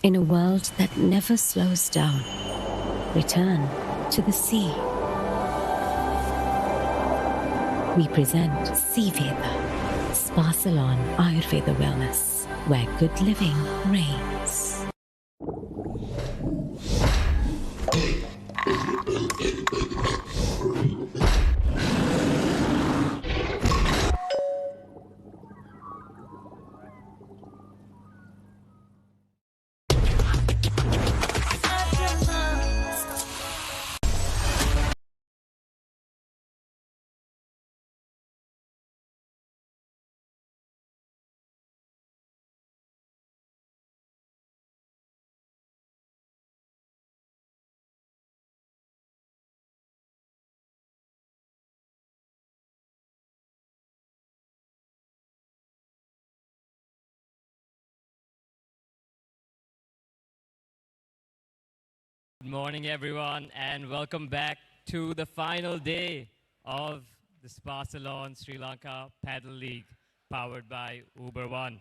In a world that never slows down, return to the sea. We present Seaveda, Spa Salon Ayurveda Wellness, where good living reigns. Good morning, everyone, and welcome back to the final day of the Spa Salon Sri Lanka Padel League, powered by Uber One.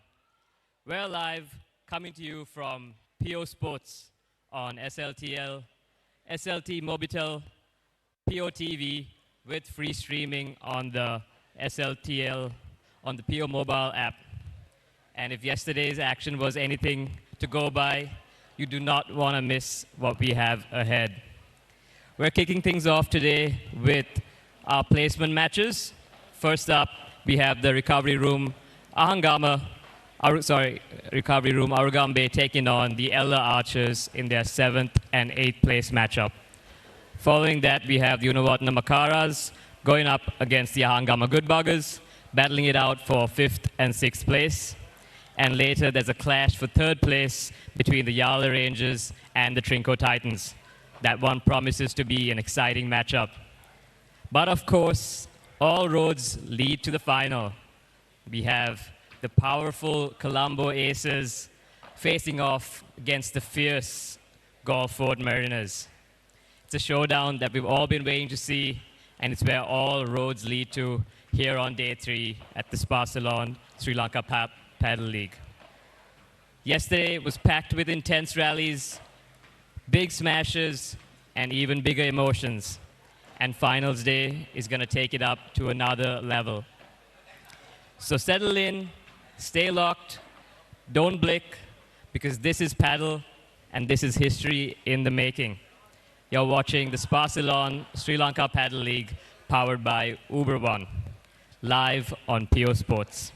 We're live, coming to you from PO Sports on SLTL, SLT Mobitel, POTV, with free streaming on the SLTL, on the PO mobile app. And if yesterday's action was anything to go by, you do not want to miss what we have ahead. We're kicking things off today with our placement matches. First up, we have the Recovery Room Recovery Room Arugambe taking on the Elder Archers in their 7th and 8th place matchup. Following that, we have the Unawatna Makaras going up against the Ahangama Goodbuggers, battling it out for 5th and 6th place. And later, there's a clash for 3rd place between the Yala Rangers and the Trinco Titans. That one promises to be an exciting matchup. But of course, all roads lead to the final. We have the powerful Colombo Aces facing off against the fierce Gulfport Mariners. It's a showdown that we've all been waiting to see, and it's where all roads lead to here on day 3 at the Spa Salon Sri Lanka Padel League. Yesterday was packed with intense rallies, big smashes, and even bigger emotions. And finals day is going to take it up to another level. So settle in, stay locked, don't blink, because this is paddle and this is history in the making. You're watching the Spa Salon Sri Lanka Padel League, powered by Uber One, live on PO Sports.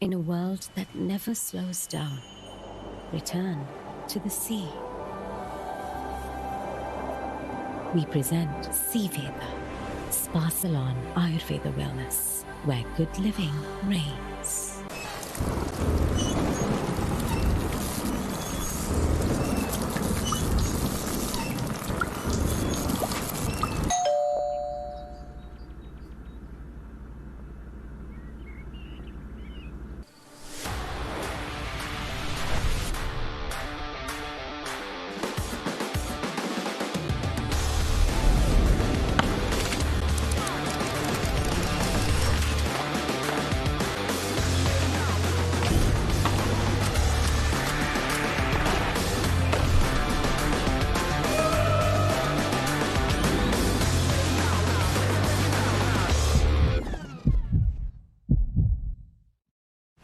In a world that never slows down, return to the sea. We present Seaveda, Spa Salon Ayurveda Wellness, where good living reigns.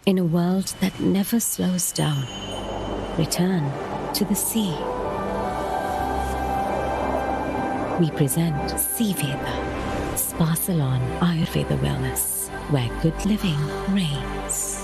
In a world that never slows down, return to the sea. We present Seaveda, Spa Salon Ayurveda Wellness, where good living reigns.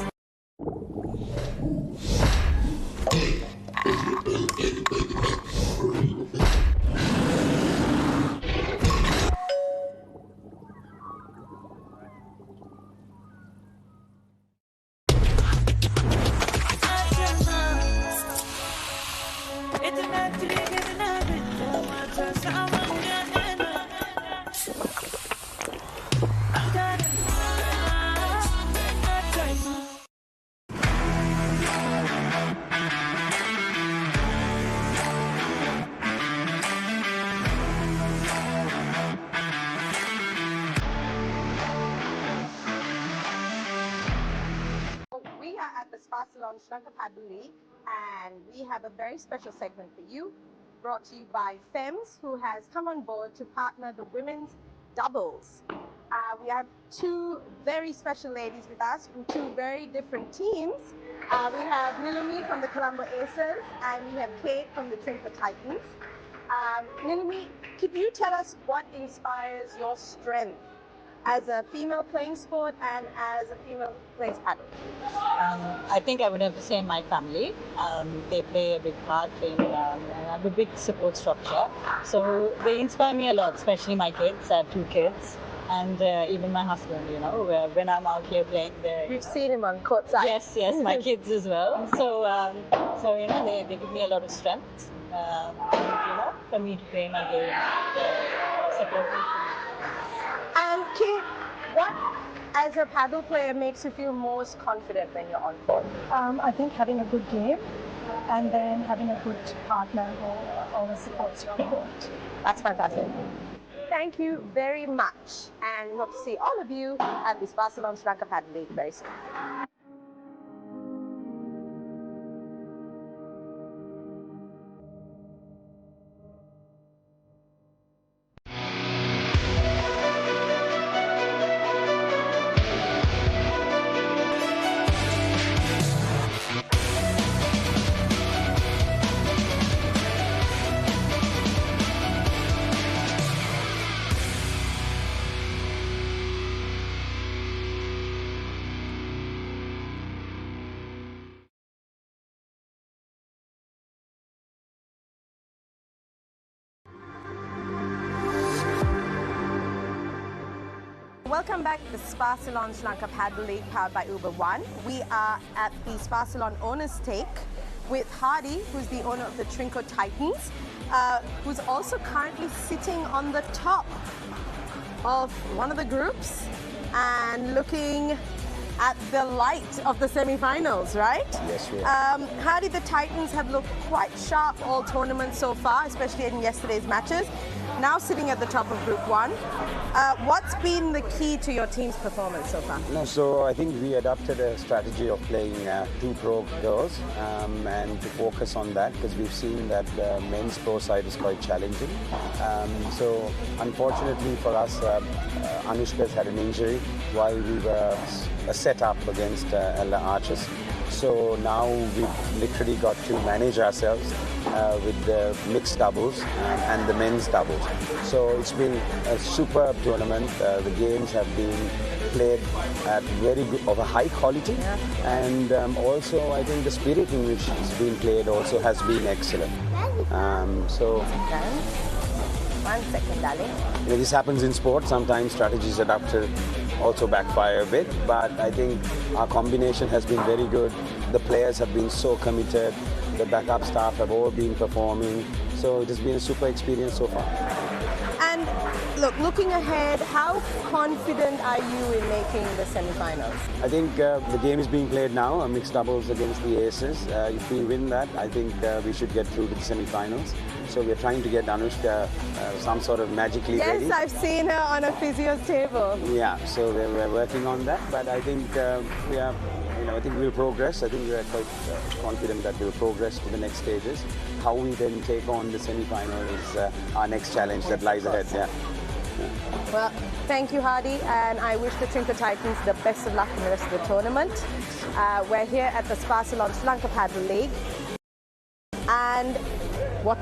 Barcelona Sri Lanka Padel League, and we have a very special segment for you, brought to you by FEMS, who has come on board to partner the women's doubles. We have two very special ladies with us from two very different teams. We have Nilumi from the Colombo Aces, and we have Kate from the Trinco Titans. Nilumi, could you tell us what inspires your strength as a female playing sport and as a female playing paddle? I think I would have to say my family. They play a big part in a big support structure. So they inspire me a lot, especially my kids. I have two kids. And even my husband, when I'm out here playing. We've seen him on courtside. Yes, my kids as well. So they give me a lot of strength. For me to play my game, support me. And Kate, what as a paddle player makes you feel most confident when you're on court? I think having a good game and then having a good partner who always supports you on court. That's fantastic. Thank you very much, and we hope to see all of you at this Barcelona Sri Lanka Padel League very soon. Welcome back to the Barcelona Sri Lanka Padel League powered by Uber One. We are at the Barcelona Owners Take with Hardy, who's the owner of the Trinco Titans, who's also currently sitting on the top of one of the groups and looking at the light of the semi-finals, right? Yes, we are. Hardy, the Titans have looked quite sharp all tournament so far, especially in yesterday's matches. Now sitting at the top of Group 1. What's been the key to your team's performance so far? So I think we adopted a strategy of playing two pro girls and to focus on that because we've seen that the men's pro side is quite challenging. So unfortunately for us, Anushka's had an injury while we were set up against Ella Archers. So now we've literally got to manage ourselves with the mixed doubles and the men's doubles. So it's been a superb tournament. The games have been played at very good, of a high quality, and also I think the spirit in which it's been played also has been excellent. One second, darling. This happens in sport. Sometimes strategies adopted also backfire a bit, but I think our combination has been very good. The players have been so committed. The backup staff have all been performing. So it has been a super experience so far. And look, looking ahead, how confident are you in making the semi-finals? I think the game is being played now, mixed doubles against the Aces. If we win that, I think we should get through to the semi-finals. So we're trying to get Anushka some sort of magically ready. Yes, I've seen her on a physio's table. Yeah, so we're working on that, but I think I think we'll progress. I think we're quite confident that we'll progress to the next stages. How we then take on the semi-final is our next challenge that lies ahead. Yeah. Well, thank you, Hardy, and I wish the Trinco Titans the best of luck in the rest of the tournament. We're here at the Barcelona Sri Lanka Padel League, and what?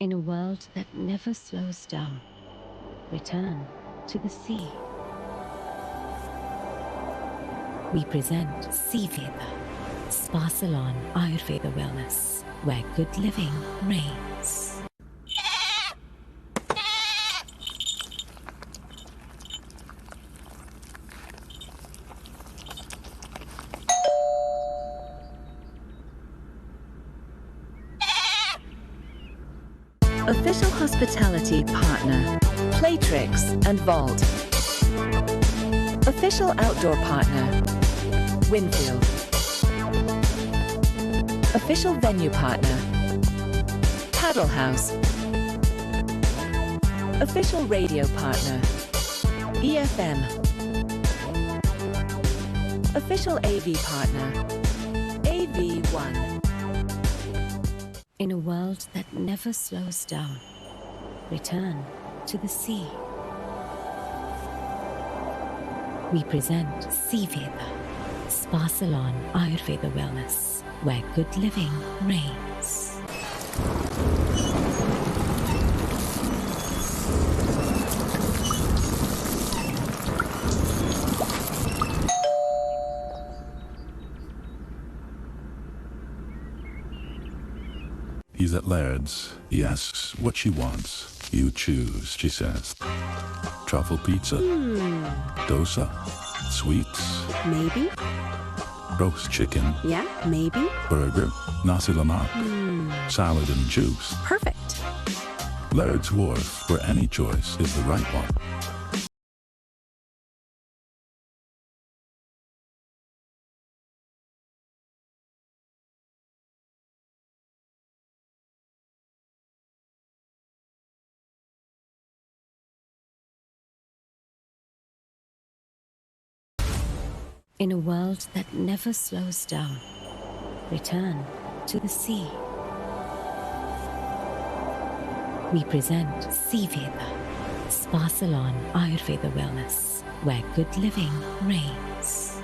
In a world that never slows down, return to the sea. We present Sea Veda, Spa Salon Ayurveda Wellness, where good living reigns. Official hospitality partner, Playtrix and Vault. Official outdoor partner, Winfield. Official venue partner, Paddle House. Official radio partner, EFM. Official AV partner, AV1. In a world that never slows down, return to the sea. We present Sea Veda, Spa Salon Ayurveda Wellness, where good living reigns. He's at Laird's. He asks what she wants. You choose, she says. Truffle pizza, dosa, sweets, Maybe? roast chicken, Yeah, maybe? burger, nasi lemak, salad and juice. Perfect. Laird's Wharf, where any choice is the right one. In a world that never slows down, return to the sea. We present Sea Veda, Spa Salon Ayurveda Wellness, where good living reigns.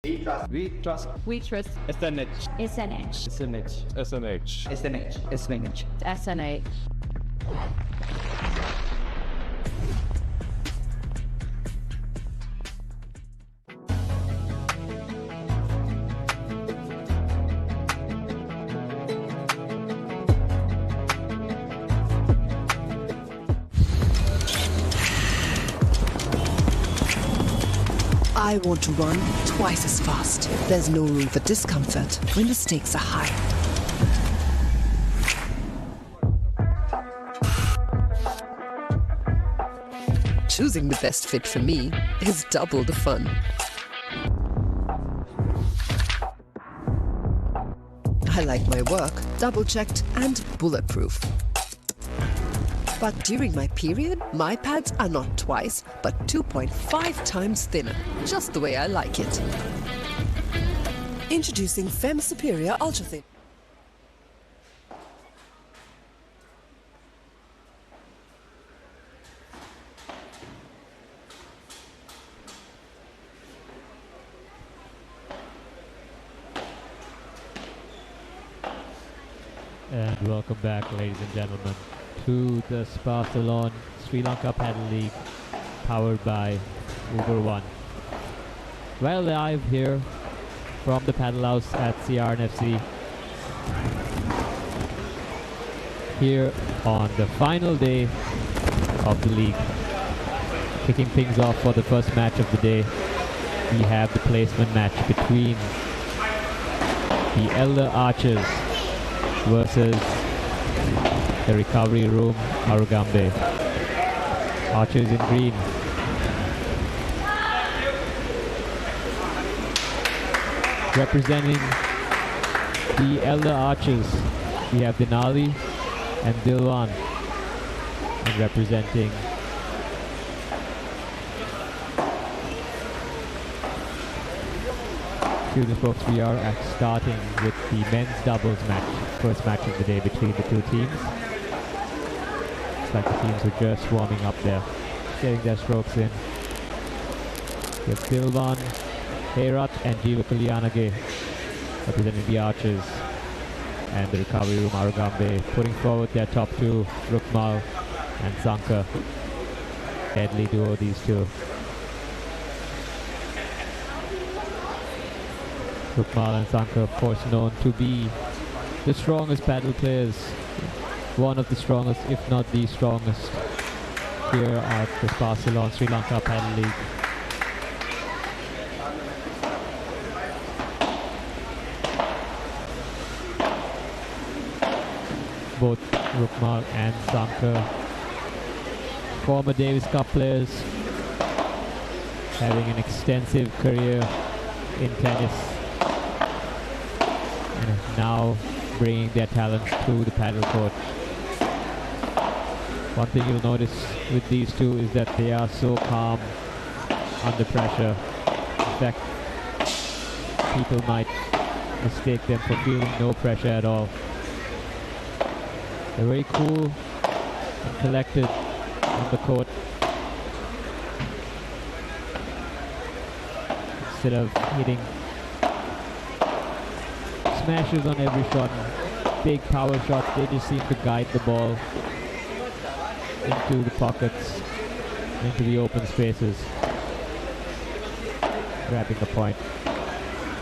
We trust. We trust. SNH. SNH. SNH. SNH. SNH. SNH. SNH. I want to run twice as fast. There's no room for discomfort when the stakes are high. Choosing the best fit for me is double the fun. I like my work double-checked and bulletproof. But during my period, my pads are not twice, but 2.5 times thinner, just the way I like it. Introducing Femme Superior Ultra Thin. And welcome back, ladies and gentlemen, to the Spa Salon Sri Lanka Padel League, powered by Uber One. Well, live here from the Paddle House at CRNFC, here on the final day of the league. Kicking things off for the first match of the day, we have the placement match between the Elder Archers versus the Recovery Room Arugambe. Archers in green. Representing the Elder Archers, we have Denali and Dilwan. And representing Students folks, we are starting with the men's doubles match, first match of the day between the two teams. Looks like the teams are just warming up there, getting their strokes in. We have Dilwan, Herat and Jiva Kalyanage representing the Archers, and the Recovery Room Arugambe putting forward their top two, Rukmal and Sanka. Deadly duo, these two. Rukmal and Sanka, of course, known to be the strongest paddle players, one of the strongest, if not the strongest, here at the Spa Salon Sri Lanka Padel League. Both Rukmal and Sanka, former Davis Cup players, having an extensive career in tennis, and now bringing their talents to the paddle court. One thing you'll notice with these two is that they are so calm under pressure. In fact, people might mistake them for feeling no pressure at all. They're very cool and collected on the court. Instead of hitting smashes on every shot, big power shots, they just seem to guide the ball into the pockets, into the open spaces, grabbing the point.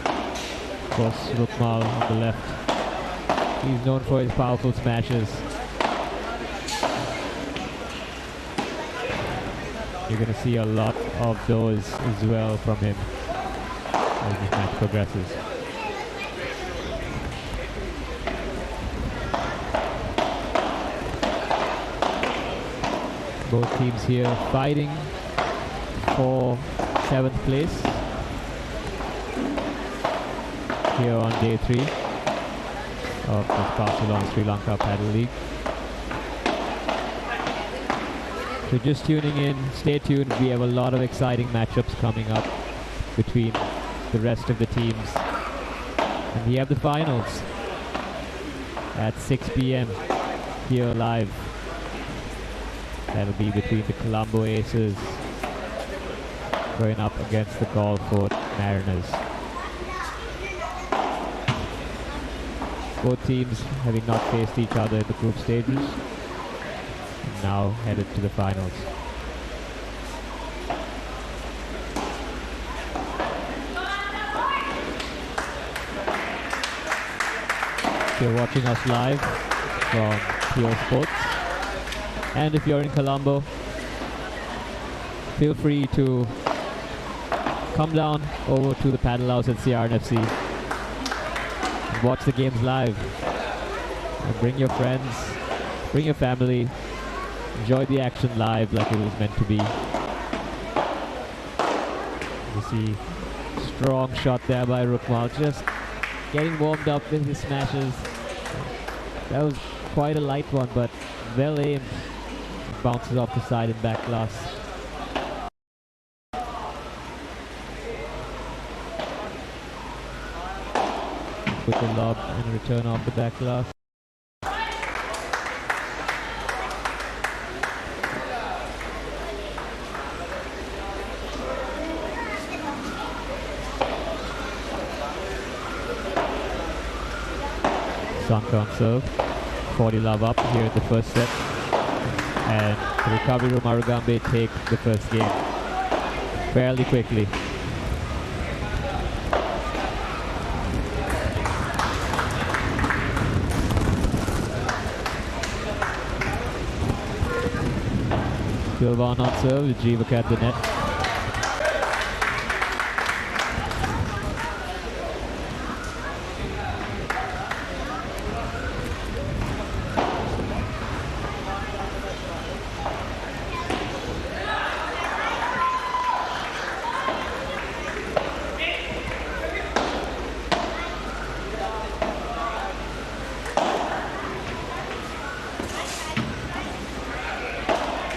Of course, Rukmal on the left, he's known for his powerful smashes. You're going to see a lot of those as well from him as this match progresses. Both teams here fighting for 7th place here on day 3 of the Spa Salon Sri Lanka Padel League. So just tuning in, stay tuned. We have a lot of exciting matchups coming up between the rest of the teams. And we have the finals at 6 p.m. here live. That'll be between the Colombo Aces going up against the Gulfport Mariners. Both teams having not faced each other in the group stages, and now headed to the finals. If you're watching us live from Pure Sports, and if you're in Colombo, feel free to come down over to the paddle house at CRNFC and watch the games live. And bring your friends, bring your family, enjoy the action live like it was meant to be. You see, strong shot there by Rukmal, just getting warmed up with his smashes. That was quite a light one, but well aimed. Bounces off the side and back glass. With a lob and a return off the back glass. Sanka on serve. 40 love up here in the first set. And the recovery room Arugambe take the first game fairly quickly. Silvan on serve with Jivak at the net.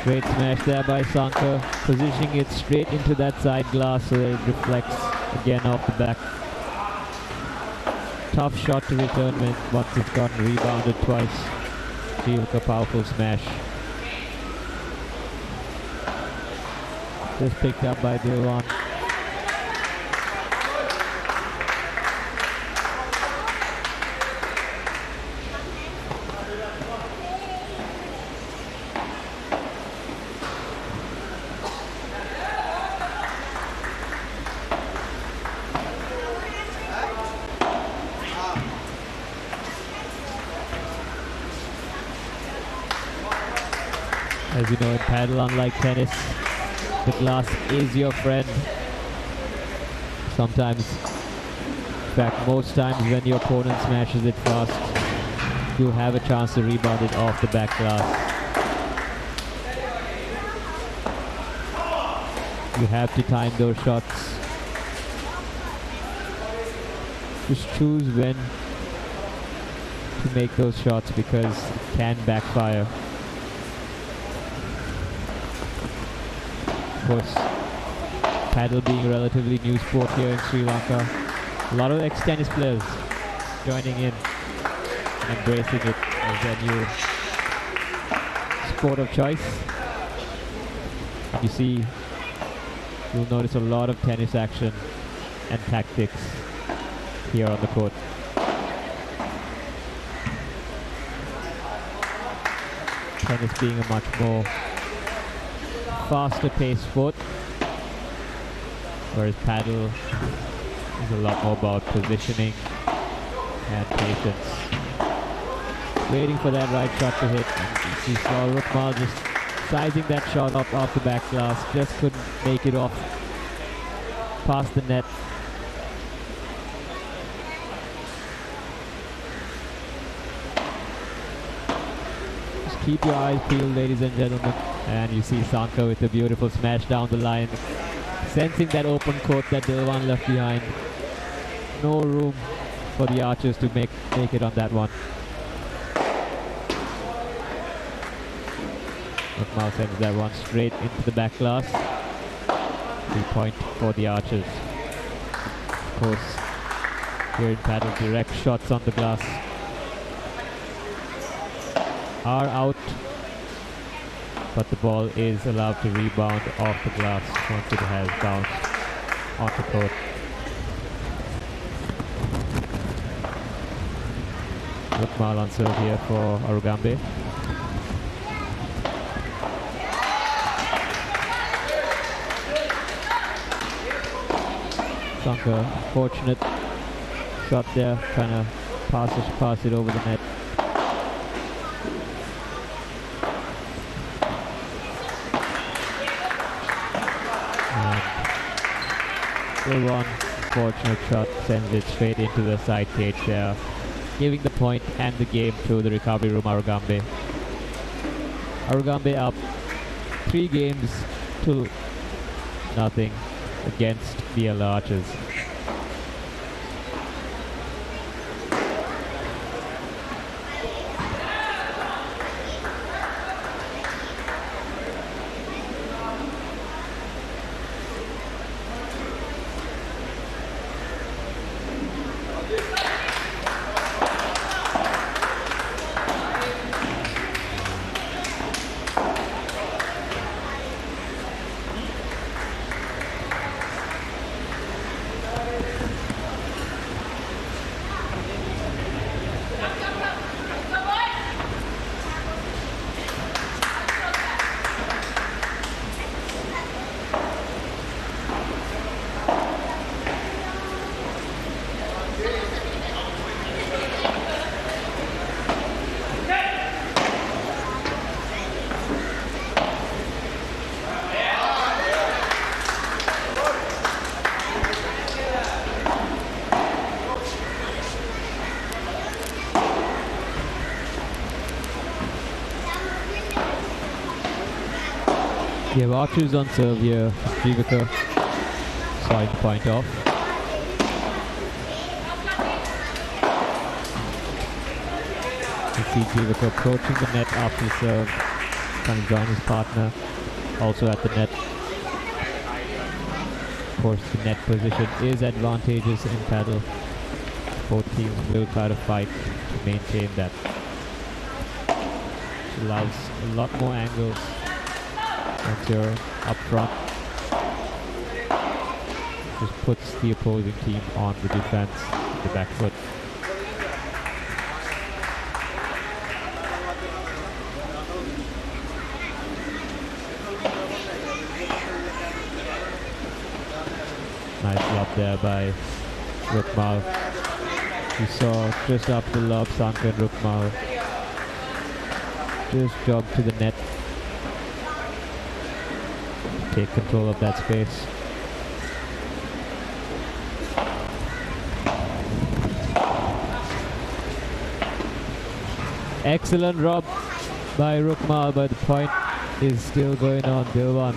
Great smash there by Sanka, positioning it straight into that side glass so that it reflects again off the back. Tough shot to return when once it's gotten rebounded twice. Jivak a powerful smash. Just picked up by Dilwan. As you know, in paddle, unlike tennis, the glass is your friend. Sometimes, in fact most times when your opponent smashes it fast, you'll have a chance to rebound it off the back glass. You have to time those shots. Just choose when to make those shots because it can backfire. Of course, paddle being a relatively new sport here in Sri Lanka, a lot of ex-tennis players joining in and embracing it as their new sport of choice. You see, you'll notice a lot of tennis action and tactics here on the court. Tennis being a much more faster paced sport, whereas paddle is a lot more about positioning and patience. Waiting for that right shot to hit. And you saw Rukmal just sizing that shot up off the back glass, just couldn't make it off past the net. Just keep your eyes peeled, ladies and gentlemen. And you see Sanka with a beautiful smash down the line, sensing that open court that Dilwan left behind. No room for the archers to make it on that one. Rukmal sends that one straight into the back glass. 3-point for the archers. Of course, here in paddle, direct shots on the glass are out, but the ball is allowed to rebound off the glass once it has bounced onto court. Rukmal on serve here for Arugambe. Sanka, fortunate shot there, trying to pass it over the net. Still one fortunate shot sends it straight into the side cage there, giving the point and the game to the recovery room Arugambe. Arugambe up 3 games to nothing against the Yellow Archers. We have Archers on serve here. Jivaka side point off. You see Jivaka approaching the net after the serve, trying to join his partner. Also at the net. Of course, the net position is advantageous in paddle. Both teams will try to fight to maintain that. It allows a lot more angles. Once you're up front, just puts the opposing team on the defense, the back foot. Nice lob there by Rukmal. You saw just after the lob, Sanka and Rukmal just jogged to the net. Take control of that space. Excellent rob by Rukmal, but the point is still going on. Dilwan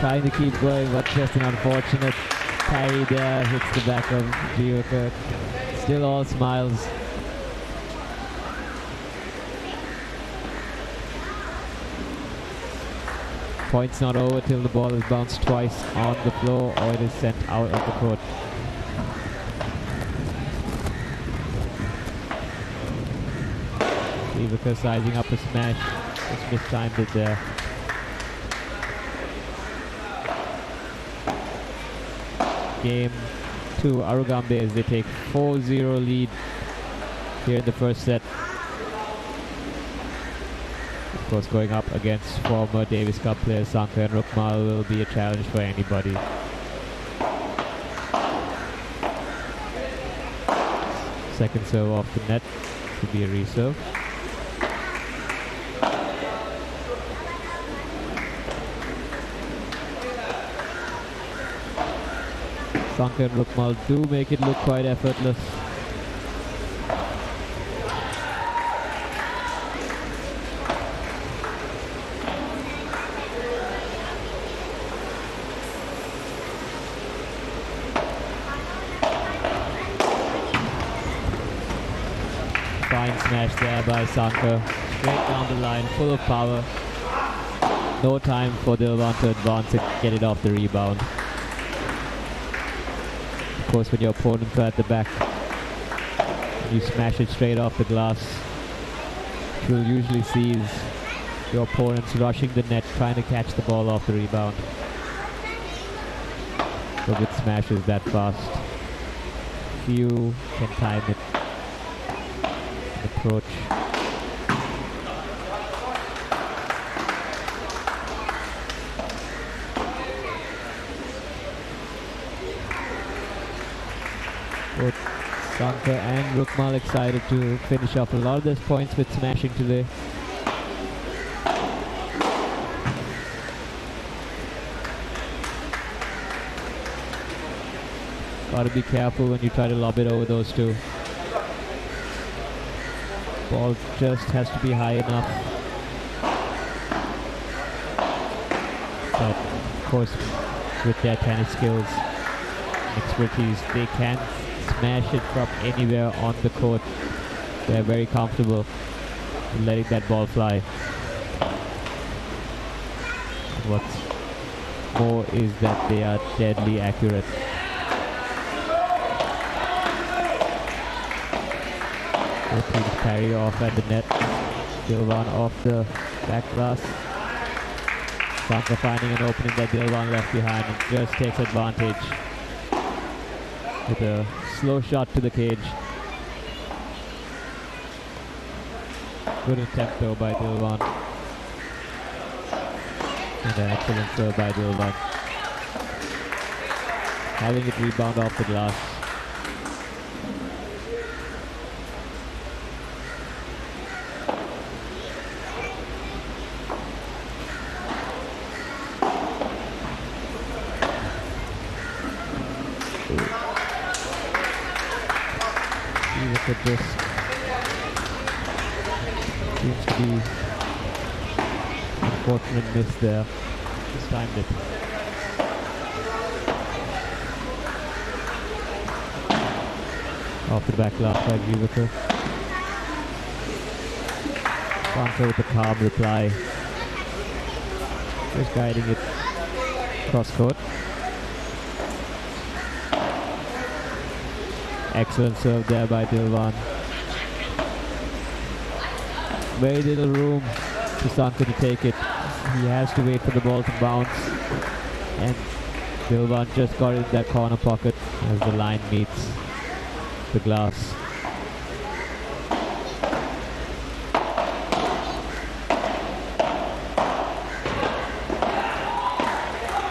trying to keep going, but just an unfortunate carry there. Hits the back of Jivaka. Still all smiles. Point's not over till the ball is bounced twice on the floor or it is sent out of the court. Jivaka sizing up a smash. Just mistimed it there. Game 2, Arugambe as they take 4-0 lead here in the first set. Of course, going up against former Davis Cup players Sanka and Rukmal will be a challenge for anybody. Second serve off the net should be a reserve. Sanka and Rukmal do make it look quite effortless. Fine smash there by Sanka. Straight down the line, full of power. No time for Dilwan to advance and get it off the rebound. Of course, when your opponents are at the back, you smash it straight off the glass. You'll usually see your opponents rushing the net, trying to catch the ball off the rebound. So with smashes that fast, few can time it. approach. Both Lanka and Rukmal excited to finish off a lot of these points with smashing today. Gotta be careful when you try to lob it over those two. Ball just has to be high enough. But of course, with their tennis skills and expertise, they can smash it from anywhere on the court. They're very comfortable in letting that ball fly. And what's more is that they are deadly accurate. Both teams carry off at the net. Dilwan off the back glass. Lanka finding an opening that Dilwan left behind and just takes advantage with a slow shot to the cage. Good attempt though by Dilwan. And an excellent serve by Dilwan. Having it rebound off the glass. Look at this. Seems to be unfortunate miss there. Just timed it. Off the back glass by Vivaco. Lanka with a calm reply. Just guiding it cross court. Excellent serve there by Dilwan. Very little room for Sanka to take it. He has to wait for the ball to bounce. And Dilwan just got it in that corner pocket as the line meets the glass.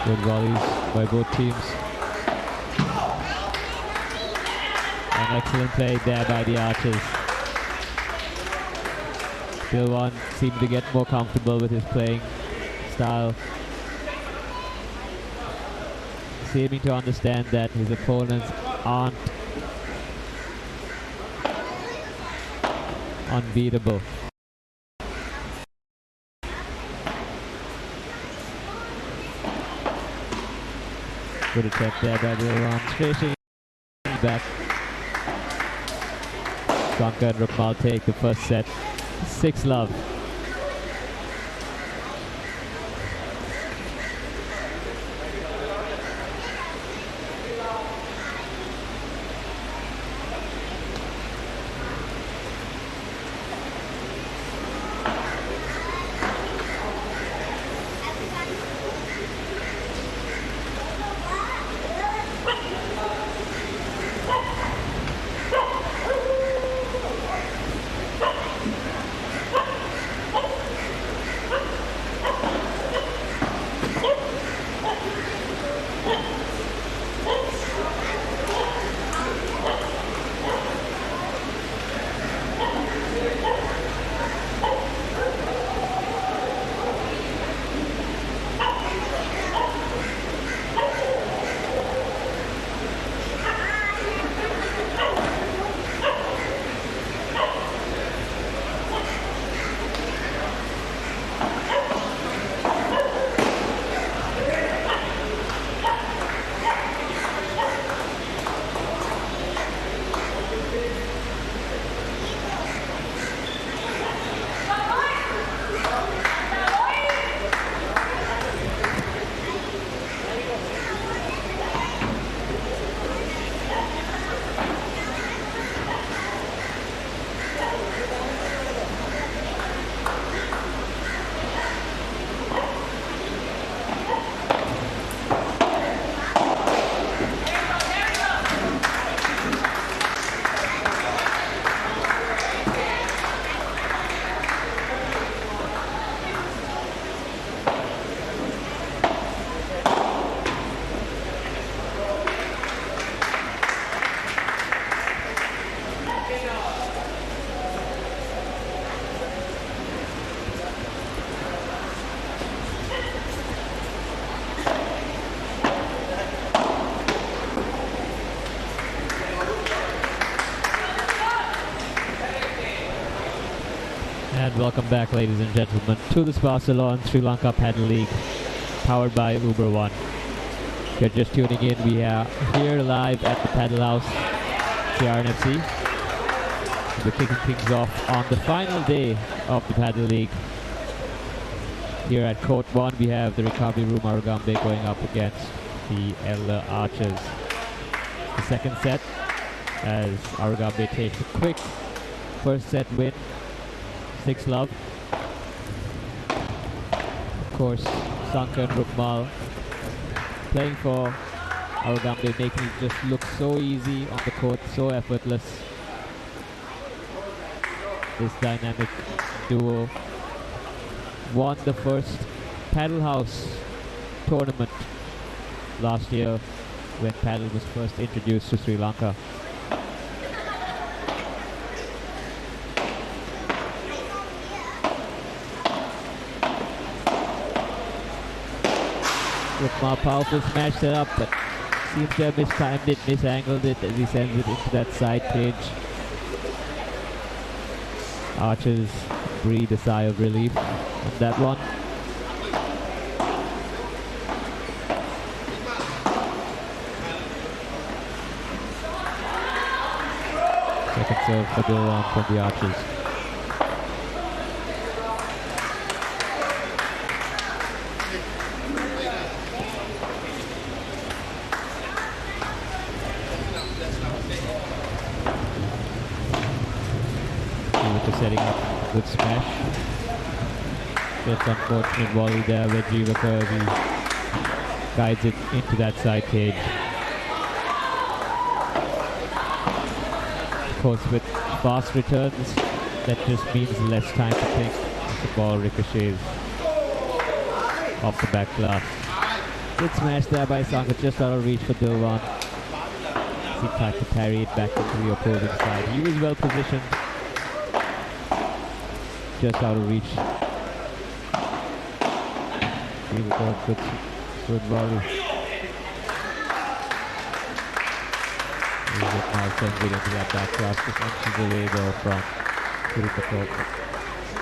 Good volleys by both teams. An excellent play there by the Archers. Dilwan seemed to get more comfortable with his playing style. Seeming to understand that his opponents aren't unbeatable. Good attempt there by Dilwan. Straight back. Lanka and Rukmal take the first set. 6-love. And welcome back, ladies and gentlemen, to the Barcelona Sri Lanka Padel League, powered by Uber One. If you're just tuning in, we are here live at the Padel House, TRNFC. We're kicking things off on the final day of the Padel League. Here at Court 1, we have the Recovery Room Arugambe going up against the Elder Archers. The second set, as Arugambe takes a quick first set win, 6-love. Of course, Sanka and Rukmal playing for Arugambe, making it just look so easy on the court, so effortless. This dynamic duo won the first Padel House tournament last year when Padel was first introduced to Sri Lanka. Rukmal powerful smash set up, but seems to have mistimed it, misangled it as he sends it into that side cage. Archers breathe a sigh of relief on that one. Second serve for Dilwan from the Archers. Setting up good smash. Just unfortunate volley there with Jivaka. He guides it into that side cage. Of course, with fast returns, that just means less time to think. The ball ricochets off the back glass. Good smash there by Sanka, just out of reach for Dilwan. He tried to parry it back into the opposing side. He was well positioned. Just out of reach. Good volley. Now sends it into that back cross, just inches away though from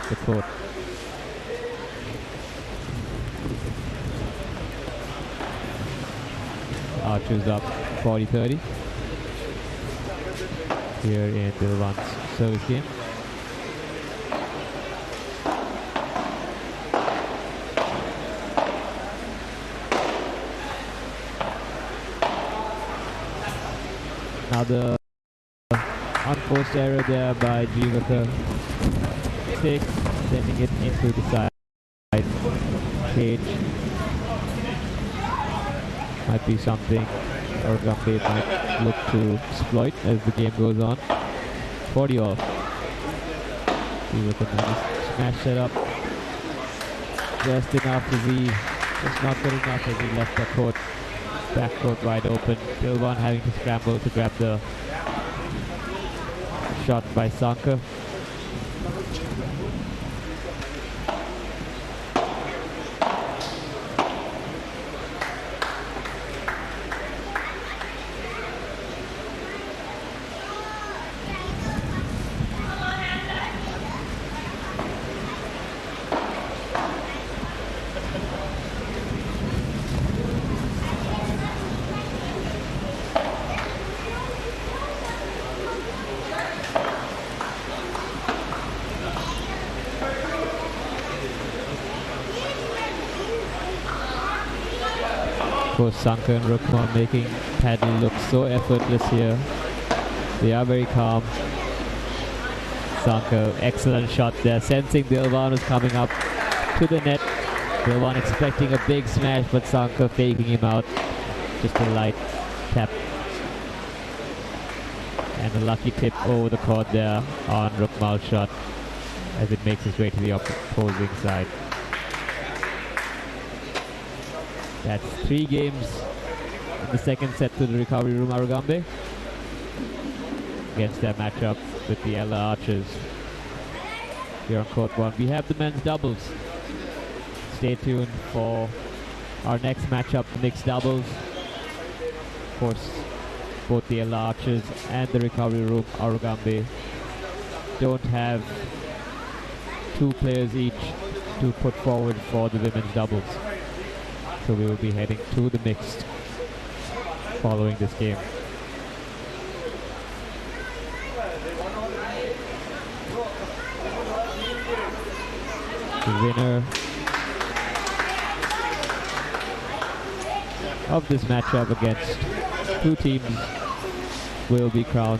the court. Archers up 40-30 here in Dilwan's service game. Another unforced error there by Jivaka. 6, sending it into the side cage. Might be something Arugambe might look to exploit as the game goes on. 40 all. Jivaka nice smash setup. Just enough as he, just not good enough as he left the court. Backcourt wide open. Dilwan having to scramble to grab the shot by Sanka. Sanka and Rukmal making Padel look so effortless here. They are very calm. Sanka, excellent shot there, sensing Dilwan was coming up to the net. Dilwan expecting a big smash, but Sanka faking him out. Just a light tap. And a lucky tip over the court there on Rukmal's shot as it makes its way to the opposing side. That's 3 games in the second set to the Recovery Room Arugambe against their matchup with the Ella Archers. Here on court 1, we have the men's doubles. Stay tuned for our next matchup, mixed doubles. Of course, both the Ella Archers and the Recovery Room Arugambe don't have 2 players each to put forward for the women's doubles. So we will be heading to the mixed following this game. The winner of this matchup against 2 teams will be crowned,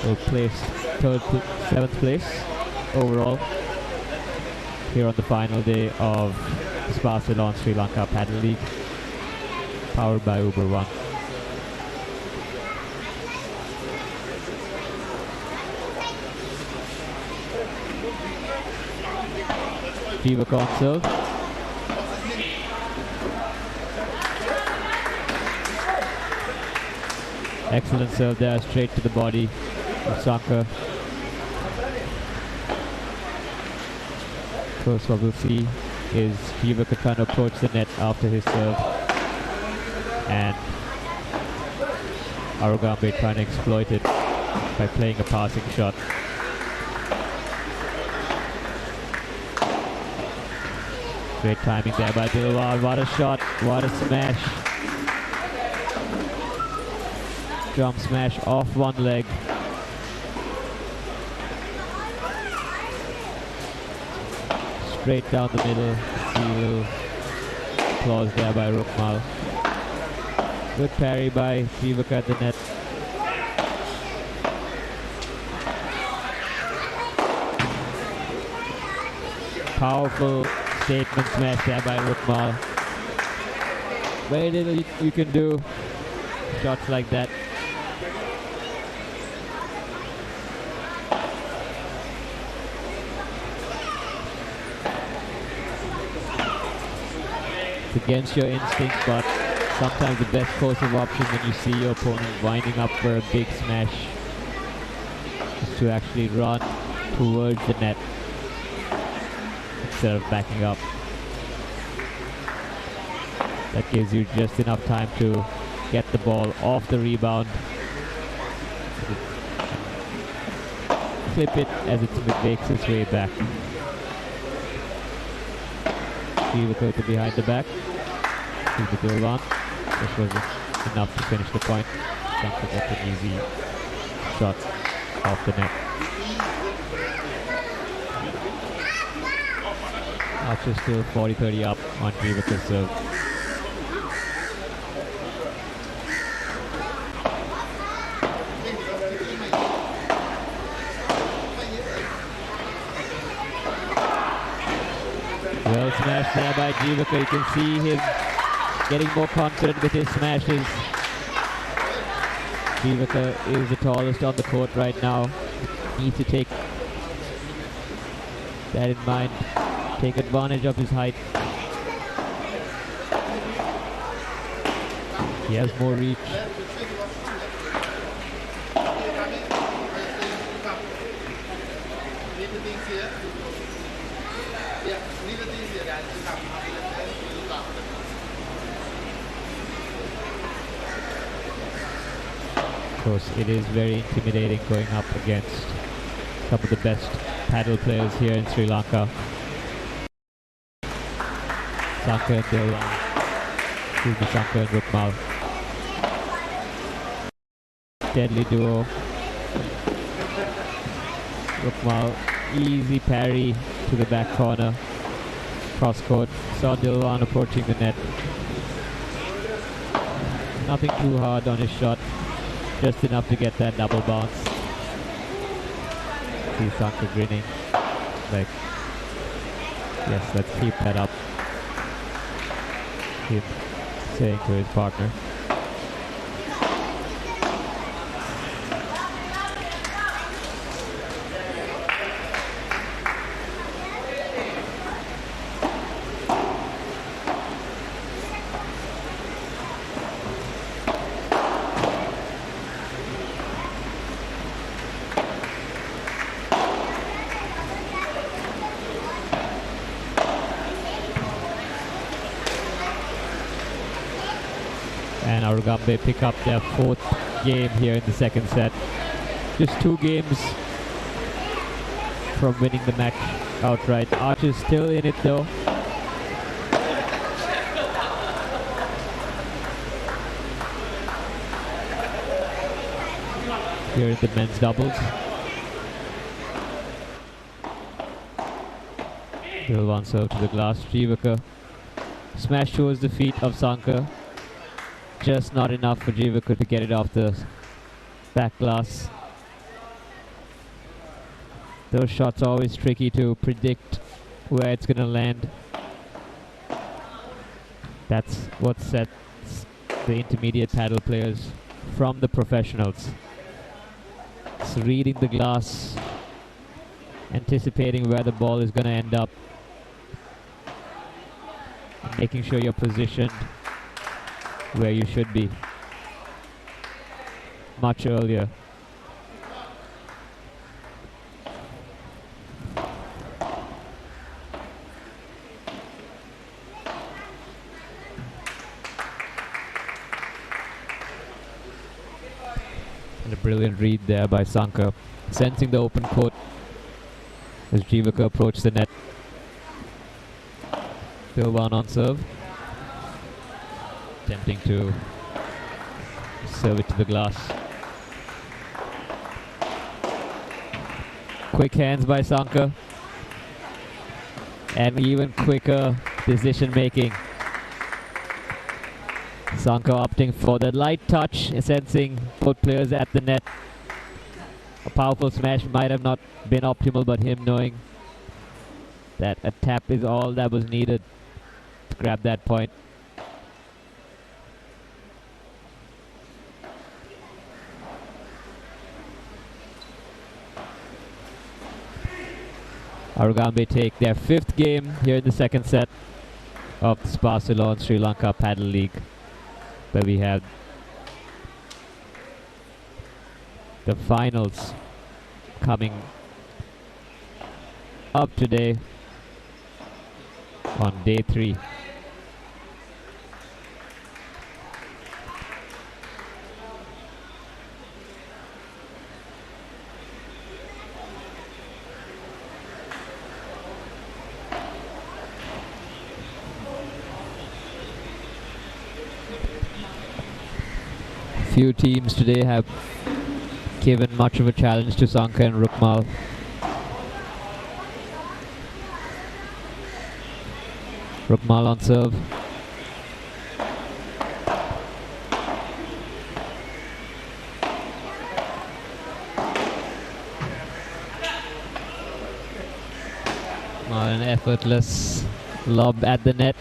will place 7th place overall here on the final day of Spa Ceylon Sri Lanka Padel League, powered by Uber One. Jiva on serve. Excellent serve there, straight to the body of Sanka. First what we'll see is Jivaka trying to approach the net after his serve, and Arugambe trying to exploit it by playing a passing shot. Great timing there by Dilwar. What a shot, what a smash. Jump smash off one leg. Straight down the middle. Seal. Applause there by Rukmal. Good parry by Jivaka at the net. Powerful statement smash there by Rukmal. Very little you can do. Shots like that. It's against your instinct, but sometimes the best course of option when you see your opponent winding up for a big smash is to actually run towards the net instead of backing up. That gives you just enough time to get the ball off the rebound, flip it as it makes its way back. Jivaka to behind the back to the Dilwan. This was enough to finish the point. Sanka got an easy shot off the net. Archer still 40-30 up on Jivaka's serve. Well smashed there by Jivaka. You can see him getting more confident with his smashes. Jivaka is the tallest on the court right now. Needs to take that in mind. Take advantage of his height. He has more reach. Of course, it is very intimidating going up against some of the best paddle players here in Sri Lanka. Sanka and Dilwan. Excuse me, Sanka and Rukmal. Deadly duo. Rukmal, easy parry to the back corner. Cross court. Saw Dilwan approaching the net. Nothing too hard on his shot. Just enough to get that double bounce. See Sanka grinning. Like, yes, let's keep that up. Keep saying to his partner. And Arugambe pick up their 4th game here in the second set. Just 2 games from winning the match outright. Archer's still in it though. Here in the men's doubles. Bill one serve to the glass. Jivaka smash towards the feet of Sanka. Just not enough for Jivaka to get it off the back glass. Those shots are always tricky to predict where it's going to land. That's what sets the intermediate paddle players from the professionals. It's reading the glass, anticipating where the ball is going to end up, and making sure you're positioned where you should be much earlier. And a brilliant read there by Sanka, sensing the open court as Jivaka approached the net. Pilwan on serve, attempting to serve it to the glass. Quick hands by Sanka, and even quicker decision making. Sanka opting for the light touch, sensing both players at the net. A powerful smash might have not been optimal, but him knowing that a tap is all that was needed to grab that point. Arugambe take their 5th game here in the second set of the Spa Ceylon Sri Lanka Padel League, where we have the finals coming up today on day 3. Few teams today have given much of a challenge to Sanka and Rukmal. Rukmal on serve. An effortless lob at the net.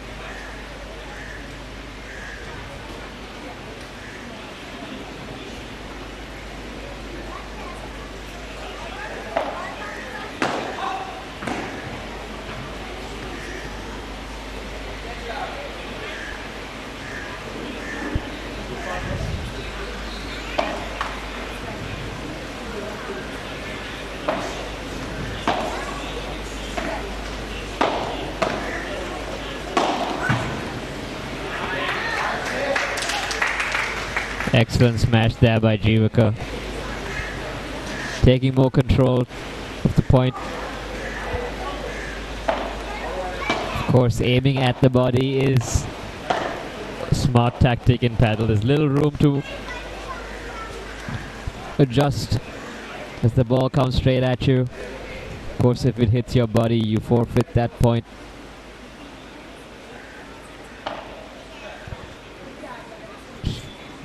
Excellent smash there by Jivaka, taking more control of the point. Of course, aiming at the body is a smart tactic in paddle. There's little room to adjust as the ball comes straight at you. Of course, if it hits your body, you forfeit that point.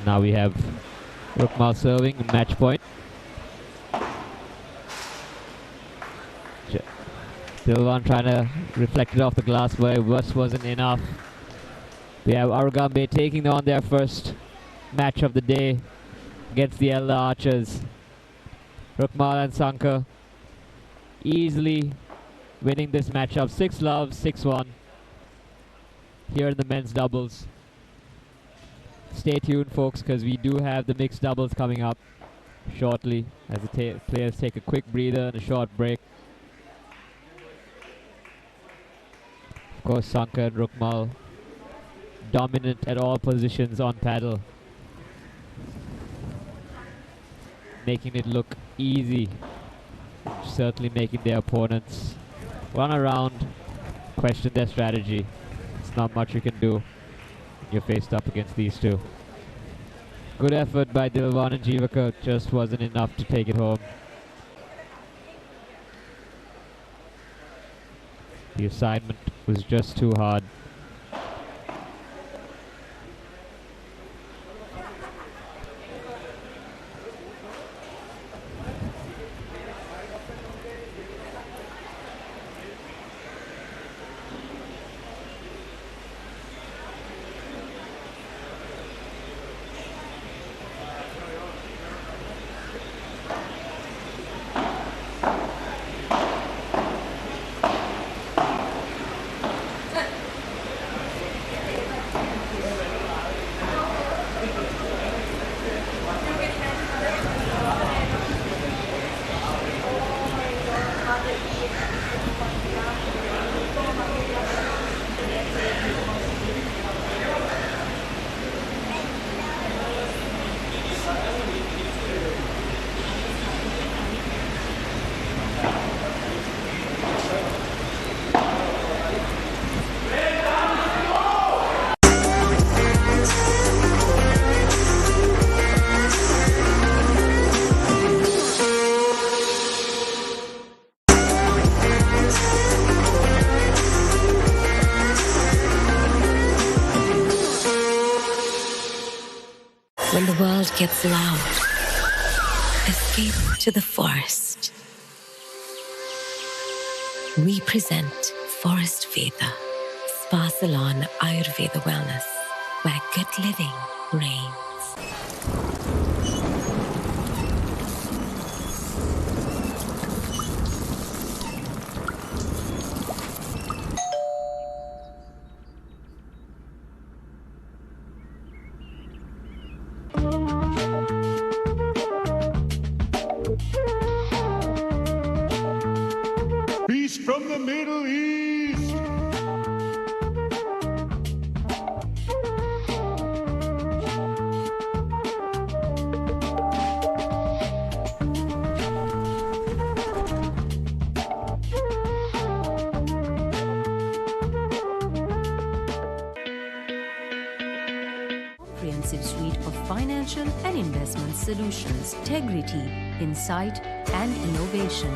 Now we have Rukmal serving, match point. Dilwan trying to reflect it off the glass, but it just wasn't enough. We have Arugambe taking on their first match of the day against the Elder Archers. Rukmal and Sanka easily winning this matchup. 6-love, 6-1 here in the men's doubles. Stay tuned, folks, because we do have the mixed doubles coming up shortly as the players take a quick breather and a short break. Of course, Sanka and Rukmal dominant at all positions on paddle, making it look easy certainly making their opponents run around, question their strategy. It's not much you can do when you're faced up against these two. Good effort by Dilwan and Jivaka, just wasn't enough to take it home. The assignment was just too hard. When the world gets loud, escape to the forest. We present Forest Veda, Spa Salon Ayurveda Wellness, where good living reigns. Peace from the Middle East. Comprehensive suite of financial and investment solutions, integrity, insight, and innovation.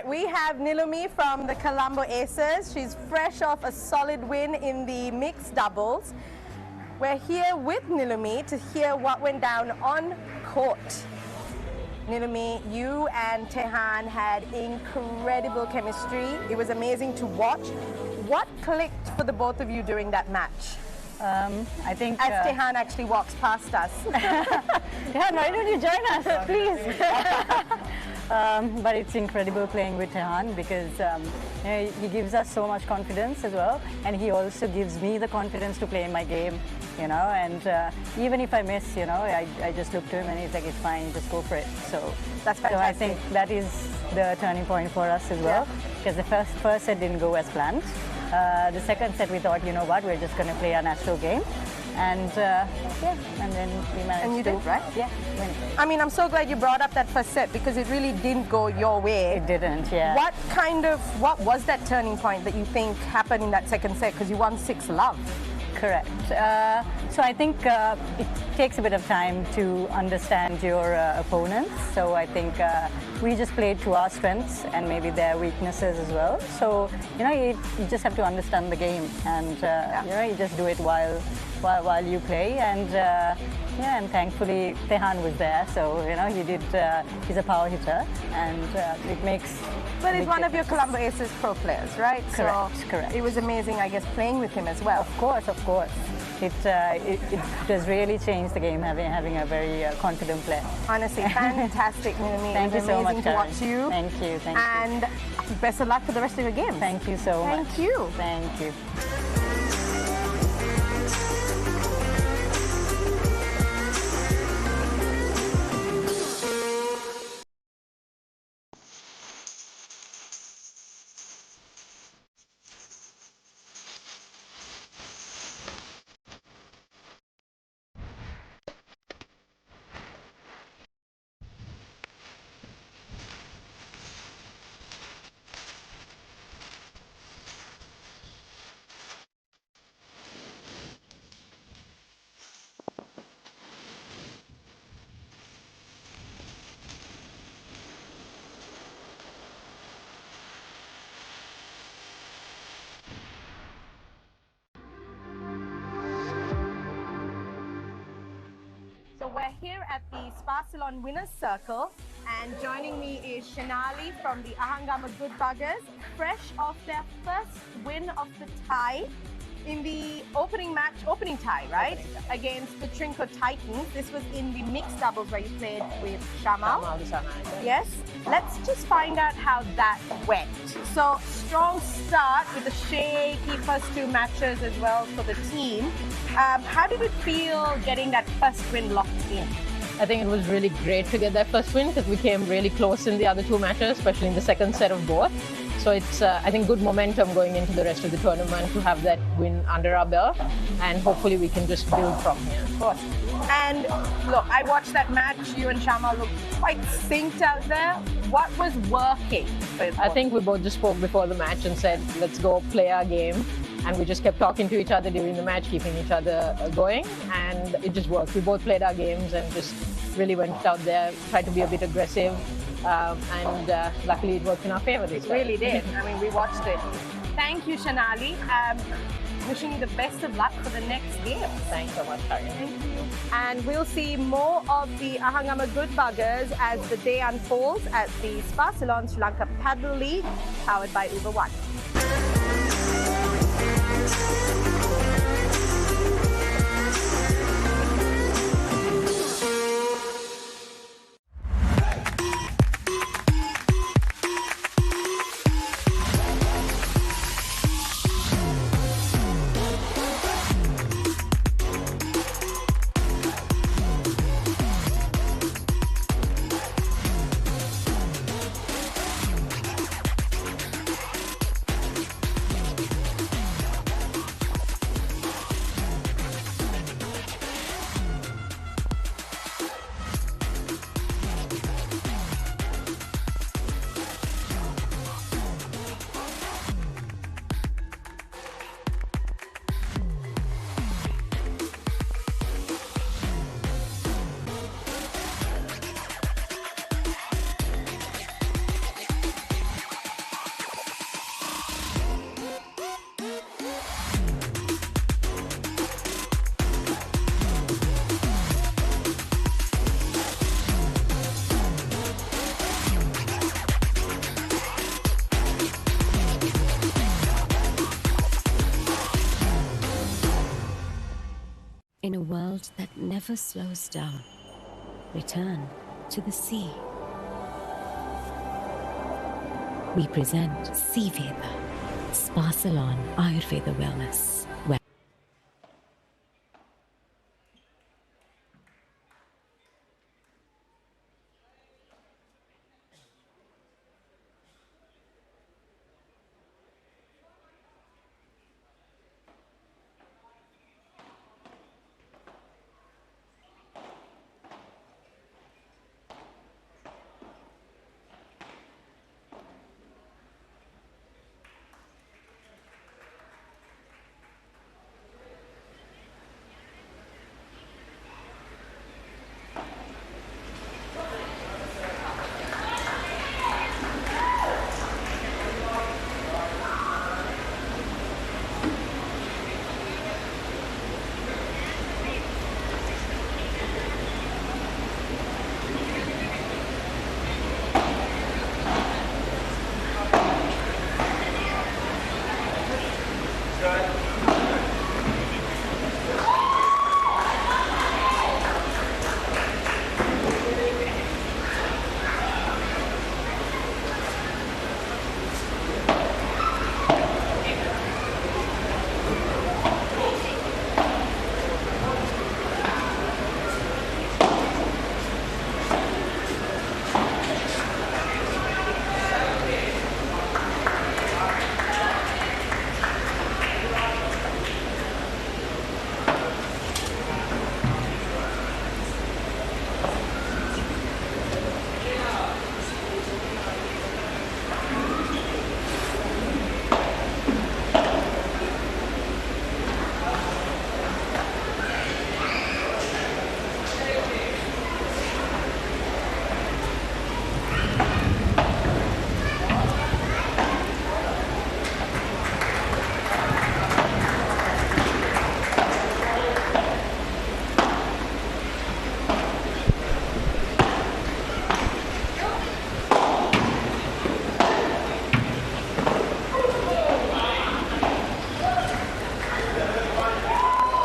right, we have Nilumi from the Colombo Aces. She's fresh off a solid win in the mixed doubles. We're here with Nilumi to hear what went down on court. Nilumi, you and Tehan had incredible chemistry. It was amazing to watch. What clicked for the both of you during that match? I think... As Tehan actually walks past us. Tehan, why don't you join us, please? But it's incredible playing with Tehan because he gives us so much confidence as well, and he also gives me the confidence to play my game, and even if I miss, I just look to him and he's like, it's fine, just go for it. So that's fantastic. So I think that is the turning point for us as well, because the first set didn't go as planned. The second set we thought, you know what, we're just going to play our natural game. And and then we managed And you did, right? Yeah, win it. I mean, I'm so glad you brought up that first set because it really didn't go your way. It didn't, yeah. What was that turning point that you think happened in that second set? Because you won 6-love. Correct. So I think it takes a bit of time to understand your opponents. So I think we just played to our strengths and maybe their weaknesses as well. So you just have to understand the game, and you just do it while you play. And and thankfully Tehan was there. So he's a power hitter, and it makes. But he's one of your Colombo Aces pro players, right? Correct, so correct. It was amazing, I guess, playing with him as well. Of course. It does really change the game having a very confident player. Honestly, fantastic, Nilumi. Thank you so much, to watch you. Thank you. And best of luck for the rest of your game. Thank you so much. Thank you. Thank you. So we're here at the Spa Salon Winners Circle, and joining me is Shanali from the Ahangama Good Buggers, fresh off their first win of the tie in the opening tie, right? Against the Trinco Titans. This was in the mixed doubles where you played with Shamal. Yes. Let's just find out how that went. So, strong start with the shaky first two matches as well for the team. How did it feel getting that first win locked in? I think it was really great to get that first win because we came really close in the other two matches, especially in the second set of both. So it's, I think, good momentum going into the rest of the tournament to have that win under our belt, and hopefully we can just build from here. Of course. And look, I watched that match. You and Shamal looked quite synced out there. What was working? I think we both just spoke before the match and said, let's go play our game. And we just kept talking to each other during the match, keeping each other going, and it just worked. We both played our games and just really went out there, tried to be a bit aggressive, and luckily it worked in our favor this time. It really did. I mean, we watched it. Thank you, Shanali. Wishing you the best of luck for the next game. Thanks so much, Karen. Thank you. And we'll see more of the Ahangama Good Buggers as the day unfolds at the Spa Salon Lanka Padel League, powered by Uber One. world that never slows down. Return to the sea. We present Sea Veda, Spa Salon Ayurveda Wellness.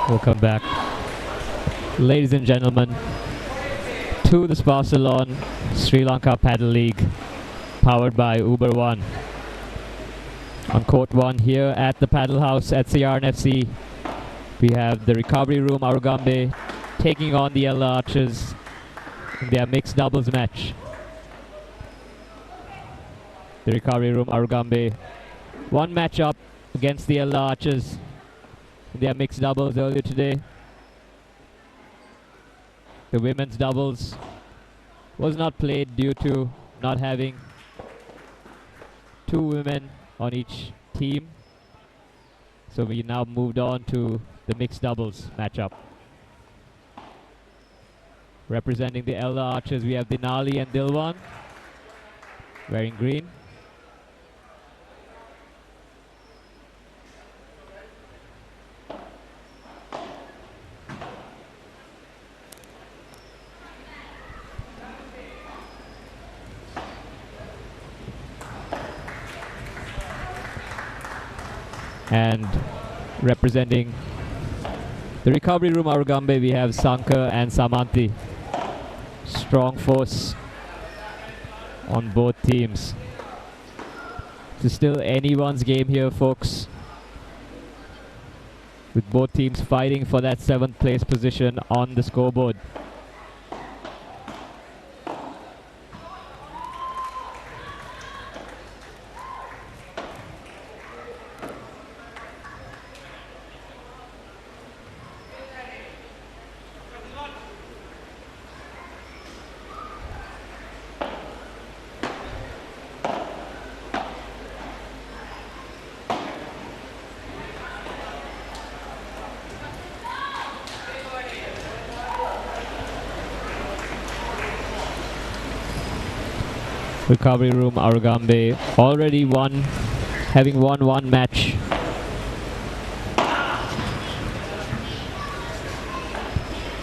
Welcome back, ladies and gentlemen, to the Spa Salon Sri Lanka Padel League, powered by Uber One. On court 1 here at the Paddle House at CRNFC, we have the Recovery Room Arugambe taking on the Ella Archers in their mixed doubles match. The Recovery Room Arugambe one matchup against the Ella Archers in their mixed doubles earlier today. The women's doubles was not played due to not having 2 women on each team. So we now moved on to the mixed doubles matchup. Representing the Ella Archers, we have Denali and Dilwan wearing green. And representing the Recovery Room Arugambe, we have Sanka and Samanthi. Strong force on both teams. It's still anyone's game here, folks, with both teams fighting for that 7th place position on the scoreboard. Recovery Room Arugambe already having won 1 match.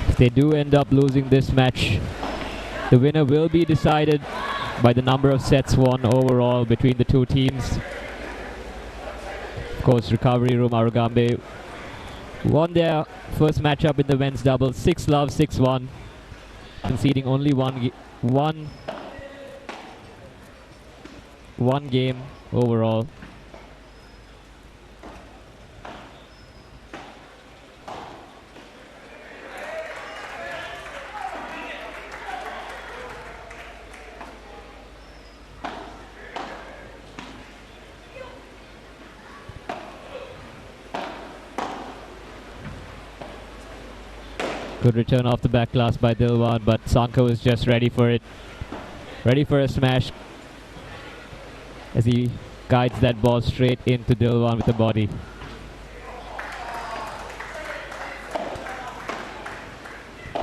If they do end up losing this match, the winner will be decided by the number of sets won overall between the 2 teams. Of course, Recovery Room Arugambe won their first matchup in the men's doubles, 6-love, 6-1, conceding only one game overall. Good return off the back glass by Dilwan, but Sanka was just ready for it. Ready for a smash as he guides that ball straight into Dilwan with the body.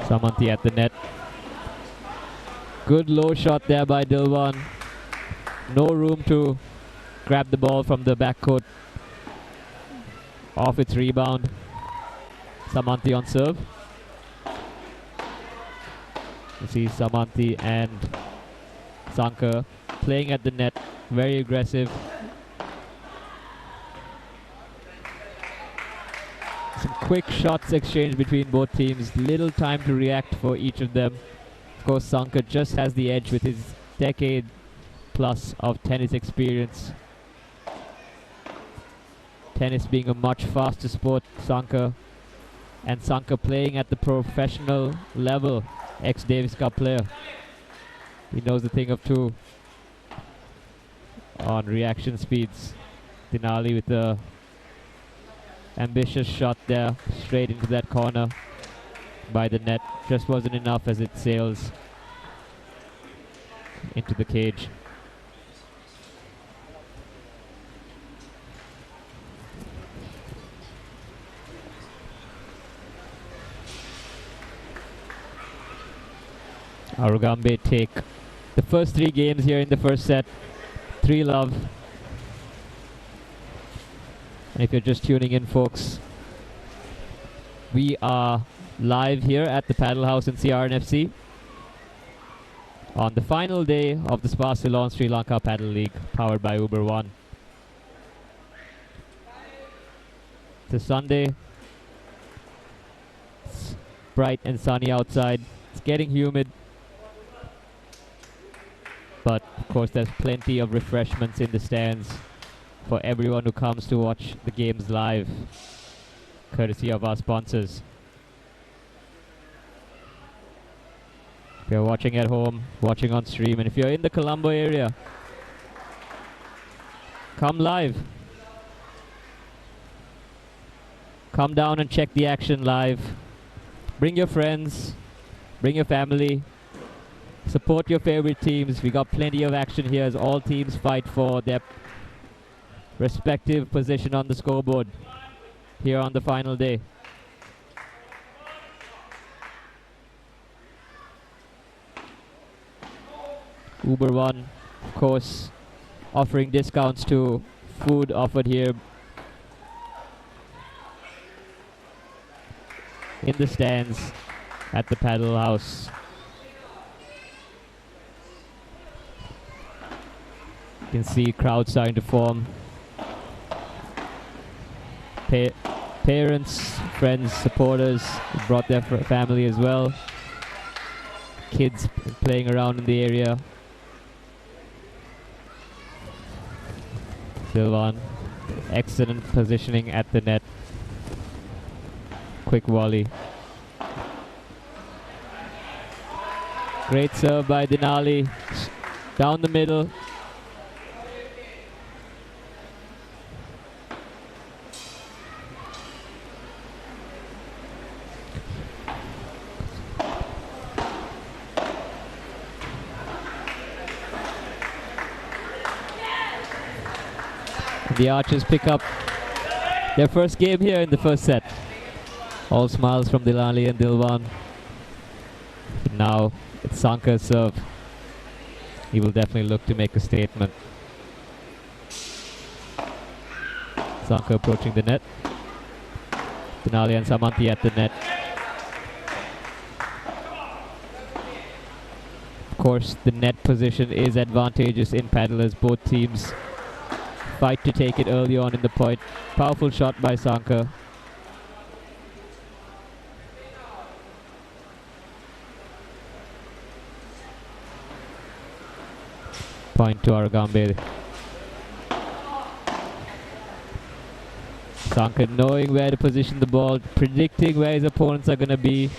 Samanthi at the net. Good low shot there by Dilwan. No room to grab the ball from the backcourt. Off its rebound. Samanthi on serve. You see Samanthi and Sanka playing at the net, very aggressive. Some quick shots exchanged between both teams, little time to react for each of them. Of course, Sanka just has the edge with his decade plus of tennis experience. Tennis being a much faster sport, Sanka, and Sanka playing at the professional level. Ex-Davis Cup player. He knows the thing of two on reaction speeds. Denali with the ambitious shot there, straight into that corner by the net. Just wasn't enough as it sails into the cage. Arugambe take the first 3 games here in the first set. 3-love. And if you're just tuning in, folks, we are live here at the Paddle House in CRNFC on the final day of the Spa Ceylon Sri Lanka Paddle League, powered by Uber One. It's a Sunday. It's bright and sunny outside. It's getting humid. But of course there's plenty of refreshments in the stands for everyone who comes to watch the games live, courtesy of our sponsors. If you're watching at home, watching on stream, and if you're in the Colombo area, come live. Come down and check the action live. Bring your friends, bring your family. Support your favorite teams. We got plenty of action here as all teams fight for their respective position on the scoreboard here on the final day. Uber One, of course, offering discounts to food offered here in the stands at the Paddle House. You can see crowds starting to form. Parents, friends, supporters brought their family as well. Kids playing around in the area. Dilwan, excellent positioning at the net. Quick volley. Great serve by Denali. Down the middle. The Archers pick up their first game here in the first set. All smiles from Dilali and Dilwan. But now it's Sanka's serve. He will definitely look to make a statement. Sanka approaching the net. Denali and Samanthi at the net. Of course, the net position is advantageous in paddle as both teams fight to take it early on in the point. Powerful shot by Sanka. Point to Aragambe. Sanka knowing where to position the ball, predicting where his opponents are going to be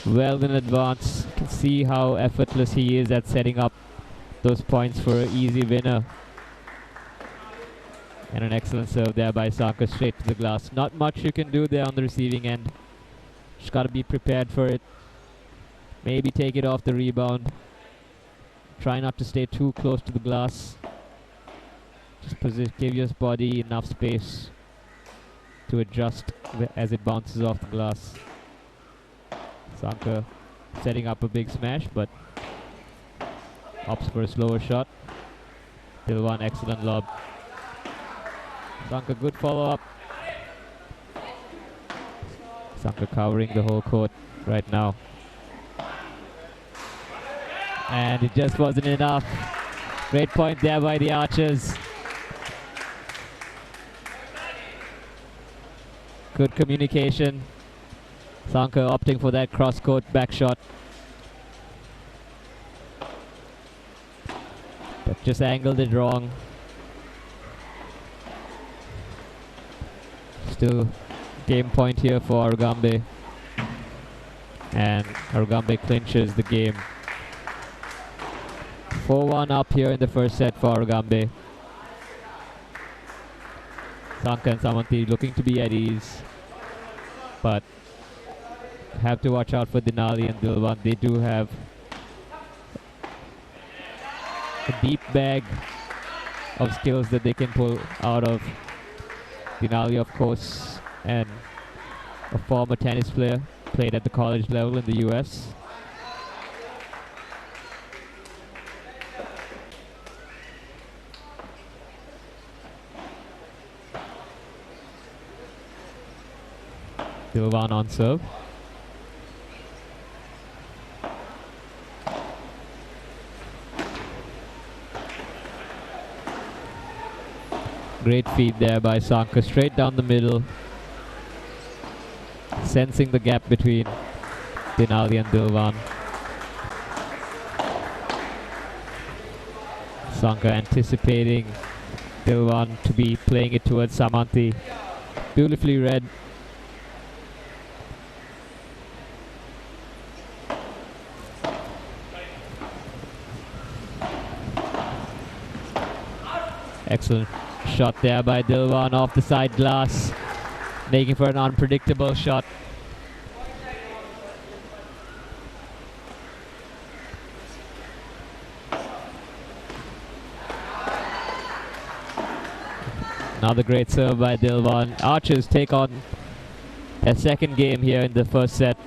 well in advance. You can see how effortless he is at setting up those points for an easy winner. And an excellent serve there by Sanka, straight to the glass. Not much you can do there on the receiving end. Just got to be prepared for it. Maybe take it off the rebound. Try not to stay too close to the glass. Just give your body enough space to adjust as it bounces off the glass. Sanka setting up a big smash, but opts for a slower shot. Dilwan, excellent lob. Sanka, good follow-up. Sanka covering the whole court right now. And it just wasn't enough. Great point there by the Archers. Good communication. Sanka opting for that cross-court back shot. But just angled it wrong. Still game point here for Aragambe. And Aragambe clinches the game. 4-1 up here in the first set for Aragambe. Sanka and Samanthi looking to be at ease, but have to watch out for Denali and Dilwan. They do have a deep bag of skills that they can pull out of. Denali, of course, and a former tennis player, played at the college level in the US. Dilwan on serve. Great feed there by Sanka, straight down the middle. Sensing the gap between Denali and Dilwan. Sanka anticipating Dilwan to be playing it towards Samanthi. Beautifully read. Excellent shot there by Dilwan off the side glass, making for an unpredictable shot. Another great serve by Dilwan. Archers take on a second game here in the first set.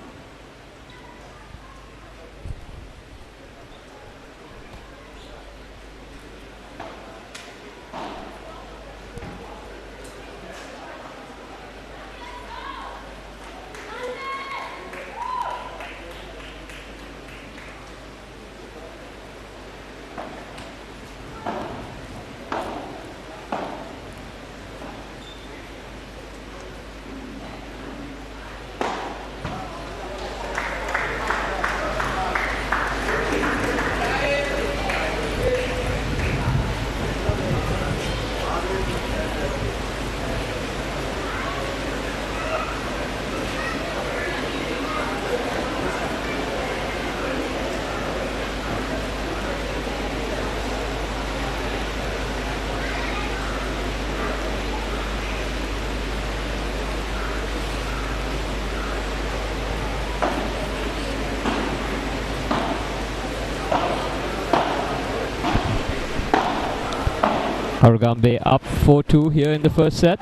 Aragambe up 4-2 here in the first set.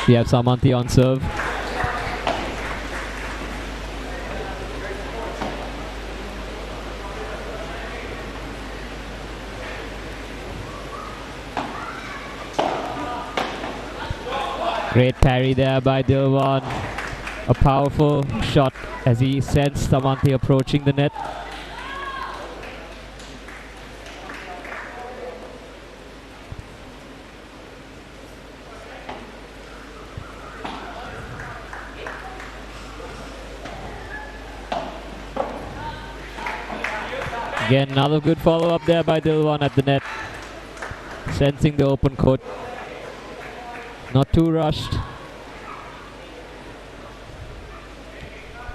We have Samanthi on serve. Great parry there by Dilwan. A powerful shot as he sensed Samanthi approaching the net. Again, another good follow-up there by Dilwan at the net. Sensing the open court. Not too rushed.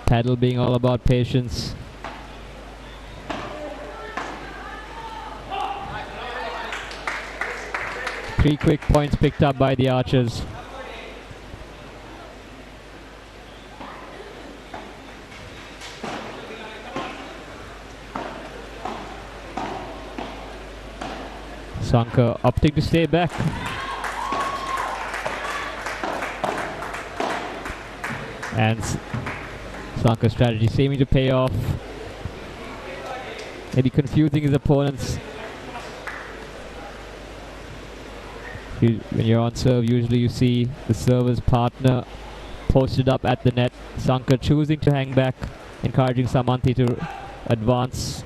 Padel being all about patience. Three quick points picked up by the Archers. Sanka opting to stay back. And Sanka's strategy seeming to pay off. Maybe confusing his opponents. When you're on serve, usually you see the server's partner posted up at the net. Sanka choosing to hang back, encouraging Samanthi to advance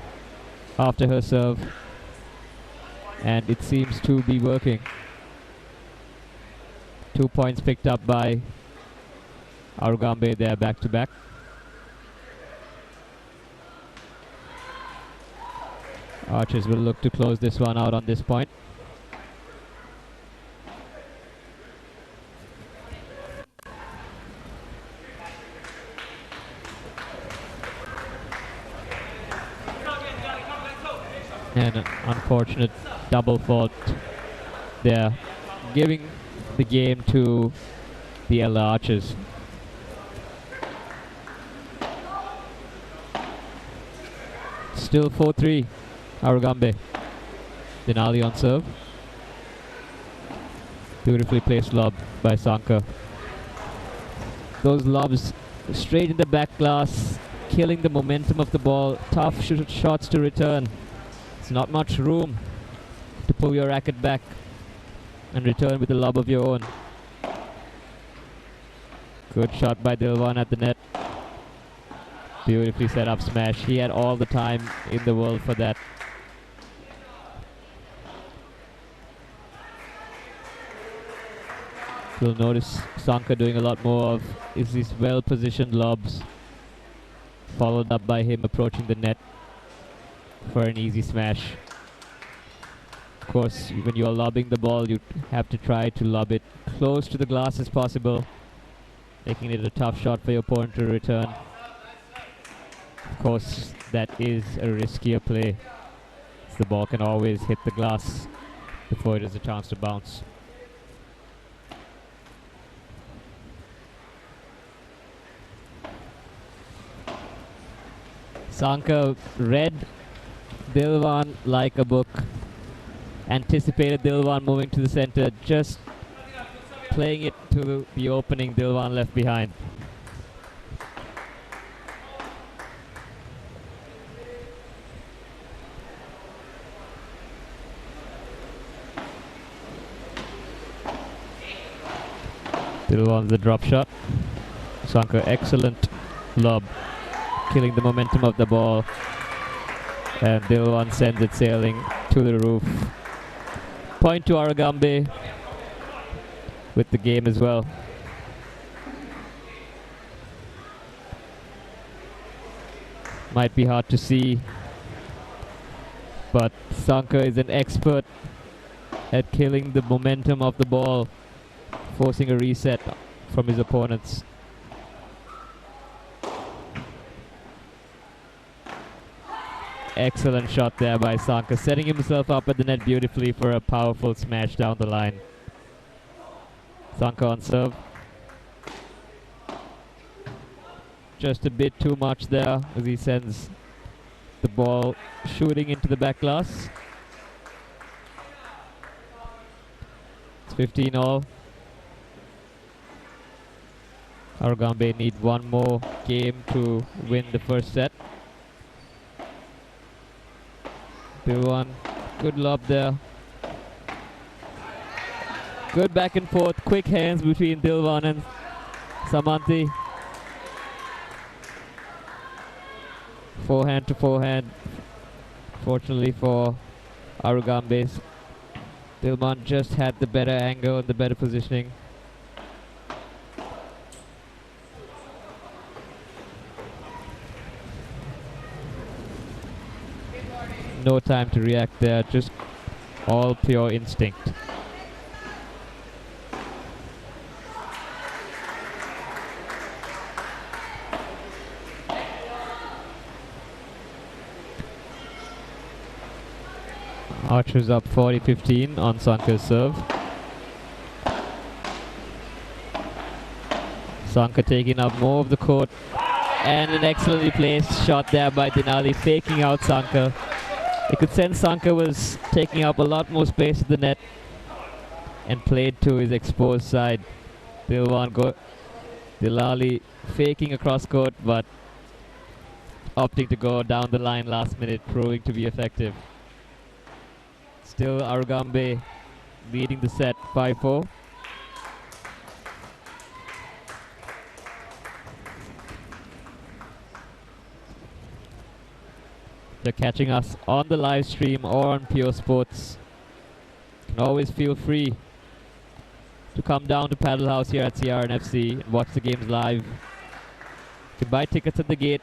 after her serve. And it seems to be working. 2 points picked up by Arugambe there back to back. Archers will look to close this one out on this point. And an unfortunate double fault there, giving the game to the Ella Archers. Still 4-3, Arugambe. Denali on serve. Beautifully placed lob by Sanka. Those lobs straight in the back glass, killing the momentum of the ball. Tough shots to return. It's not much room to pull your racket back and return with a lob of your own. Good shot by Dilwan at the net. Beautifully set up smash. He had all the time in the world for that. You'll notice Sanka doing a lot more of is these well-positioned lobs, followed up by him approaching the net for an easy smash. Of course, when you are lobbing the ball, you have to try to lob it close to the glass as possible, making it a tough shot for your opponent to return. Of course, that is a riskier play, as the ball can always hit the glass before it has a chance to bounce. Sanka read Dilwan like a book, anticipated Dilwan moving to the center, just playing it to the opening Dilwan left behind. Dilwan's the drop shot. Sanka, excellent lob, killing the momentum of the ball. And Dilwan sends it sailing to the roof. Point to Arugambe with the game as well. Might be hard to see, but Sanka is an expert at killing the momentum of the ball, forcing a reset from his opponents. Excellent shot there by Sanka, setting himself up at the net beautifully for a powerful smash down the line. Sanka on serve. Just a bit too much there as he sends the ball shooting into the back glass. It's 15 all. Arugambe need one more game to win the first set. Dilwan, good lob there. Good back and forth, quick hands between Dilwan and Samanthi. Forehand to forehand. Fortunately for Arugambe, Dilwan just had the better angle and the better positioning. No time to react there, just all pure instinct. Archer's up 40-15 on Sanka's serve. Sanka taking up more of the court, and an excellently placed shot there by Denali, faking out Sanka. You could sense Sanka was taking up a lot more space at the net and played to his exposed side. Denali faking across court, but opting to go down the line last minute, proving to be effective. Still Arugambe leading the set 5-4. They're catching us on the live stream or on Pure Sports. You can always feel free to come down to Paddle House here at CRNFC and watch the games live. You can buy tickets at the gate.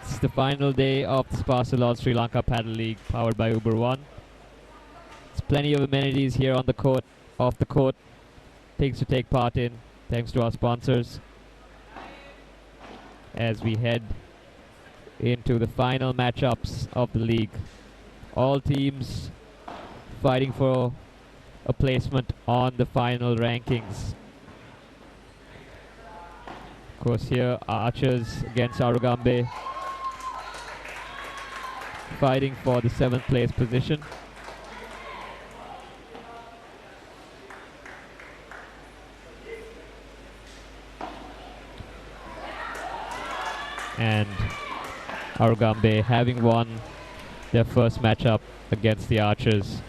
It's the final day of the Sparsalon Sri Lanka Padel League powered by Uber One. There's plenty of amenities here on the court, off the court, things to take part in, thanks to our sponsors. As we head into the final matchups of the league. All teams fighting for a placement on the final rankings. Of course here Archers against Arugambe, fighting for the 7th place position. And Arugambe having won their first matchup against the Archers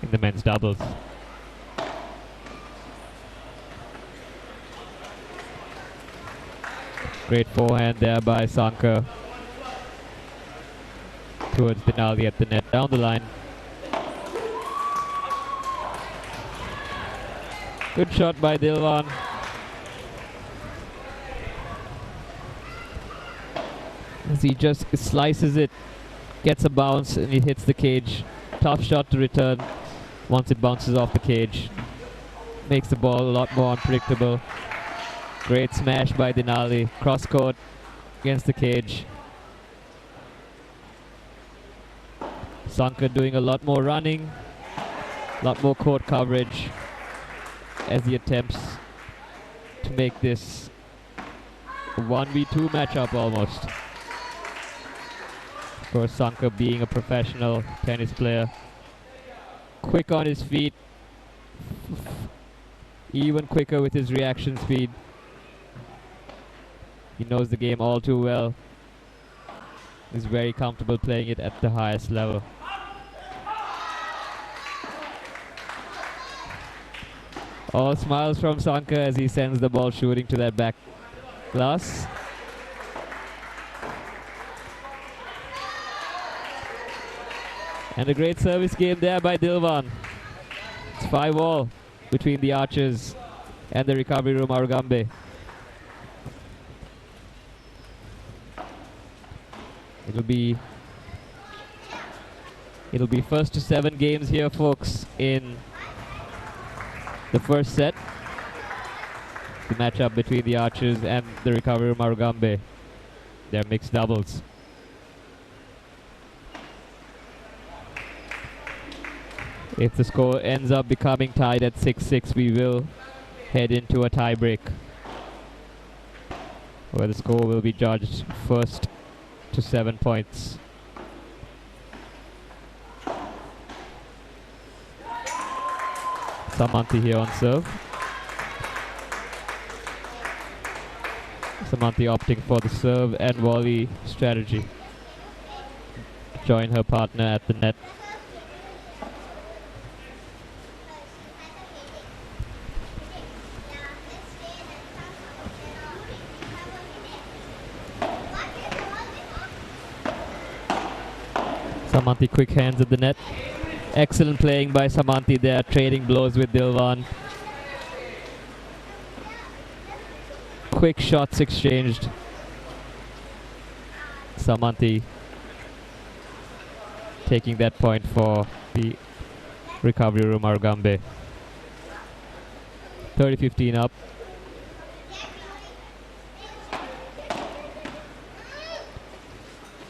in the men's doubles. Great forehand there by Sanka towards Denali at the net, down the line. Good shot by Dilwan. As he just slices it, gets a bounce and he hits the cage. Tough shot to return once it bounces off the cage. Makes the ball a lot more unpredictable. Great smash by Denali. Cross court against the cage. Sanka doing a lot more running, a lot more court coverage as he attempts to make this a 1v2 matchup almost. Of course, Sanka being a professional tennis player, quick on his feet, even quicker with his reaction speed. He knows the game all too well. He's very comfortable playing it at the highest level. All smiles from Sanka as he sends the ball shooting to that back glass. And a great service game there by Dilwan. It's 5-all between the Archers and the recovery room Arugambe. It'll be first to 7 games here, folks, in the first set. The matchup between the Archers and the recovery room Arugambe. They're mixed doubles. If the score ends up becoming tied at 6-6, we will head into a tie break, where the score will be judged first to 7 points. Samanthi here on serve. Samanthi opting for the serve and volley strategy. Join her partner at the net. Samanthi quick hands at the net. Excellent playing by Samanthi there, trading blows with Dilwan. Quick shots exchanged. Samanthi taking that point for the recovery room Arugambe. 30-15 up.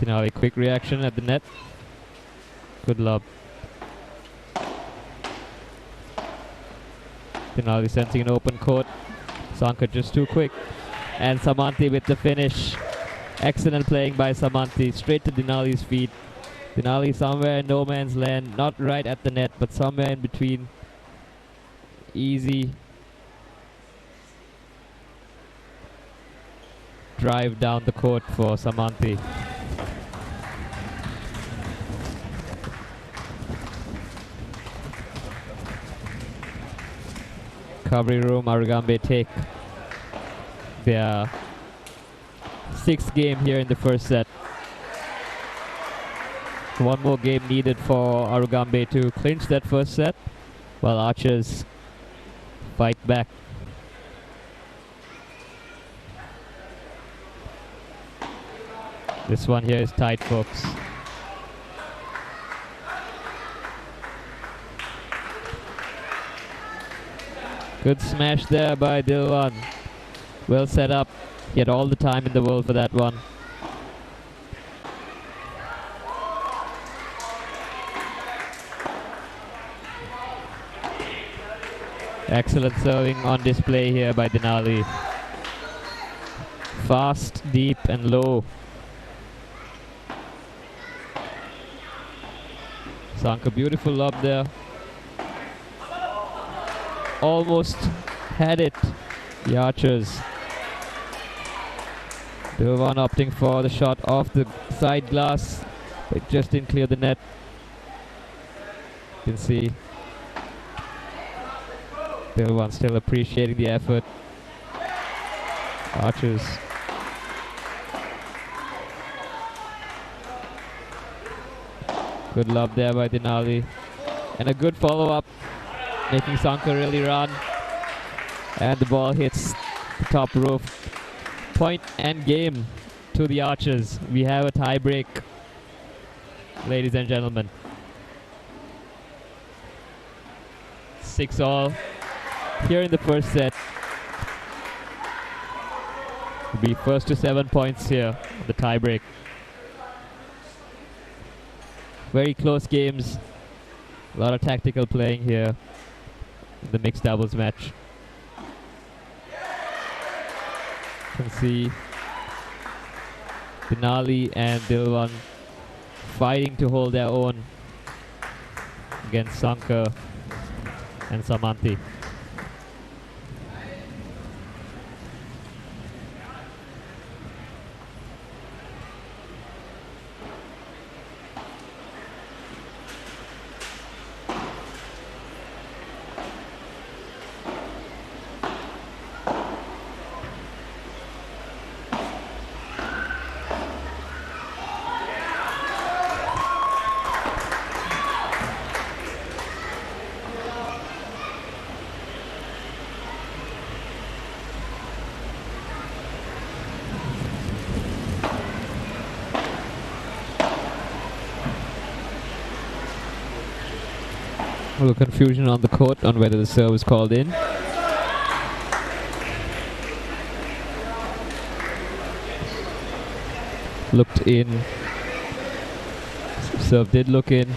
Denali, quick reaction at the net. Good lob. Denali sensing an open court. Sanka just too quick. And Samanthi with the finish. Excellent playing by Samanthi. Straight to Denali's feet. Denali somewhere in no man's land. Not right at the net, but somewhere in between. Easy drive down the court for Samanthi. Recovery room, Arugambe take their 6th game here in the first set. One more game needed for Arugambe to clinch that first set, while Archers fight back. This one here is tight, folks. Good smash there by Dilwan. Well set up. He had all the time in the world for that one. Excellent serving on display here by Denali. Fast, deep and low. Sanka, beautiful lob there. Almost had it, the Archers. Dilwan opting for the shot off the side glass, but just didn't clear the net. You can see Dilwan still appreciating the effort. Archers. Good love there by Denali. And a good follow-up, making Sanka really run. And the ball hits the top roof. Point and game to the Archers. We have a tie break, ladies and gentlemen. 6-all here in the first set. Will be first to 7 points here, the tie break. Very close games. A lot of tactical playing here in the mixed doubles match. You can see Denali and Dilwan fighting to hold their own against Sanka and Samanthi. A little confusion on the court on whether the serve was called in. Looked in. Serve did look in.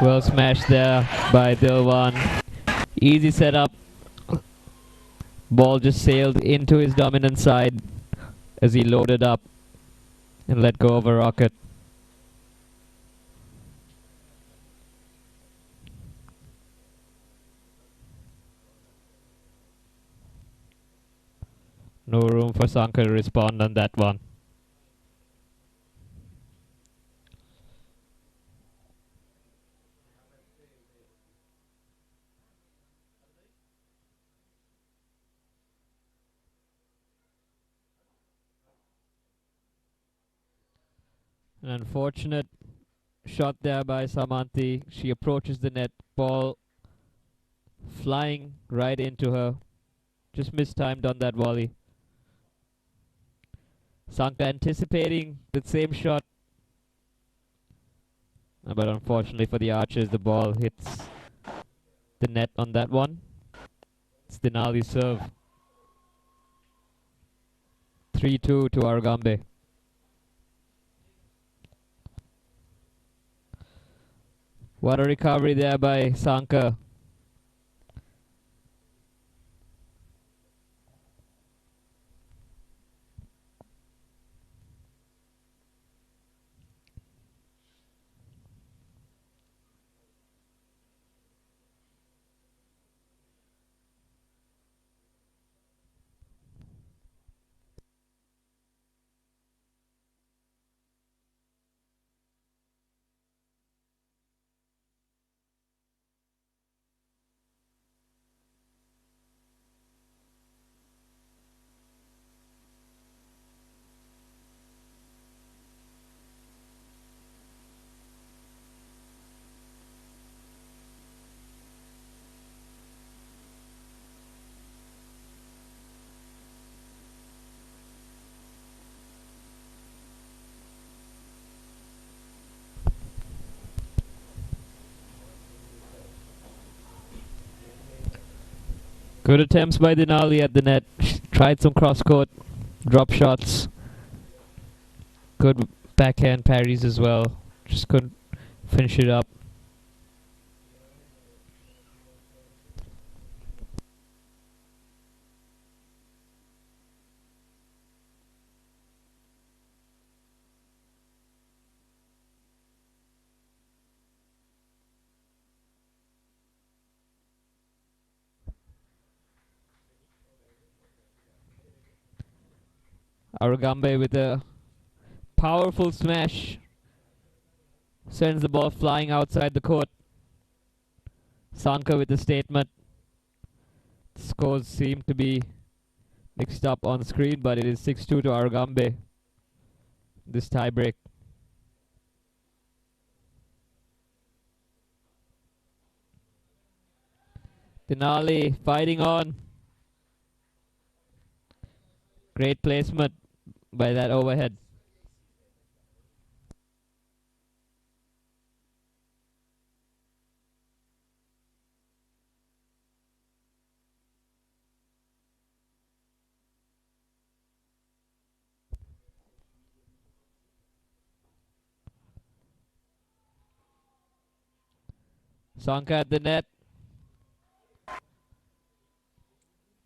Well smashed there by Dilwan. Easy setup. Ball just sailed into his dominant side as he loaded up and let go of a rocket. No room for Sanka to respond on that one. An unfortunate shot there by Samanthi. She approaches the net, ball flying right into her. Just mistimed on that volley. Sanka anticipating the same shot. But unfortunately for the Archers, the ball hits the net on that one. It's Denali's serve. 3-2 to Aragambe. What a recovery there by Sanka. Good attempts by Denali at the net. Tried some cross-court drop shots. Good backhand parries as well. Just couldn't finish it up. Aragambe with a powerful smash. Sends the ball flying outside the court. Sanka with a statement. The scores seem to be mixed up on screen, but it is 6-2 to Aragambe. This tiebreak. Denali fighting on. Great placement by that overhead. Sanka at the net.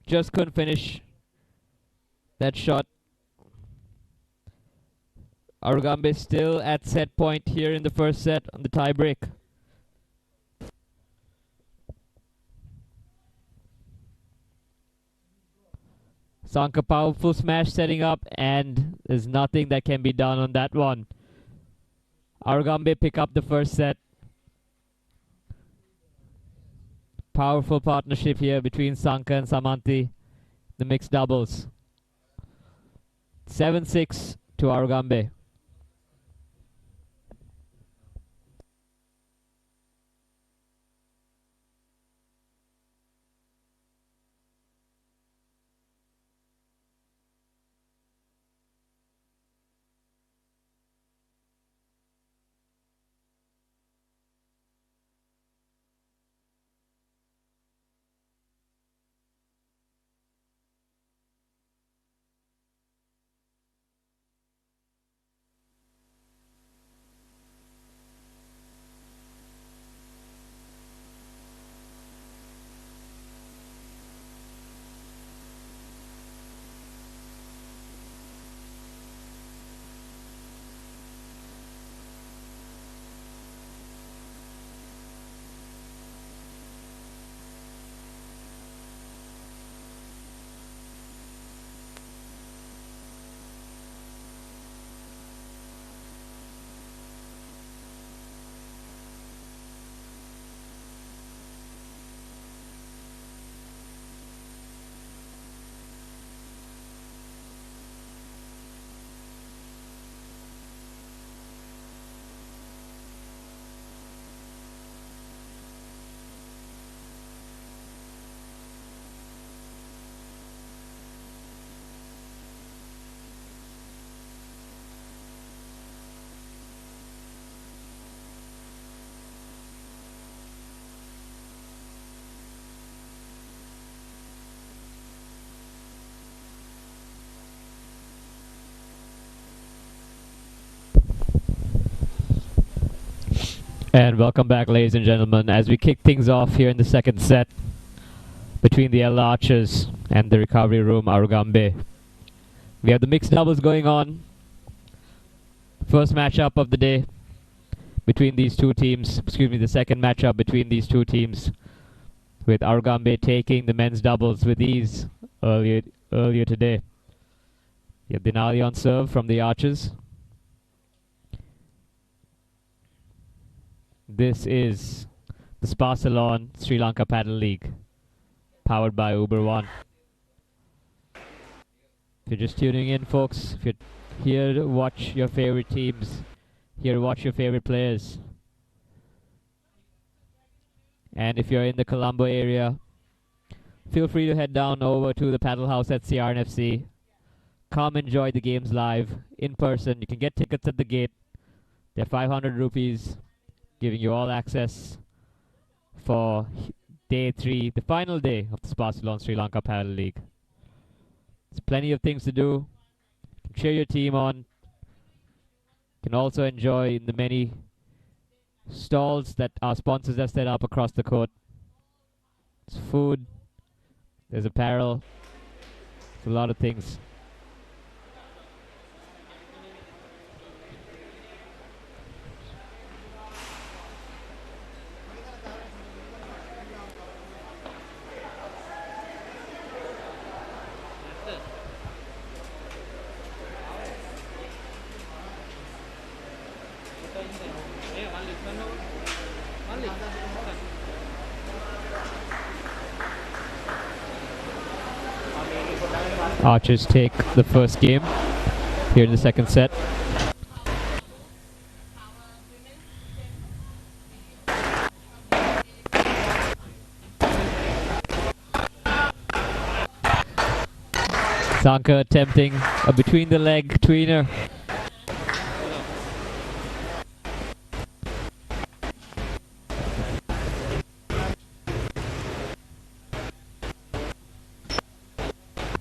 Just couldn't finish that shot. Aragambe still at set point here in the first set on the tiebreak. Sanka powerful smash setting up, and there's nothing that can be done on that one. Aragambe pick up the first set. Powerful partnership here between Sanka and Samanthi, the mixed doubles. 7-6 to Aragambe. And welcome back, ladies and gentlemen, as we kick things off here in the second set between the Ella Archers and the Recovery Room Arugambe. We have the mixed doubles going on. First matchup of the day between these two teams, the second matchup between these two teams, with Arugambe taking the men's doubles with ease earlier today. You have Denali on serve from the Archers. This is the Spa Salon Sri Lanka Padel League, powered by Uber One. If you're just tuning in, folks, if you're here to watch your favorite teams, here to watch your favorite players, and if you're in the Colombo area, feel free to head down over to the Paddle House at CRNFC. Come enjoy the games live, in person. You can get tickets at the gate. They're 500 rupees, giving you all access for day 3, the final day of the Spa Salon Sri Lanka Padel League. There's plenty of things to do. You can cheer your team on. You can also enjoy the many stalls that our sponsors have set up across the court. There's food, there's apparel, there's a lot of things. Archers take the first game here in the second set. Sanka attempting a between the leg tweener.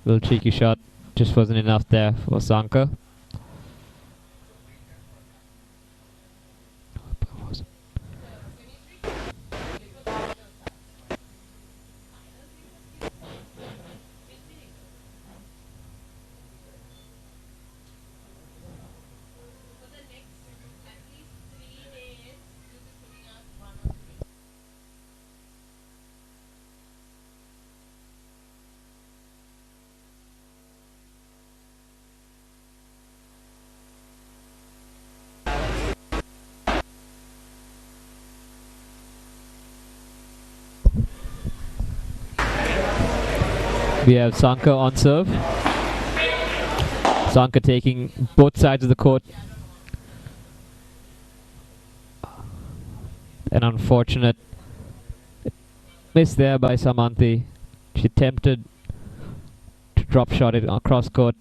Little cheeky shot, just wasn't enough there for Sanka. We have Sanka on serve. Sanka taking both sides of the court. An unfortunate miss there by Samanthi. She attempted to drop shot it across court.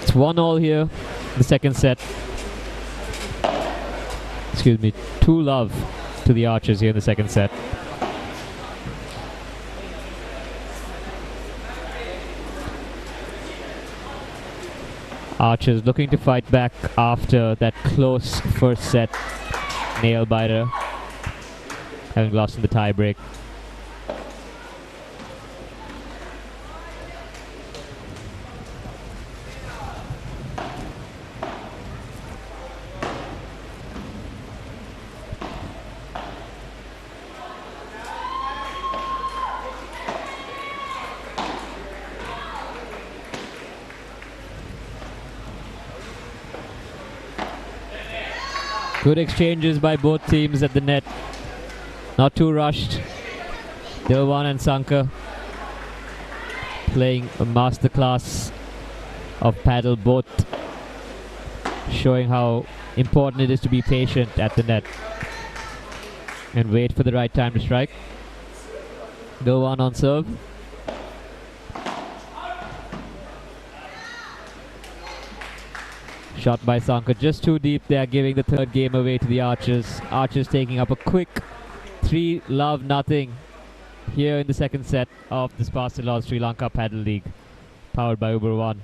It's 1-1 here, the second set. Excuse me, 2-love to the Archers here in the second set. Archers looking to fight back after that close first set nail biter, having lost in the tie break. Good exchanges by both teams at the net. Not too rushed. Dilwan and Sanka playing a masterclass of paddle, both showing how important it is to be patient at the net and wait for the right time to strike. Dilwan on serve. Shot by Sanka just too deep there, giving the third game away to the Archers. Archers taking up a quick 3-0 here in the second set of the Sparsalon Sri Lanka Padel League, powered by Uber One.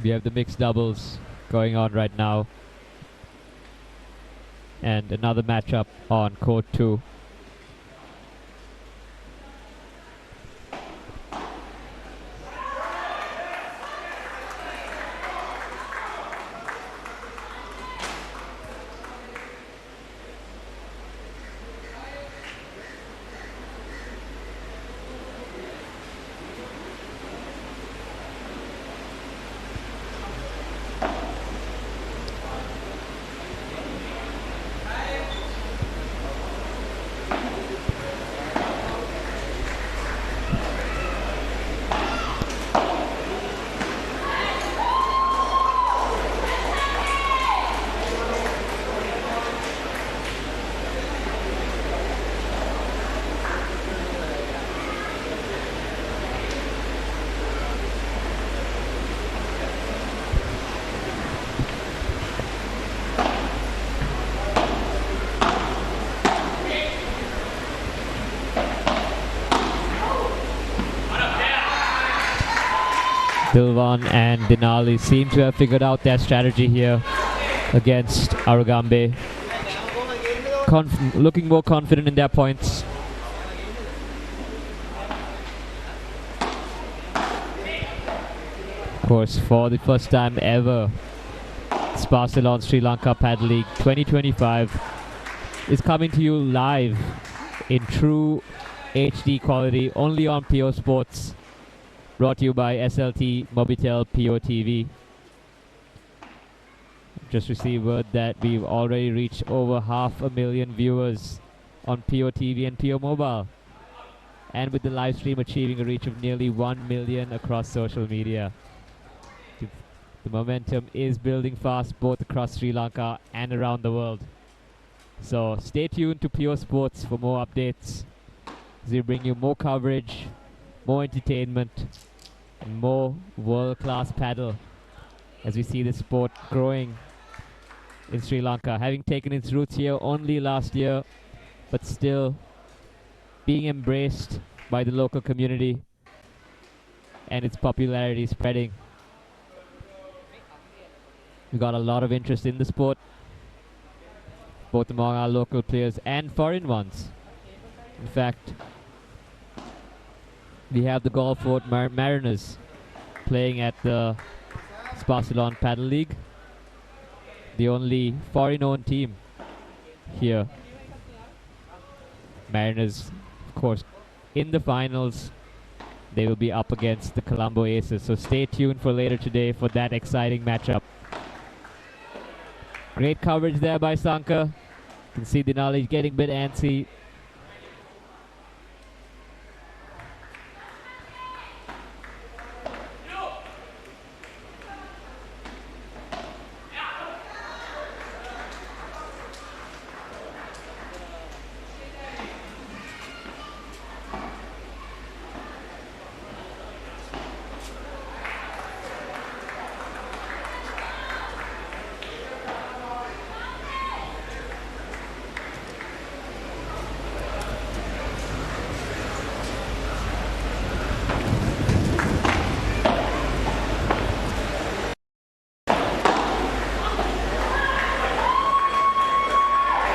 We have the mixed doubles going on right now, and another matchup on court 2. Dilwan and Denali seem to have figured out their strategy here against Arugambe. Looking more confident in their points. Of course, for the first time ever, Sparsalon Sri Lanka Padel League 2025 is coming to you live in true HD quality, only on PO Sports. Brought to you by SLT Mobitel PO TV. Just received word that we've already reached over 500,000 viewers on PO TV and PO Mobile, and with the live stream achieving a reach of nearly 1 million across social media. The momentum is building fast both across Sri Lanka and around the world. So stay tuned to PO Sports for more updates as we bring you more coverage, more entertainment, and more world-class paddle as we see the sport growing in Sri Lanka, having taken its roots here only last year, but still being embraced by the local community and its popularity spreading. We got a lot of interest in the sport, both among our local players and foreign ones. In fact, we have the Gulfport Mariners playing at the Sparsalon Padel League, the only foreign-owned team here. Mariners, of course, in the finals. They will be up against the Colombo Aces, so stay tuned for later today for that exciting matchup. Great coverage there by Sanka. You can see Denali getting a bit antsy.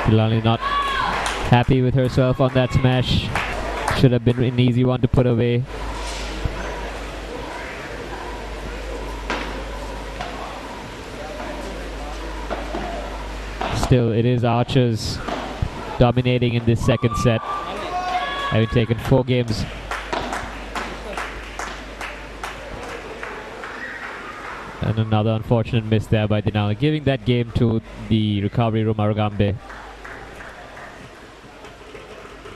Delani not happy with herself on that smash. Should have been an easy one to put away. Still, it is Archers dominating in this second set, having taken 4 games. And another unfortunate miss there by Dinali, giving that game to the recovery room Arugambe.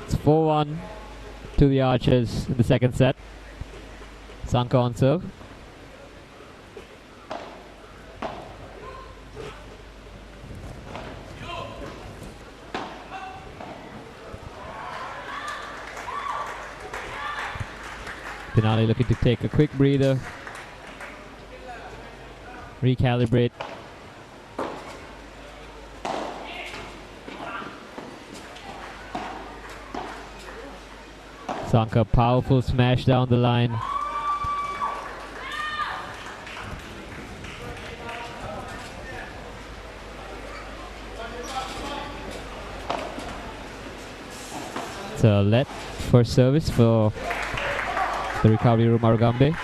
It's 4-1 to the Archers in the second set. Sanka on serve. Dinali looking to take a quick breather, recalibrate. Sanka, powerful smash down the line. It's a let for service for the recovery room Arugambe.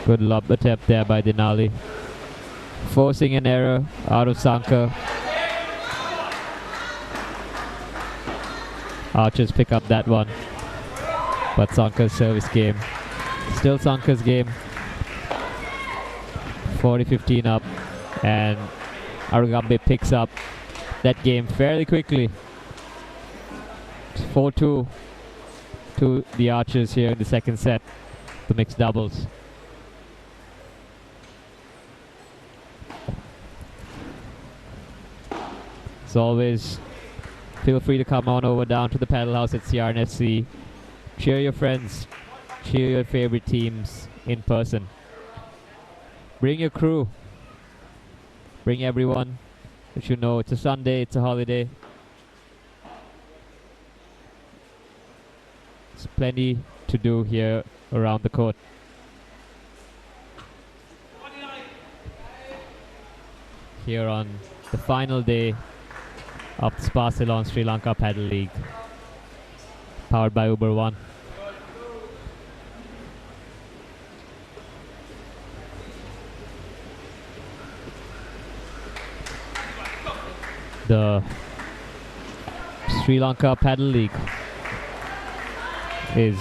Good lob attempt there by Dinali, forcing an error out of Sanka. Archers pick up that one, but Sanka's service game, still Sanka's game. 40-15 up, and Arugambe picks up that game fairly quickly. It's 4-2 to the Archers here in the second set, the mixed doubles. As always, feel free to come on over down to the Padel House at CRNFC. Cheer your friends, cheer your favorite teams in person. Bring your crew, bring everyone that you know. It's a Sunday, it's a holiday. There's plenty to do here around the court. Here on the final day of the Spa-Ceylon Sri Lanka Padel League, powered by Uber One. The Sri Lanka Padel League is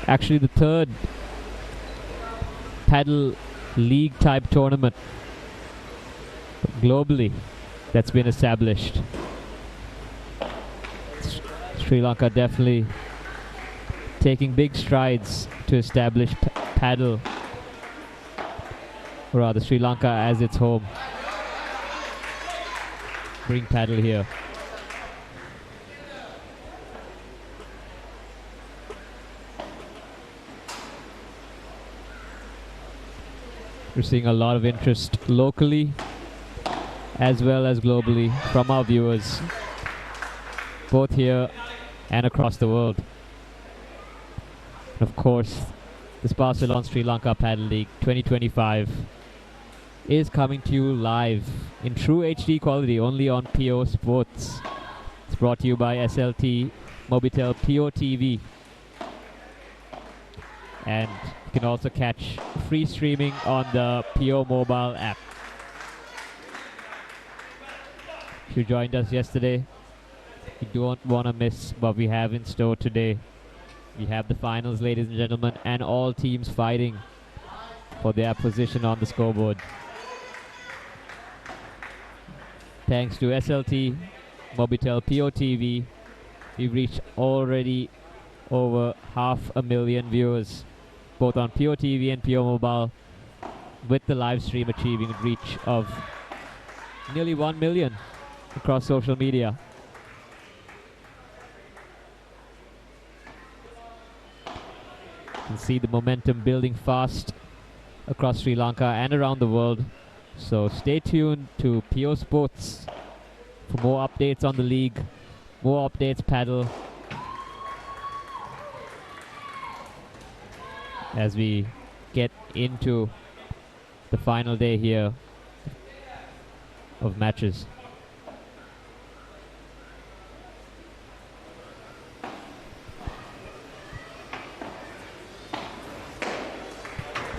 actually the third Padel League type tournament globally that's been established. Sri Lanka definitely taking big strides to establish Padel, or rather Sri Lanka as its home. Bring Padel here. We're seeing a lot of interest locally as well as globally from our viewers, both here and across the world. And of course, the Spa-Ceylon Sri Lanka Padel League 2025 is coming to you live in true HD quality only on PO Sports. It's brought to you by SLT Mobitel PO TV. And you can also catch free streaming on the PO mobile app. If you joined us yesterday, you don't want to miss what we have in store today. We have the finals, ladies and gentlemen, and all teams fighting for their position on the scoreboard. Thanks to SLT Mobitel PO TV, we've reached already over 500,000 viewers, both on PO TV and PO Mobile, with the live stream achieving a reach of nearly 1 million across social media. You can see the momentum building fast across Sri Lanka and around the world. So stay tuned to PO Sports for more updates on the league, more updates Padel, as we get into the final day here of matches.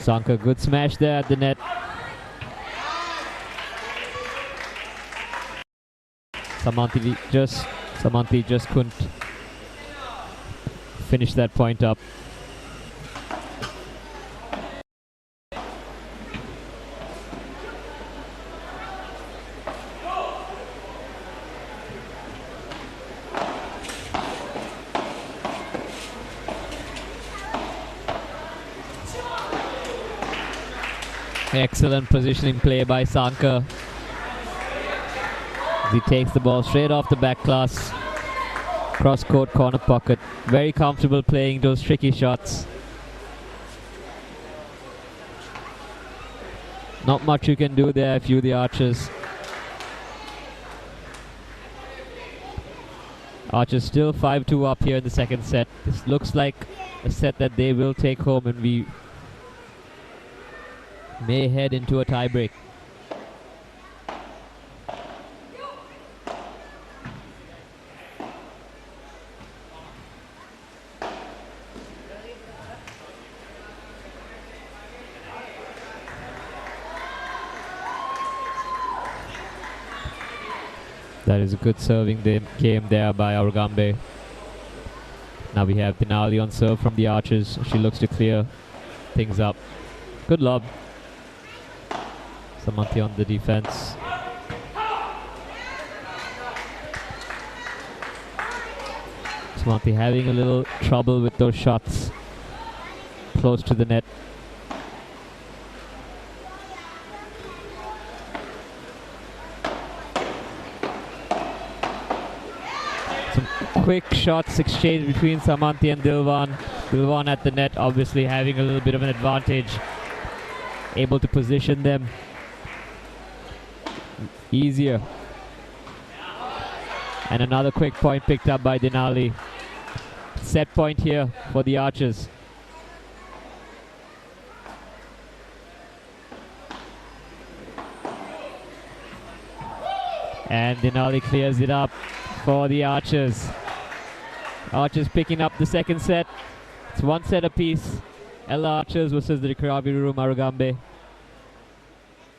Sanka, good smash there at the net. Samanthi just couldn't finish that point up. Excellent positioning play by Sanka. He takes the ball straight off the back glass. Cross court corner pocket. Very comfortable playing those tricky shots. Not much you can do there if you're the Archers. Archers still 5-2 up here in the second set. This looks like a set that they will take home, and we may head into a tiebreak. That is a good serving game there by Arugambe. Now we have Denali on serve from the Archers. She looks to clear things up. Good lob. Samanthi on the defense. Samanthi having a little trouble with those shots close to the net. Quick shots exchanged between Samanthi and Dilwan. Dilwan at the net, obviously having a little bit of an advantage. Able to position them easier. And another quick point picked up by Denali. Set point here for the Archers. And Denali clears it up for the Archers. Archers picking up the second set. It's one set apiece. Ella Archers versus the Karaviru Marugambe.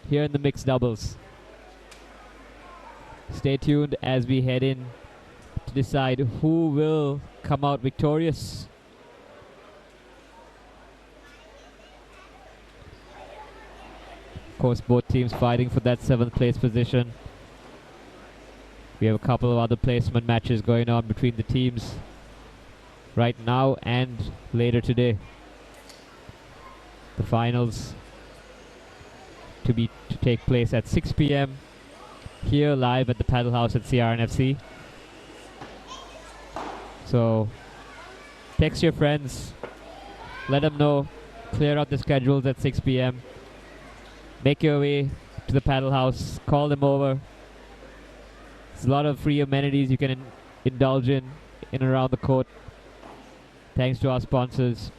Here in the mixed doubles. Stay tuned as we head in to decide who will come out victorious. Of course, both teams fighting for that 7th place position. We have a couple of other placement matches going on between the teams right now and later today. The finals to take place at 6 p.m. here live at the Paddle House at CRNFC. So text your friends, let them know, clear out the schedules at 6 p.m. Make your way to the Paddle House, call them over. There's a lot of free amenities you can indulge in and around the court, thanks to our sponsors.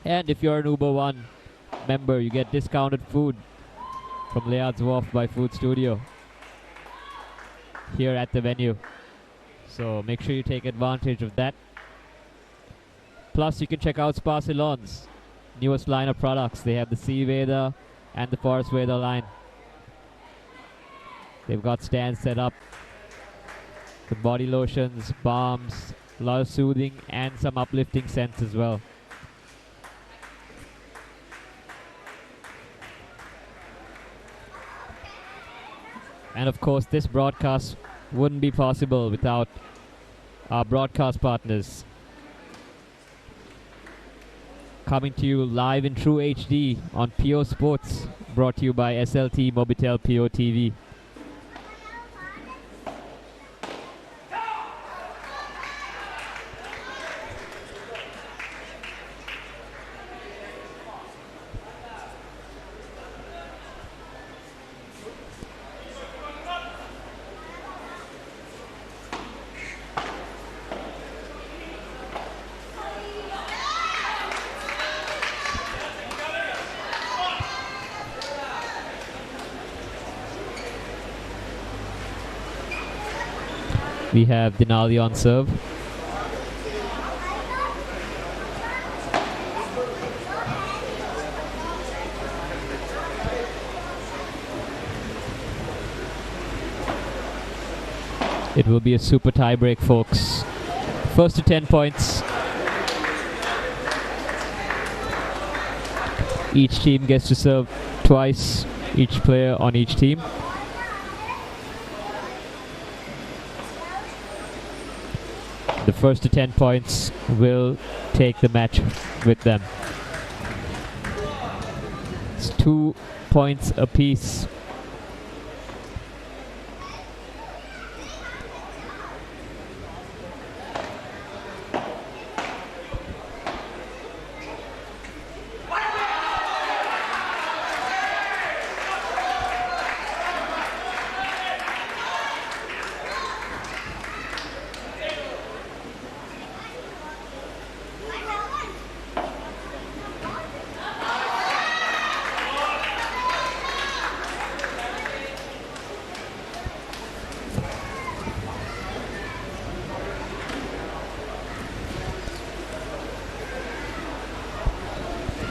And if you're an Uber One member, you get discounted food from Layard's Wharf by Food Studio here at the venue. So make sure you take advantage of that. Plus you can check out Spa Salon's newest line of products. They have the Sea Veda and the Forest Veda line. They've got stands set up with body lotions, balms, a lot of soothing and some uplifting scents as well. And of course, this broadcast wouldn't be possible without our broadcast partners. Coming to you live in true HD on PO Sports, brought to you by SLT Mobitel PO TV. We have Denali on serve. It will be a super tie-break, folks. First to 10 points. Each team gets to serve twice, each player on each team. The first to 10 points will take the match with them. It's 2 points apiece.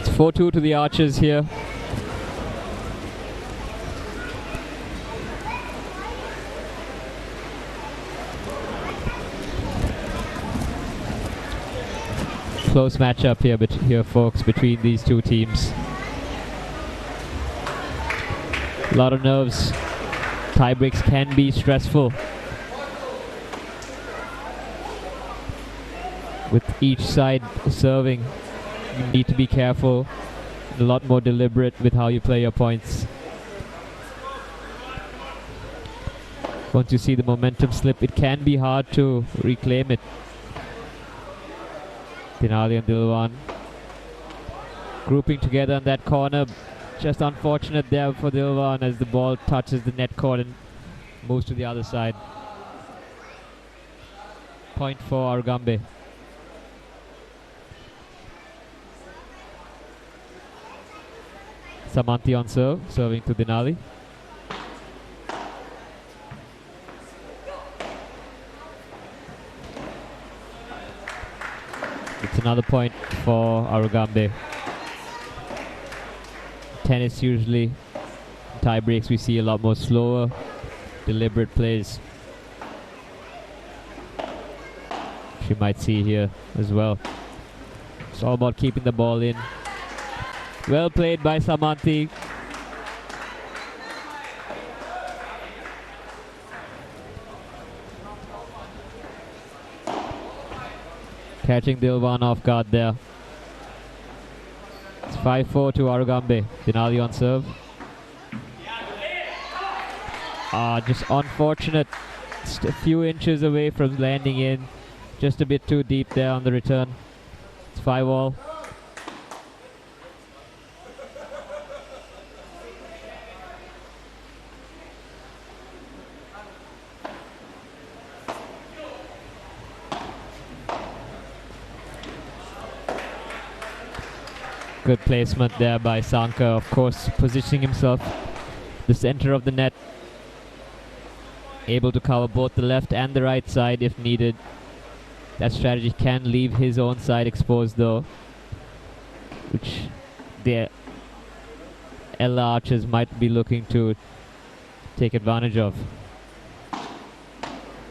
It's 4-2 to the Archers here. Close matchup here, folks, between these two teams. A lot of nerves. Tie breaks can be stressful, with each side serving. You need to be careful, a lot more deliberate with how you play your points. Once you see the momentum slip, it can be hard to reclaim it. Denali and Dilwan grouping together in that corner. Just unfortunate there for Dilwan as the ball touches the net cord and moves to the other side. Point for Arugambe. Samanthi on serve, serving to Denali. It's another point for Arugambe. Tennis usually, tie breaks we see a lot more slower, deliberate plays. She might see here as well. It's all about keeping the ball in. Well played by Samanthi. Catching Dilwan off guard there. It's 5-4 to Arugambe. Denali on serve. Just unfortunate. Just a few inches away from landing in. Just a bit too deep there on the return. It's 5-all. Good placement there by Sanka, of course, positioning himself the center of the net, able to cover both the left and the right side if needed. That strategy can leave his own side exposed though, which the Ella Archers might be looking to take advantage of.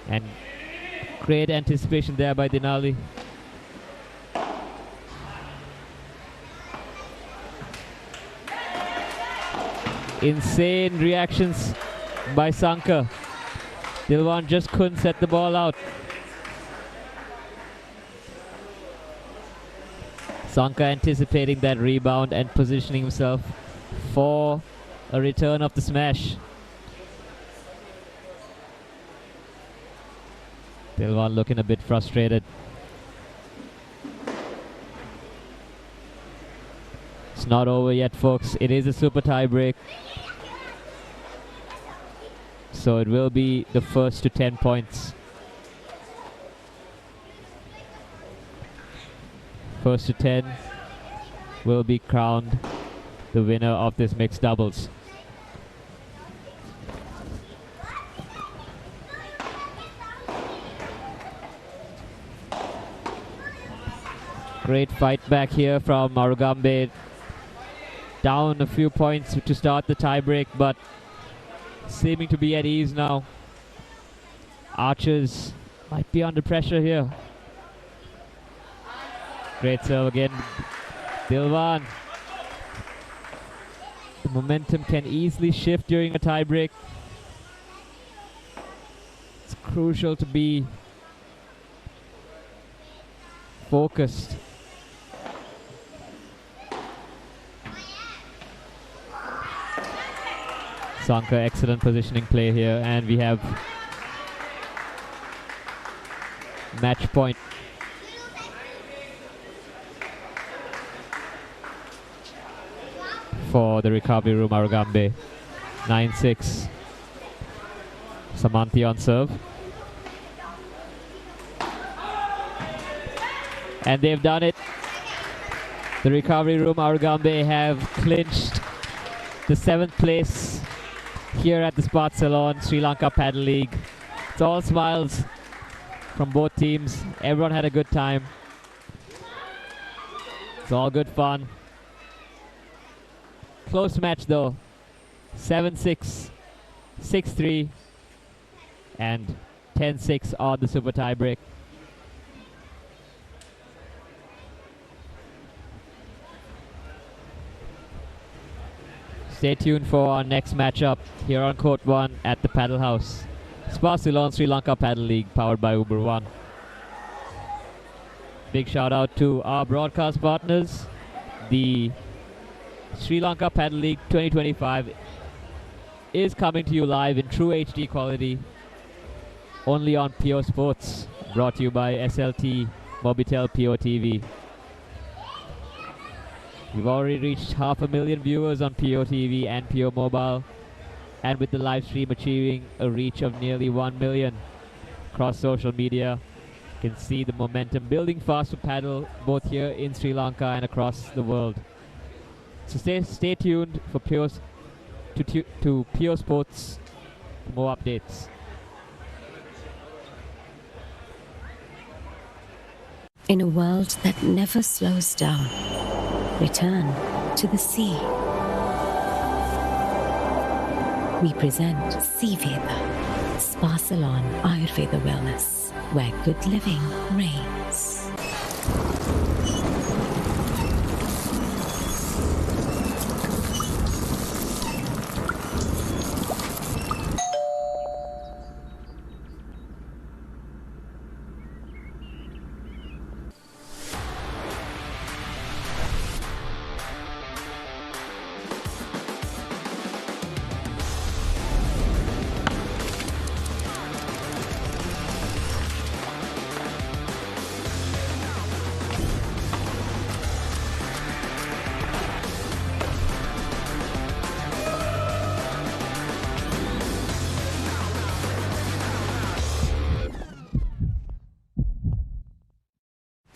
And great anticipation there by Denali. Insane reactions by Sanka. Dilwan just couldn't set the ball out. Sanka anticipating that rebound and positioning himself for a return of the smash. Dilwan looking a bit frustrated. It's not over yet, folks. It is a super tie break. So it will be the first to 10 points. First to 10 will be crowned the winner of this mixed doubles. Great fight back here from Arugambe. Down a few points to start the tie break, but seeming to be at ease now. Archers might be under pressure here. Great serve again, Dilwan. The momentum can easily shift during a tiebreak. It's crucial to be focused. Sanka, excellent positioning play here, and we have match point. For the recovery room, Arugambe. 9-6. Samanthi on serve. And they've done it. The recovery room, Arugambe, have clinched the 7th place here at the Sport Salon Sri Lanka Padel League. It's all smiles from both teams. Everyone had a good time. It's all good fun. Close match though. 7-6, 6-3, and 10-6 on the super tie break. Stay tuned for our next matchup here on Court 1 at the Paddle House. Spa Ceylon Sri Lanka Paddle League powered by Uber One. Big shout out to our broadcast partners. The Sri Lanka Paddle League 2025 is coming to you live in true HD quality only on Pure Sports, brought to you by SLT Mobitel Pure TV. We've already reached 500,000 viewers on Pure TV and Pure Mobile, and with the live stream achieving a reach of nearly 1 million across social media. You can see the momentum building fast for paddle both here in Sri Lanka and across the world. So stay tuned for to Pure Sports for more updates. In a world that never slows down, return to the sea. We present Sea Veda, Spa Salon Ayurveda Wellness, where good living reigns.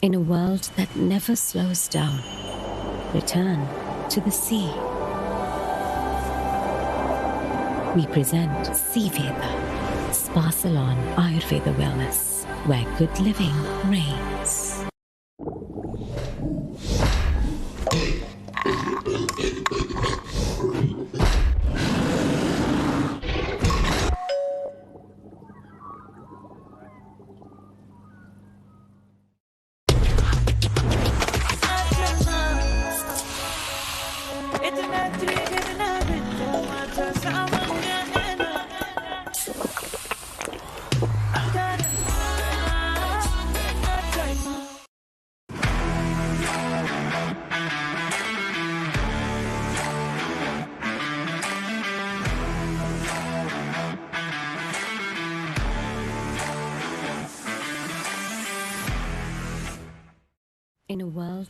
In a world that never slows down, return to the sea. We present Sea Veda, Spa Salon Ayurveda Wellness, where good living reigns. In a world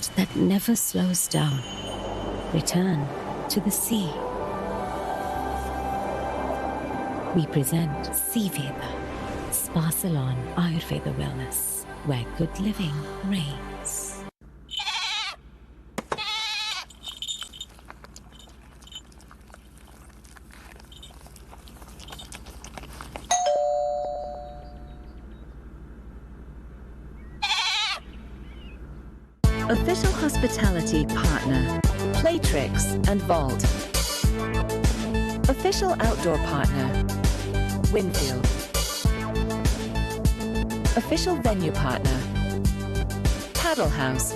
world that never slows down, return to the sea. We present Seaveda, Spa Salon Ayurveda Wellness, where good living reigns. Official hospitality partner, Playtrix and Vault. Official outdoor partner, Winfield. Official venue partner, Paddle House.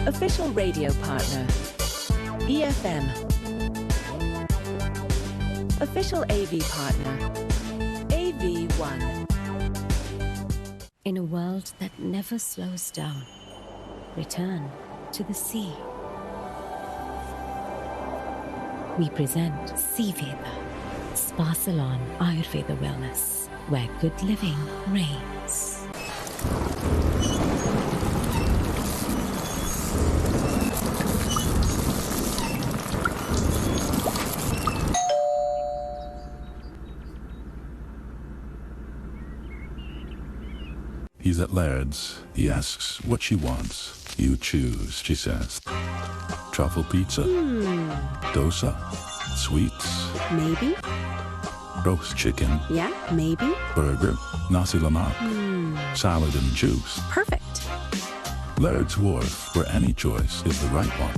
Official radio partner, EFM. Official AV partner, AV1. In a world that never slows down, return to the sea. We present Seaveda, Spa Salon Ayurveda Wellness, where good living reigns. He's at Laird's. He asks what she wants. You choose, she says. Truffle pizza, dosa, sweets, Maybe? roast chicken, Yeah, maybe? burger, nasi lemak, salad and juice. Perfect. Laird's Wharf, where any choice is the right one.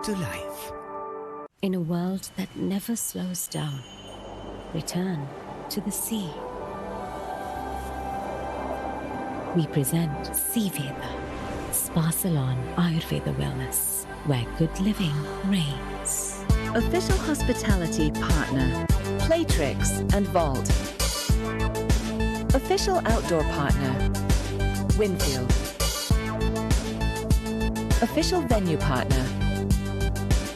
to life. In a world that never slows down, return to the sea. We present Sea Veda, Spa Salon Ayurveda Wellness, where good living reigns. Official hospitality partner, Playtrix and Vault. Official outdoor partner, Winfield. Official venue partner,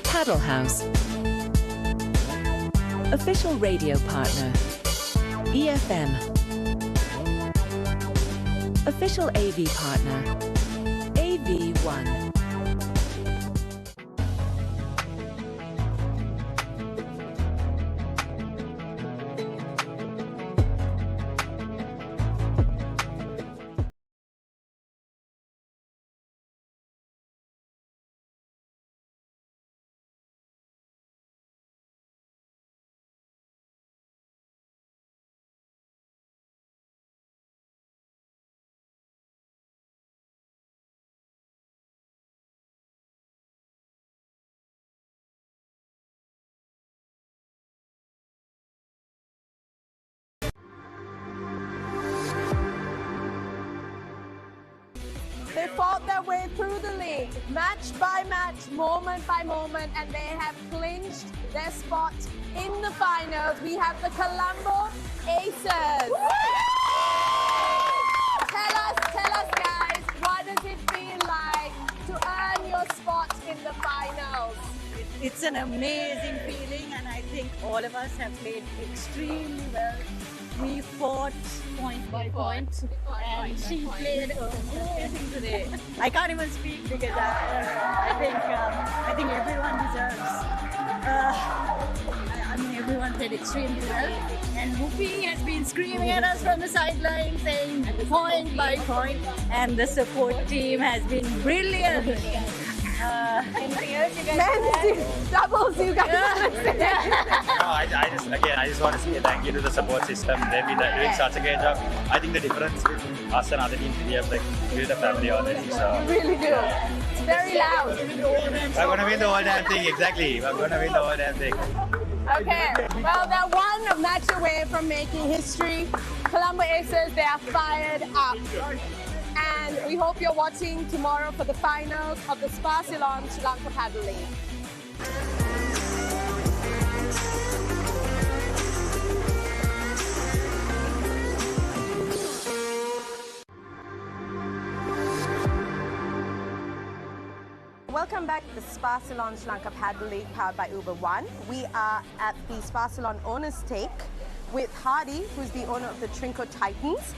Paddle House. Official radio partner, EFM. Official AV partner, AV1. They fought their way through the league, match by match, moment by moment, and they have clinched their spot in the finals. We have the Colombo Aces. Tell us guys, what does it feel like to earn your spot in the finals? It's an amazing feeling, and I think all of us have played extremely well. We fought point by point, and she played amazing today. I can't even speak because I think everyone deserves. I mean, everyone played extremely well, and Whoopi has been screaming at us from the sideline, saying point by point, and the support team has been brilliant. Anything else you guys Men's doubles, you guys want to say? No, I just want to say thank you to the support system. They've been doing such a great job. I think the difference with us and other teams, we have like built a family already. So You really do. It's very loud. we're gonna win the whole damn thing. Exactly, we're gonna win the whole damn thing. Okay, well, they're one match away from making history. Colombo Aces, they are fired up. And we hope you're watching tomorrow for the finals of the Spa Salon Sri Lanka Padel League. Welcome back to the Spa Salon Sri Lanka Padel League powered by Uber One. We are at the Spa Salon owner's take with Hardy, who's the owner of the Trinco Titans,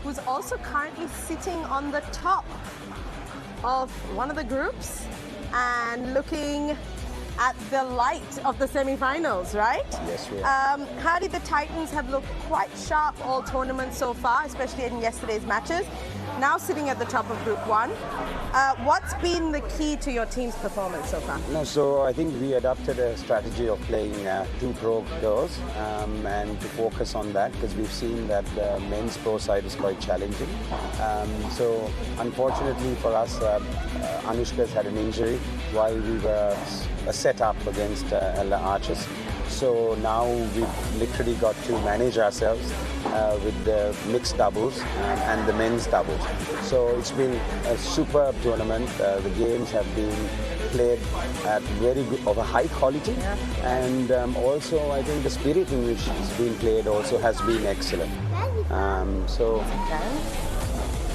who's also currently sitting on the top of one of the groups and looking at the light of the semi-finals, right? Yes, we are. Hardy, the Titans have looked quite sharp all tournament so far, especially in yesterday's matches. Now sitting at the top of Group 1. What's been the key to your team's performance so far? No, so I think we adopted a strategy of playing 2 pro tours and to focus on that because we've seen that the men's pro side is quite challenging. So unfortunately for us, Anushka's had an injury while we were set up against Ella Archers. So now we've literally got to manage ourselves with the mixed doubles and the men's doubles. So it's been a superb tournament. The games have been played at very good, of a high quality, and also I think the spirit in which it's been played also has been excellent. So.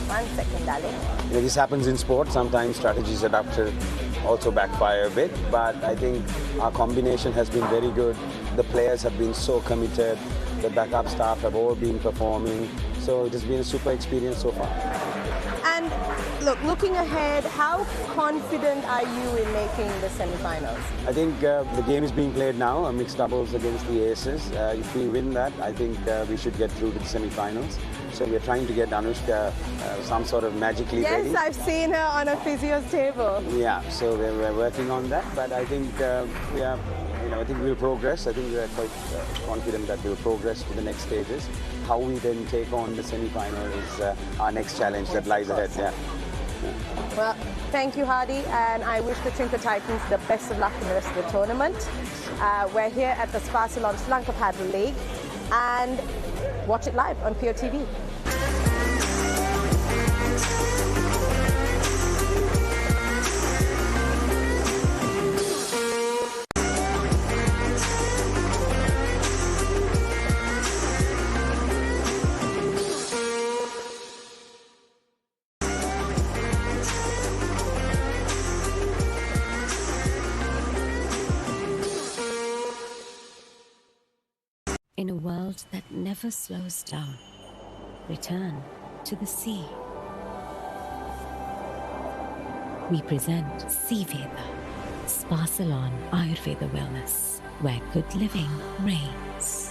1 second, darling. You know, this happens in sport. Sometimes strategies adopted also backfire a bit, but I think our combination has been very good. The players have been so committed. The backup staff have all been performing. So it has been a super experience so far. And look, looking ahead, how confident are you in making the semi-finals? I think the game is being played now, mixed doubles against the Aces. If we win that, I think we should get through to the semi-finals. So we're trying to get Anushka some sort of magically ready. Yes, I've seen her on a physio's table. Yeah, so we're working on that, but I think I think we'll progress. I think we're quite confident that we'll progress to the next stages. How we then take on the semi-final is our next challenge that lies ahead. Yeah. Well, thank you, Hardy, and I wish the Trinco Titans the best of luck in the rest of the tournament. We're here at the Spa Salon Lanka Padel League, and watch it live on POTV. In a world that never slows down, return to the sea. We present Sea Veda, Spa Salon Ayurveda Wellness, where good living reigns.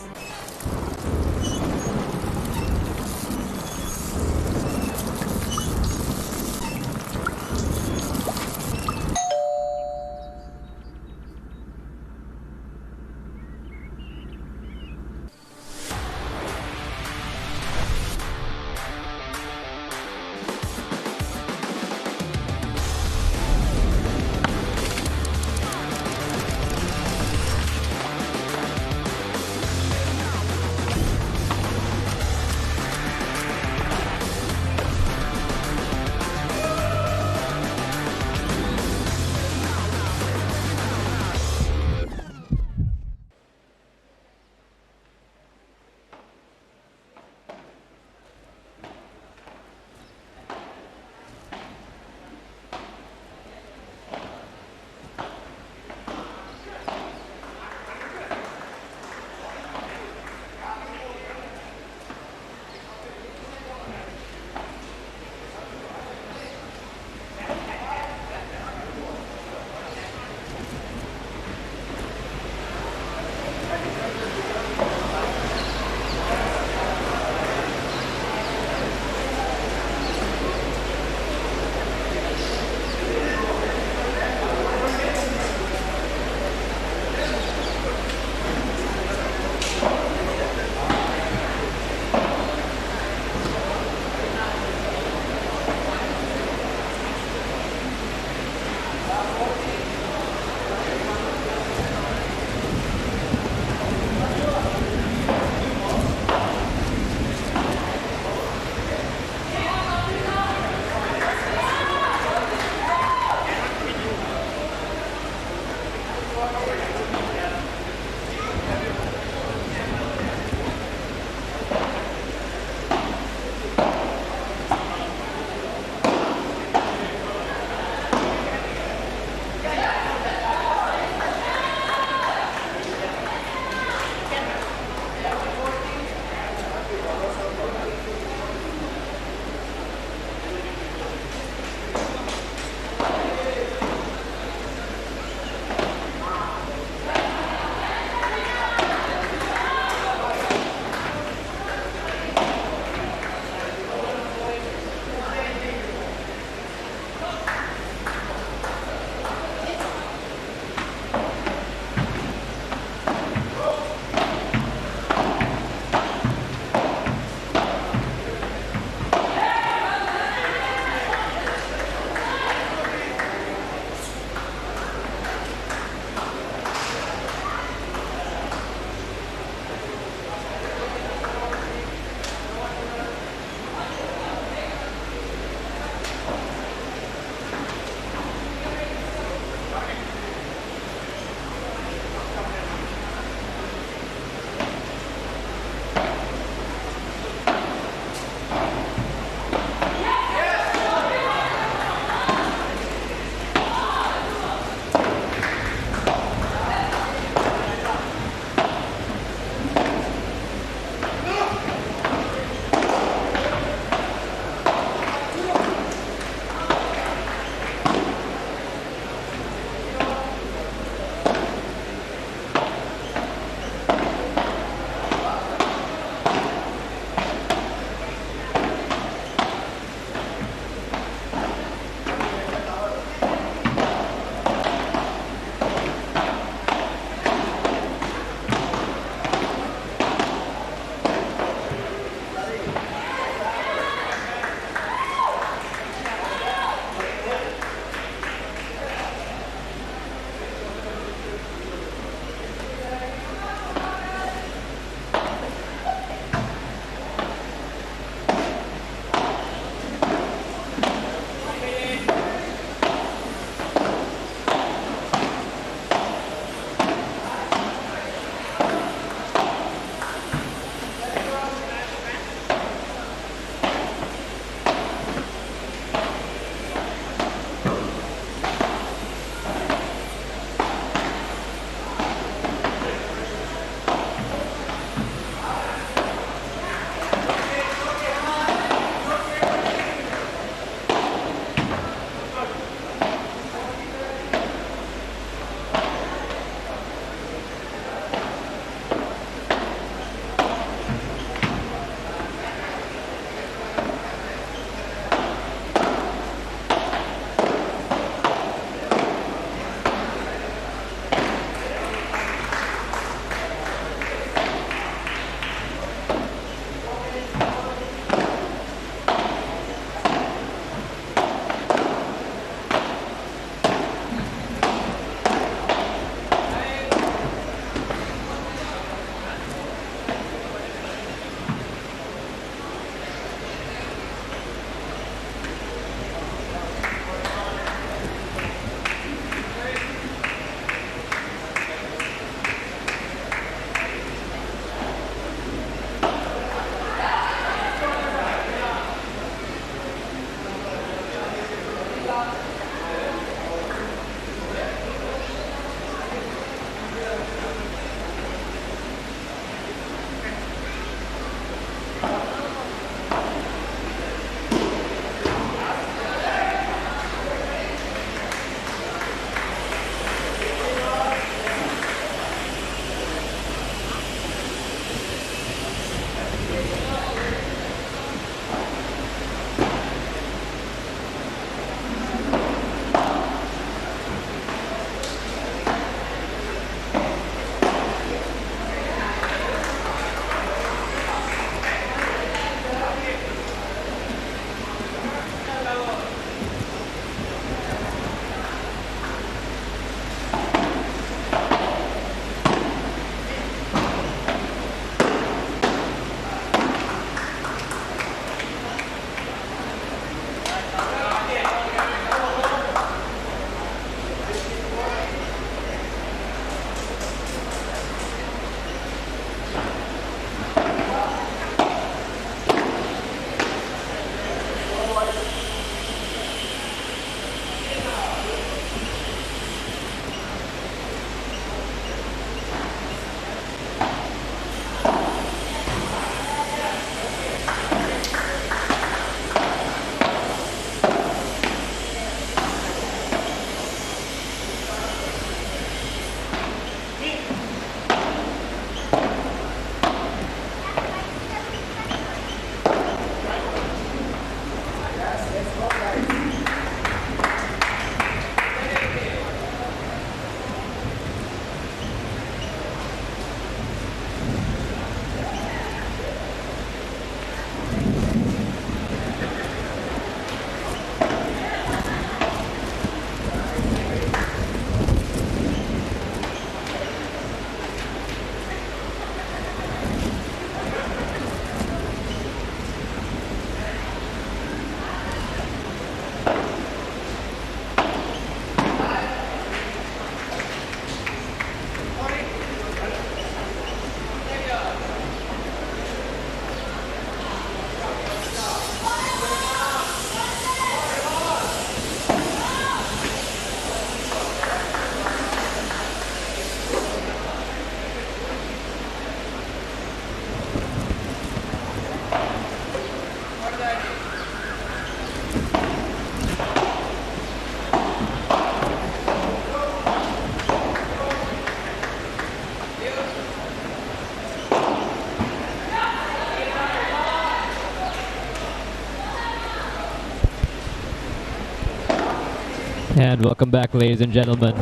And welcome back, ladies and gentlemen,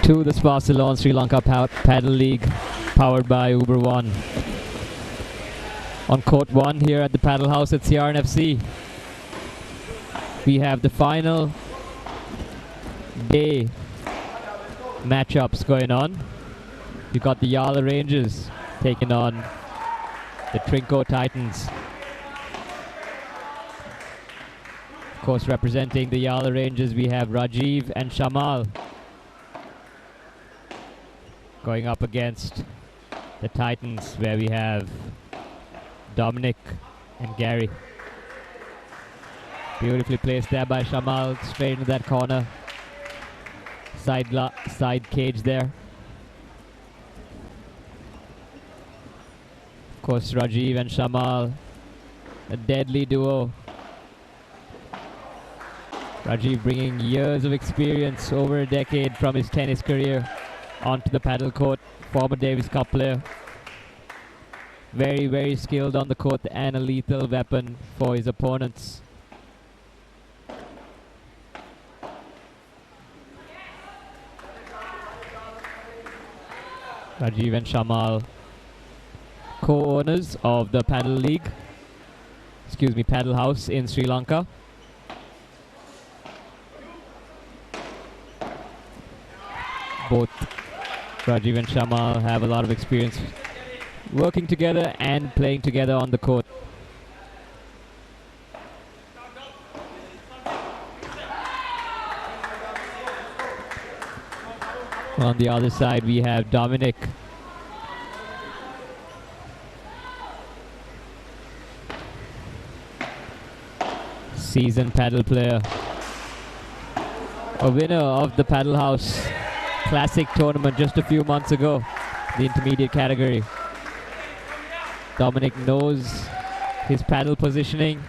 to the Spa Ceylon Sri Lanka Paddle League, powered by Uber One. On court 1 here at the Paddle House at CRNFC, we have the final day matchups going on. You've got the Yala Rangers taking on the Trinco Titans. Of course, representing the Yala Rangers, we have Rajiv and Shamal going up against the Titans, where we have Dominic and Gary. Beautifully placed there by Shamal, straight into that corner. Side cage there. Of course, Rajiv and Shamal, a deadly duo. Rajiv bringing years of experience, over a decade from his tennis career, onto the paddle court. Former Davis Cup player. Very, very skilled on the court and a lethal weapon for his opponents. Rajiv and Shamal, co-owners of the Paddle League, Paddle House in Sri Lanka. Both Rajiv and Shamal have a lot of experience working together and playing together on the court. On the other side, we have Dominic. Seasoned paddle player. A winner of the Paddle House Classic tournament just a few months ago, the intermediate category. Dominic knows his paddle positioning,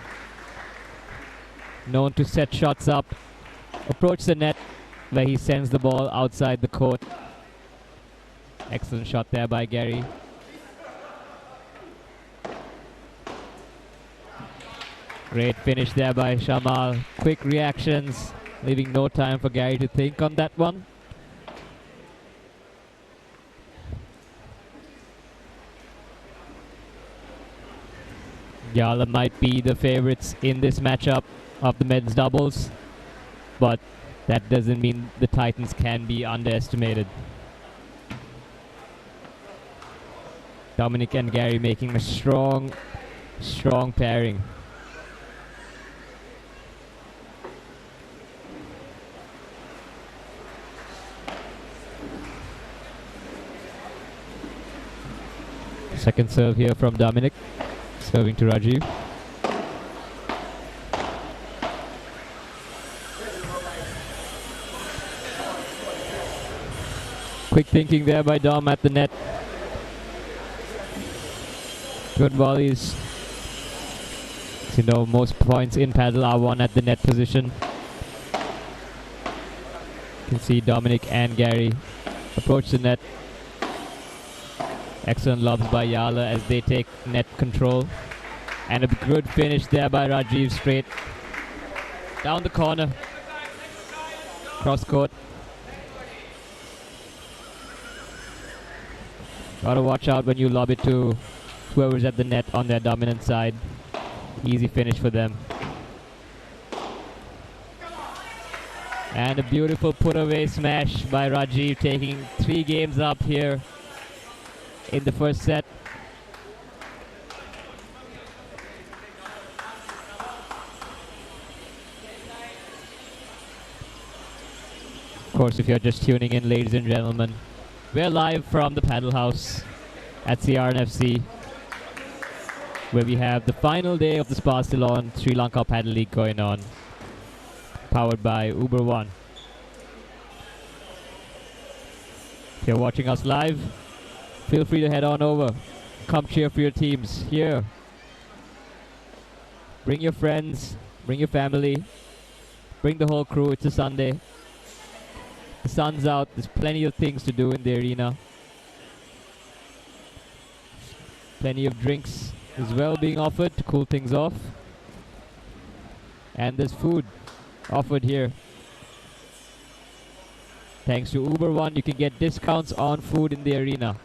known to set shots up, approach the net where he sends the ball outside the court. Excellent shot there by Gary. Great finish there by Shamal. Quick reactions, leaving no time for Gary to think on that one. Yala might be the favorites in this matchup of the men's doubles, but that doesn't mean the Titans can be underestimated. Dominic and Gary making a strong pairing. Second serve here from Dominic. Serving to Rajiv. Quick thinking there by Dom at the net. Good volleys. As you know, most points in paddle are won at the net position. You can see Dominic and Gary approach the net. Excellent lobs by Yala as they take net control. And a good finish there by Rajiv, straight down the corner. Cross court. Gotta watch out when you lob it to whoever's at the net on their dominant side. Easy finish for them. And a beautiful put away smash by Rajiv, taking 3 games up here in the first set. Of course, if you're just tuning in, ladies and gentlemen, we're live from the Paddle House at CRNFC, where we have the final day of the Spa Ceylon Sri Lanka Paddle League going on, powered by Uber One. If you're watching us live, feel free to head on over. Come cheer for your teams here. Bring your friends, bring your family, bring the whole crew. It's a Sunday. The sun's out. There's plenty of things to do in the arena. Plenty of drinks as well being offered to cool things off. And there's food offered here Thanks to Uber One, you can get discounts on food in the arena.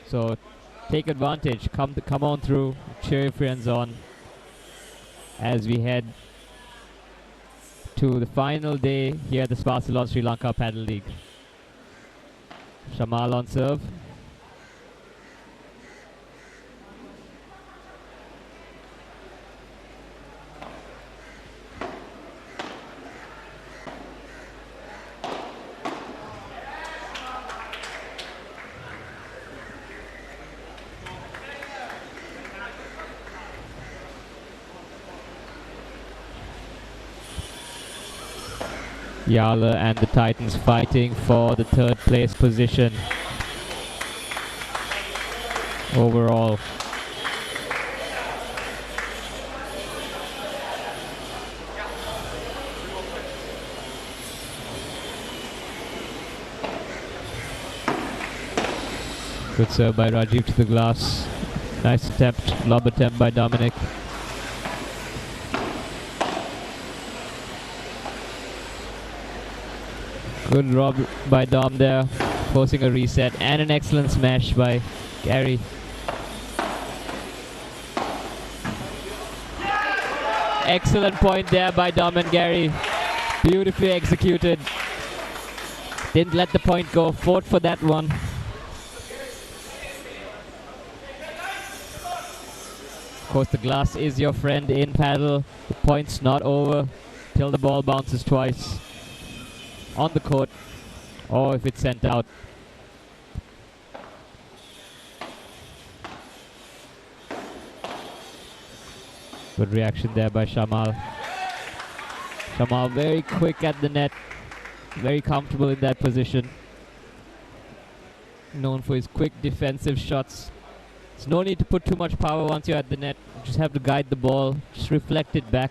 So take advantage. Come on through. Cheer your friends on as we head to the final day here at the Sparsalon Sri Lanka Padel League. Shamal on serve. Yala and the Titans fighting for the third place position overall. Good serve by Rajiv to the glass. Nice attempt, lob attempt by Dominic. Good rob by Dom there, forcing a reset, and an excellent smash by Gary. Excellent point there by Dom and Gary. Beautifully executed. Didn't let the point go, fought for that one. Of course, the glass is your friend in paddle. The point's not over till the ball bounces twice on the court, or if it's sent out. Good reaction there by Shamal. Shamal very quick at the net, very comfortable in that position. Known for his quick defensive shots. There's no need to put too much power once you're at the net. You just have to guide the ball, just reflect it back.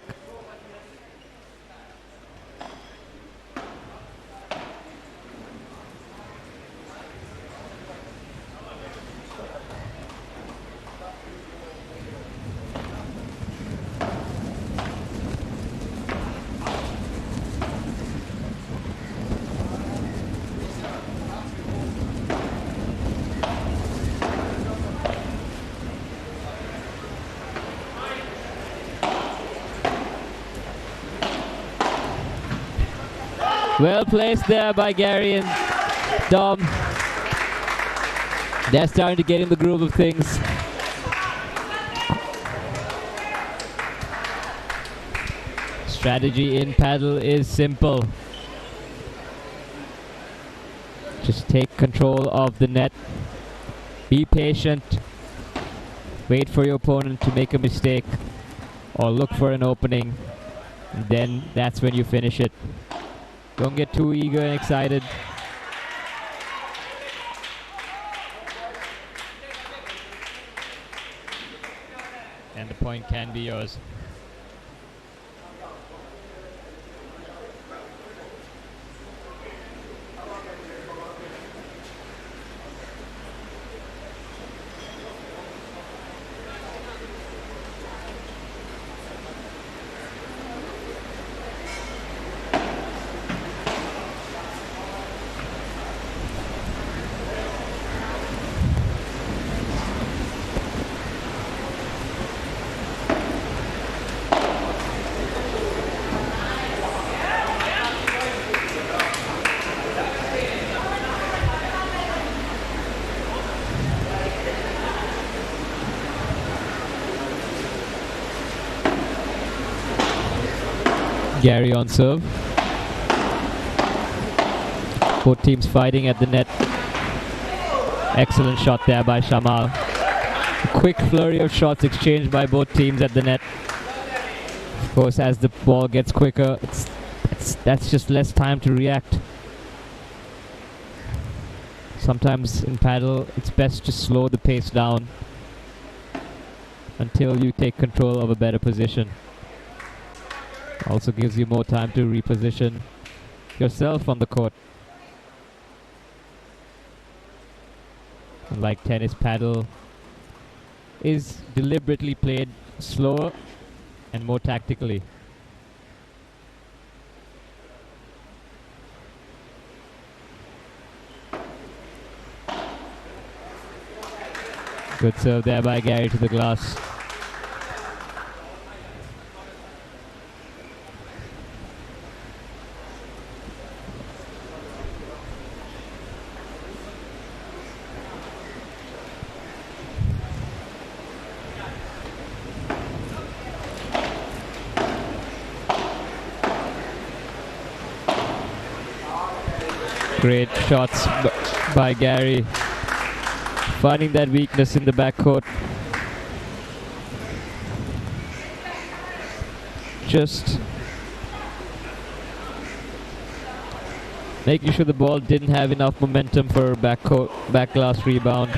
Well placed there by Gary and Dom. They're starting to get in the groove of things. Strategy in paddle is simple. Just take control of the net. Be patient. Wait for your opponent to make a mistake or look for an opening. And then that's when you finish it. Don't get too eager and excited. And the point can be yours. Gary on serve. Both teams fighting at the net. Excellent shot there by Shamal. A quick flurry of shots exchanged by both teams at the net. Of course, as the ball gets quicker, that's just less time to react. Sometimes in paddle, it's best to slow the pace down until you take control of a better position. Also gives you more time to reposition yourself on the court. Unlike tennis, paddle is deliberately played slower and more tactically. Good serve there by Gary to the glass. Great shots by Gary, finding that weakness in the backcourt. Just making sure the ball didn't have enough momentum for a back glass rebound.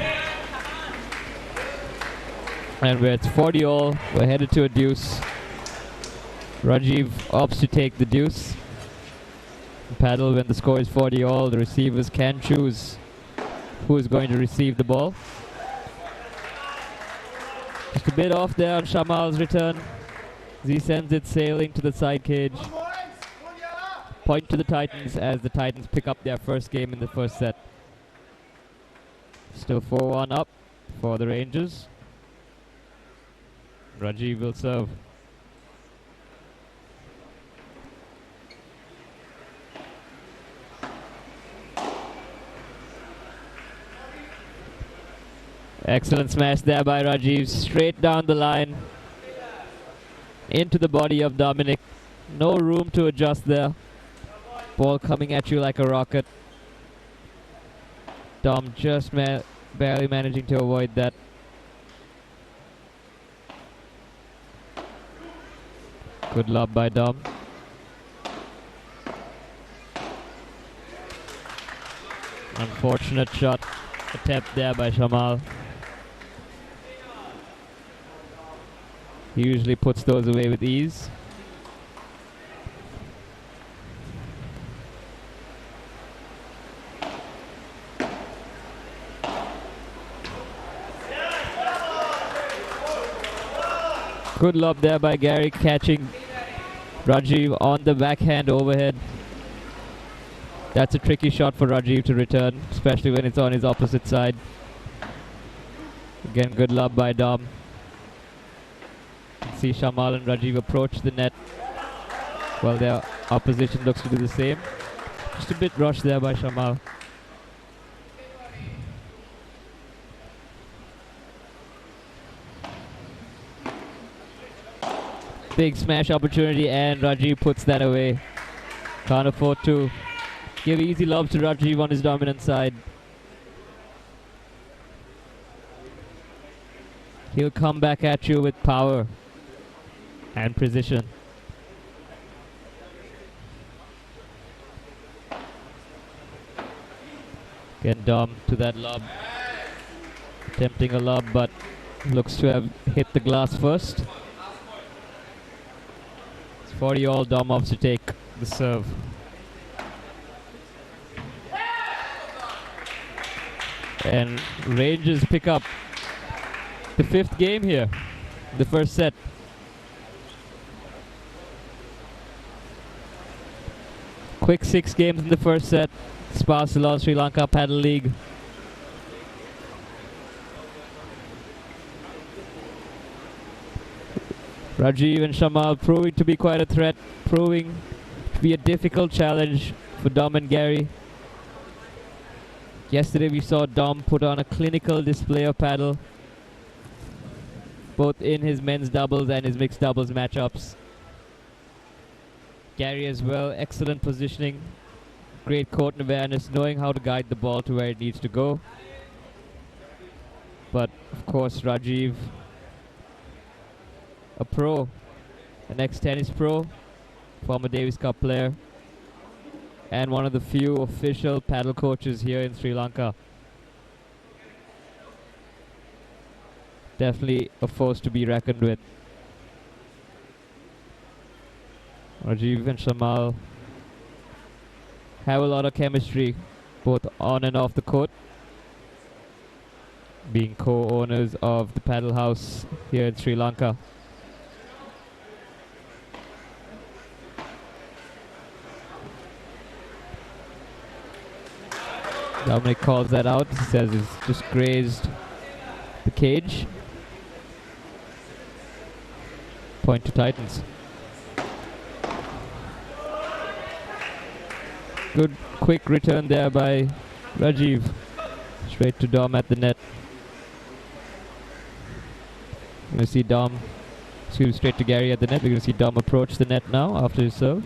And where it's 40 all, we're headed to a deuce. Rajiv opts to take the deuce. Paddle, when the score is 40 all, the receivers can choose who is going to receive the ball. Just a bit off there on Shamal's return. He sends it sailing to the side cage. Point to the Titans as the Titans pick up their first game in the first set. Still 4-1 up for the Rangers. Rajiv will serve. Excellent smash there by Rajiv, straight down the line into the body of Dominic. No room to adjust there. Ball coming at you like a rocket. Dom just barely managing to avoid that. Good lob by Dom. Unfortunate shot attempt there by Shamal. He usually puts those away with ease. Good lob there by Gary, catching Rajiv on the backhand overhead. That's a tricky shot for Rajiv to return, especially when it's on his opposite side. Again, good lob by Dom. See Shamal and Rajiv approach the net while their opposition looks to do the same. Just a bit rushed there by Shamal. Big smash opportunity and Rajiv puts that away. Can't afford to give easy lobs to Rajiv on his dominant side. He'll come back at you with power and precision. Again, Dom to that lob. Attempting a lob, but looks to have hit the glass first. It's 40 all, Dom opts to take the serve. And Rangers pick up the 5th game here, the first set. Quick 6 games in the first set. Sparsalon Sri Lanka Padel League. Rajiv and Shamal proving to be quite a threat, proving to be a difficult challenge for Dom and Gary. Yesterday we saw Dom put on a clinical display of paddle, both in his men's doubles and his mixed doubles matchups. Gary as well, excellent positioning, great court awareness, knowing how to guide the ball to where it needs to go. But of course Rajiv, a pro, an ex-tennis pro, former Davis Cup player, and one of the few official paddle coaches here in Sri Lanka. Definitely a force to be reckoned with. Rajiv and Shamal have a lot of chemistry, both on and off the court, being co-owners of the paddle house here in Sri Lanka. Dominic calls that out. He says it's just grazed the cage. Point to Titans. Good quick return there by Rajiv. Straight to Dom at the net. We're going to see Dom, straight to Gary at the net. We're going to see Dom approach the net now after his serve.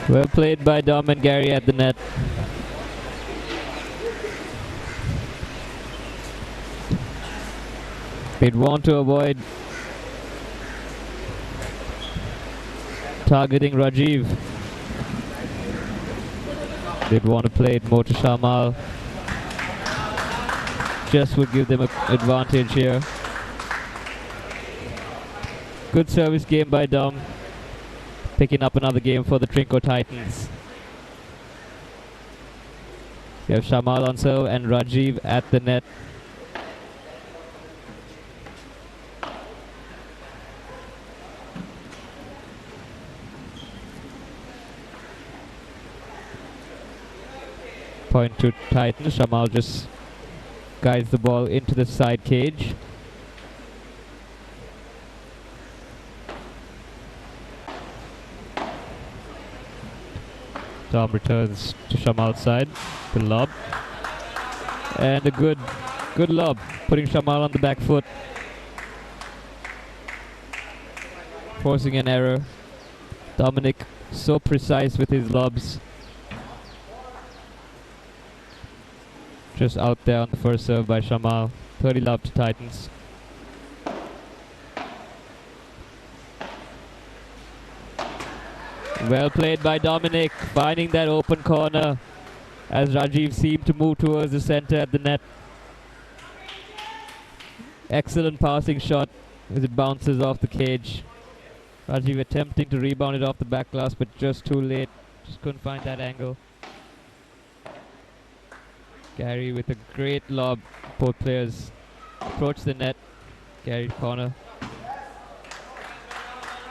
Well played by Dom and Gary at the net. They'd want to avoid targeting Rajiv. They'd want to play it more to Shamal. Just would give them an advantage here. Good service game by Dom. Picking up another game for the Trinco Titans. We have Shamal on serve and Rajiv at the net. Point to Titans. Shamal just guides the ball into the side cage. Dom returns to Shamal's side. The lob. And a good lob, putting Shamal on the back foot. Forcing an error. Dominic so precise with his lobs. Just out there on the first serve by Shamal. 30 love to Titans. Well played by Dominic, finding that open corner as Rajiv seemed to move towards the center at the net. Excellent passing shot as it bounces off the cage. Rajiv attempting to rebound it off the back glass, but just too late. Just couldn't find that angle. Gary with a great lob. Both players approach the net. Gary corner.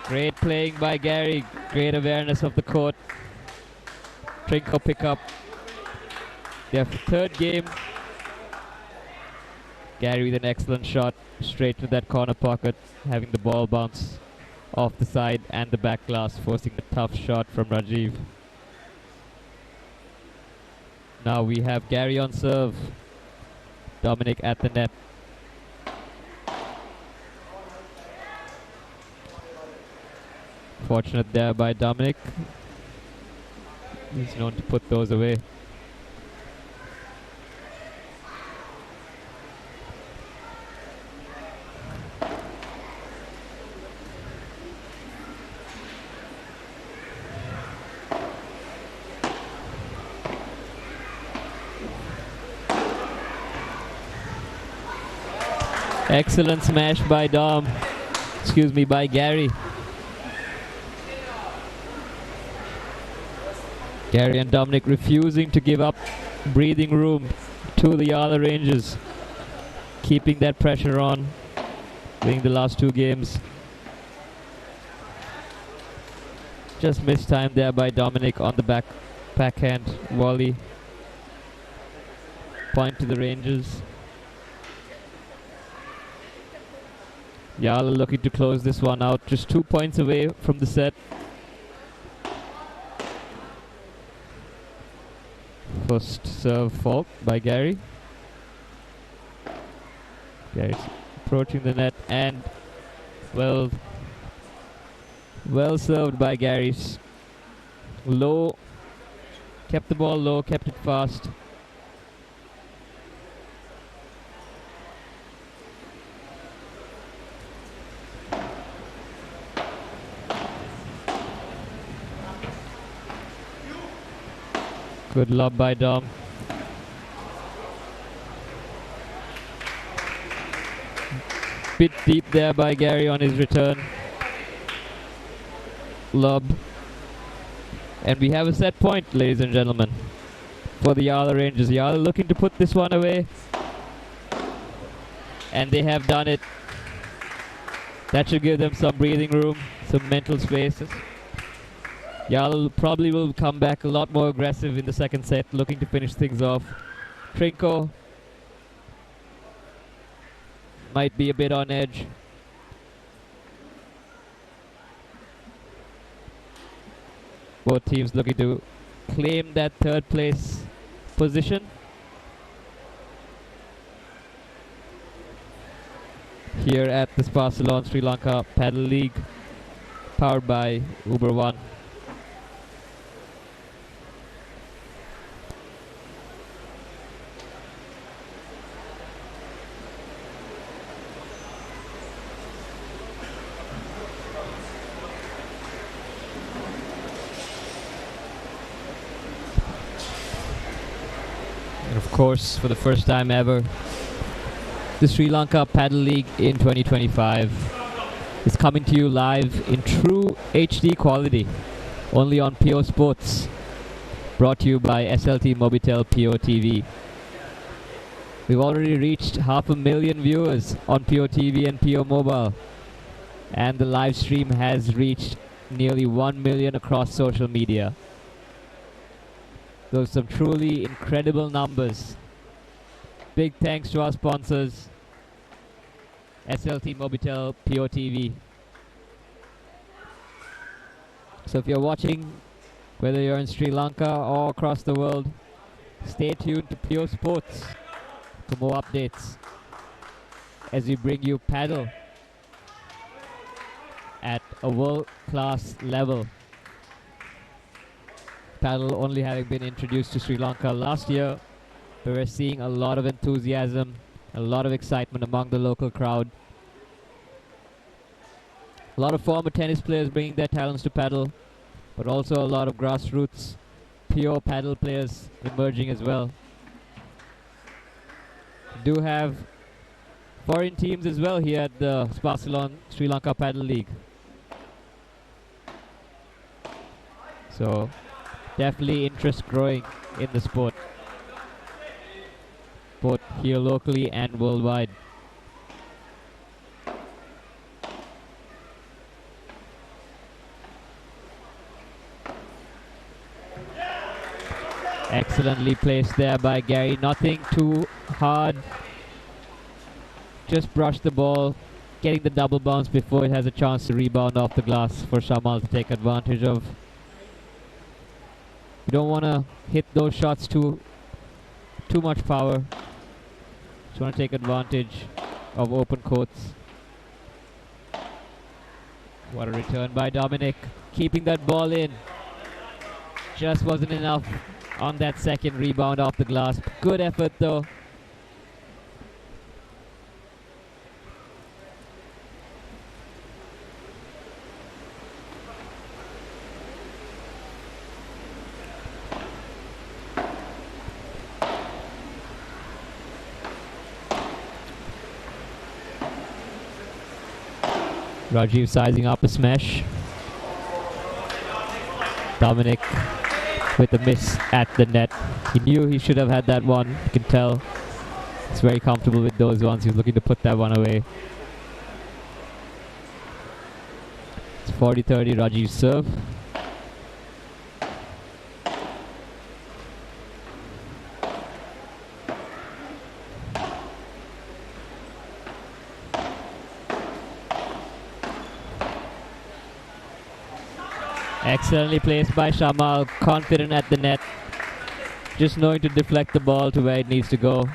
Great playing by Gary. Great awareness of the court. Trinco pick up their third game. Gary with an excellent shot straight to that corner pocket, having the ball bounce off the side and the back glass, forcing a tough shot from Rajiv. Now we have Gary on serve. Dominic at the net. Fortunate there by Dominic. He's known to put those away. Excellent smash by by Gary. Gary and Dominic refusing to give up breathing room to the other ranges. Keeping that pressure on, winning the last two games. Just missed time there by Dominic on the backhand volley. Point to the Rangers. Yala looking to close this one out. Just 2 points away from the set. First serve fault by Gary. Gary's approaching the net and well served by Gary's. Low, kept the ball low, kept it fast. Good lob by Dom. bit deep there by Gary on his return. Lob. And we have a set point, ladies and gentlemen, for the Yala Rangers. Yala looking to put this one away. And they have done it. That should give them some breathing room, some mental spaces. Yala probably will come back a lot more aggressive in the second set, looking to finish things off. Trinko might be a bit on edge. Both teams looking to claim that third place position. Here at the Spa-Salon Sri Lanka Padel League, powered by Uber One. And of course, for the first time ever, the Sri Lanka Padel League in 2025 is coming to you live in true HD quality, only on PO Sports, brought to you by SLT Mobitel PO TV. We've already reached 500,000 viewers on PO TV and PO Mobile, and the live stream has reached nearly 1 million across social media. Those are some truly incredible numbers. Big thanks to our sponsors, SLT Mobitel PO TV. So if you're watching, whether you're in Sri Lanka or across the world, stay tuned to PO Sports for more updates as we bring you paddle at a world-class level. Paddle only having been introduced to Sri Lanka last year, but we're seeing a lot of enthusiasm, a lot of excitement among the local crowd. A lot of former tennis players bringing their talents to paddle, but also a lot of grassroots, pure paddle players emerging as well. We do have foreign teams as well here at the Spa-Salon Sri Lanka Padel League. So definitely interest growing in the sport, both here locally and worldwide. Excellently placed there by Gary. Nothing too hard. Just brush the ball, getting the double bounce before it has a chance to rebound off the glass for Shamal to take advantage of. You don't want to hit those shots too much power. Just want to take advantage of open courts. What a return by Dominic, keeping that ball in. Just wasn't enough on that second rebound off the glass. Good effort though. Rajiv sizing up a smash. Dominic with a miss at the net. He knew he should have had that one. You can tell he's very comfortable with those ones. He's looking to put that one away. It's 40-30 Rajiv's serve. Excellently placed by Shamal, confident at the net, just knowing to deflect the ball to where it needs to go.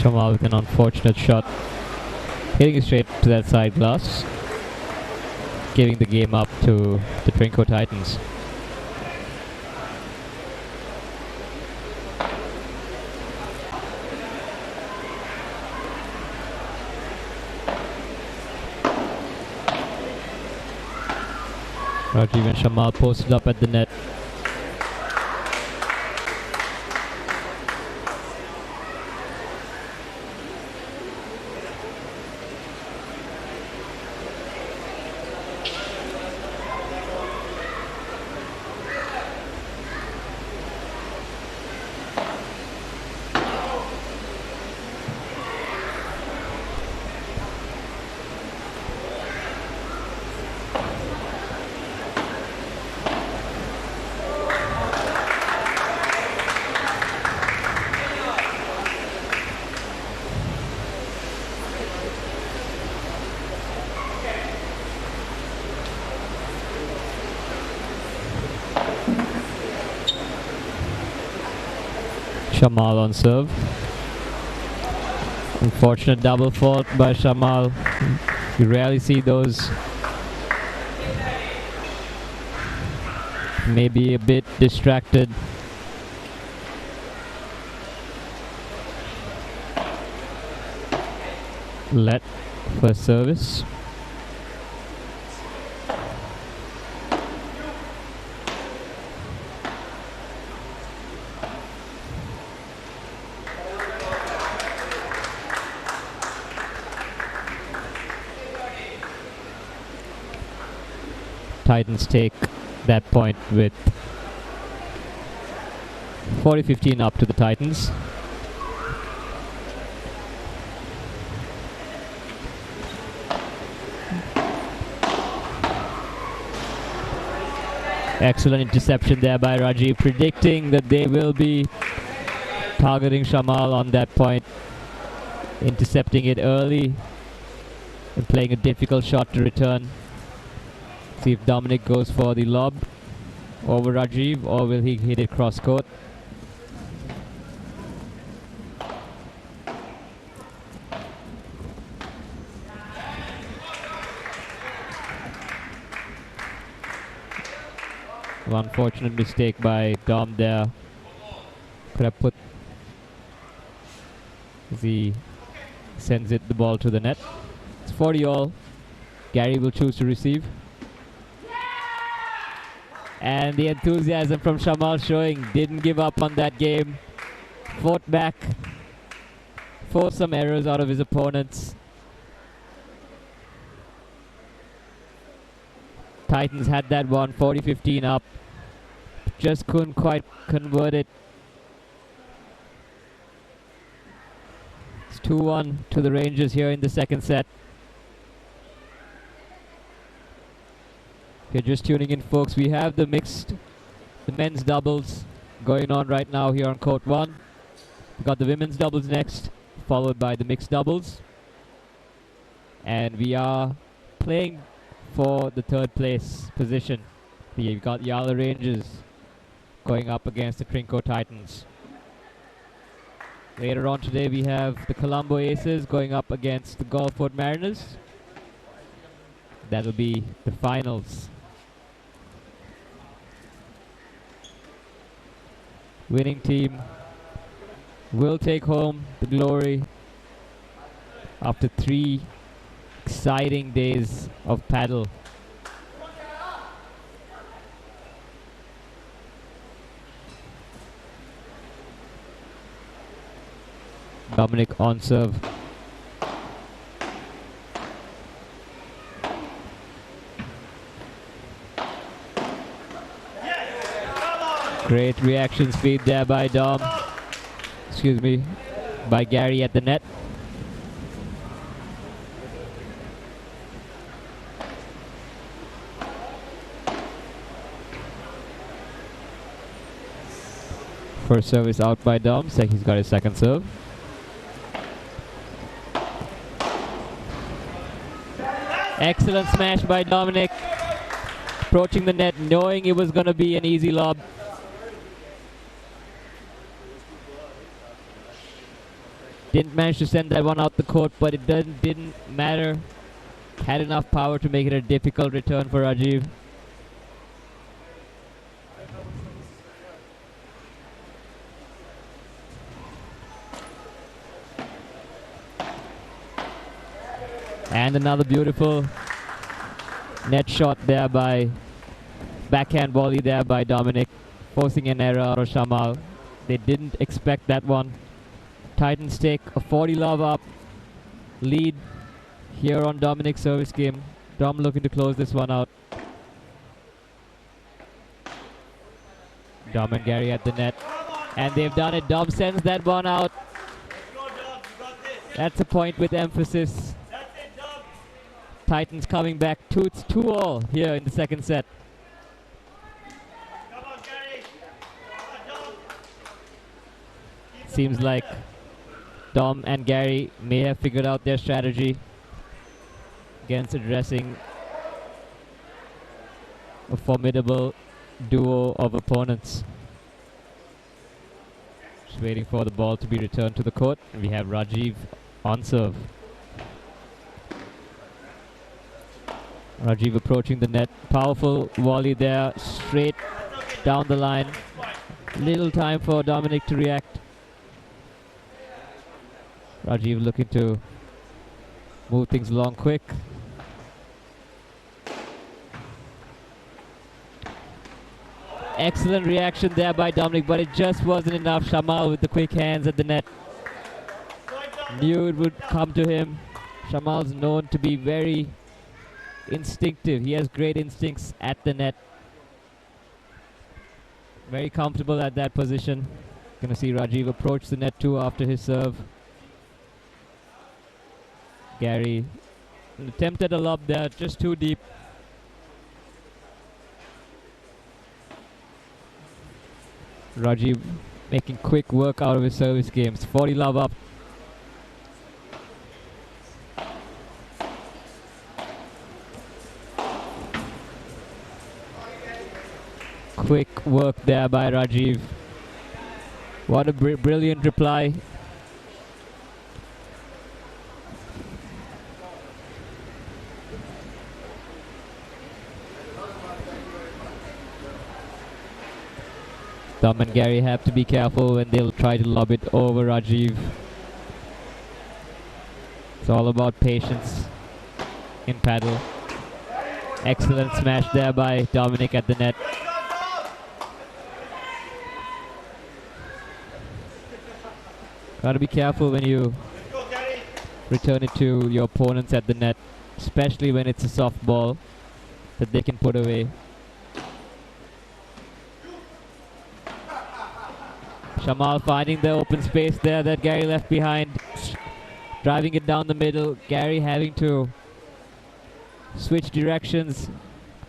Shamal with an unfortunate shot, hitting it straight to that side glass, giving the game up to the Trinco Titans. Rajiv and Shamal posted up at the net. Shamal on serve. Unfortunate double fault by Shamal. You rarely see those. Maybe a bit distracted. Let for service. Titans take that point with 40-15 up to the Titans. Excellent interception there by Rajiv, predicting that they will be targeting Shamal on that point, intercepting it early and playing a difficult shot to return. See if Dominic goes for the lob over Rajiv, or will he hit it cross court? One unfortunate mistake by Dom there. Could have put, as he sends the ball to the net. It's 40 all. Gary will choose to receive. And the enthusiasm from Shamal showing, didn't give up on that game. Fought back. Forced some errors out of his opponents. Titans had that one, 40-15 up. Just couldn't quite convert it. It's 2-1 to the Rangers here in the second set. If you're just tuning in, folks, we have the men's doubles going on right now here on court 1. We've got the women's doubles next, followed by the mixed doubles. And we are playing for the third place position. We've got Yala Rangers going up against the Trinco Titans. Later on today we have the Colombo Aces going up against the Gulfport Mariners. That'll be the finals. Winning team will take home the glory after 3 exciting days of paddle. Dominic on serve. Great reaction speed there by by Gary at the net. First service out by Dom, so he's got his second serve. Excellent smash by Dominic. Approaching the net, knowing it was going to be an easy lob. Didn't manage to send that one out the court, but it didn't matter. Had enough power to make it a difficult return for Rajiv. And another beautiful net shot there by backhand volley there by Dominic, forcing an error out of Shamal. They didn't expect that one. Titans take a 40-love up lead here on Dominic's service game. Dom looking to close this one out. Dom and Gary at the net. And they've done it. Dom sends that one out. That's a point with emphasis. Titans coming back 2-all here in the second set. Seems like Dom and Gary may have figured out their strategy against addressing a formidable duo of opponents. Just waiting for the ball to be returned to the court. And we have Rajiv on serve. Rajiv approaching the net. Powerful volley there, straight down the line. Little time for Dominic to react. Rajiv looking to move things along quick. Excellent reaction there by Dominic, but it just wasn't enough. Shamal with the quick hands at the net. Knew it would come to him. Shamal's known to be very instinctive. He has great instincts at the net. Very comfortable at that position. Gonna see Rajiv approach the net too after his serve. Gary attempted a lob there, just too deep. Rajiv making quick work out of his service games. 40-love up. Quick work there by Rajiv. What a brilliant reply. Dom and Gary have to be careful when they'll try to lob it over Rajiv. It's all about patience in paddle. Excellent smash there by Dominic at the net. Gotta be careful when you return it to your opponents at the net, especially when it's a soft ball that they can put away. Shamal finding the open space there that Gary left behind, driving it down the middle. Gary having to switch directions.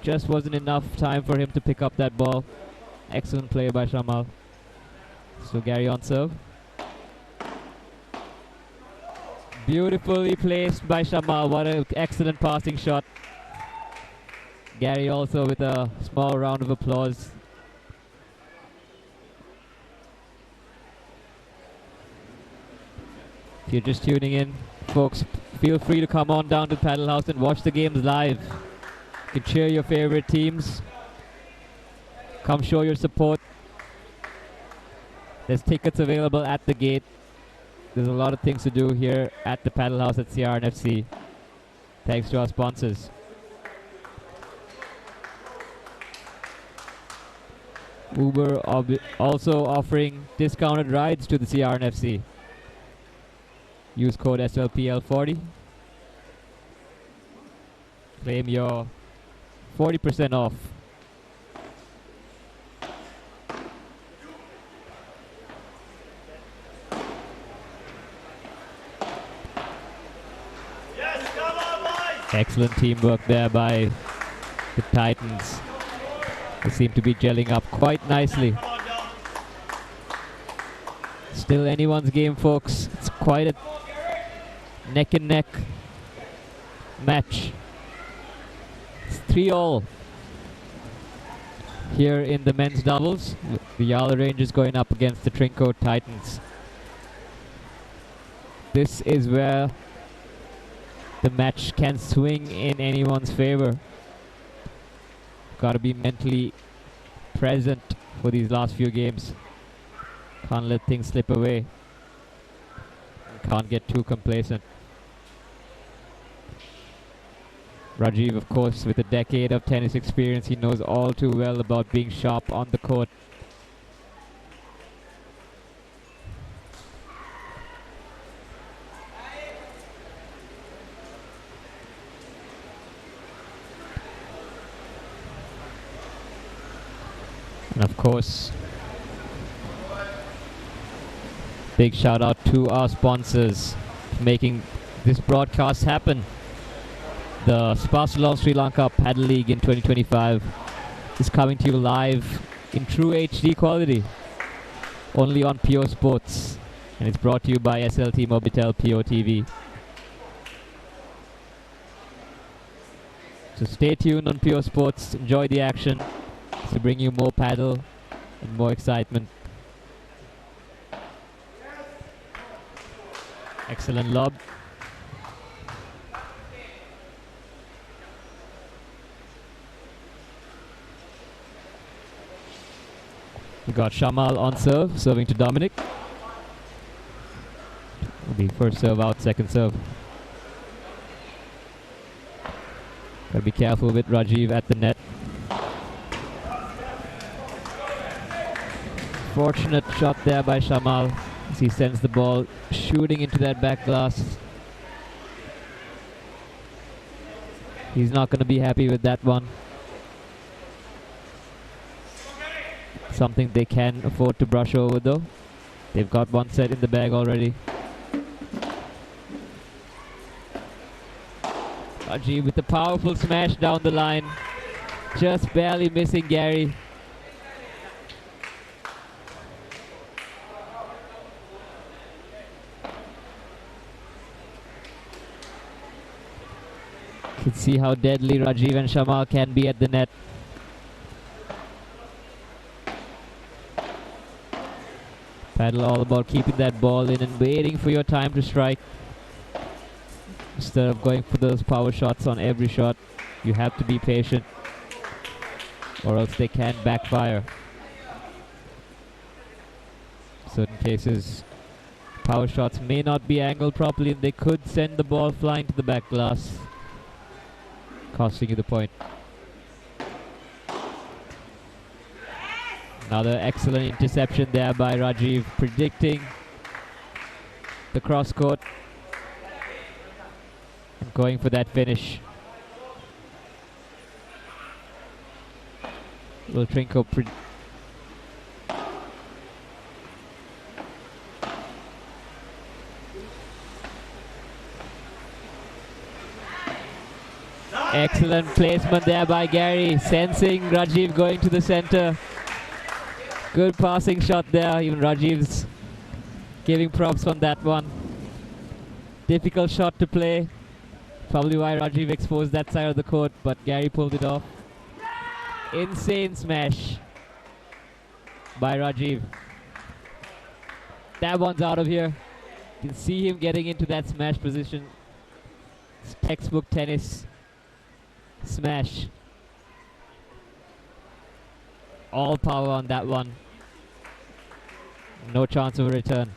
Just wasn't enough time for him to pick up that ball. Excellent play by Shamal. So Gary on serve. Beautifully placed by Shamal. What an excellent passing shot. Gary also with a small round of applause. If you're just tuning in, folks, feel free to come on down to Paddle House and watch the games live. You can cheer your favorite teams. Come show your support. There's tickets available at the gate. There's a lot of things to do here at the Paddle House at CRNFC. Thanks to our sponsors. Uber also offering discounted rides to the CRNFC. Use code SLPL40. Claim your 40% off. Excellent teamwork there by the Titans. They seem to be gelling up quite nicely. Still anyone's game, folks. It's quite a neck and neck match. It's 3-all here in the men's doubles. The Yala Rangers going up against the Trinco Titans. This is where the match can swing in anyone's favor. Gotta be mentally present for these last few games. Can't let things slip away. Can't get too complacent. Rajiv, of course, with a decade of tennis experience, he knows all too well about being sharp on the court. And of course, big shout out to our sponsors making this broadcast happen. The Sparsalon Sri Lanka Padel League in 2025 is coming to you live in true HD quality, only on Pure Sports, and it's brought to you by SLT Mobitel Pure TV. So stay tuned on Pure Sports, enjoy the action to bring you more paddle and more excitement. Excellent lob. We got Shamal on serve, serving to Dominic. Will be first serve out, second serve. Gotta be careful with Rajiv at the net. Fortunate shot there by Shamal as he sends the ball shooting into that back glass. He's not going to be happy with that one. Something they can afford to brush over though. They've got one set in the bag already. Rajiv with a powerful smash down the line. Just barely missing Gary. You can see how deadly Rajiv and Shamal can be at the net. Paddle all about keeping that ball in and waiting for your time to strike. Instead of going for those power shots on every shot, you have to be patient or else they can backfire. In certain cases, power shots may not be angled properly and they could send the ball flying to the back glass, costing you the point. Another excellent interception there by Rajiv, predicting the cross court and going for that finish. Wiltrinko excellent placement there by Gary, sensing Rajiv going to the center. Good passing shot there, even Rajiv's giving props on that one. Difficult shot to play, probably why Rajiv exposed that side of the court, but Gary pulled it off. Insane smash by Rajiv. That one's out of here. You can see him getting into that smash position. It's textbook tennis smash. All power on that one. No chance of a return.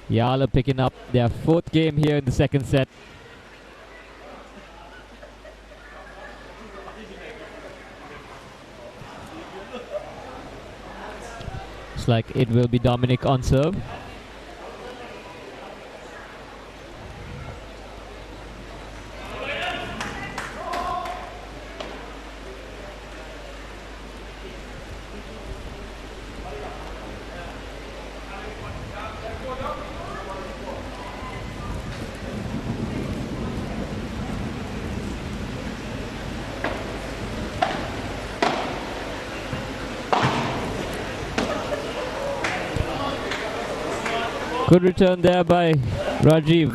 Yala picking up their fourth game here in the second set. Looks like it will be Dominic on serve. Good return there by Rajiv.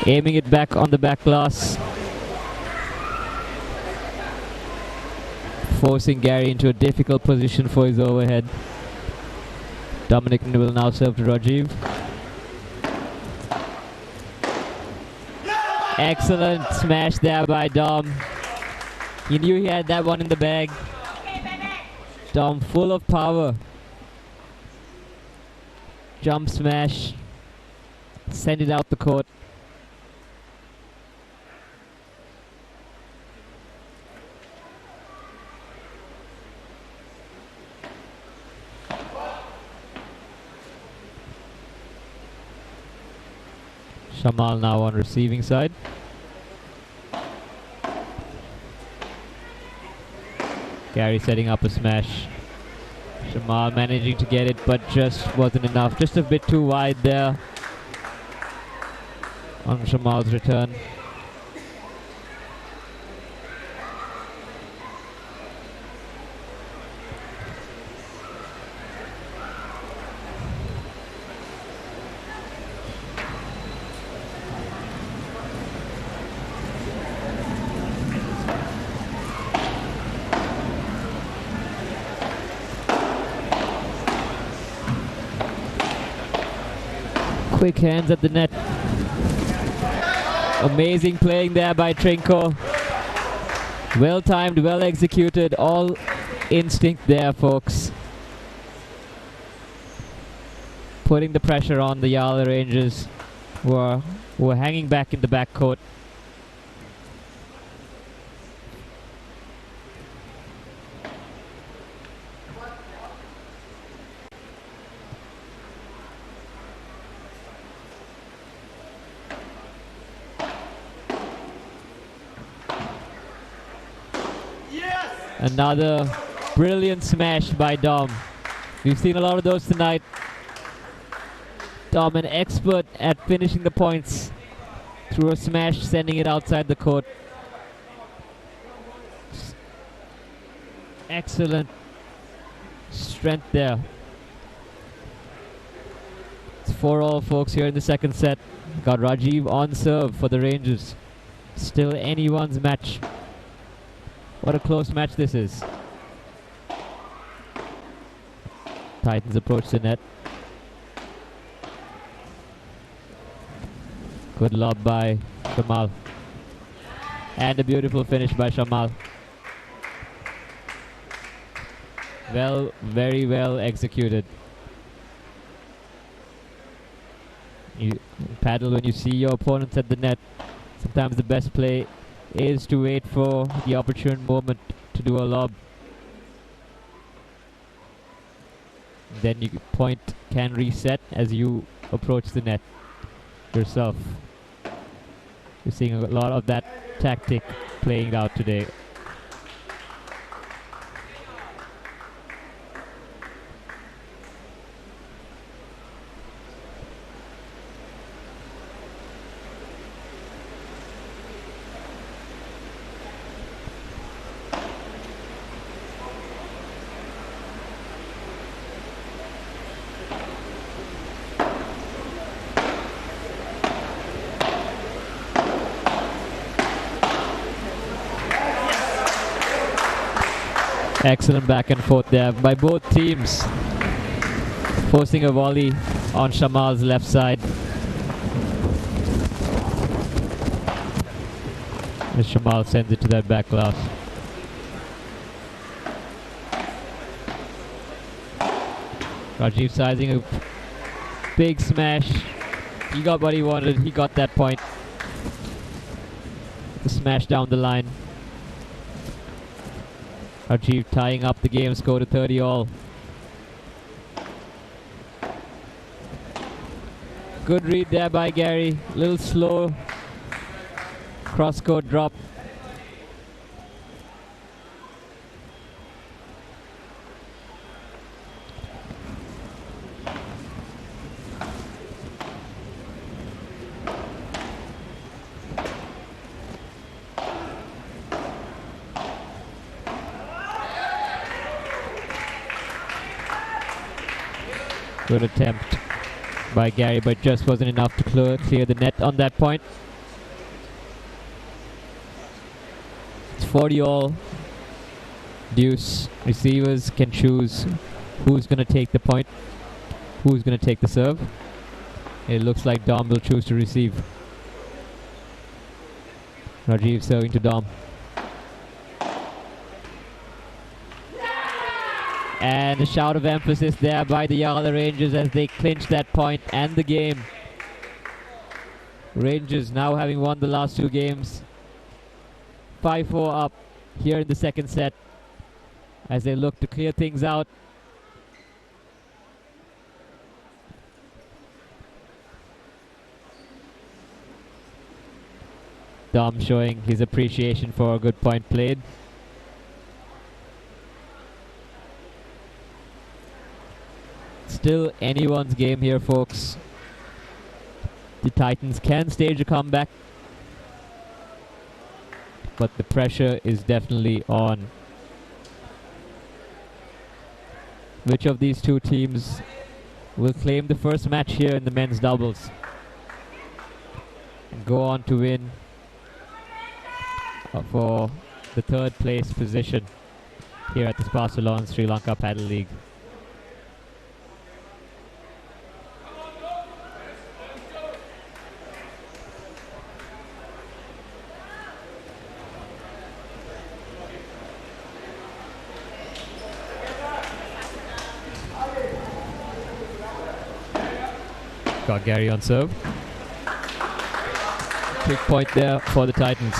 Aiming it back on the back glass. forcing Gary into a difficult position for his overhead. Dominic will now serve to Rajiv. Excellent smash there by Dom. He knew he had that one in the bag. Dom full of power. Jump smash. Send it out the court. Shamal now on receiving side. Gary setting up a smash. Shamal managing to get it, but just wasn't enough. Just a bit too wide there on Shamal's return. Quick hands at the net. Amazing playing there by Trinko. Well timed, well executed, all instinct there, folks. Putting the pressure on the Yala Rangers, who are hanging back in the backcourt. Another brilliant smash by Dom. We've seen a lot of those tonight. Dom, an expert at finishing the points through a smash, sending it outside the court. Excellent strength there. It's 4-all, folks, here in the second set. Got Rajiv on serve for the Rangers. Still anyone's match. What a close match this is. Titans approach the net. Good lob by Shamal. And a beautiful finish by Shamal. Well, very well executed. You paddle when you see your opponents at the net. Sometimes the best play is to wait for the opportune moment to do a lob. Then your point can reset as you approach the net yourself. You're seeing a lot of that tactic playing out today. Excellent back and forth there by both teams. Forcing a volley on Shamal's left side. As Shamal sends it to that back glass. Rajiv sizing a big smash. He got what he wanted. He got that point. The smash down the line. Rajiv tying up the game score to 30-all. Good read there by Gary. Little slow. Cross-court drop. Good attempt by Gary, but just wasn't enough to clear the net on that point. It's 40-all. Deuce. Receivers can choose who's going to take the point, who's going to take the serve. It looks like Dom will choose to receive. Rajiv serving to Dom. And a shout of emphasis there by the Yala Rangers as they clinch that point and the game. Rangers now having won the last two games. 5-4 up here in the second set as they look to clear things out. Dom showing his appreciation for a good point played. Still anyone's game here, folks. The Titans can stage a comeback, but the pressure is definitely on. Which of these two teams will claim the first match here in the men's doubles and go on to win for the third place position here at the Spa Sri Lanka Padel League. Got Gary on serve. Quick point there for the Titans.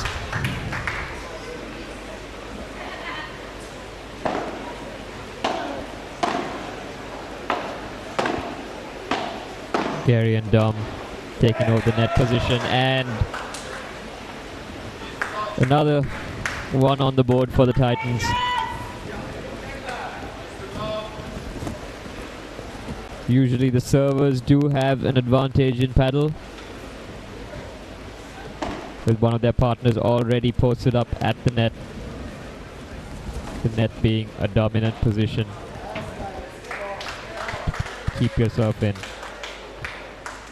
Gary and Dom taking over the net position, and another one on the board for the Titans. Usually the servers do have an advantage in paddle, with one of their partners already posted up at the net. The net being a dominant position. Keep yourself in.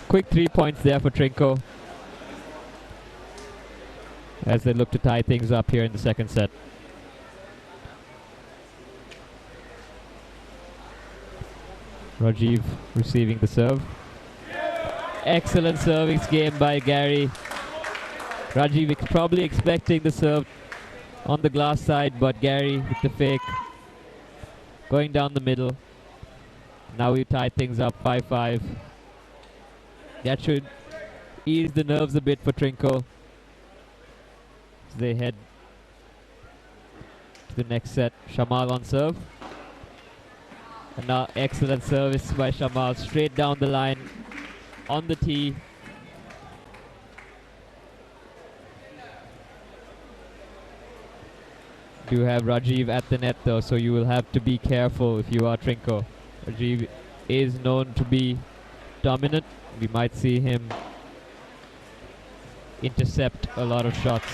Quick 3 points there for Trinco as they look to tie things up here in the second set. Rajiv receiving the serve. Excellent serving game by Gary. Rajiv probably expecting the serve on the glass side, but Gary with the fake going down the middle. Now we tie things up 5-5. That should ease the nerves a bit for Trinco as they head to the next set. Shamal on serve. And now excellent service by Shamal, straight down the line on the tee. Do have Rajiv at the net though, so you will have to be careful if you are Trinco. Rajiv is known to be dominant. We might see him intercept a lot of shots.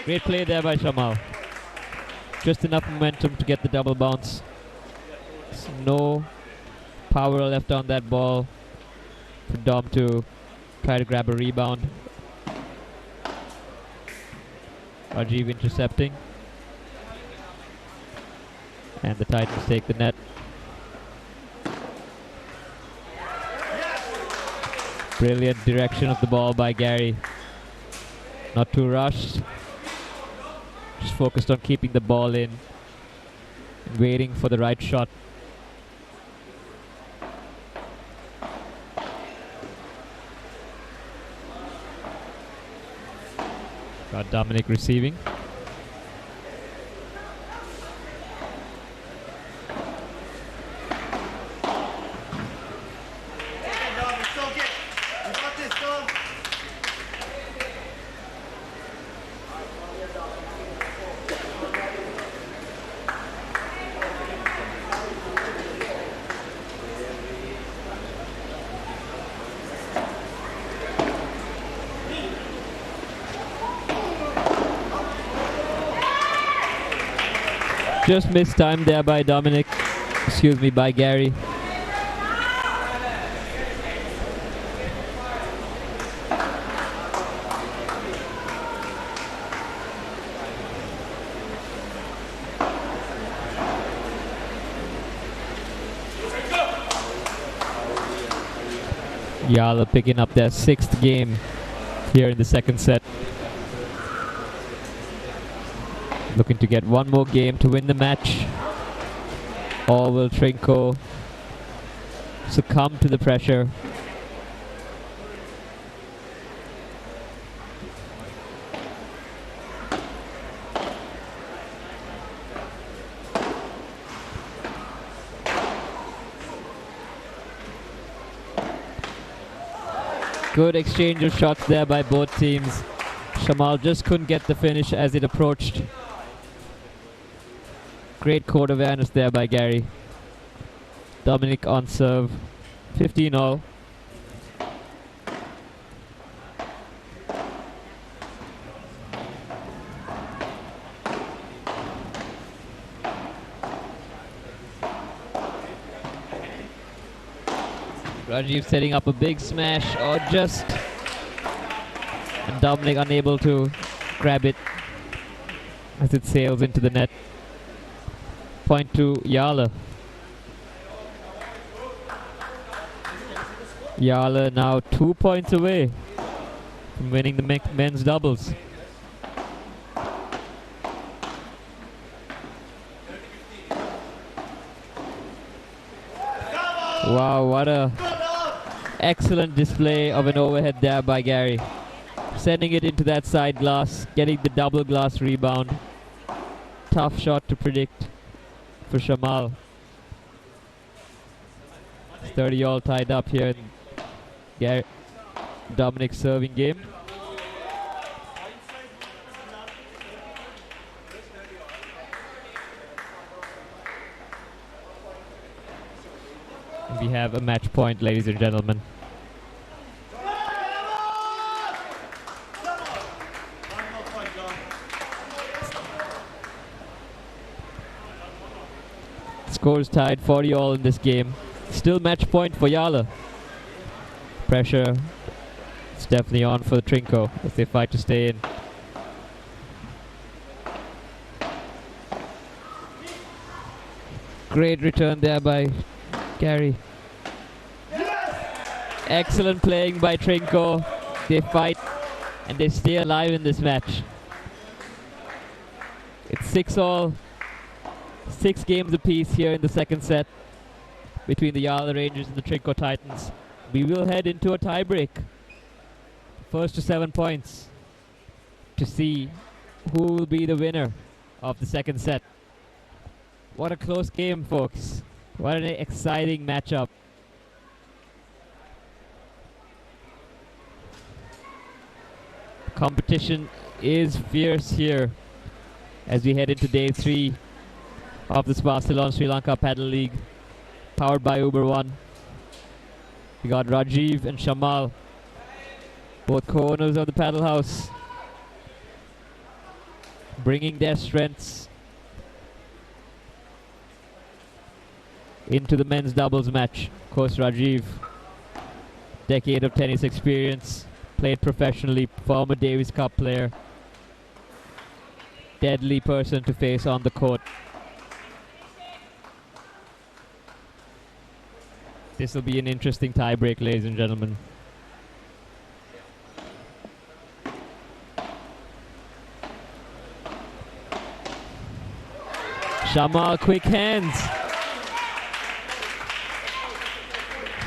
Great play there by Shamal. Just enough momentum to get the double bounce. No power left on that ball for Dom to try to grab a rebound. Rajiv intercepting. And the Titans take the net. Brilliant direction of the ball by Gary. Not too rushed. Just focused on keeping the ball in and waiting for the right shot. Got Dominic receiving. Just missed time there by Dominic. Excuse me, by Gary. Yala picking up their 6th game here in the second set. Looking to get one more game to win the match. Or will Trinco succumb to the pressure? Good exchange of shots there by both teams. Shamal just couldn't get the finish as it approached. Great court awareness there by Gary. Dominic on serve. 15-all. Rajiv setting up a big smash, or just... and Dominic unable to grab it as it sails into the net. Point to Yala. Yala now 2 points away from winning the men's doubles. Wow, what a excellent display of an overhead there by Gary. Sending it into that side glass, getting the double glass rebound. Tough shot to predict for Shamal. 30-all tied up here in Dominic's serving game. We have a match point, ladies and gentlemen. Scores tied 40-all in this game. Still match point for Yala. Pressure is definitely on for Trinco as they fight to stay in. Great return there by Gary. Excellent playing by Trinco. They fight and they stay alive in this match. It's 6-all. 6 games apiece here in the second set between the Yala Rangers and the Trinco Titans. We will head into a tiebreak. First to 7 points to see who will be the winner of the second set. What a close game, folks. What an exciting matchup. Competition is fierce here as we head into day 3 of the Barcelona Sri Lanka Padel League, powered by Uber One. We got Rajiv and Shamal, both co-owners of the Padel House, bringing their strengths into the men's doubles match. Of course, Rajiv, decade of tennis experience, played professionally, former Davis Cup player, deadly person to face on the court. This will be an interesting tiebreak, ladies and gentlemen. Shamal, quick hands.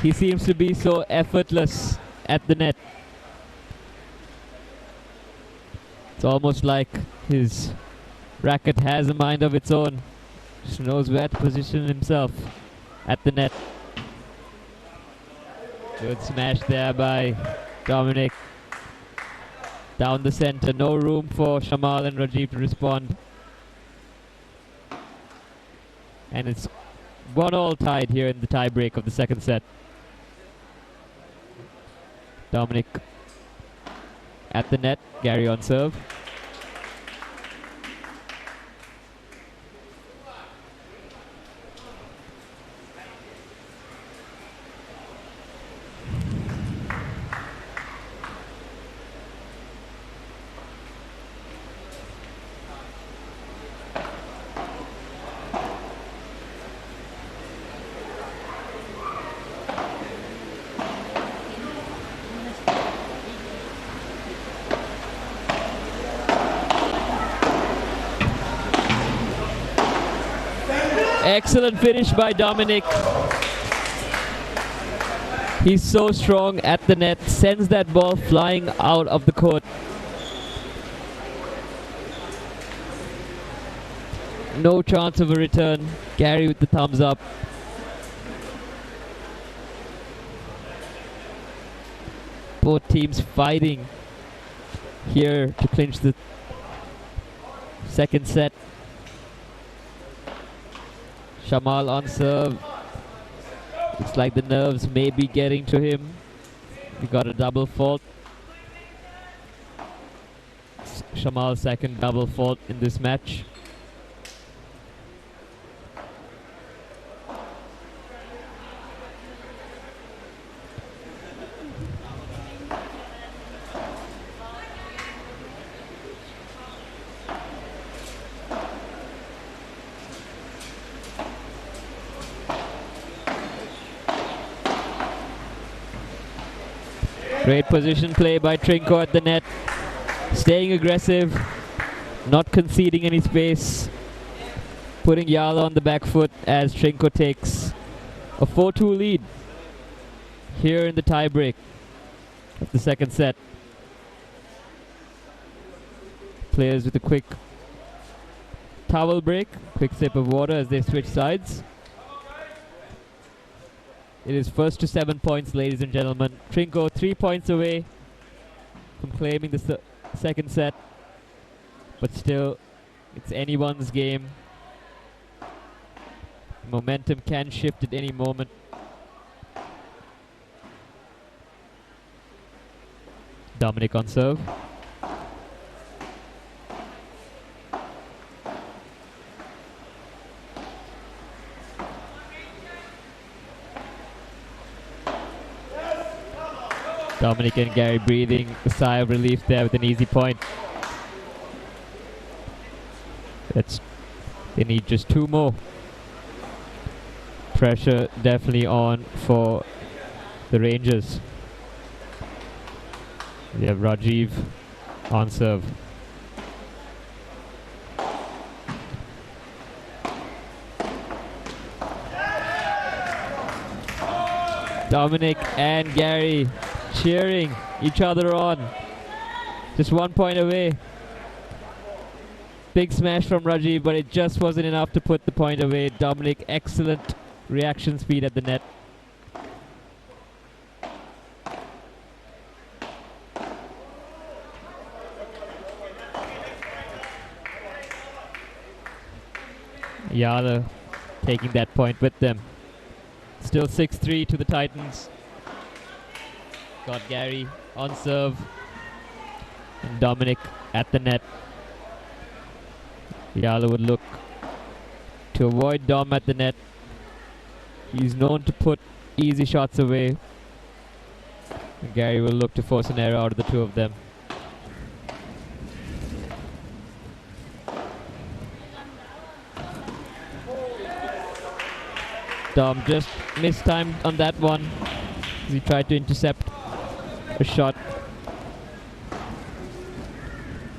He seems to be so effortless at the net. It's almost like his racket has a mind of its own. Just knows where to position himself at the net. Good smash there by Dominic. Down the center, no room for Shamal and Rajiv to respond. And it's 1-all tied here in the tiebreak of the second set. Dominic at the net, Gary on serve. Excellent finish by Dominic. He's so strong at the net, sends that ball flying out of the court. No chance of a return. Gary with the thumbs up. Both teams fighting here to clinch the second set. Shamal on serve. Looks like the nerves may be getting to him. We got a double fault. Shamal's second double fault in this match. Great position play by Trinko at the net. Staying aggressive, not conceding any space. Putting Yala on the back foot as Trinko takes a 4-2 lead here in the tiebreak of the second set. Players with a quick towel break, quick sip of water as they switch sides. It is first to 7 points, ladies and gentlemen. Trinko 3 points away from claiming the second set, but still, it's anyone's game. Momentum can shift at any moment. Dominic on serve. Dominic and Gary breathing a sigh of relief there with an easy point. They need just 2 more. Pressure definitely on for the Rangers. We have Rajiv on serve. Dominic and Gary cheering each other on. Just 1 point away. Big smash from Rajiv, but it just wasn't enough to put the point away. Dominic, excellent reaction speed at the net. Yala taking that point with them. Still 6-3 to the Titans. Got Gary on serve and Dominic at the net. Yala would look to avoid Dom at the net. He's known to put easy shots away. And Gary will look to force an error out of the two of them. Dom just mistimed on that one as he tried to intercept a shot.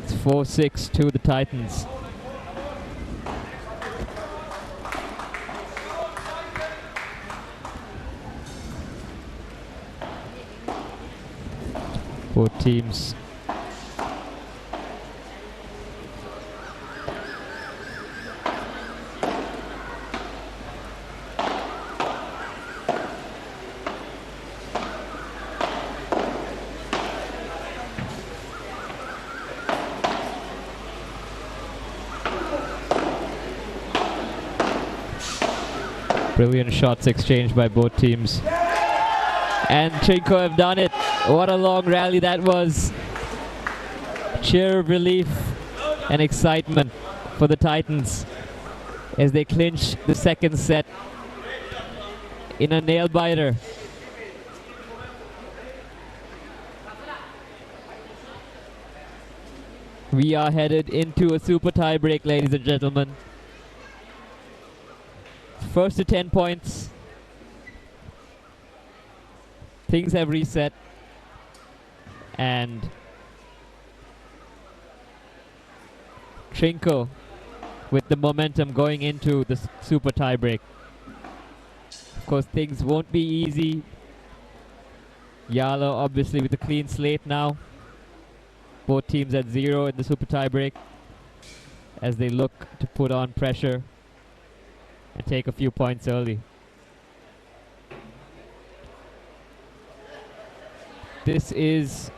It's 4-6 to the Titans. Both teams brilliant shots exchanged by both teams. And Trinko have done it. What a long rally that was. Cheer of relief and excitement for the Titans as they clinch the second set in a nail biter. We are headed into a super tie break, ladies and gentlemen. First to 10 points. Things have reset. And Trinko with the momentum going into the super tiebreak. Of course, things won't be easy. Yala obviously with a clean slate now. Both teams at 0 in the super tiebreak as they look to put on pressure and take a few points early. This is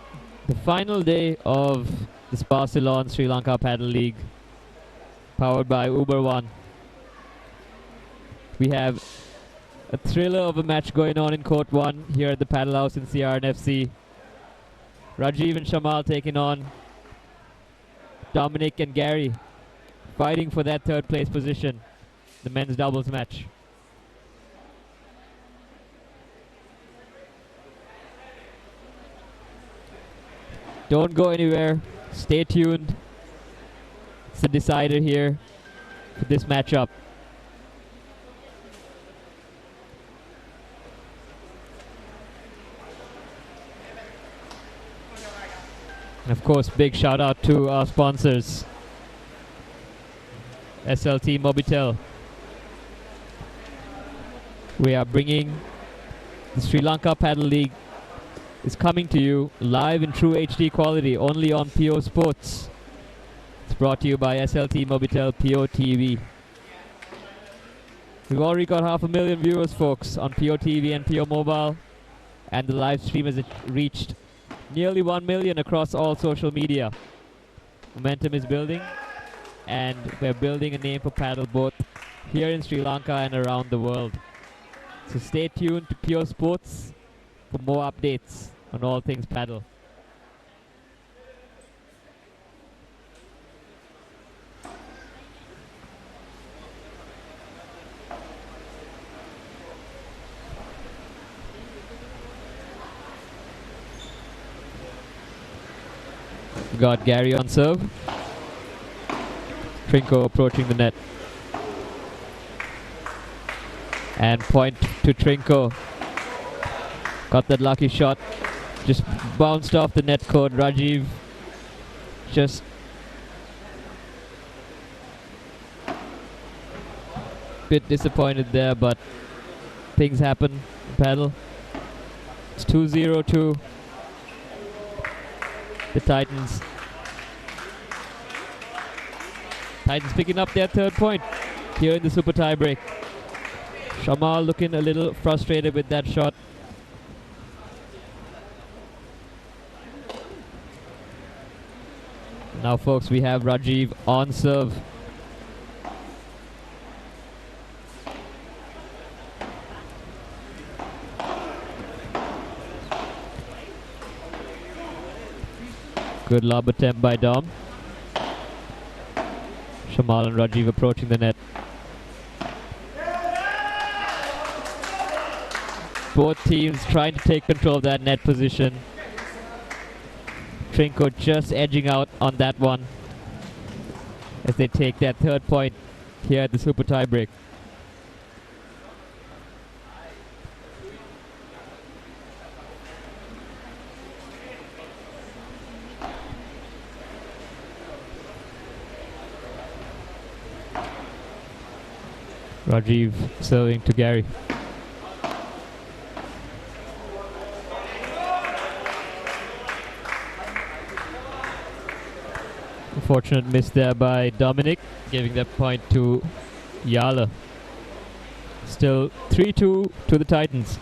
the final day of the Spa Sri Lanka Padel League, powered by Uber One. We have a thriller of a match going on in Court 1 here at the Paddle House in CRNFC. Rajiv and Shamal taking on Dominic and Gary, fighting for that third place position, the men's doubles match. Don't go anywhere, stay tuned. It's the decider here for this matchup. And of course, big shout out to our sponsors, SLT Mobitel. We are bringing the Sri Lanka Padel League is coming to you live in true HD quality only on PO Sports. It's brought to you by SLT Mobitel PO TV. We've already got 500,000 viewers, folks, on PO TV and PO Mobile, and the live stream has reached nearly 1 million across all social media. Momentum is building, and we're building a name for paddle both here in Sri Lanka and around the world. So stay tuned to Pure Sports for more updates on all things paddle. We got Gary on serve. Trinko approaching the net. And point to Trinko. Got that lucky shot. Just bounced off the net cord. Rajiv just bit disappointed there, but things happen in paddle. It's 2-0 to the Titans. Titans picking up their third point here in the super tiebreak. Shamal looking a little frustrated with that shot. Now, folks, we have Rajiv on serve. Good lob attempt by Dom. Shamal and Rajiv approaching the net. Both teams trying to take control of that net position. Trinko just edging out on that one as they take that third point here at the super tiebreak. Rajiv serving to Gary. Unfortunate miss there by Dominic, giving that point to Yala. Still 3-2 to the Titans.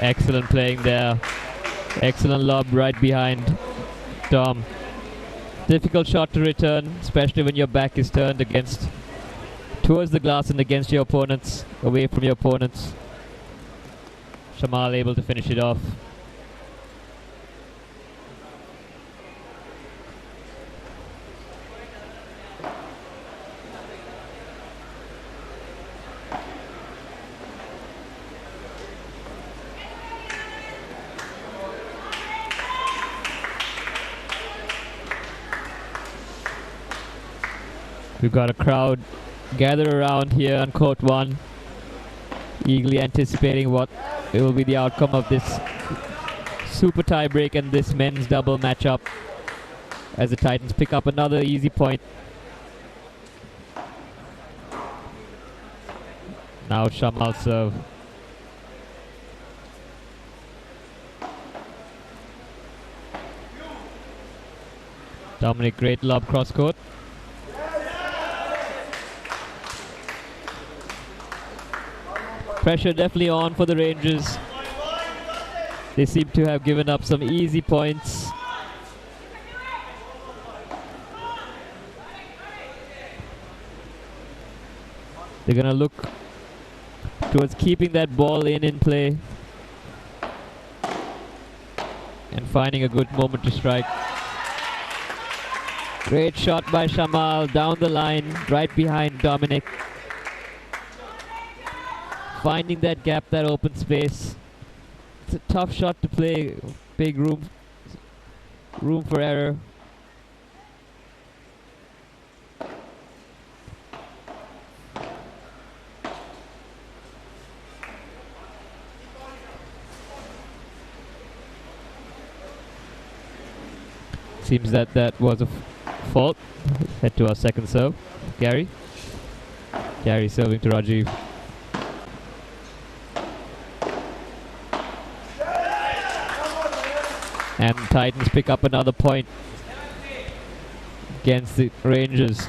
Excellent playing there. Excellent lob right behind Dom. Difficult shot to return, especially when your back is turned towards the glass and against your opponents, away from your opponents. Shamal able to finish it off. We've got a crowd gathered around here on court 1 Eagerly anticipating what will be the outcome of this super tie break and this men's double matchup as the Titans pick up another easy point. Now Shamal serve. Dominic, great lob cross court. Pressure definitely on for the Rangers. They seem to have given up some easy points. They're going to look towards keeping that ball in play and finding a good moment to strike. Great shot by Shamal down the line, right behind Dominic. Finding that gap, that open space. It's a tough shot to play. Big room for error. Seems that was a fault. Head to our second serve. Gary serving to Rajiv. And Titans pick up another point against the Rangers.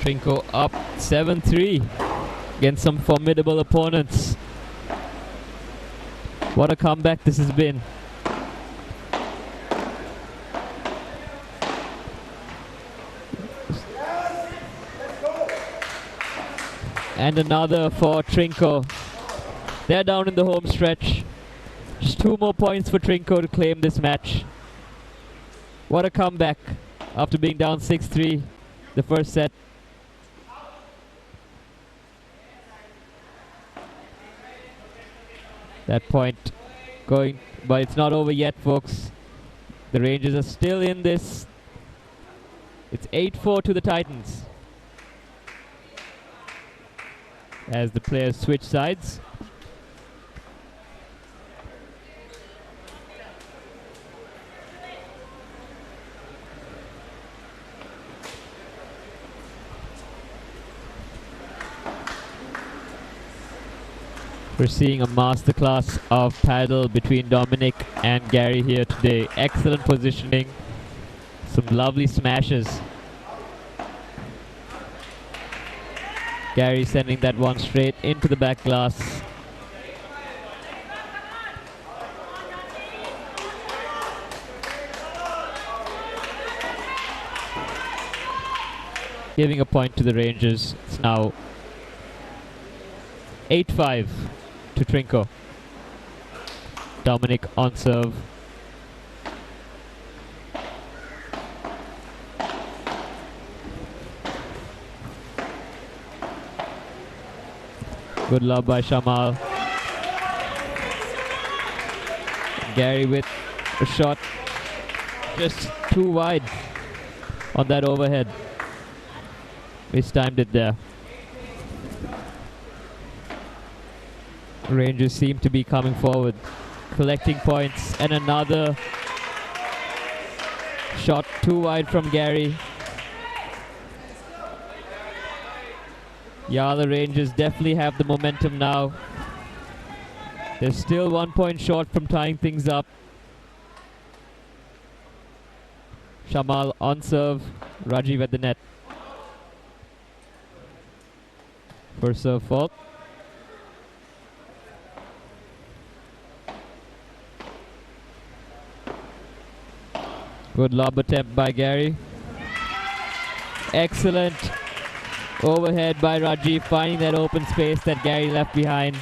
Trinco up 7-3 against some formidable opponents. What a comeback this has been. And another for Trinco. They're down in the home stretch. Just 2 more points for Trinco to claim this match. What a comeback after being down 6-3 the first set. That point going, but it's not over yet, folks. The Rangers are still in this. It's 8-4 to the Titans as the players switch sides. We're seeing a masterclass of paddle between Dominic and Gary here today. Excellent positioning, some lovely smashes. Gary sending that one straight into the back glass. Giving a point to the Rangers. It's now 8-5 to Trinco. Dominic on serve. Good love by Shamal. Gary with a shot just too wide on that overhead. Mistimed it there. Rangers seem to be coming forward, collecting points, and another shot too wide from Gary. Yeah, the Rangers definitely have the momentum now. They're still 1 point short from tying things up. Shamal on serve, Rajiv at the net. First serve fault. Good lob attempt by Gary. Excellent overhead by Rajiv, finding that open space that Gary left behind.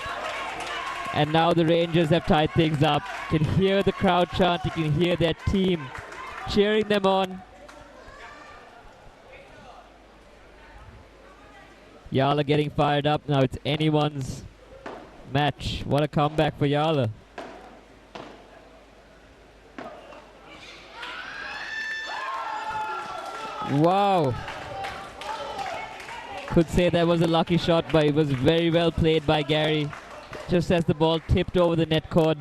And now the Rangers have tied things up. You can hear the crowd chant, you can hear their team cheering them on. Yala getting fired up. Now it's anyone's match. What a comeback for Yala. Wow. Could say that was a lucky shot, but it was very well played by Gary. Just as the ball tipped over the net cord.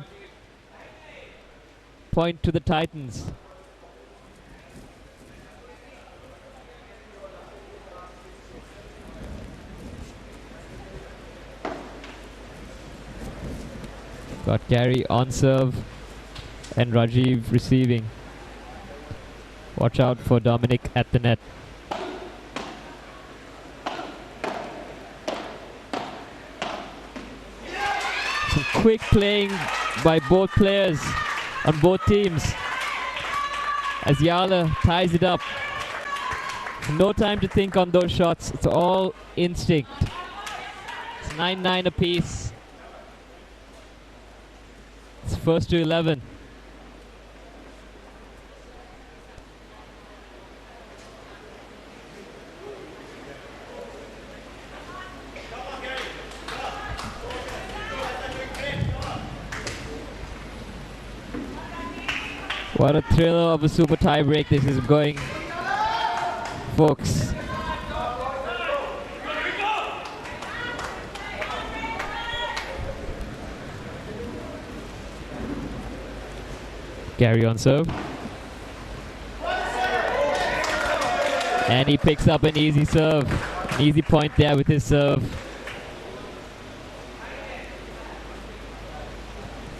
Point to the Titans. Got Gary on serve and Rajiv receiving. Watch out for Dominic at the net. Some quick playing by both players on both teams as Yala ties it up. No time to think on those shots. It's all instinct. It's 9-9 apiece. It's first to 11. What a thriller of a super tie break this is going, folks. Gary on serve. And he picks up an easy serve. An easy point there with his serve.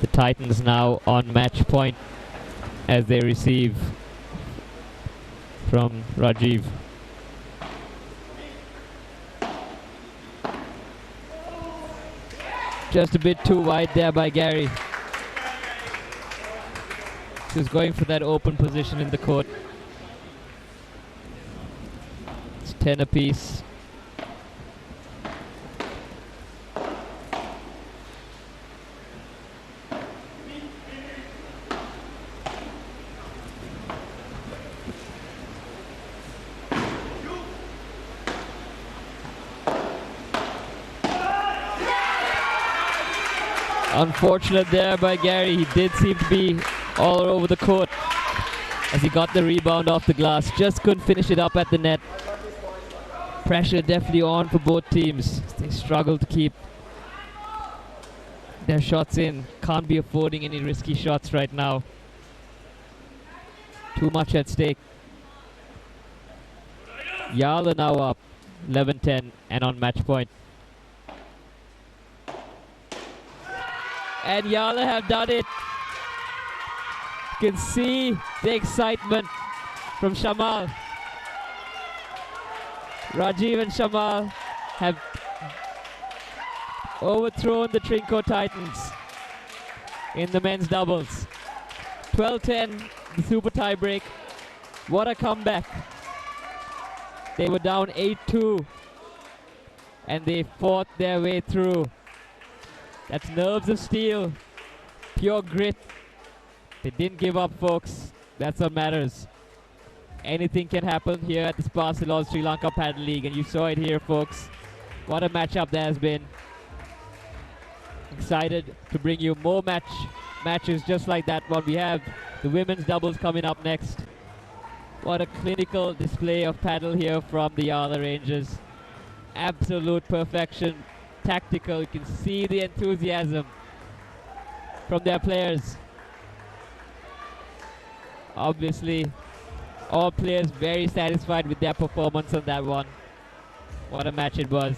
The Titans now on match point as they receive from Rajiv. Just a bit too wide there by Gary. He was going for that open position in the court. It's 10 apiece. Unfortunate there by Gary. He did seem to be all over the court as he got the rebound off the glass. Just couldn't finish it up at the net. Pressure definitely on for both teams. They struggle to keep their shots in. Can't be affording any risky shots right now. Too much at stake. Yala now up 11-10 and on match point. And Yala have done it. You can see the excitement from Shamal. Rajiv and Shamal have overthrown the Trinco Titans in the men's doubles. 12-10, the super tie break. What a comeback. They were down 8-2 and they fought their way through. That's nerves of steel, pure grit. They didn't give up, folks. That's what matters. Anything can happen here at the Sparsalon Sri Lanka Padel League, and you saw it here, folks. What a matchup that has been. Excited to bring you more matches just like that one. We have the women's doubles coming up next. What a clinical display of paddle here from the Yala Rangers. Absolute perfection. Tactical. You can see the enthusiasm from their players. Obviously, all players very satisfied with their performance on that one. What a match it was.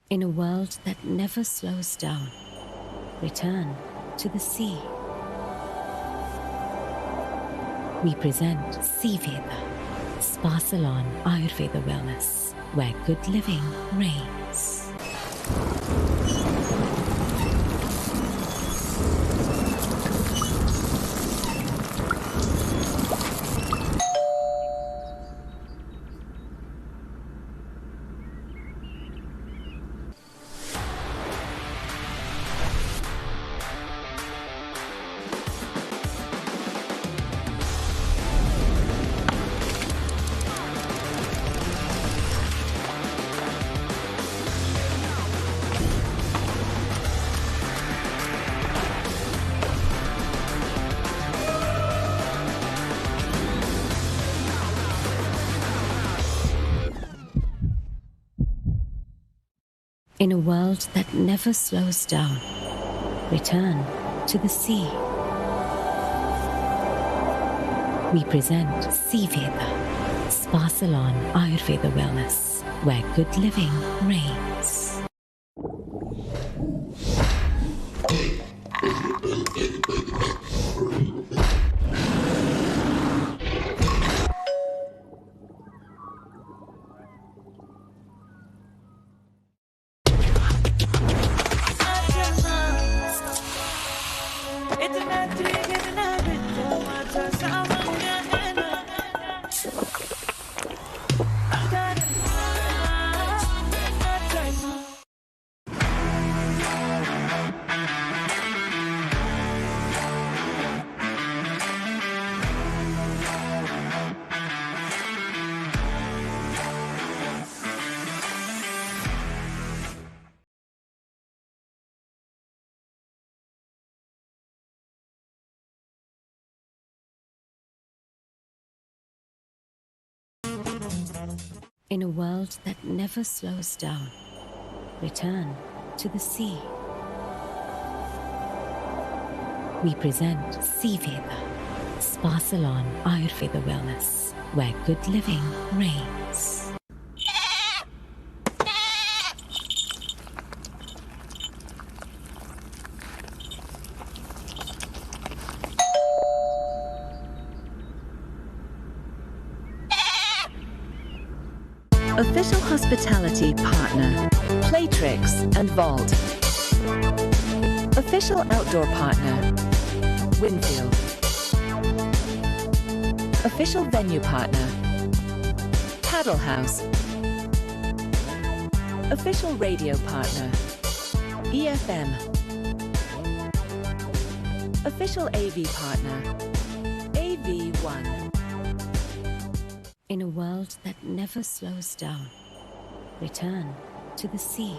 In a world that never slows down, return to the sea. We present Sea Veda, Spa Salon Ayurveda Wellness, where good living reigns. In a world that never slows down, return to the sea. We present Sea Veda, Spa Salon Ayurveda Wellness, where good living reigns. In a world that never slows down, return to the sea. We present Sea Veda, Spa Salon Ayurveda Wellness, where good living reigns. Official hospitality partner, Playtrix and Vault. Official outdoor partner, Winfield. Official venue partner, Paddle House. Official radio partner, EFM. Official AV partner, AV1. In a world that never slows down, return to the sea.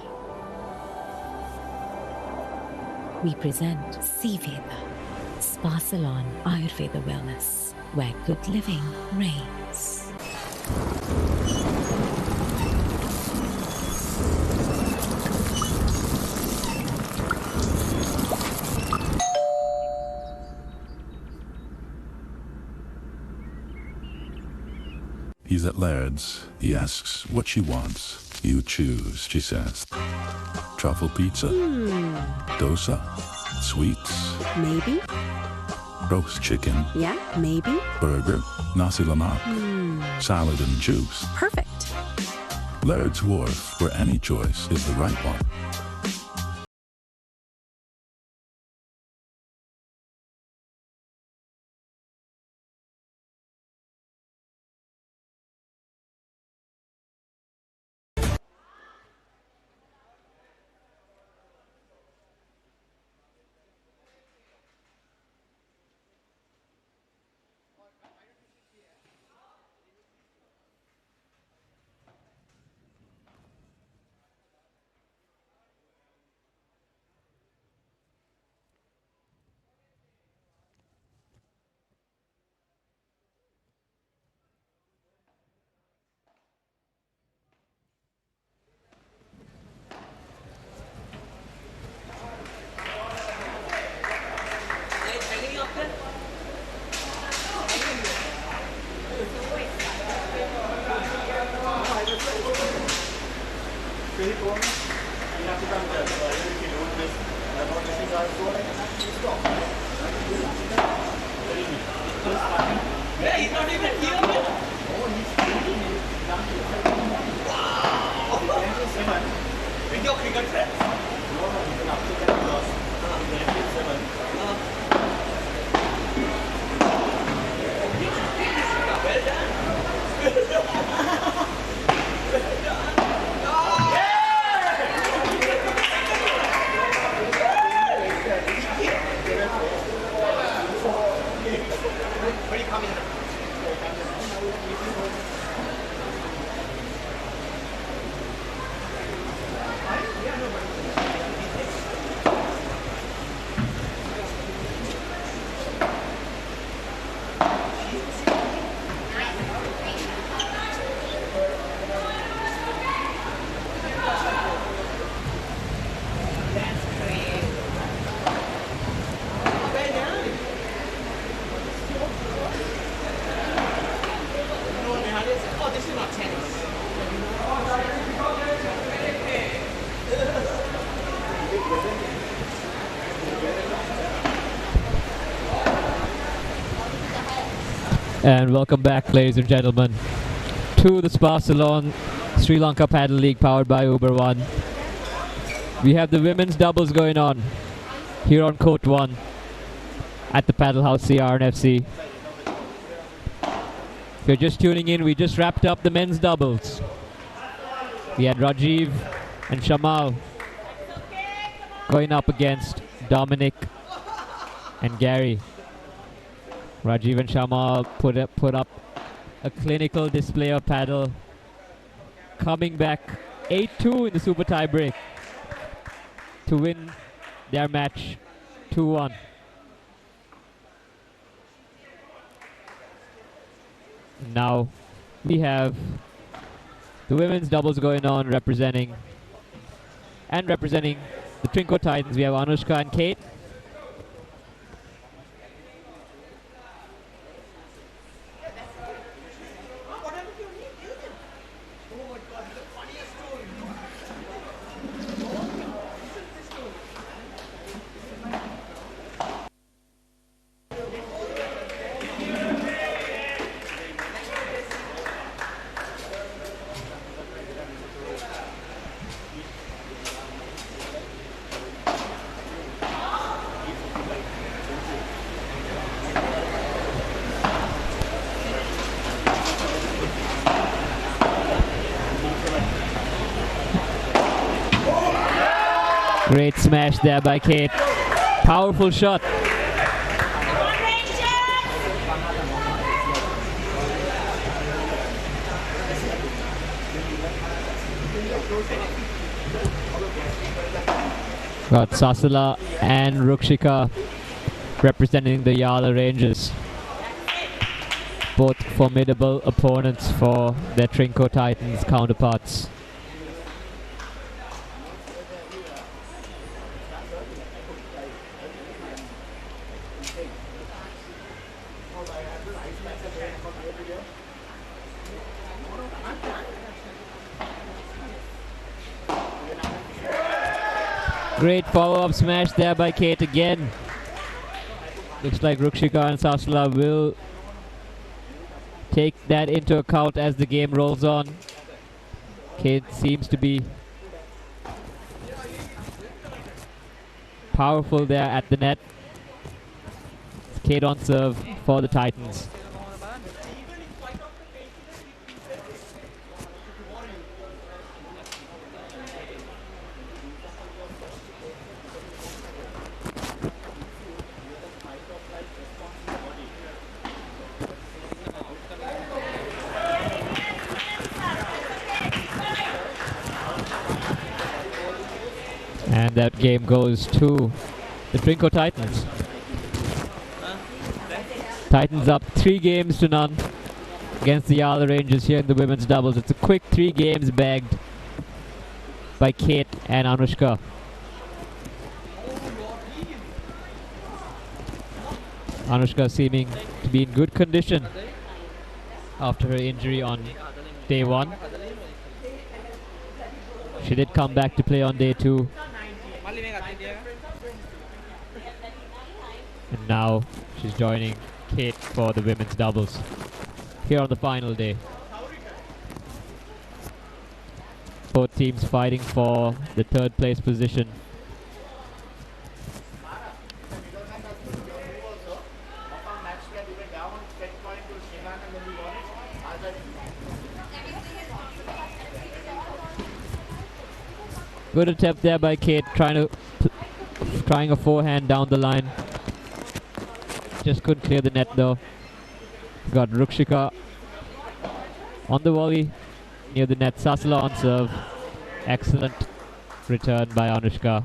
We present Sea Veda, Spa Salon Ayurveda Wellness, where good living reigns. He's at Laird's. He asks what she wants. You choose, she says. Truffle pizza, dosa, sweets, Maybe. roast chicken, Yeah, maybe. burger, nasi lemak, salad and juice. Perfect. Laird's Wharf, where any choice is the right one. And welcome back, ladies and gentlemen, to the Spa Salon Sri Lanka Padel League powered by Uber One. We have the women's doubles going on here on Court 1 at the Padel House CRNFC. If you're just tuning in, we just wrapped up the men's doubles. We had Rajiv and Shamal going up against Dominic and Gary. Rajiv and Shamal put up a clinical display of paddle, coming back 8-2 in the super tie break to win their match 2-1. Now we have the women's doubles going on, representing the Trinco Titans. We have Anushka and Kate. Great smash there by Kate. Powerful shot. Got Sasala and Rukshika representing the Yala Rangers. Both formidable opponents for their Trinco Titans counterparts. Great follow-up smash there by Kate again. Looks like Rukshika and Sasala will take that into account as the game rolls on. Kate seems to be powerful there at the net. It's Kate on serve for the Titans. And that game goes to the Trinco Titans. Titans up 3-0 against the Yala Rangers here in the women's doubles. It's a quick 3 games bagged by Kate and Anushka. Anushka seeming to be in good condition after her injury on day 1. She did come back to play on day 2. And now she's joining Kate for the women's doubles here on the final day. both teams fighting for the third place position. Good attempt there by Kate, trying a forehand down the line. Just couldn't clear the net though. Got Rukshika on the volley near the net. Sasala on serve. Excellent return by Anushka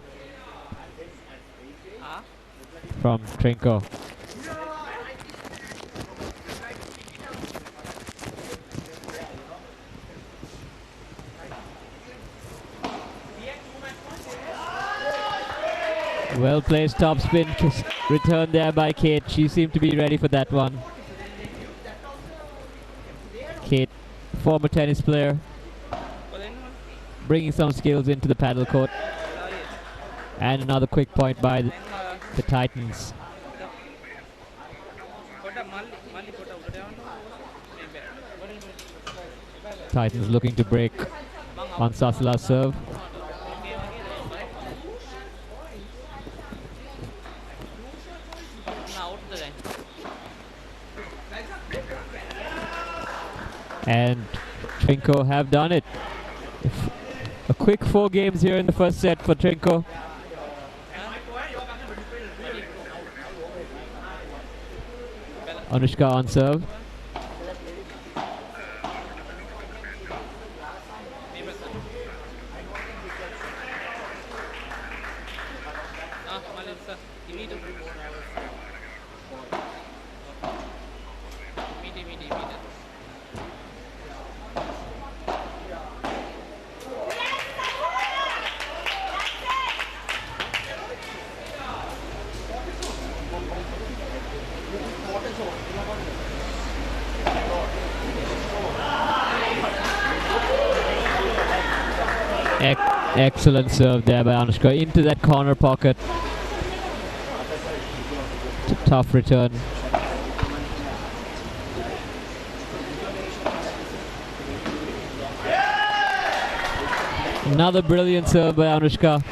from Trinko. Well placed topspin return there by Kate. She seemed to be ready for that one. Kate, former tennis player, bringing some skills into the paddle court. And another quick point by the Titans. Titans looking to break on Sasala's serve. And Trinko have done it. A quick 4 games here in the first set for Trinko. Anushka on serve. Excellent serve there by Anushka into that corner pocket. Tough return. Another brilliant serve by Anushka.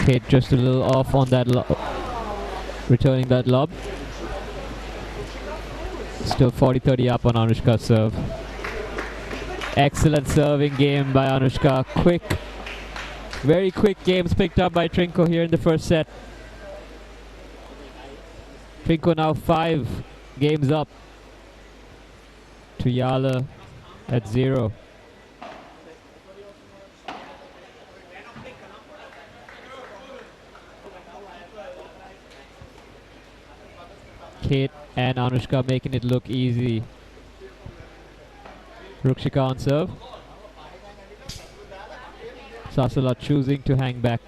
Kate just a little off on that returning that lob. Still 40-30 up on Anushka's serve. Excellent serving game by Anushka. Quick, very quick games picked up by Trinko here in the first set. Trinko now 5 games up to Yala at 0. Kate and Anushka making it look easy. Rukshika on serve. Sasala choosing to hang back.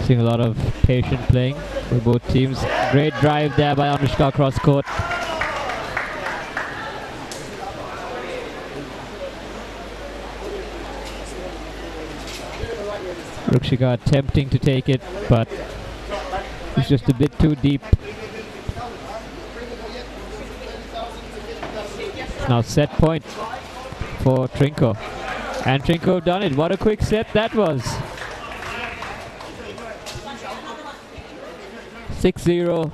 Seeing a lot of patient playing for both teams. Great drive there by Anushka cross court. Rukshika attempting to take it, but it's just a bit too deep. Now set point for Trinko. And Trinko have done it. What a quick set that was. 6-0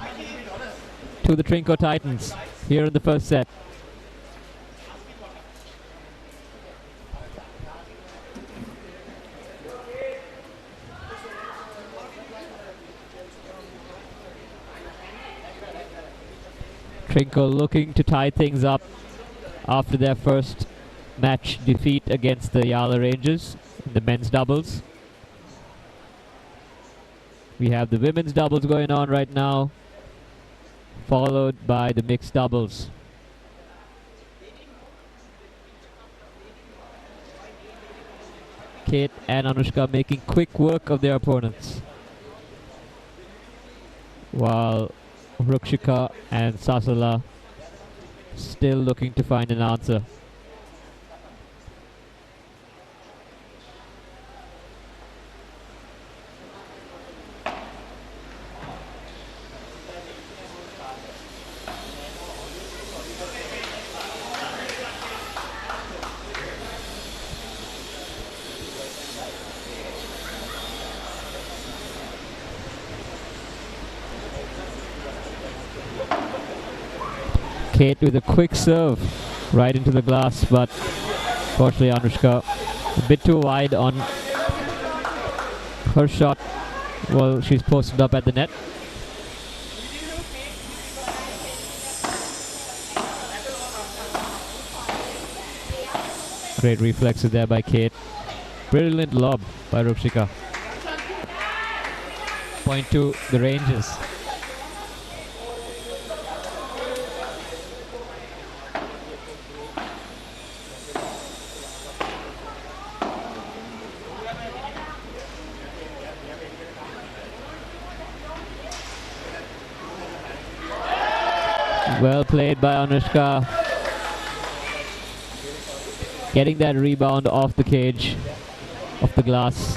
to the Trinko Titans here in the first set. Trinkle looking to tie things up after their first match defeat against the Yala Rangers in the men's doubles. We have the women's doubles going on right now, followed by the mixed doubles. Kate and Anushka making quick work of their opponents, while Rukshika and Sasala still looking to find an answer. Kate with a quick serve right into the glass, but fortunately Anushka a bit too wide on her shot while she's posted up at the net. Great reflexes there by Kate. Brilliant lob by Rukshika. Point to the Rangers. Well played by Anushka. Getting that rebound off the cage, off the glass.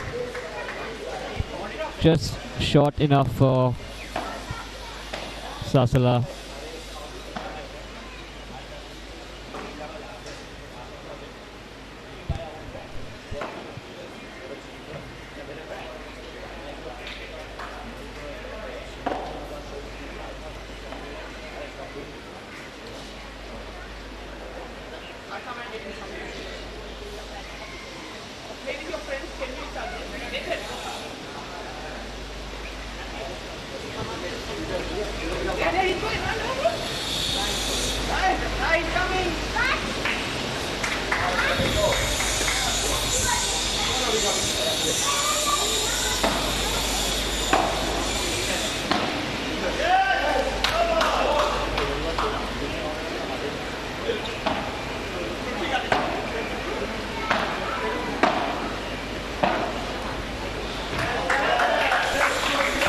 Just short enough for Sasala.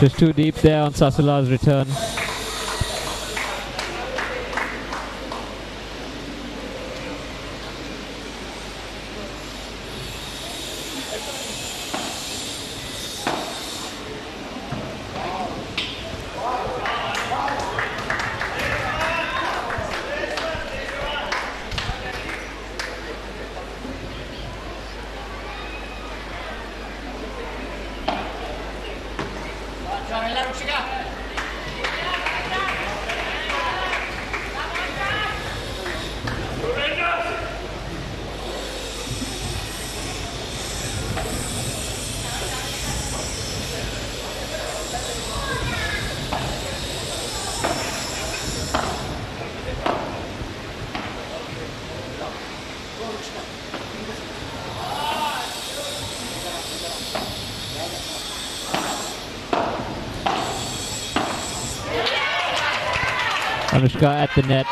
Just too deep there on Sasala's return. Anushka at the net.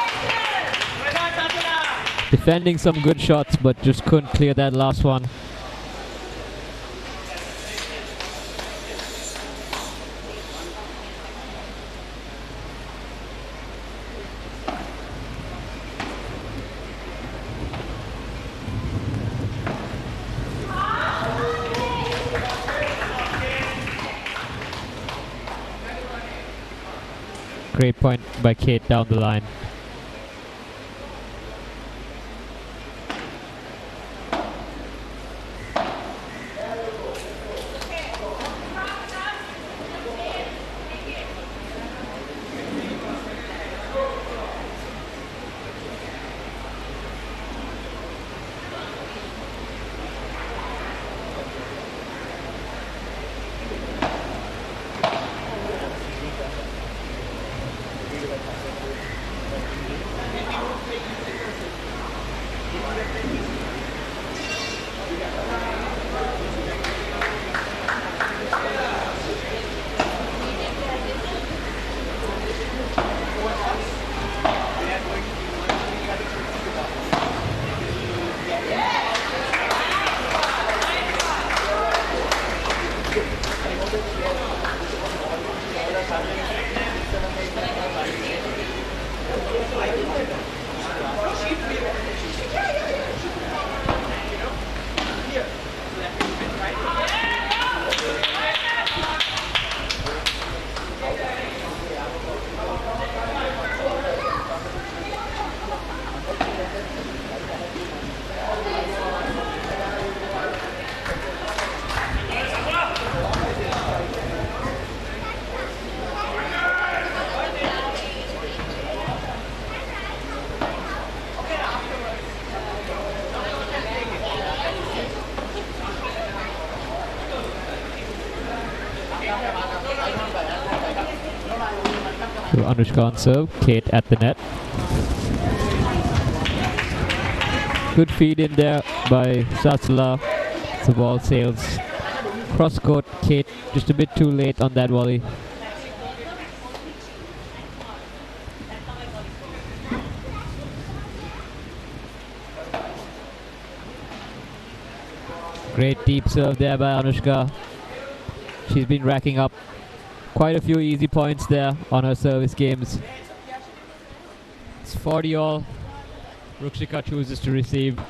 Defending some good shots, but just couldn't clear that last one. Great point by Kate down the line. To Anushka on serve, Kate at the net. Good feed in there by Satsula. The ball sails cross court. Kate just a bit too late on that volley. Great deep serve there by Anushka. She's been racking up quite a few easy points there on her service games. It's 40 all. Rukshika chooses to receive.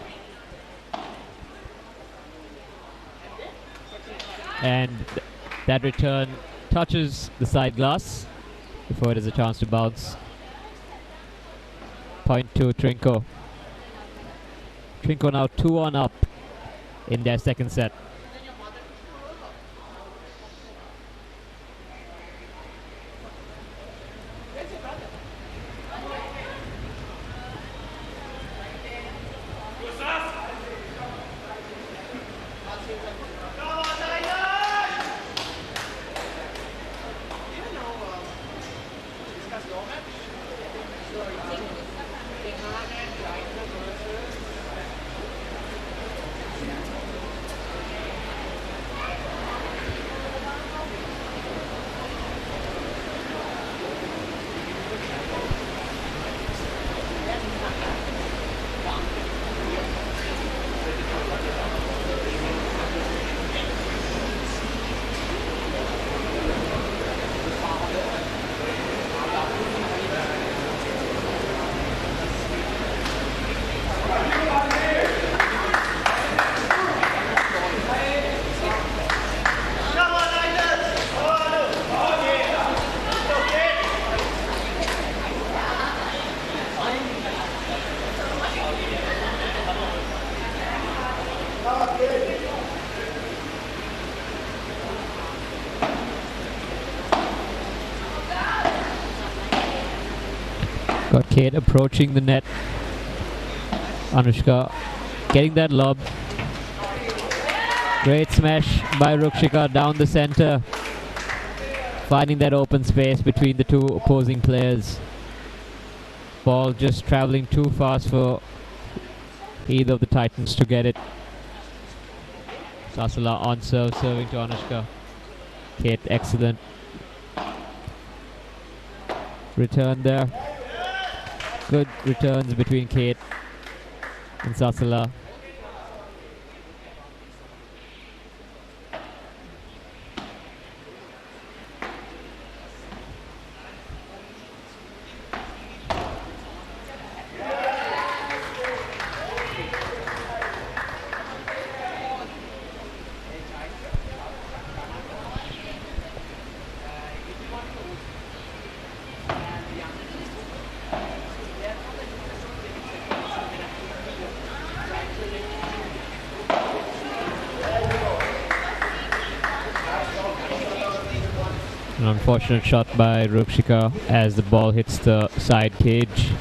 And that return touches the side glass before it has a chance to bounce. Point to Trinko. Trinko now 2-1 up in their second set. Got Kate approaching the net. Anushka getting that lob. Great smash by Rukshika down the center. Finding that open space between the two opposing players. Ball just traveling too fast for either of the Titans to get it. Sasala on serve, serving to Anushka. Kate, excellent return there. Good returns between Kate and Sasala. An unfortunate shot by Rukshika as the ball hits the side cage.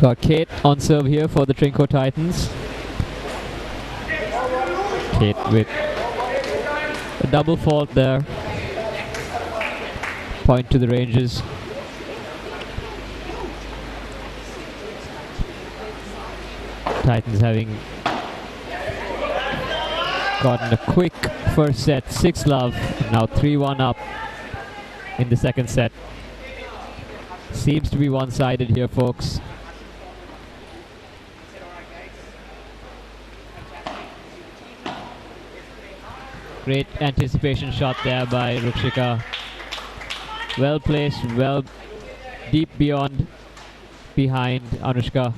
Got Kate on serve here for the Trinco Titans. Kate with a double fault there. Point to the Rangers. Titans having gotten a quick first set, 6-love, now 3-1 up in the second set. Seems to be one-sided here, folks. Great anticipation shot there by Rukshika. Well placed, well deep behind Anushka.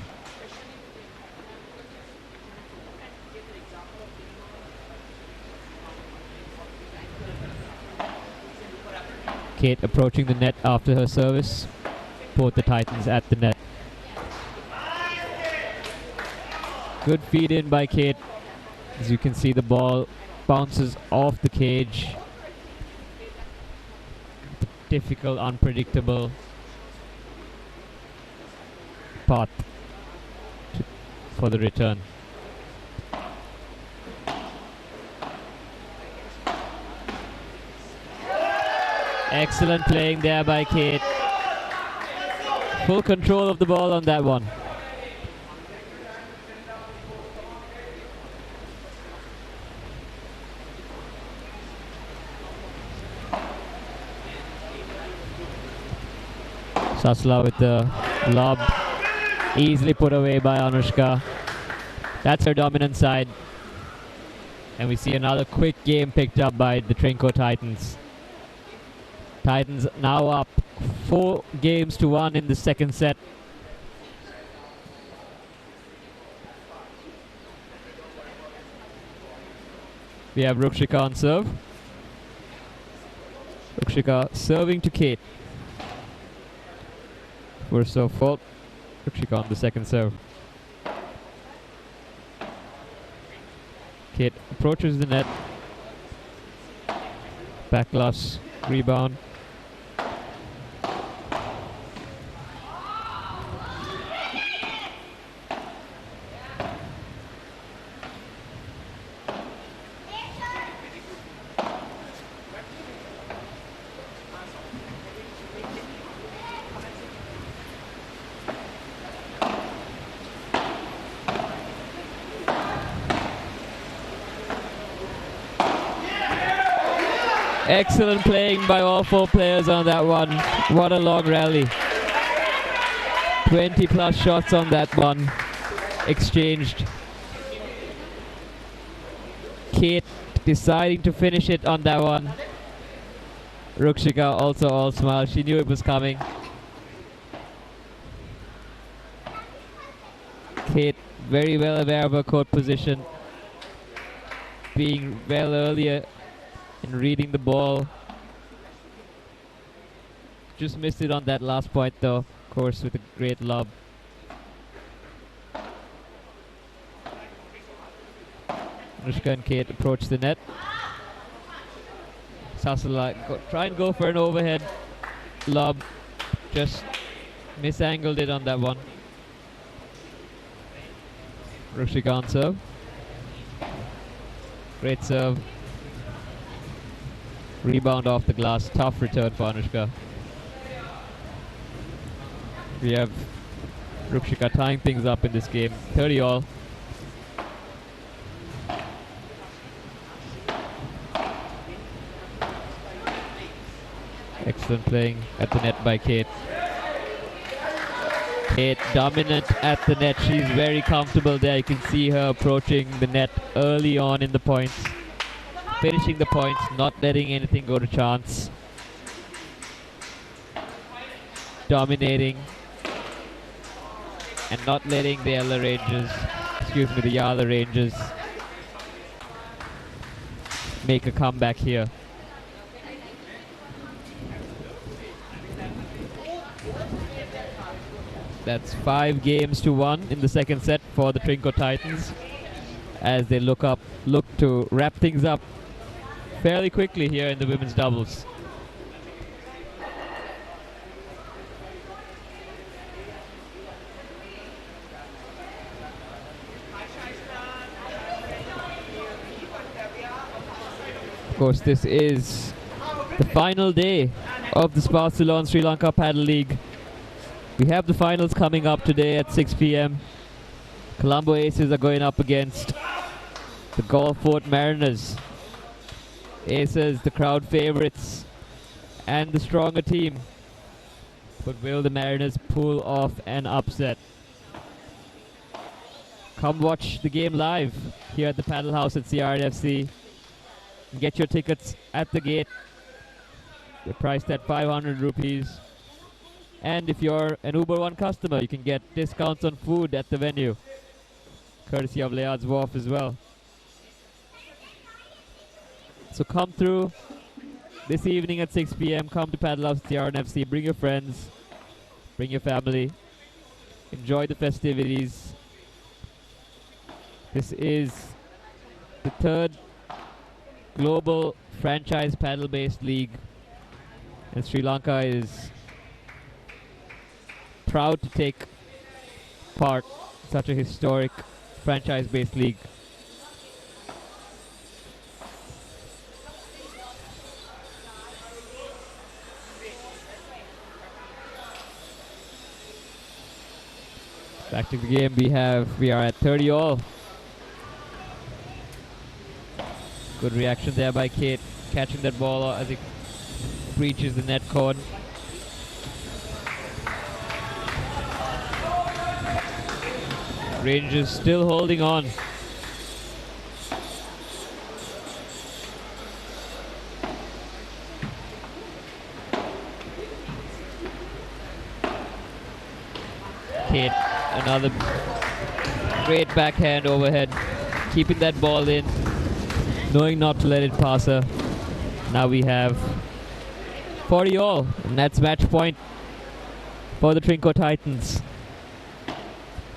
Kate approaching the net after her service. Both the Titans at the net. Good feed in by Kate. As you can see, the ball bounces off the cage. Difficult, unpredictable path for the return. Excellent playing there by Kate. Full control of the ball on that one. Sasla with the lob, easily put away by Anushka. That's her dominant side. And we see another quick game picked up by the Trinco Titans. Titans now up 4-1 in the second set. We have Rukshika on serve. Rukshika serving to Kate. First serve fault. Rukshika on the second serve. Kate approaches the net. Backlash, rebound. Excellent playing by all four players on that one. What a long rally. 20 plus shots on that one. Exchanged. Kate deciding to finish it on that one. Rukshika also all smile. She knew it was coming. Kate very well aware of her court position. Being well earlier in reading the ball. Just missed it on that last point though, of course, with a great lob. Anushka and Kate approach the net. Sasala try and go for an overhead lob. Just misangled it on that one. Rukshika on serve. Great serve. Rebound off the glass. Tough return for Anushka. We have Rukshika tying things up in this game. 30 all. Excellent playing at the net by Kate. Kate dominant at the net. She's very comfortable there. You can see her approaching the net early on in the points. Finishing the points, not letting anything go to chance. Dominating. And not letting the Yala Rangers make a comeback here. That's 5-1 in the second set for the Trinco Titans as they look to wrap things up fairly quickly here in the women's doubles. course, this is the final day of the Spa Sri Lanka Padel League. We have the finals coming up today at 6 p.m. Colombo Aces are going up against the Golf Fort Mariners. Aces, the crowd favorites and the stronger team. But will the Mariners pull off an upset? Come watch the game live here at the Paddle House at CRNFC. Get your tickets at the gate. They're priced at 500 rupees. And if you're an Uber One customer, you can get discounts on food at the venue, courtesy of Layard's Wharf as well. So come through this evening at 6 p.m. Come to Paddle House CRNFC. Bring your friends, bring your family. Enjoy the festivities. This is the third global franchise paddle-based league, and Sri Lanka is proud to take part in such a historic franchise-based league. Back to the game. We are at 30 all. Good reaction there by Kate, catching that ball as it breaches the net cone. Rangers still holding on. Kate, another great backhand overhead, keeping that ball in, knowing not to let it pass her. Now we have 40 all, and that's match point for the Trinco Titans.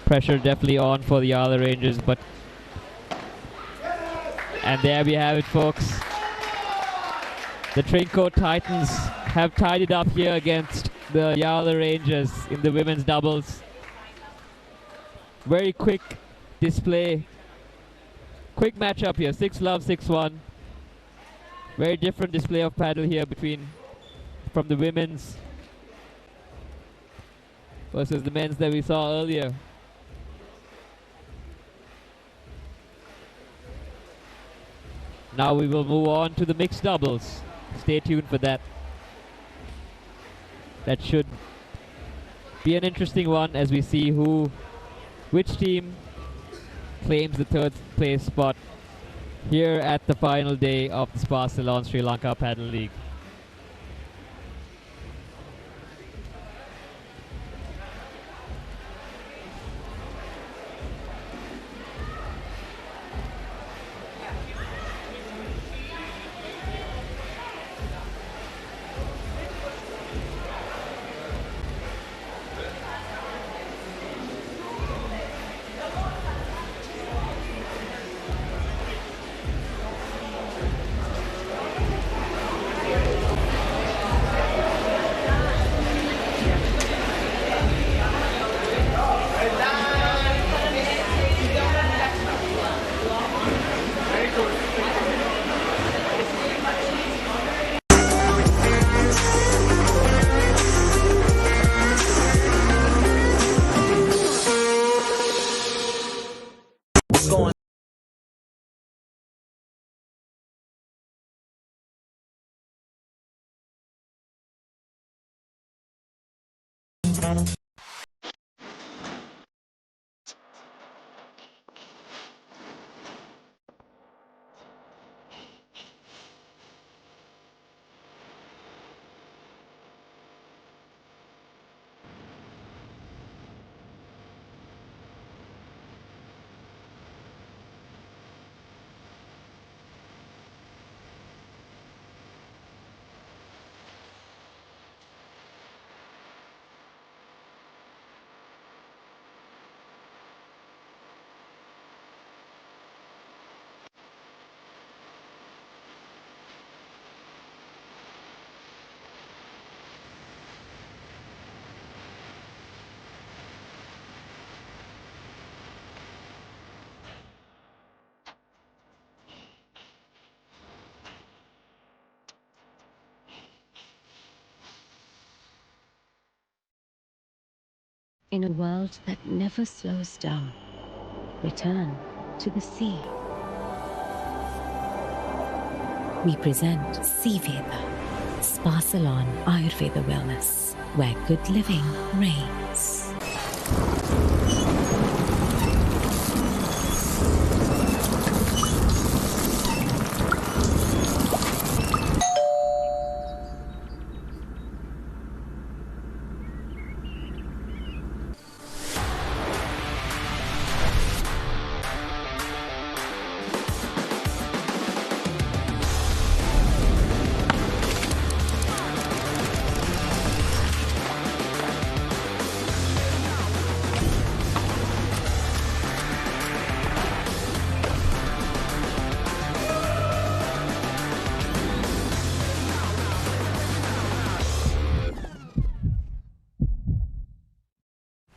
Pressure definitely on for the Yala Rangers, but... And there we have it, folks. The Trinco Titans have tied it up here against the Yala Rangers in the women's doubles. Very quick display. Quick matchup here, 6-love, 6-1. Very different display of paddle here from the women's versus the men's that we saw earlier. Now we will move on to the mixed doubles. Stay tuned for that. That should be an interesting one as we see which team claims the third place spot here at the final day of the Spa Sri Lanka Padel League. In a world that never slows down, return to the sea. We present Sea Veda, Spa Salon Ayurveda Wellness, where good living reigns.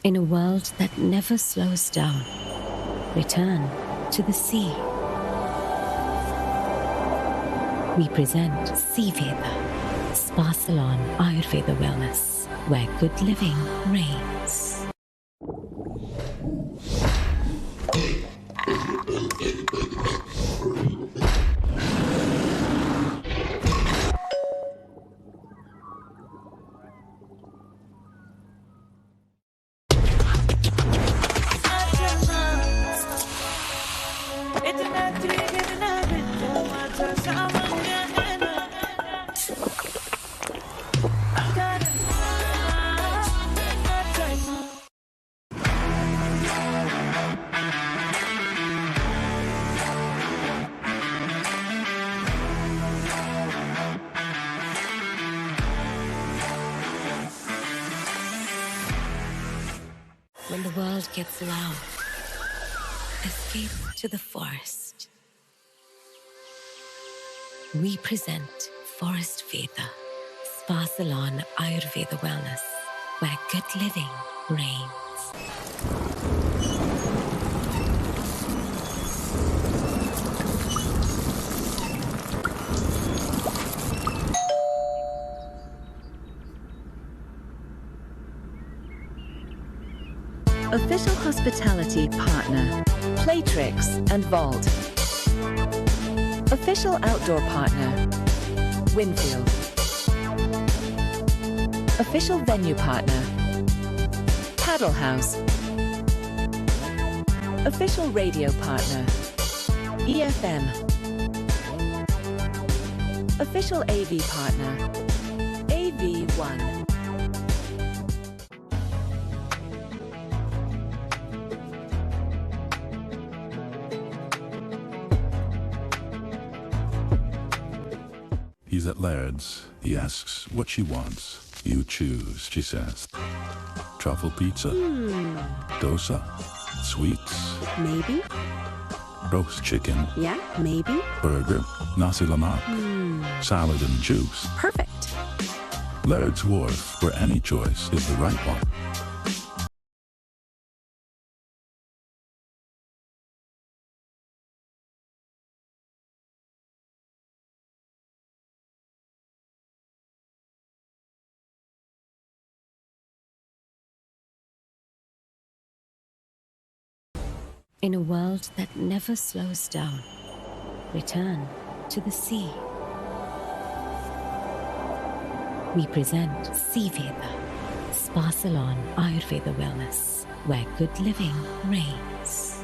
In a world that never slows down, return to the sea. We present Sea Veda, Spa Salon Ayurveda Wellness, where good living reigns. When the world gets loud, escape to the forest. We present Forest Veda, Spa Salon Ayurveda Wellness, where good living reigns. Official hospitality partner, Playtrix and Vault. Official outdoor partner, Winfield. Official venue partner, Paddle House. Official radio partner, EFM. Official AV partner, AV1. He's at Laird's. He asks what she wants. You choose, she says. Truffle pizza, dosa, sweets, Maybe. roast chicken, Yeah, maybe. burger, nasi lemak, salad and juice. Perfect. Laird's Wharf, where any choice is the right one. In a world that never slows down, return to the sea. We present Sea Veda, Spa Salon Ayurveda Wellness, where good living reigns.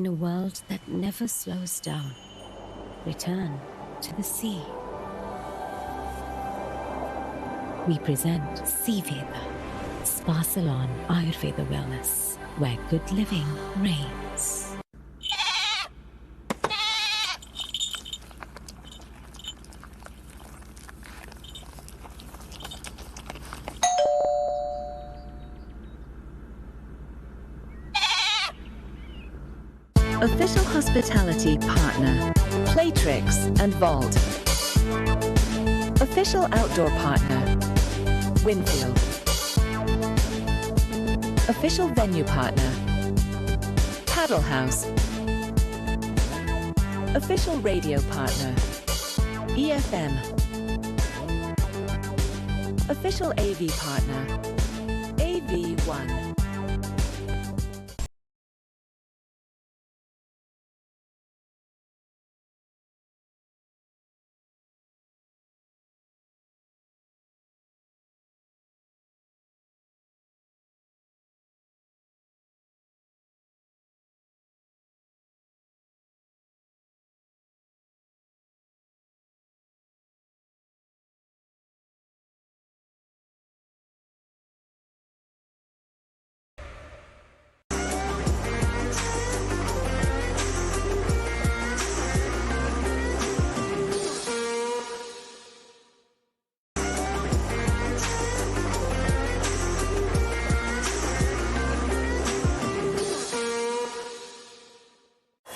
In a world that never slows down, return to the sea. We present Seaveda, Spa Salon Ayurveda Wellness, where good living reigns. Official hospitality partner, Playtrix and Vault. Official outdoor partner, Winfield. Official venue partner, Paddle House. Official radio partner, EFM. Official AV partner, AV1.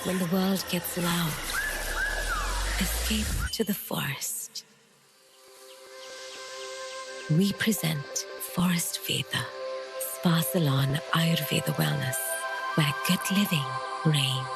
When the world gets loud, escape to the forest. We present Forest Veda, Spa Salon Ayurveda Wellness, where good living reigns.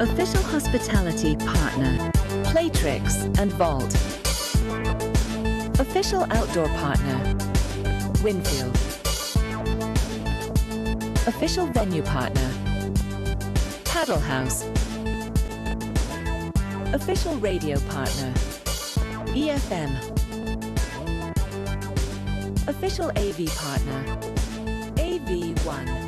Official hospitality partner, Playtrix and Vault. Official outdoor partner, Winfield. Official venue partner, Paddle House. Official radio partner, EFM. Official AV partner, AV1.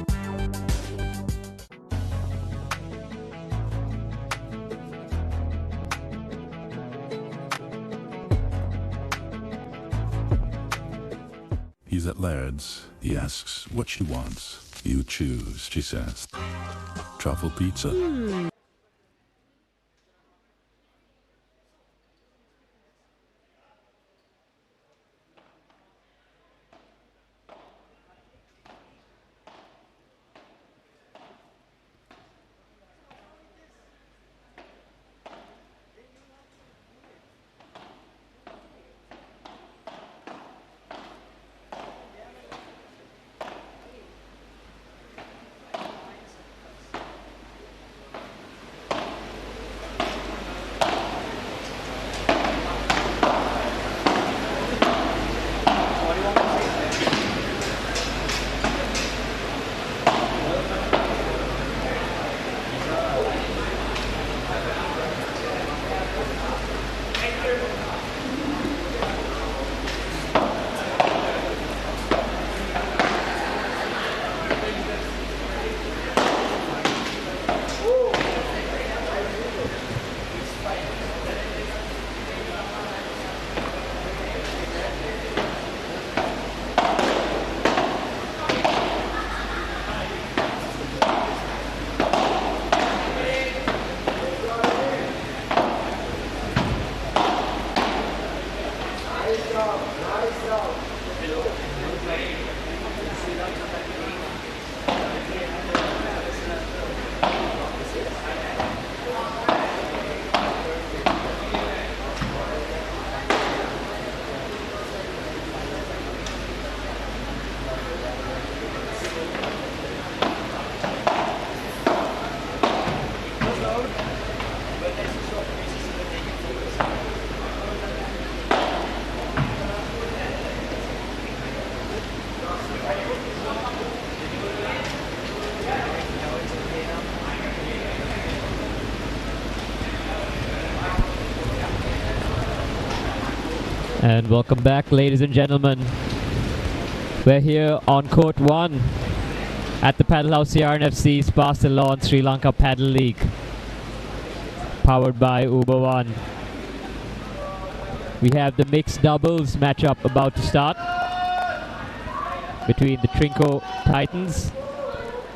He's at Laird's. He asks what she wants. You choose, she says. Truffle pizza. And welcome back, ladies and gentlemen. We're here on Court 1 at the Padel House CRNFC's Barcelona Sri Lanka Padel League, powered by Uber One. We have the mixed doubles matchup about to start between the Trinco Titans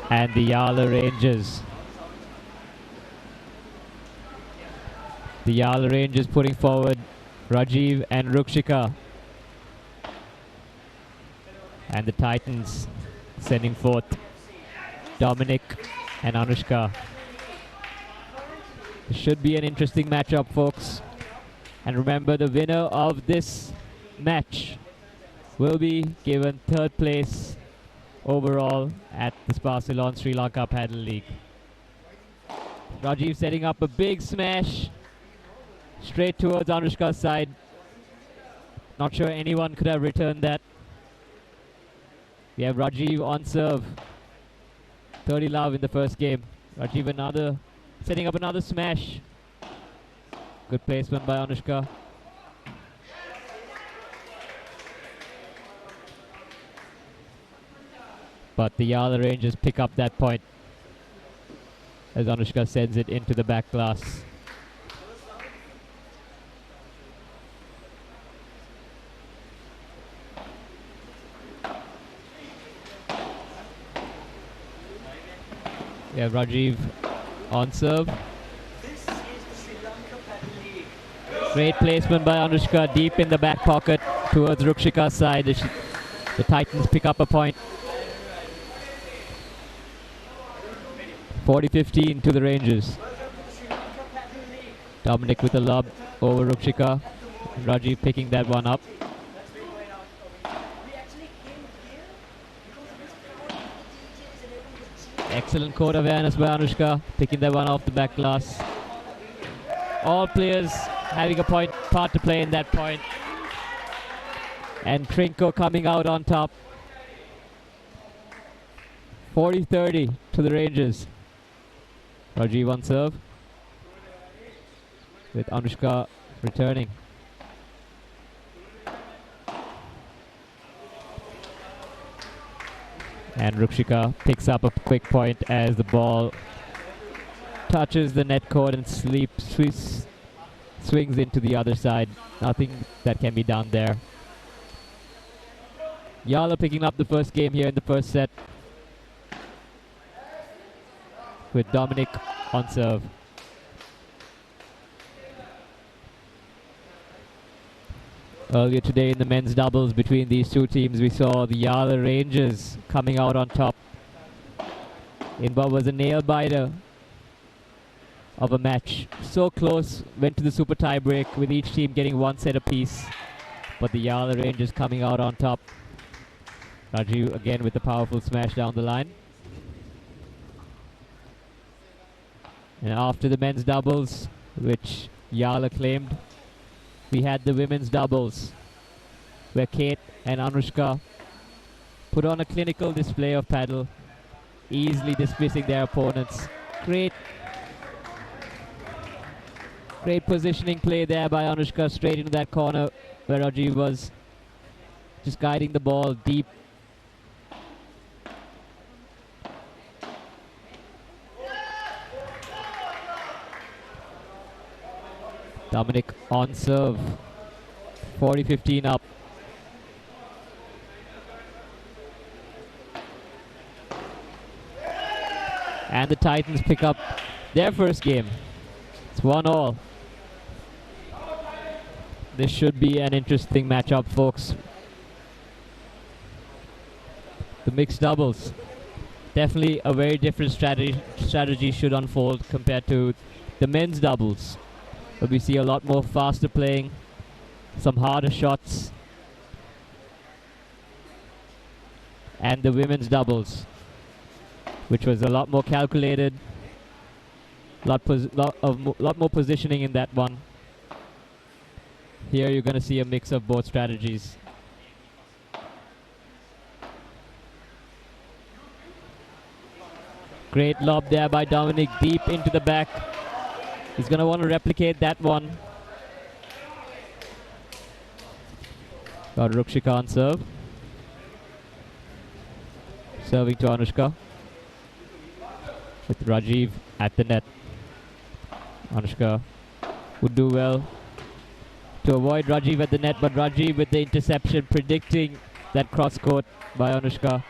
and the Yala Rangers. The Yala Rangers putting forward Rajiv and Rukshika, and the Titans sending forth Dominic and Anushka. It should be an interesting matchup, folks. And remember, the winner of this match will be given third place overall at the Barcelona Sri Lanka Padel League. Rajiv setting up a big smash straight towards Anushka's side. Not sure anyone could have returned that. We have Rajiv on serve. 30 love in the first game. Rajiv setting up another smash. Good placement by Anushka. But the Yala Rangers pick up that point as Anushka sends it into the back glass. We have Rajiv on serve. Great placement by Anushka, deep in the back pocket towards Rukshika's side. The Titans pick up a point. 40-15 to the Rangers. Dominic with a lob over Rukshika. Rajiv picking that one up. Excellent court awareness by Anushka, picking that one off the back glass. All players having a part to play in that point. And Trinco coming out on top. 40-30 to the Rangers. Rajiv on serve, with Anushka returning. And Rukshika picks up a quick point as the ball touches the net cord and swings into the other side. Nothing that can be done there. Yala picking up the first game here in the first set, with Dominic on serve. Earlier today in the men's doubles between these two teams, we saw the Yala Rangers coming out on top in what was a nail-biter of a match. So close, went to the super tie break with each team getting one set apiece, but the Yala Rangers coming out on top. Rajiv again with the powerful smash down the line. And after the men's doubles, which Yala claimed, we had the women's doubles, where Kate and Anushka put on a clinical display of paddle, easily dismissing their opponents. Great positioning play there by Anushka, straight into that corner where Rajiv was just guiding the ball deep. Dominic on serve. 40-15 up. And the Titans pick up their first game. It's 1-1. This should be an interesting matchup, folks. The mixed doubles. Definitely a very different strategy should unfold compared to the men's doubles. But we see a lot more faster playing, some harder shots. And the women's doubles, which was a lot more calculated, lot more positioning in that one. Here you're going to see a mix of both strategies. Great lob there by Dominic, deep into the back. He's going to want to replicate that one. Got Rukshika on serve. Serving to Anushka. With Rajiv at the net. Anushka would do well to avoid Rajiv at the net, but Rajiv with the interception, predicting that cross court by Anushka.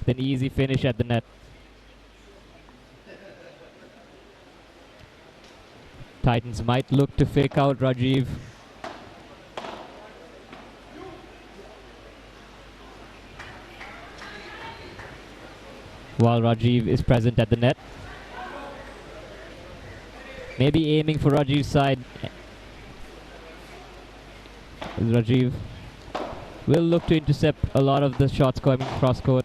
With an easy finish at the net. Titans might look to fake out Rajiv. While Rajiv is present at the net. Maybe aiming for Rajiv's side. Rajiv will look to intercept a lot of the shots coming cross court.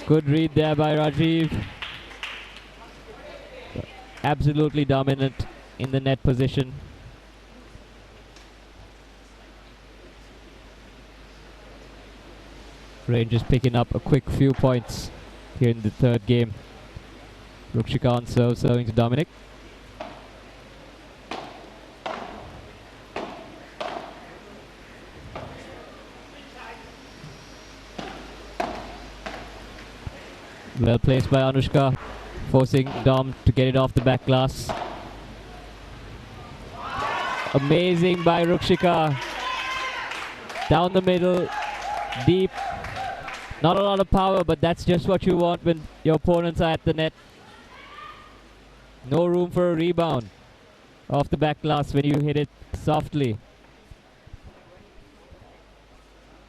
Good read there by Rajiv. Absolutely dominant in the net position. Rangers picking up a quick few points here in the third game. Rukshika on serve, serving to Dominic. Well placed by Anushka, forcing Dom to get it off the back glass. Amazing by Rukshika. Down the middle, deep. Not a lot of power, but that's just what you want when your opponents are at the net. No room for a rebound off the back glass when you hit it softly.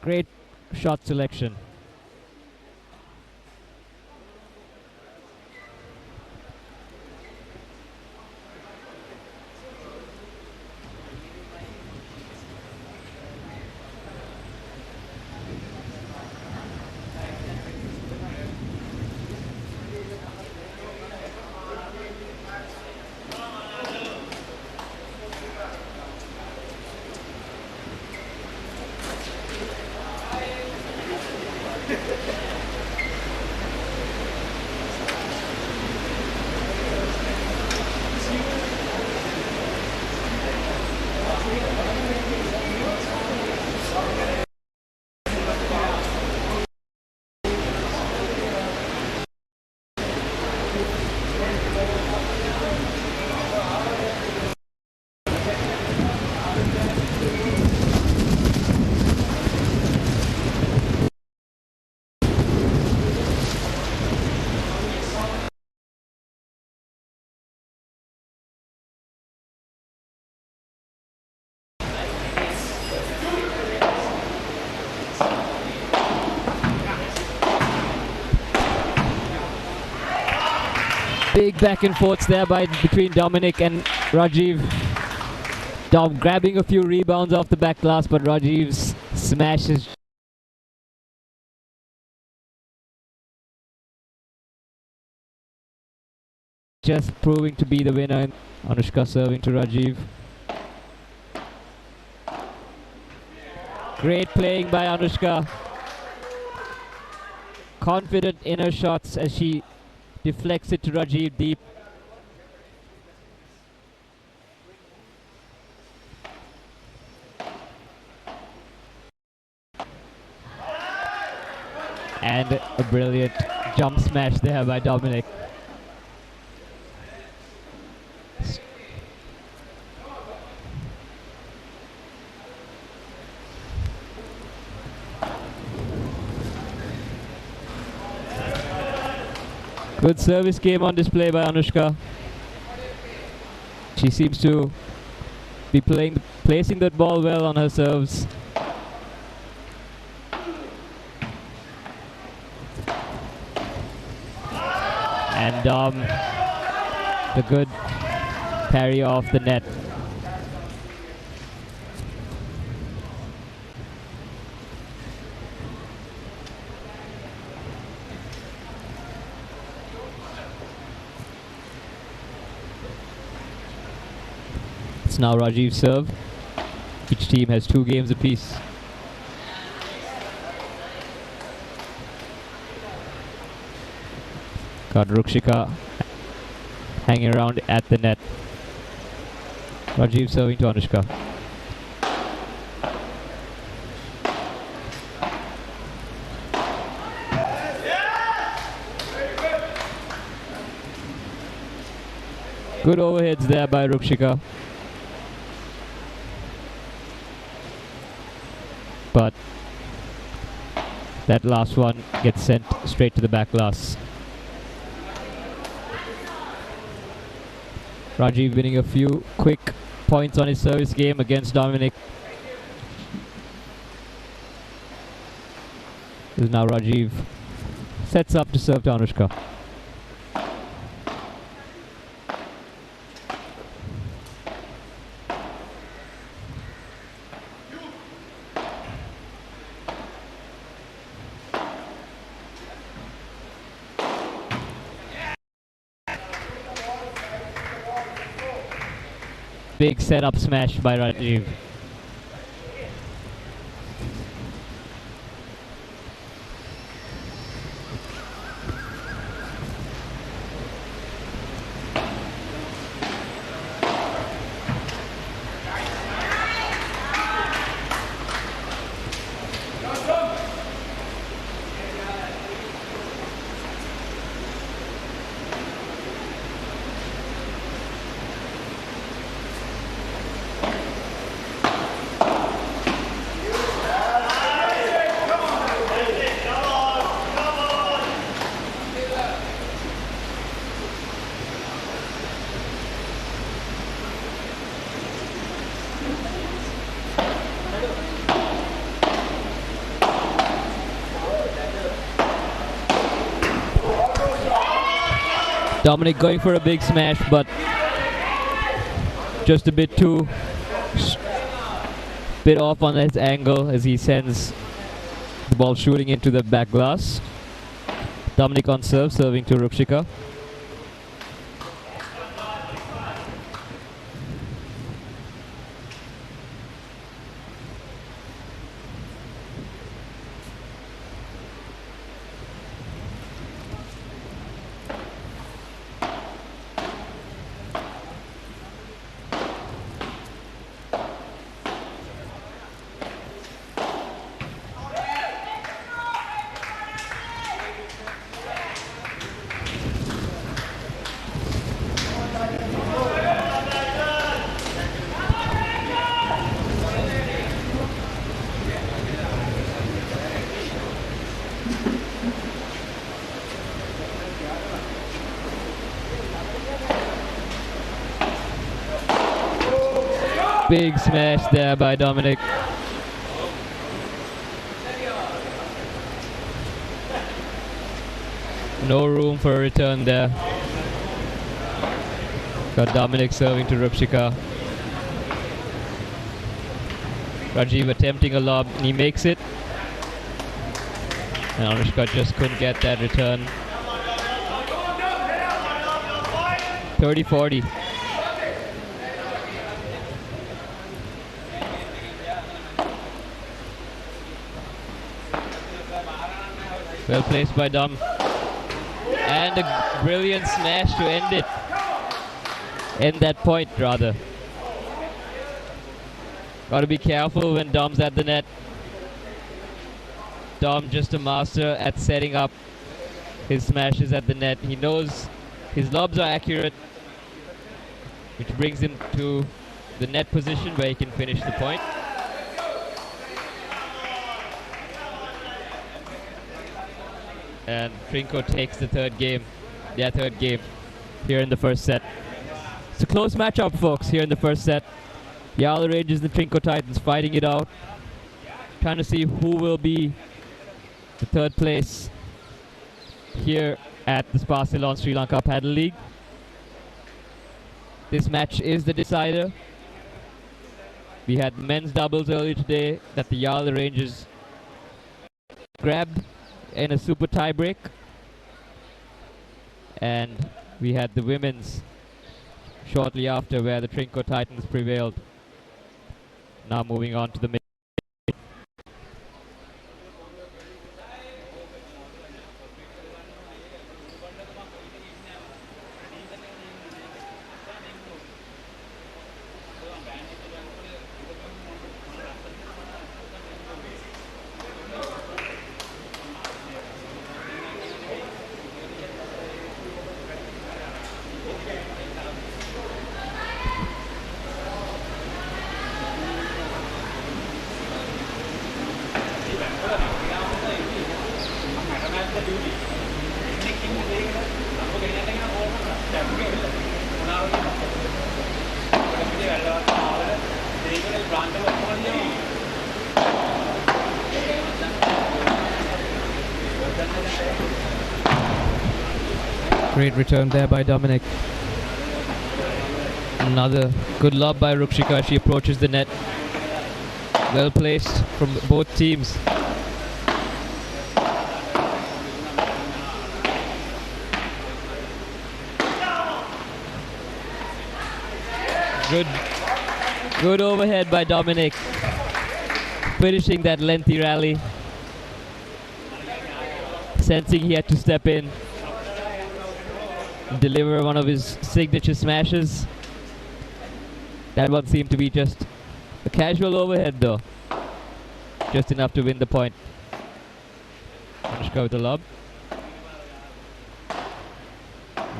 Great shot selection. Big back and forths there between Dominic and Rajiv. Dom grabbing a few rebounds off the back glass, but Rajiv's smash is just proving to be the winner. Anushka serving to Rajiv. Great playing by Anushka. Confident in her shots as she deflects it to Rajiv deep. And a brilliant jump smash there by Dominic. Good service game on display by Anushka. She seems to be placing that ball well on her serves. And the good parry off the net. It's now Rajiv's serve. Each team has 2 games apiece. Got Rukshika hanging around at the net. Rajiv serving to Anushka. Good overheads there by Rukshika. But that last one gets sent straight to the back glass. Rajiv winning a few quick points on his service game against Dominic. This is now Rajiv sets up to serve to Anushka. Big setup smash by Rajiv. Dominic going for a big smash, but just a bit too bit off on his angle as he sends the ball shooting into the back glass. Dominic on serve, serving to Rukshika. Big smash there by Dominic. No room for a return there. Got Dominic serving to Rukshika. Rajiv attempting a lob, and he makes it. And Anushka just couldn't get that return. 30-40. Well placed by Dom. And a brilliant smash to end it. End that point, rather. Got to be careful when Dom's at the net. Dom just a master at setting up his smashes at the net. He knows his lobs are accurate, which brings him to the net position where he can finish the point. And Trinco takes the third game, their third game, here in the first set. It's a close matchup, folks, here in the first set. The Yala Rangers and the Trinco Titans fighting it out, trying to see who will be the third place here at the Spa Ceylon Sri Lanka Padel League. This match is the decider. We had men's doubles earlier today that the Yala Rangers grabbed in a super tie break, and we had the women's shortly after where the Trinco Titans prevailed. Now moving on to the mid. Great return there by Dominic. Another good lob by Rukshika. She approaches the net. Well placed from both teams. Good overhead by Dominic. Finishing that lengthy rally. Sensing he had to step in. Deliver one of his signature smashes. That one seemed to be just a casual overhead though. Just enough to win the point. Anushka with the lob.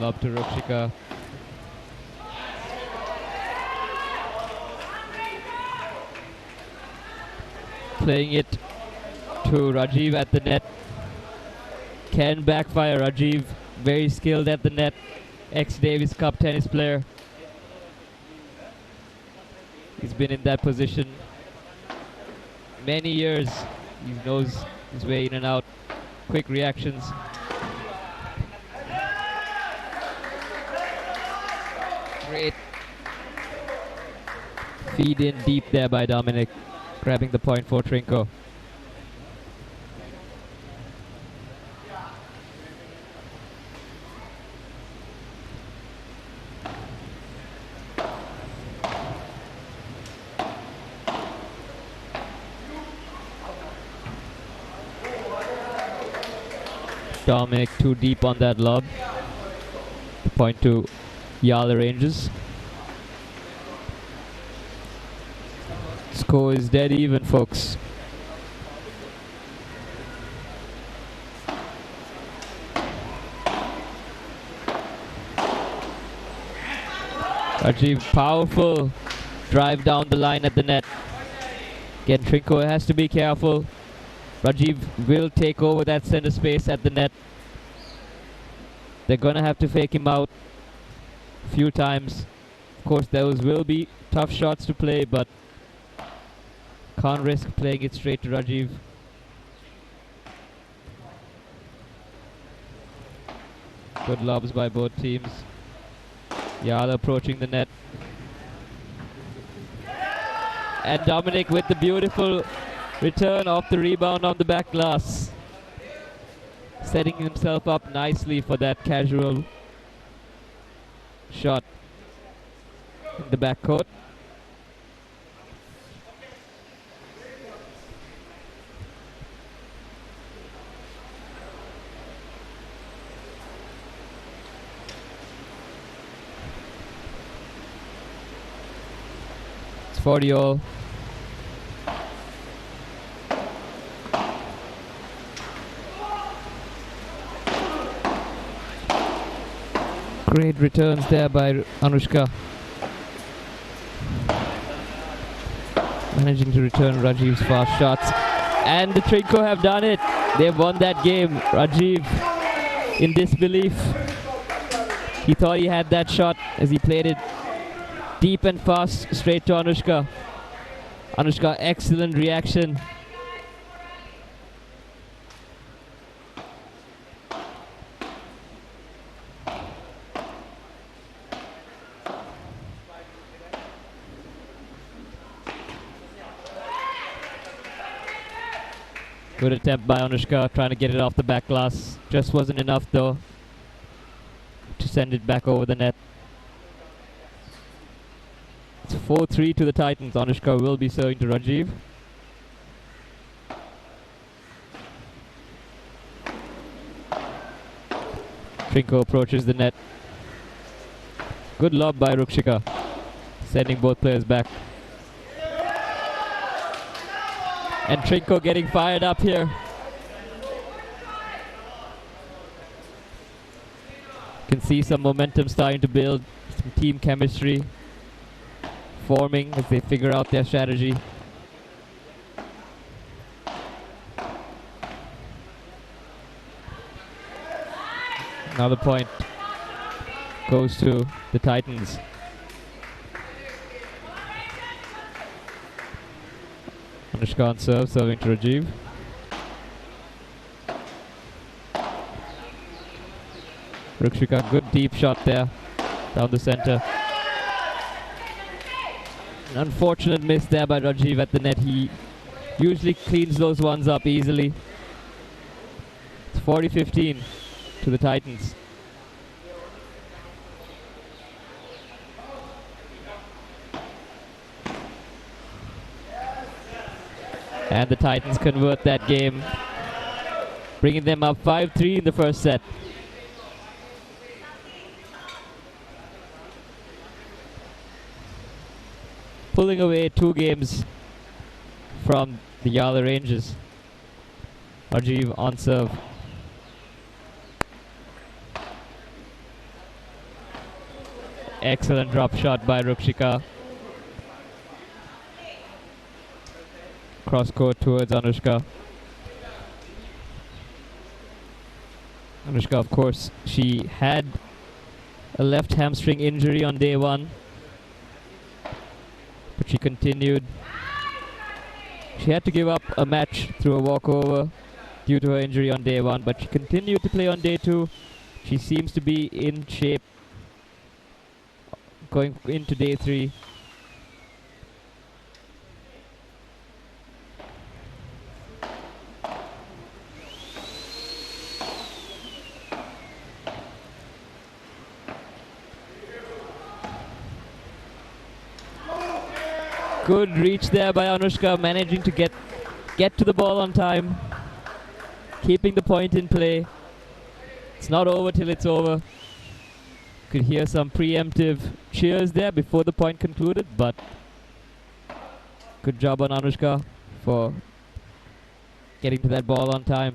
Lob to Rukshika. Playing it to Rajiv at the net. Can backfire. Rajiv, very skilled at the net. Ex-Davis Cup tennis player. He's been in that position many years. He knows his way in and out. Quick reactions. Great feed in deep there by Dominic. Grabbing the point for Trinko. Dominic too deep on that lob. The point to Yala Rangers. Score is dead even, folks. Rajiv, powerful drive down the line at the net. Again, Trinko has to be careful. Rajiv will take over that center space at the net. They're gonna have to fake him out a few times. Of course, those will be tough shots to play, but can't risk playing it straight to Rajiv. Good lobs by both teams. Yala approaching the net. And Dominic with the beautiful return off the rebound on the back glass. Setting himself up nicely for that casual shot in the backcourt. It's 40 all. Great returns there by Anushka. Managing to return Rajiv's fast shots. And the Trinko have done it. They've won that game. Rajiv in disbelief. He thought he had that shot as he played it deep and fast straight to Anushka. Anushka, excellent reaction. Good attempt by Anushka, trying to get it off the back glass. Just wasn't enough though to send it back over the net. It's 4-3 to the Titans. Anushka will be serving to Rajiv. Trinko approaches the net. Good lob by Rukshika, sending both players back. And Trinko getting fired up here. Can see some momentum starting to build, some team chemistry forming as they figure out their strategy. Another point goes to the Titans. Anushka on serve, serving to Rajiv. Rukshika, good deep shot there down the center. An unfortunate miss there by Rajiv at the net. He usually cleans those ones up easily. It's 40-15 to the Titans. And the Titans convert that game, bringing them up 5-3 in the first set. Pulling away 2 games from the Yala Rangers. Rajiv on serve. Excellent drop shot by Rukshika. Cross court towards Anushka. Anushka, of course, she had a left hamstring injury on day 1, but she continued. She had to give up a match through a walkover due to her injury on day 1, but she continued to play on day 2. She seems to be in shape going into day 3. Good reach there by Anushka, managing to get to the ball on time, keeping the point in play. It's not over till it's over. Could hear some preemptive cheers there before the point concluded, but good job on Anushka for getting to that ball on time.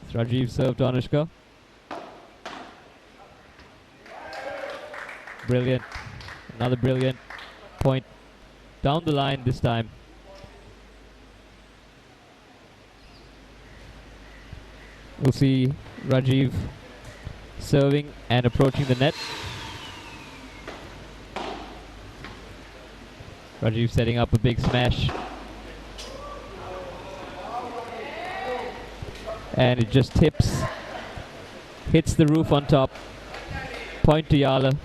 It's Rajiv serve to Anushka. Brilliant. Another brilliant point down the line this time. We'll see Rajiv serving and approaching the net. Rajiv setting up a big smash. And it just tips, hits the roof on top. Point to Yala.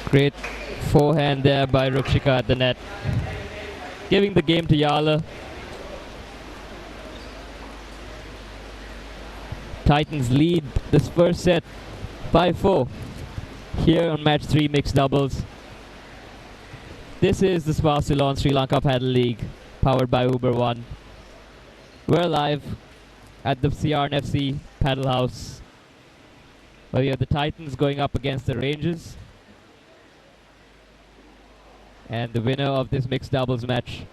Great forehand there by Rukshika at the net, giving the game to Yala. Titans lead this first set 5-4 here on match 3 mixed doubles. This is the Spa Ceylon Sri Lanka Padel League powered by Uber One. We're live at the CRNFC Padel House, where we have the Titans going up against the Rangers. And the winner of this mixed doubles match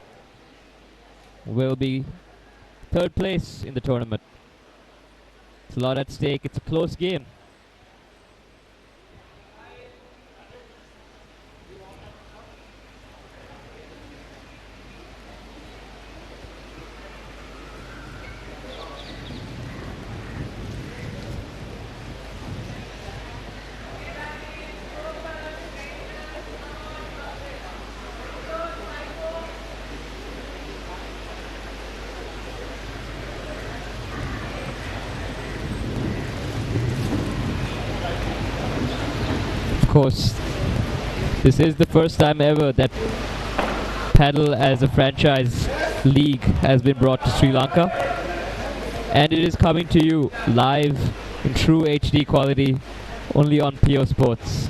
will be 3rd place in the tournament. It's a lot at stake. It's a close game. Of course, this is the first time ever that Padel as a franchise league has been brought to Sri Lanka, and it is coming to you live in true HD quality only on PO Sports,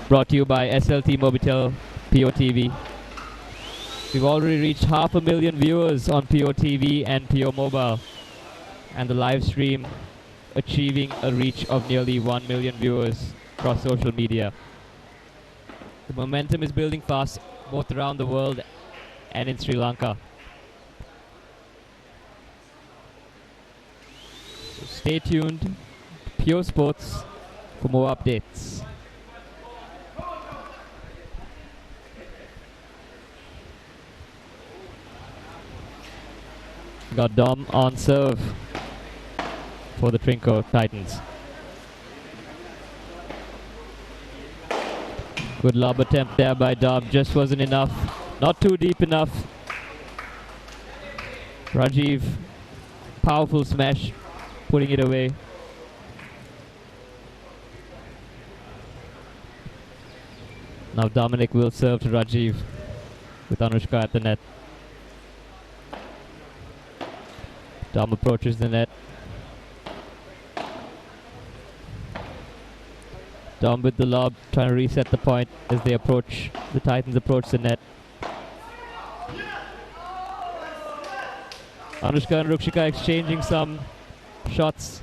brought to you by SLT Mobitel PO TV. We've already reached 500,000 viewers on PO TV and PO Mobile, and the live stream achieving a reach of nearly 1 million viewers across social media. The momentum is building fast both around the world and in Sri Lanka. So stay tuned to Pure Sports for more updates. Got Dom on serve for the Trinco Titans. Good lob attempt there by Dom, just wasn't enough. Not too deep enough. Rajiv, powerful smash, putting it away. Now Dominic will serve to Rajiv with Anushka at the net. Dom approaches the net. Dom with the lob, trying to reset the point as they approach, the Titans approach the net. Anushka and Rukshika exchanging some shots.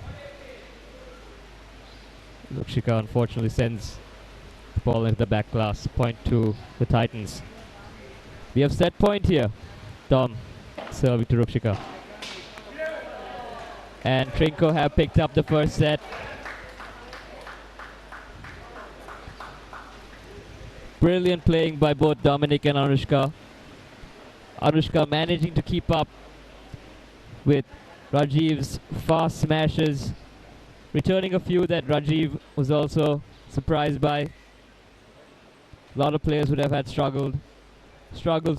Rukshika unfortunately sends the ball into the back glass. Point to the Titans. We have set point here. Dom serving to Rukshika. And Trinco have picked up the first set. Brilliant playing by both Dominic and Anushka. Anushka managing to keep up with Rajiv's fast smashes, returning a few that Rajiv was also surprised by. A lot of players would have had struggles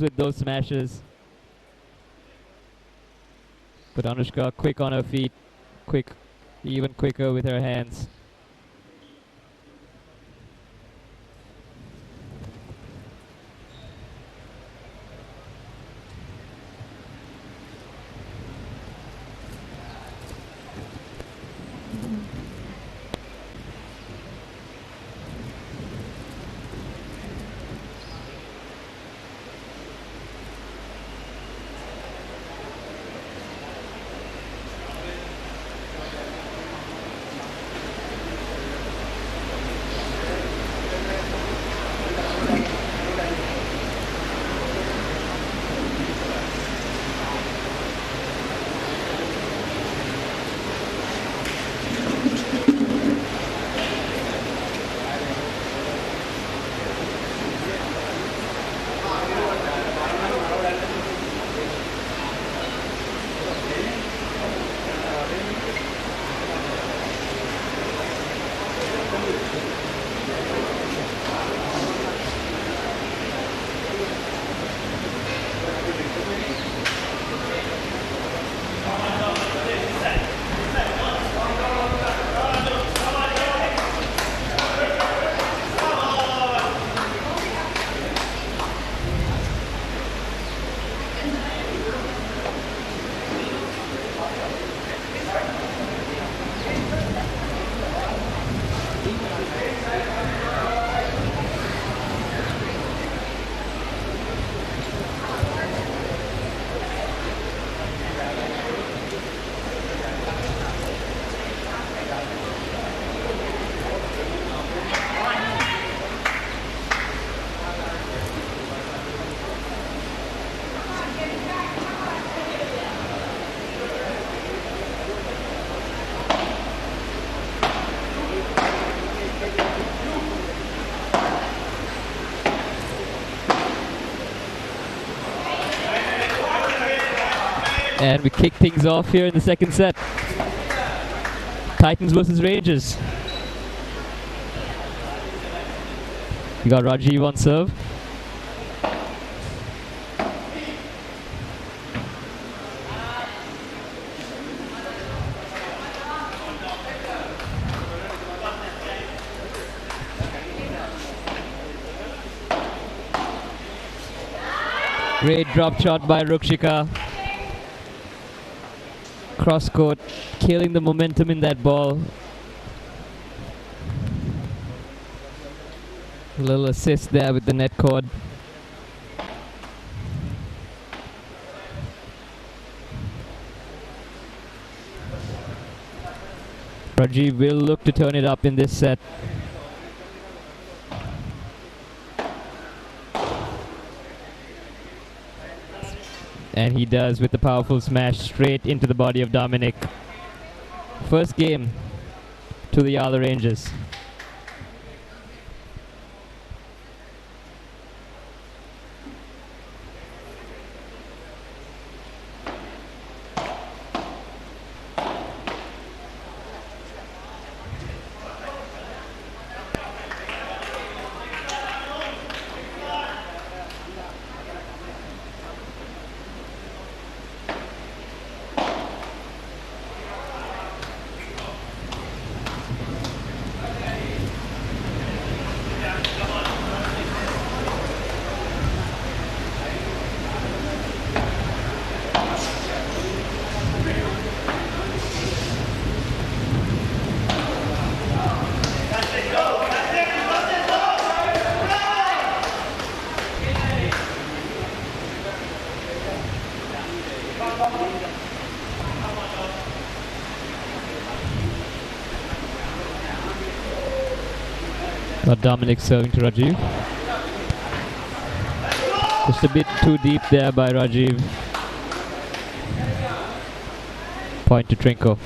with those smashes. But Anushka quick on her feet, even quicker with her hands. And we kick things off here in the second set. Titans versus Rangers. You got Rajiv on serve. Great drop shot by Rukshika. Cross court, killing the momentum in that ball. A little assist there with the net cord. Rajiv will look to turn it up in this set. And he does with the powerful smash straight into the body of Dominic. First game to the Yala Rangers. Got Dominic serving to Rajiv. Just a bit too deep there by Rajiv. Point to Trinko.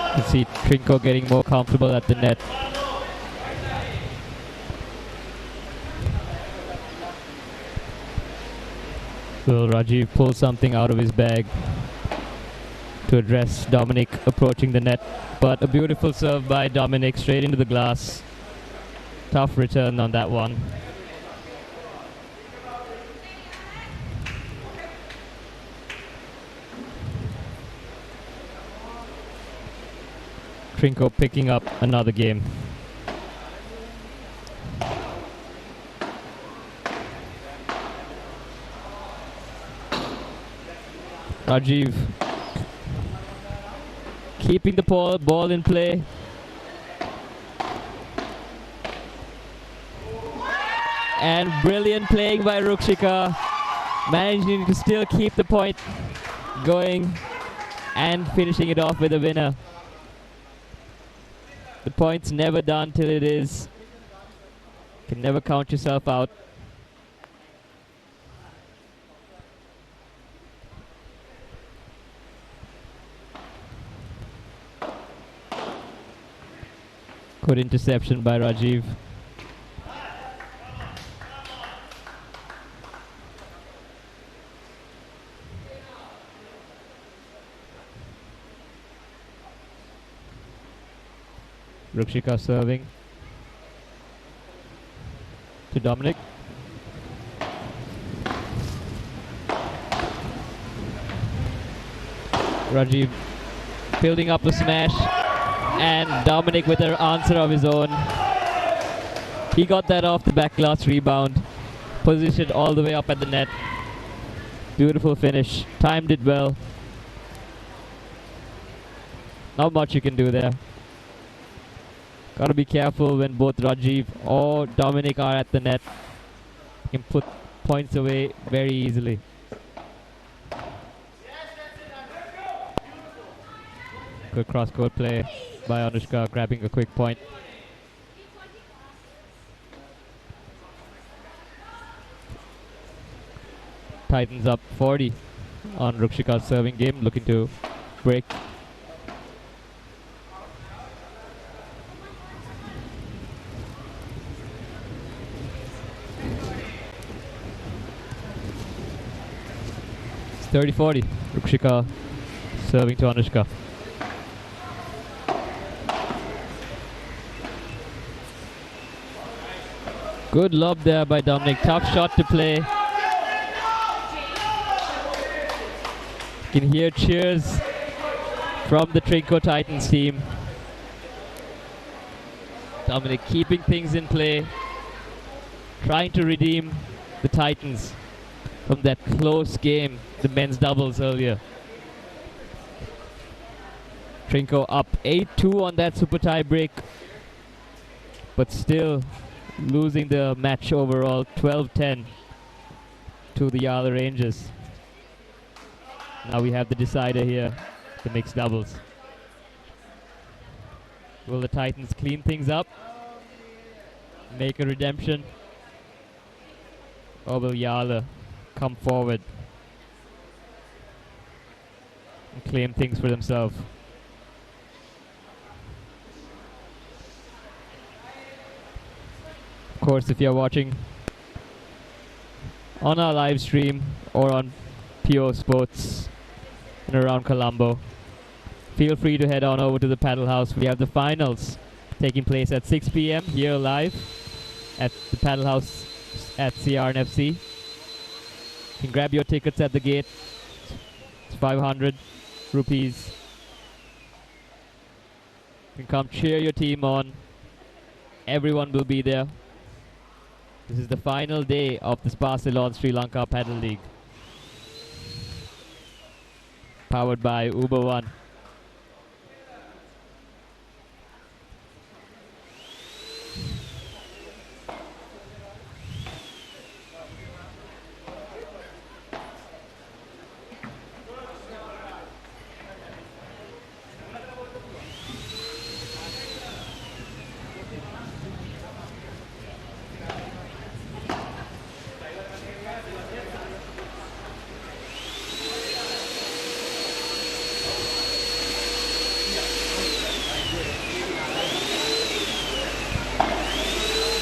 You can see Trinko getting more comfortable at the net. Will Rajiv pull something out of his bag to address Dominic approaching the net? But a beautiful serve by Dominic straight into the glass. Tough return on that one. Trinko picking up another game. Rajiv keeping the ball in play. And brilliant playing by Rukshika, managing to still keep the point going and finishing it off with a winner. The point's never done till it is. Can never count yourself out. Good interception by Rajiv. Rukshika serving to Dominic. Rajiv building up a smash, and Dominic with an answer of his own. He got that off the back glass rebound, positioned all the way up at the net. Beautiful finish, timed it well. Not much you can do there. Gotta be careful when both Rajiv or Dominic are at the net. You can put points away very easily. Good cross-court play by Anushka, grabbing a quick point. Titans up 40 on Rukshika's serving game, looking to break. It's 30-40. Rukshika serving to Anushka. Good lob there by Dominic. Tough shot to play. You can hear cheers from the Trinko Titans team. Dominic keeping things in play, trying to redeem the Titans from that close game, the men's doubles earlier. Trinko up 8-2 on that super tie break, but still losing the match overall 12-10 to the Yala Rangers. Now we have the decider here, the mixed doubles. Will the Titans clean things up, make a redemption, or will Yala come forward and claim things for themselves? Of course, if you're watching on our live stream or on Pure Sports and around Colombo, feel free to head on over to the Paddle House. We have the finals taking place at 6 p.m. here live at the Paddle House at CRNFC. You can grab your tickets at the gate. It's 500 rupees. You can come cheer your team on. Everyone will be there. This is the final day of the Spa Ceylon Sri Lanka Padel League. Powered by Uber One.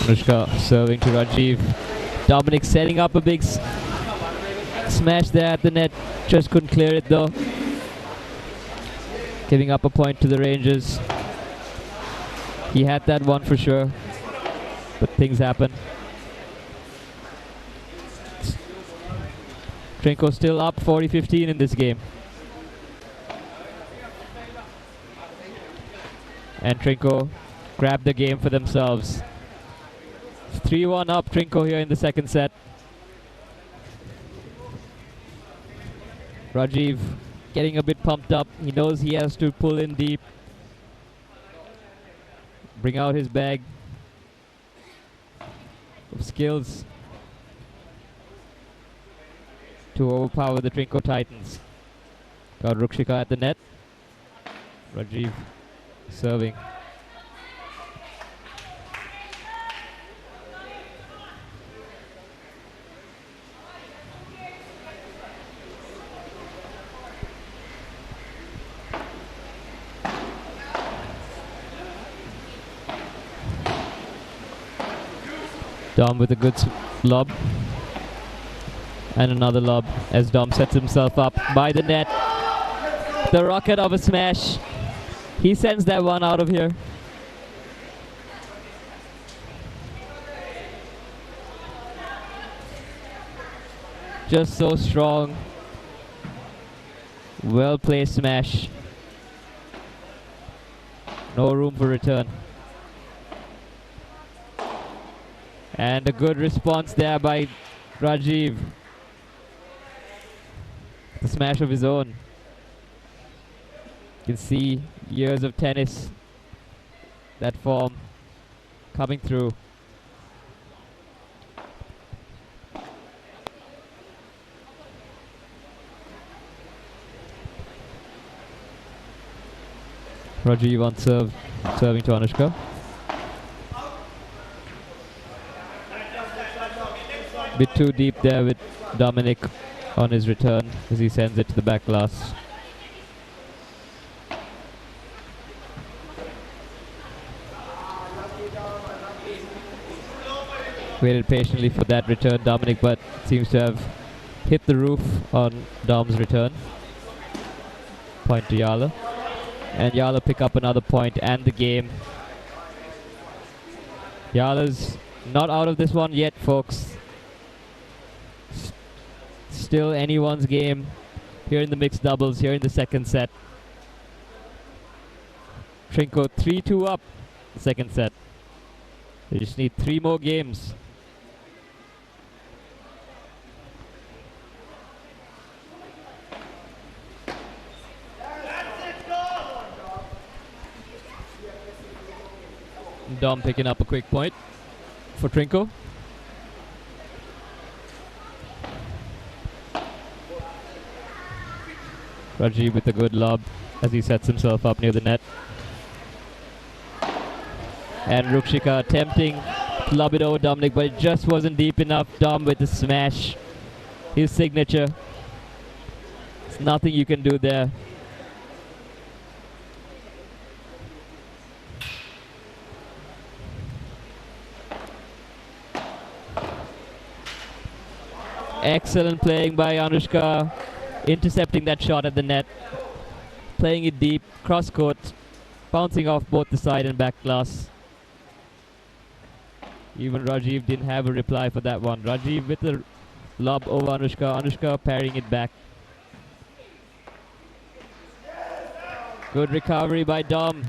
Anushka serving to Rajiv. Dominic setting up a big smash there at the net. Just couldn't clear it though. Giving up a point to the Rangers. He had that one for sure. But things happen. Trinko still up 40-15 in this game. And Trinko grabbed the game for themselves. 3-1 up Trinko here in the second set. Rajiv getting a bit pumped up. He knows he has to pull in deep. Bring out his bag of skills to overpower the Trinko Titans. Got Rukshika at the net. Rajiv serving. Dom with a good lob. And another lob as Dom sets himself up by the net. The rocket of a smash. He sends that one out of here. Just so strong. Well placed smash. No room for return. And a good response there by Rajiv. The smash of his own. You can see years of tennis, that form coming through. Rajiv on serve, serving to Anushka. Bit too deep there with Dominic on his return as he sends it to the back glass. Waited patiently for that return, Dominic, but seems to have hit the roof on Dom's return. Point to Yala. And Yala pick up another point and the game. Yala's not out of this one yet, folks. Still anyone's game here in the mixed doubles, here in the second set. Trinko 3-2 up, second set. They just need 3 more games. Dom picking up a quick point for Trinko. Rajiv with a good lob as he sets himself up near the net. And Rukshika attempting to lob it over Dominic, but it just wasn't deep enough. Dom with the smash. His signature. There's nothing you can do there. Excellent playing by Anushka. Intercepting that shot at the net. Playing it deep, cross court. Bouncing off both the side and back glass. Even Rajiv didn't have a reply for that one. Rajiv with the lob over Anushka. Anushka parrying it back. Good recovery by Dom.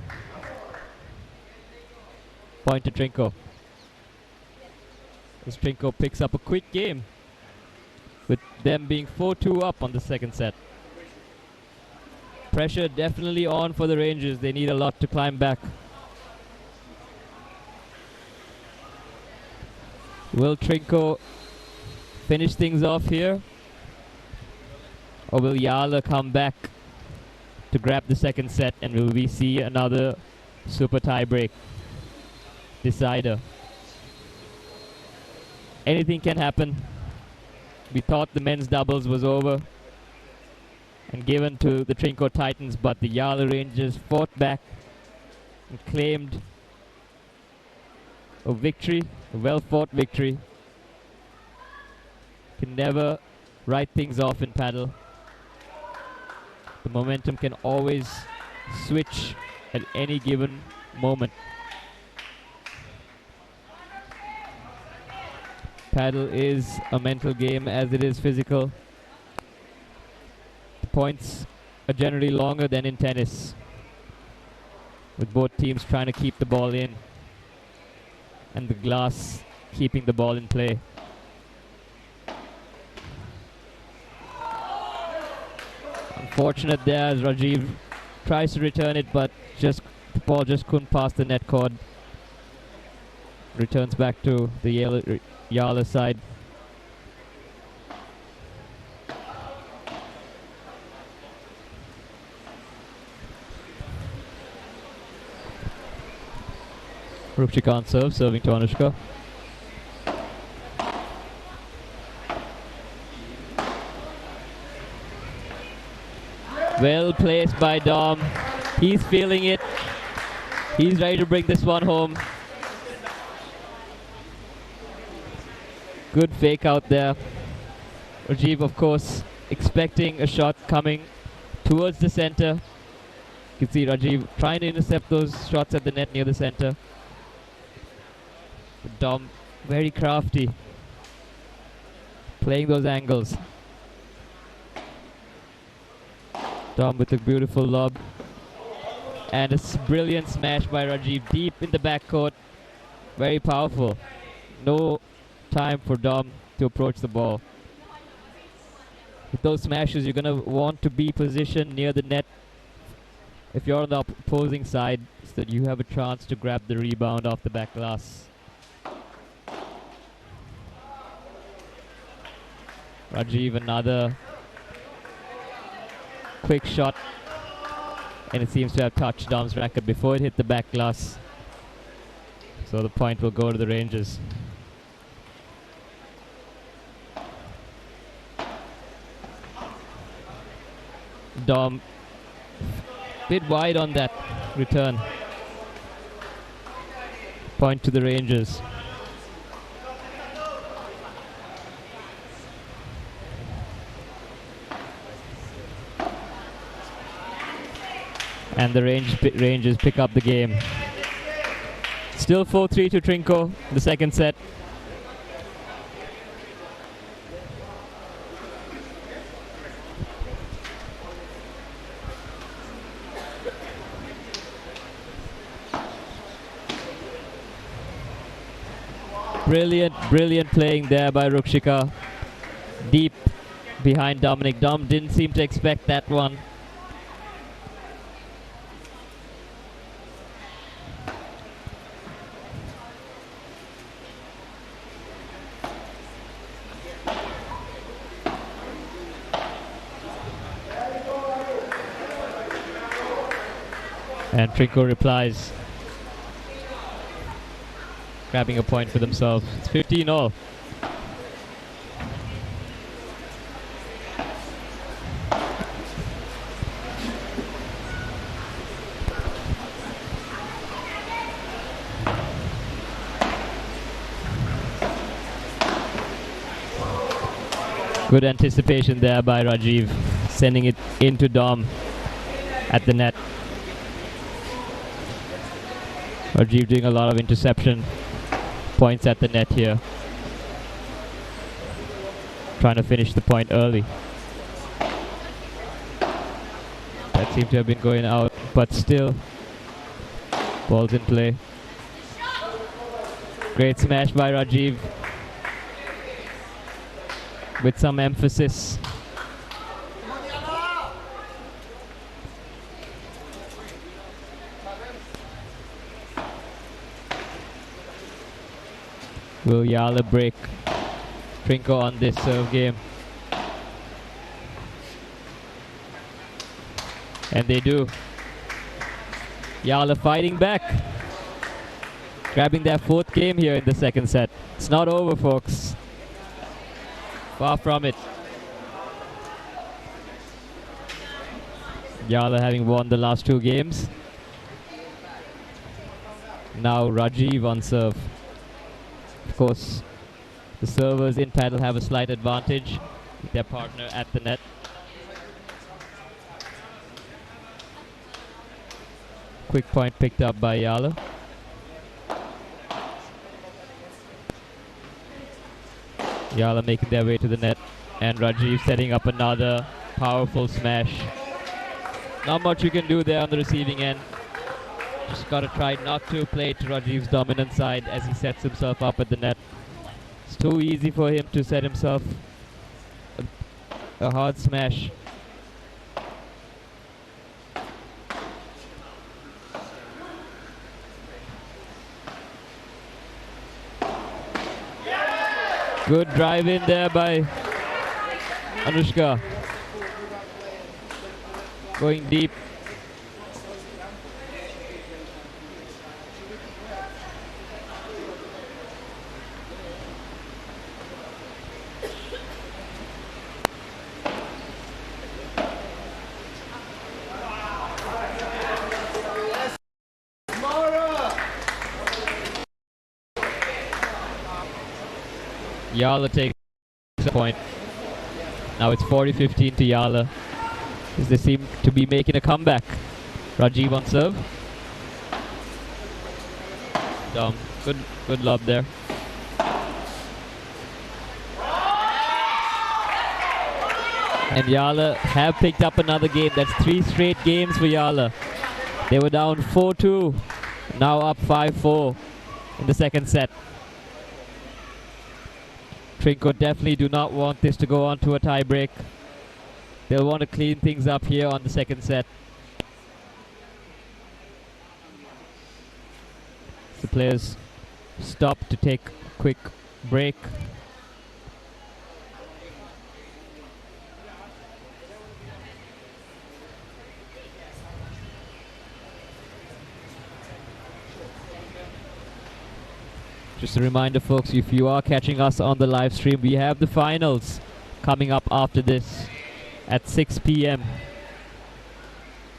Point to Trinko. As Trinko picks up a quick game, with them being 4-2 up on the second set. Pressure definitely on for the Rangers. They need a lot to climb back. Will Trinko finish things off here? Or will Yala come back to grab the second set, and will we see another super tie break decider? Anything can happen. We thought the men's doubles was over and given to the Trinko Titans, but the Yala Rangers fought back and claimed a victory, a well-fought victory. Can never write things off in paddle. The momentum can always switch at any given moment. Paddle is a mental game as it is physical. The points are generally longer than in tennis, with both teams trying to keep the ball in and the glass keeping the ball in play. Unfortunate there as Rajiv tries to return it, but the ball just couldn't pass the net cord. Returns back to the Yala side. Rupchika on serve, serving to Anushka. Well placed by Dom. He's feeling it. He's ready to bring this one home. Good fake out there. Rajiv, of course, expecting a shot coming towards the center. You can see Rajiv trying to intercept those shots at the net near the center. Dom, very crafty, playing those angles. Dom with a beautiful lob. And a brilliant smash by Rajiv deep in the backcourt. Very powerful. No time for Dom to approach the ball. With those smashes, you're going to want to be positioned near the net if you're on the opposing side, so that you have a chance to grab the rebound off the back glass. Rajiv, another quick shot, and it seems to have touched Dom's racket before it hit the back glass. So the point will go to the Rangers. Dom, bit wide on that return. Point to the Rangers. And the Rangers pick up the game. Still 4-3 to Trinco, the second set. Brilliant playing there by Rukshika. Deep behind Dominic. Dom didn't seem to expect that one. And Trinco replies, grabbing a point for themselves. It's 15-all. Good anticipation there by Rajiv, sending it into Dom at the net. Rajiv doing a lot of interception points at the net here. Trying to finish the point early. That seemed to have been going out, but still, ball's in play. Great smash by Rajiv with some emphasis. Will Yala break Trinco on this serve game? And they do. Yala fighting back. Grabbing their fourth game here in the second set. It's not over, folks. Far from it. Yala having won the last two games. Now Rajiv on serve. Of course, the servers in paddle have a slight advantage with their partner at the net. Quick point picked up by Yala. Yala making their way to the net, and Rajiv setting up another powerful smash. Not much you can do there on the receiving end. Just gotta try not to play to Rajiv's dominant side as he sets himself up at the net. It's too easy for him to set himself a hard smash. Good drive in there by Anushka. Going deep. Yala takes a point. Now it's 40-15 to Yala, as they seem to be making a comeback. Rajiv on serve. Good lob there. And Yala have picked up another game. That's 3 straight games for Yala. They were down 4-2, now up 5-4 in the second set. Trinco definitely do not want this to go on to a tie break. They'll want to clean things up here on the second set. The players stop to take a quick break. Just a reminder, folks, if you are catching us on the live stream, we have the finals coming up after this at 6 p.m.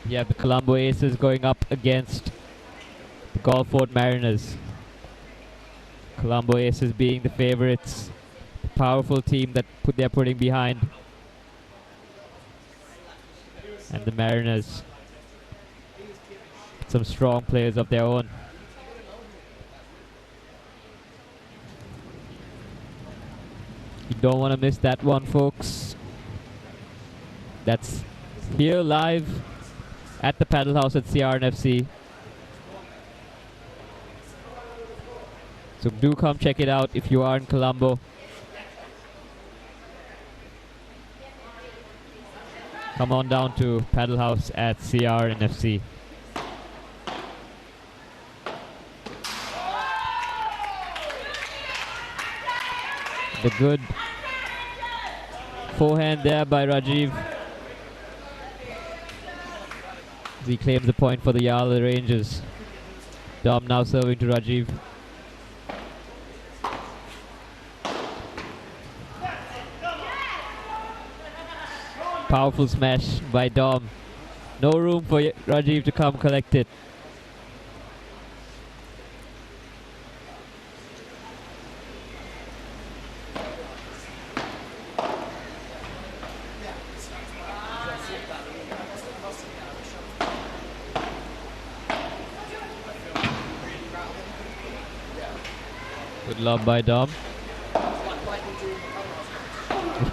We have the Colombo Aces going up against the Gulfport Mariners. Colombo Aces being the favorites, the powerful team that they're putting behind. And the Mariners, some strong players of their own. You don't want to miss that one, folks. That's here live at the Paddle House at CRNFC. So do come check it out if you are in Colombo. Come on down to Paddle House at CRNFC. The good forehand there by Rajiv. He claims the point for the Yala Rangers. Dom now serving to Rajiv. Powerful smash by Dom. No room for Rajiv to come collect it. Good lob by Dom.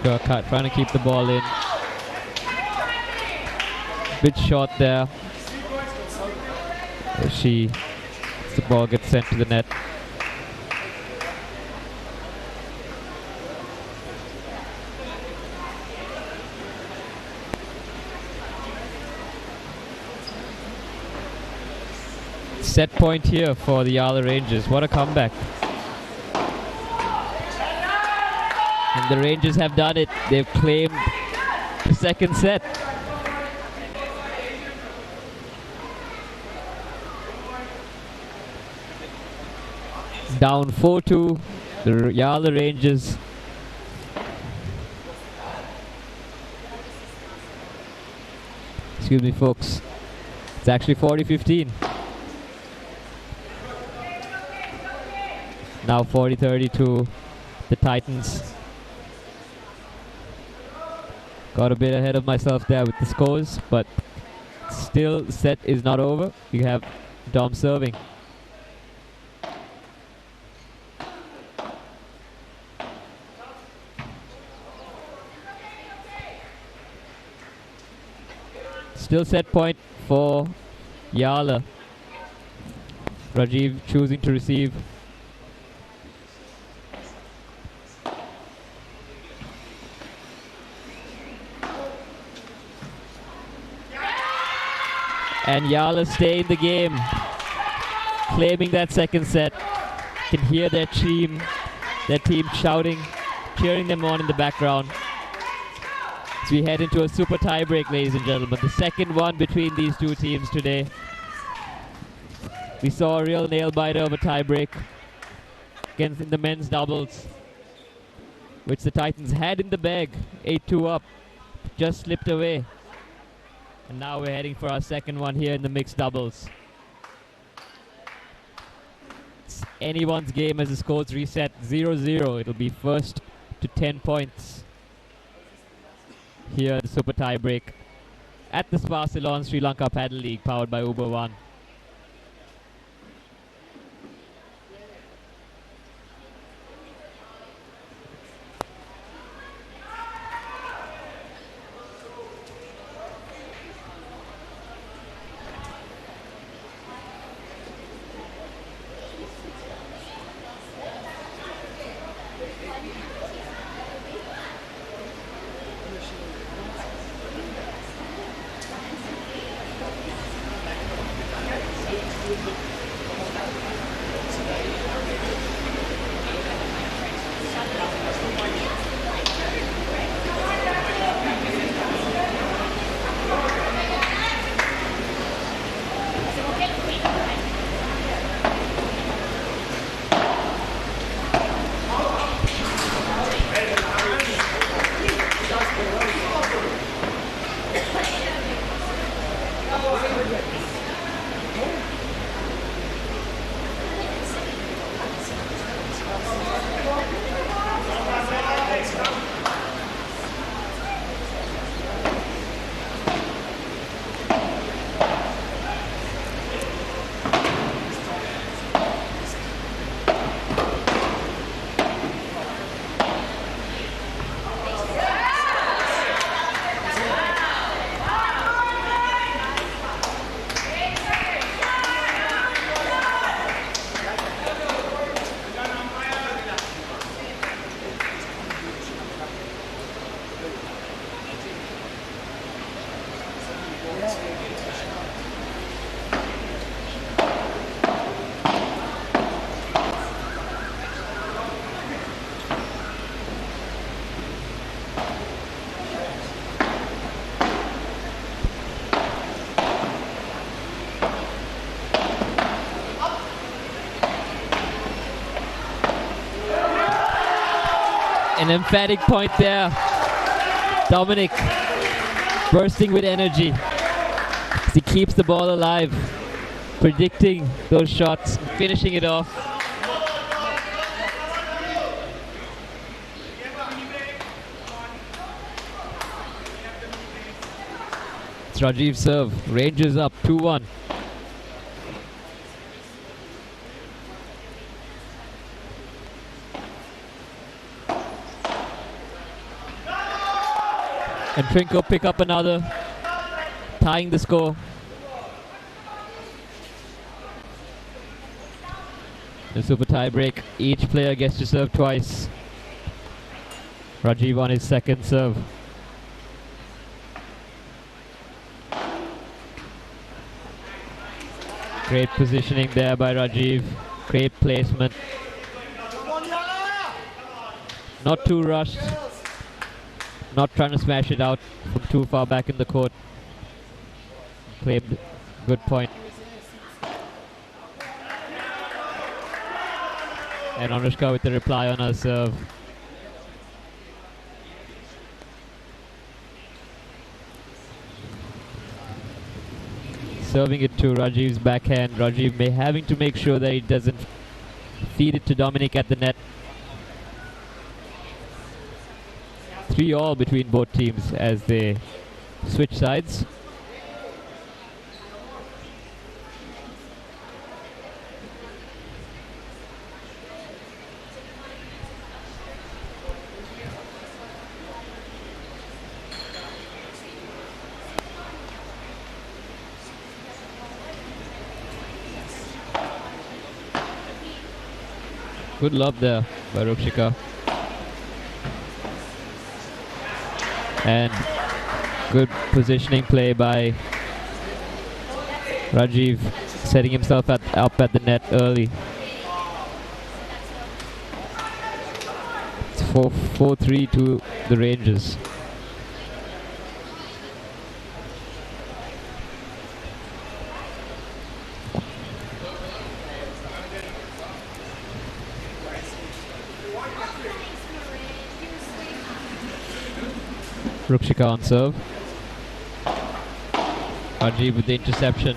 Trying to keep the ball in. Bit short there. The ball gets sent to the net. Set point here for the Yala Rangers. What a comeback. And the Rangers have done it. They've claimed the second set. Down 4-2, the Yala Rangers. Excuse me, folks. It's actually 40-15. Now 40-30 to the Titans. Got a bit ahead of myself there with the scores, but still set is not over. You have Dom serving. Still set point for Yala. Rajiv choosing to receive. And Yala stay in the game, claiming that second set. Can hear their team shouting, cheering them on in the background. As we head into a super tie break, ladies and gentlemen, the second one between these two teams today. We saw a real nail-biter of a tie break against in the men's doubles, which the Titans had in the bag, 8-2 up, just slipped away. And now we're heading for our second one here in the mixed doubles. It's anyone's game as the scores reset 0-0. It'll be first to 10 points here at the super tie break at the Spa Sri Lanka Padel League, powered by Uber One. An emphatic point there. Dominic bursting with energy as he keeps the ball alive, predicting those shots, finishing it off. It's Rajiv's serve. Rangers up 2-1. And Trinko pick up another, tying the score. The super tie break, each player gets to serve twice. Rajiv on his second serve. Great positioning there by Rajiv, great placement. Not too rushed. Not trying to smash it out from too far back in the court. Claimed good point. And Anushka with the reply on her serve. Serving it to Rajiv's backhand. Rajiv having to make sure that he doesn't feed it to Dominic at the net. 3-all between both teams as they switch sides. Good love there by Rukshika. And good positioning play by Rajiv, setting himself up at the net early. It's 4-3 to the Rangers. Rukshika on serve. Rajiv with the interception.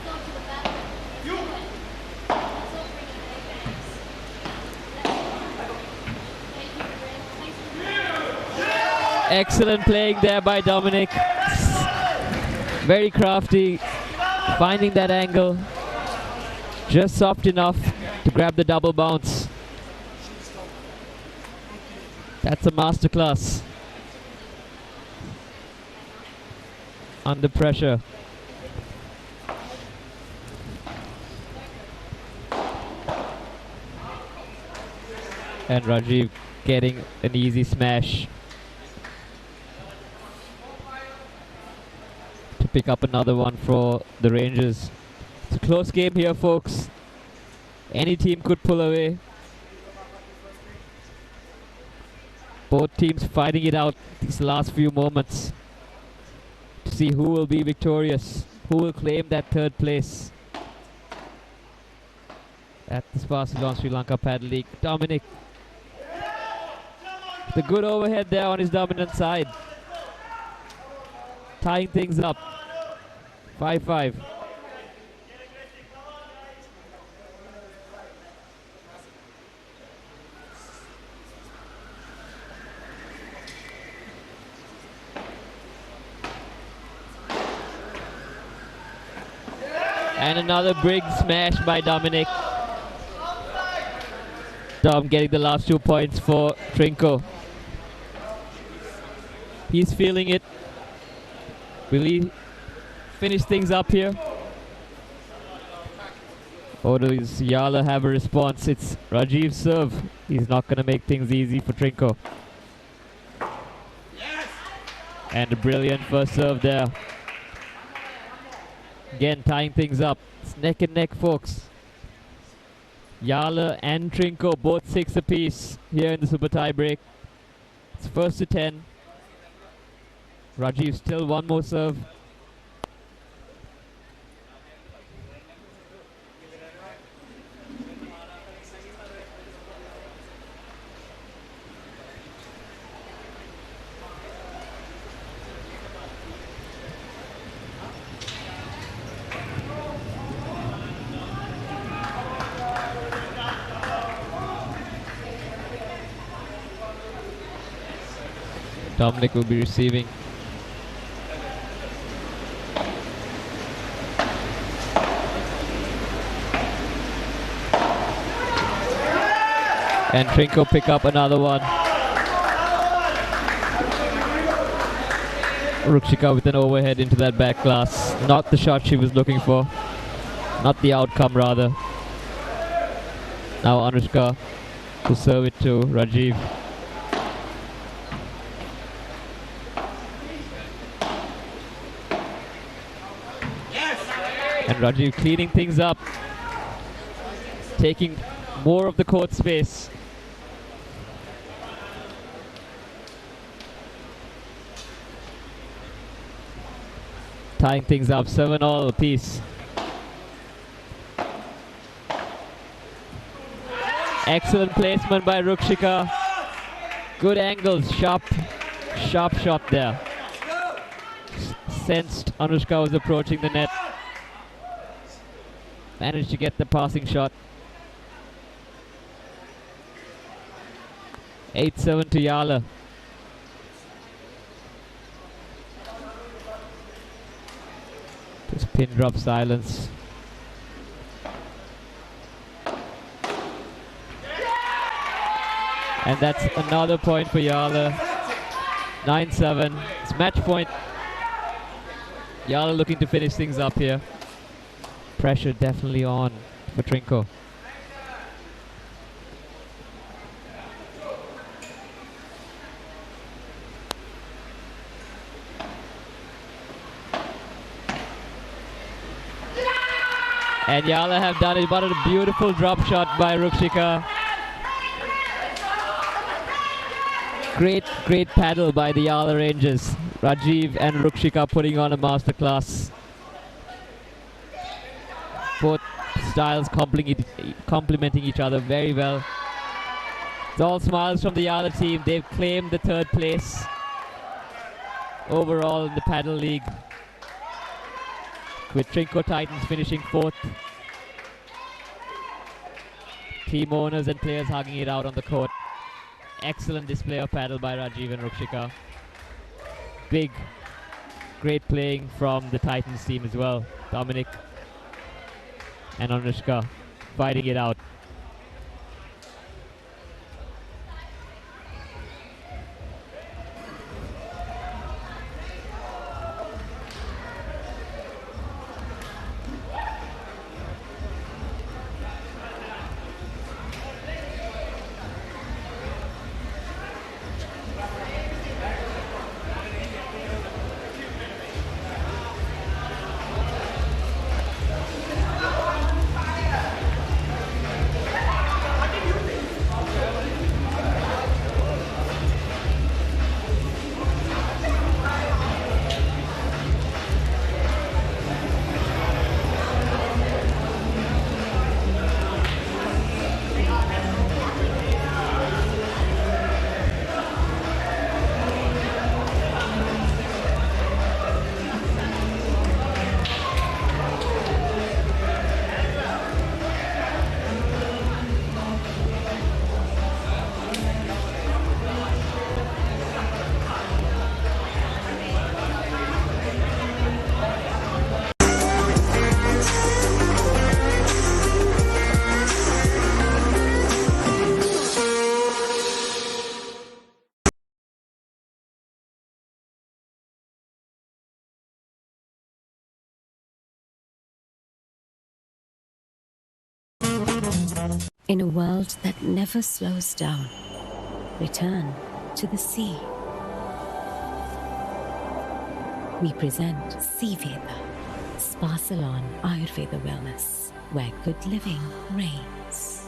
Excellent playing there by Dominic. Very crafty, finding that angle. Just soft enough to grab the double bounce. That's a masterclass. Under pressure. And Rajiv getting an easy smash to pick up another one for the Rangers. It's a close game here, folks. Any team could pull away. Both teams fighting it out these last few moments to see who will be victorious, who will claim that third place at the Sparsalon Sri Lanka Padel League. Dominic, the good overhead there on his dominant side, tying things up. 5-5. And another big smash by Dominic. Dom getting the last 2 points for Trinko. He's feeling it. Will he finish things up here? Or does Yala have a response? It's Rajiv's serve. He's not going to make things easy for Trinko. Yes. And a brilliant first serve there. Again, tying things up. It's neck and neck, folks. Yala and Trinko, both 6 apiece here in the super tie break. It's first to 10. Rajiv still one more serve. Dominic will be receiving. And Trinko pick up another one. Rukshika with an overhead into that back glass. Not the shot she was looking for. Not the outcome, rather. Now Anushka to serve it to Rajiv. And Rajiv cleaning things up, taking more of the court space. Tying things up, 7-all apiece. Excellent placement by Rukshika. Good angles, sharp shot there. Sensed Anushka was approaching the net. Managed to get the passing shot. 8-7 to Yala. Just pin drop silence. And that's another point for Yala. 9-7. It's match point. Yala looking to finish things up here. Pressure definitely on for Trinko. And Yala have done it. What a beautiful drop shot by Rukshika. Great paddle by the Yala Rangers. Rajiv and Rukshika putting on a masterclass. Both styles complementing each other very well. It's all smiles from the Yala team. They've claimed the 3rd place overall in the paddle league, with Trinko Titans finishing 4th. Team owners and players hugging it out on the court. Excellent display of paddle by Rajiv and Rukshika. Great playing from the Titans team as well. Dominic and Anushka fighting it out. In a world that never slows down, return to the sea. We present Seaveda, Spa Salon Ayurveda Wellness, where good living reigns.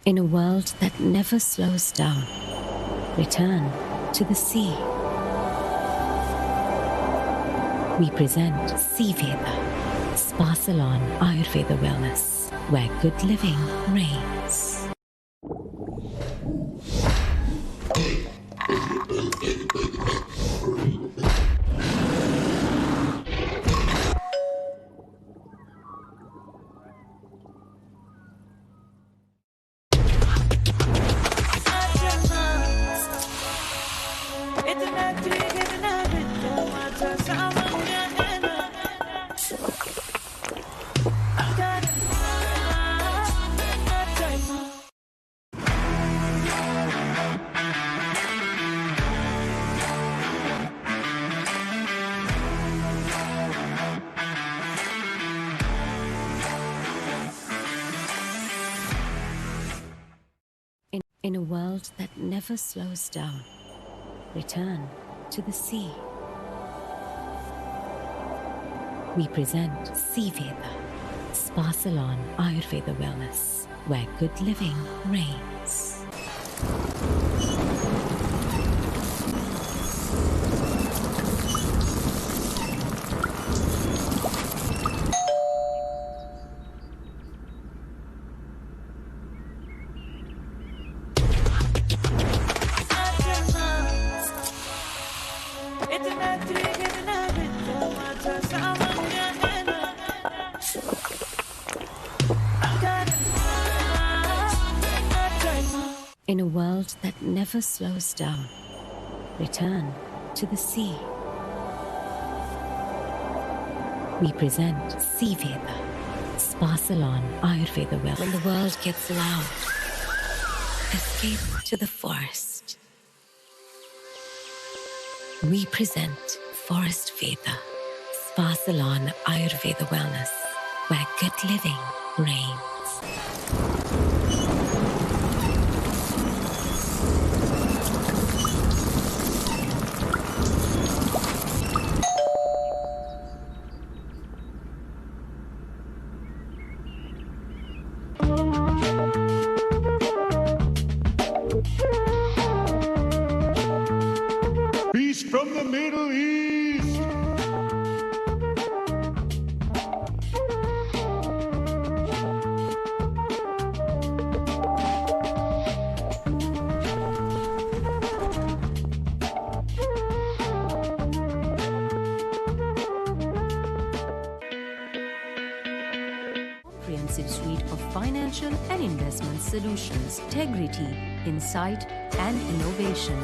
In a world that never slows down, return to the sea. We present Seaveda, Spa Salon Ayurveda Wellness, where good living reigns. Time In a world that never slows down, return to the sea. We present Sea Veda, Spa Salon Ayurveda Wellness, where good living reigns. In a world that never slows down, return to the sea. We present Sea Veda, Spa Salon Ayurveda Well. When the world gets loud, escape to the forest. We present Forest Veda, Spa Salon Ayurveda Wellness, where good living reigns. Beast from the Middle East. Comprehensive suite of financial and investment solutions, integrity, insight, and innovation.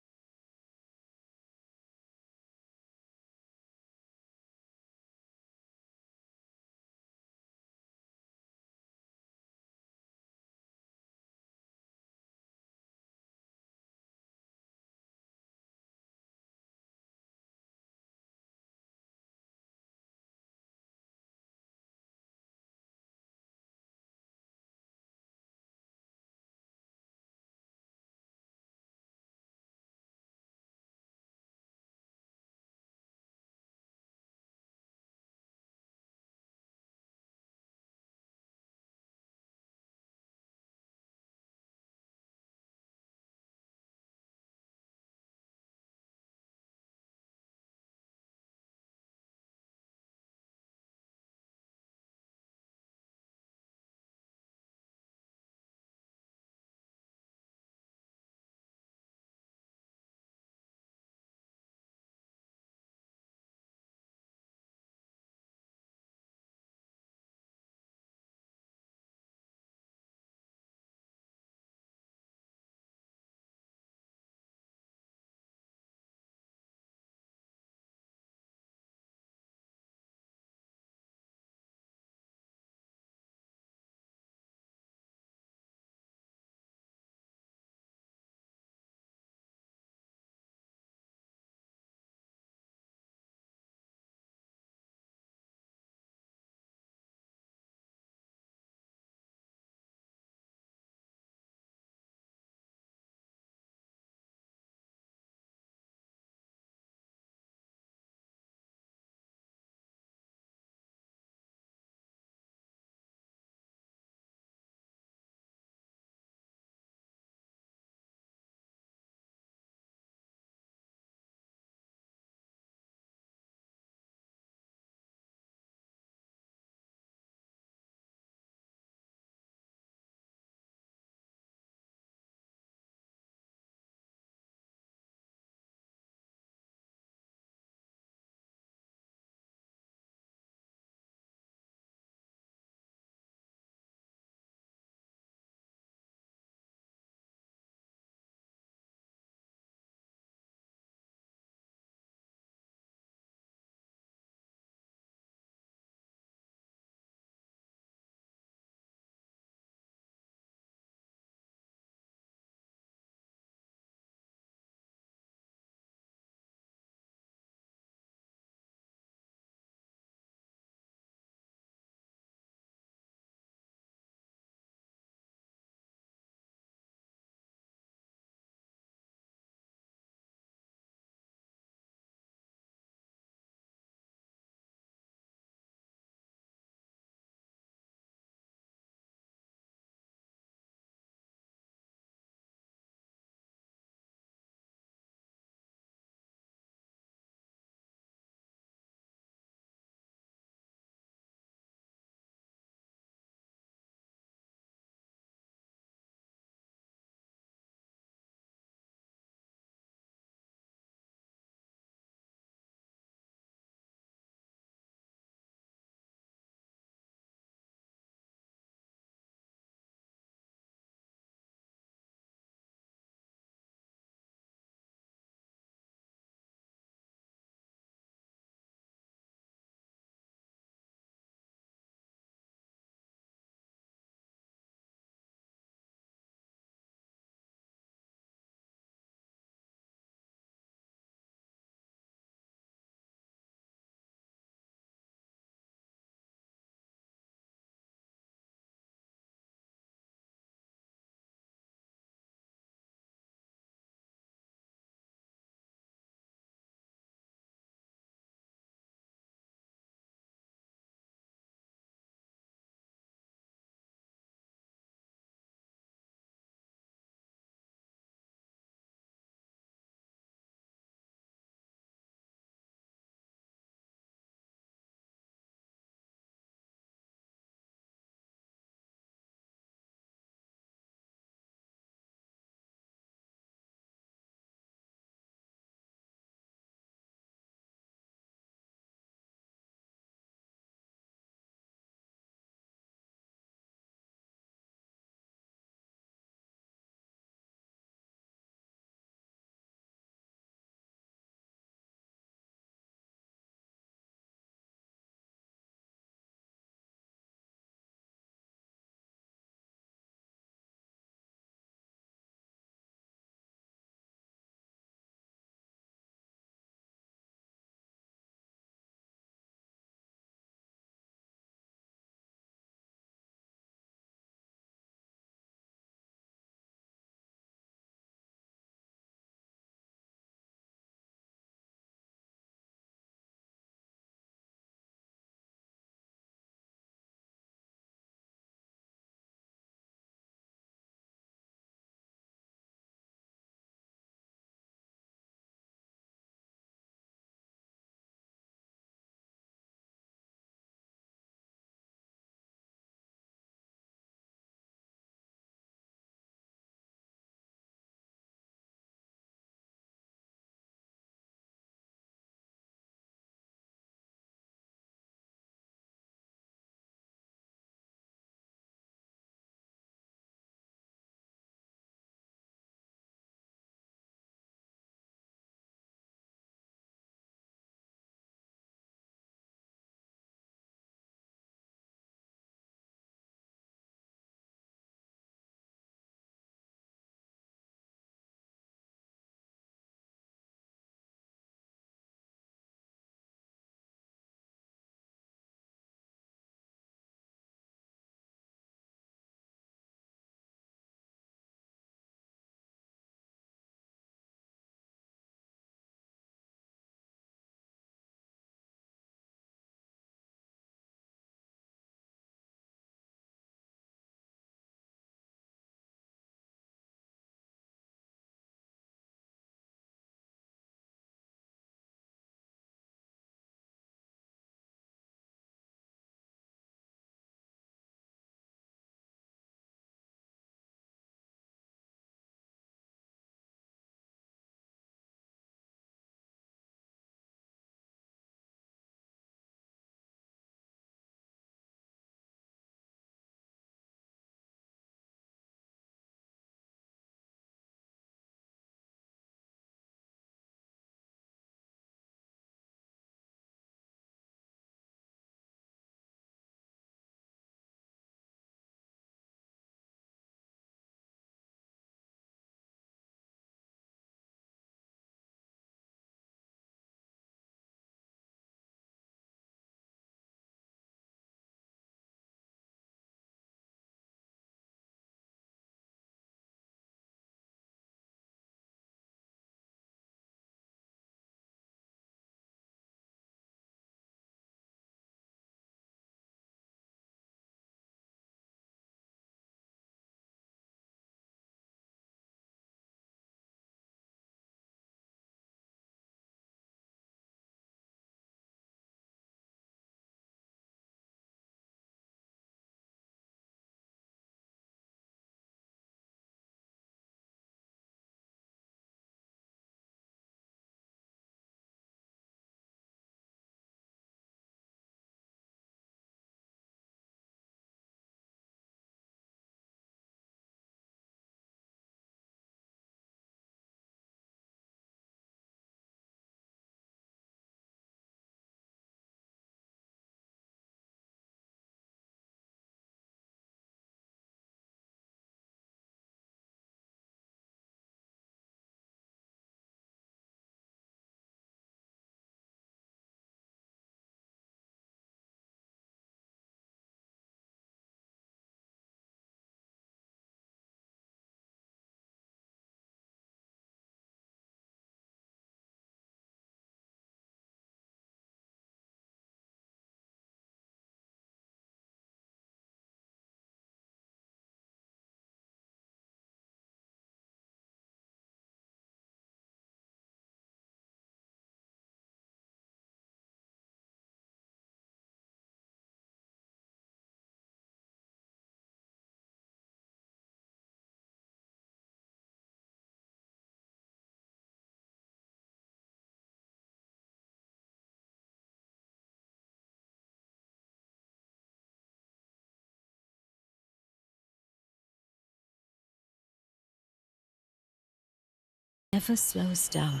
never slows down.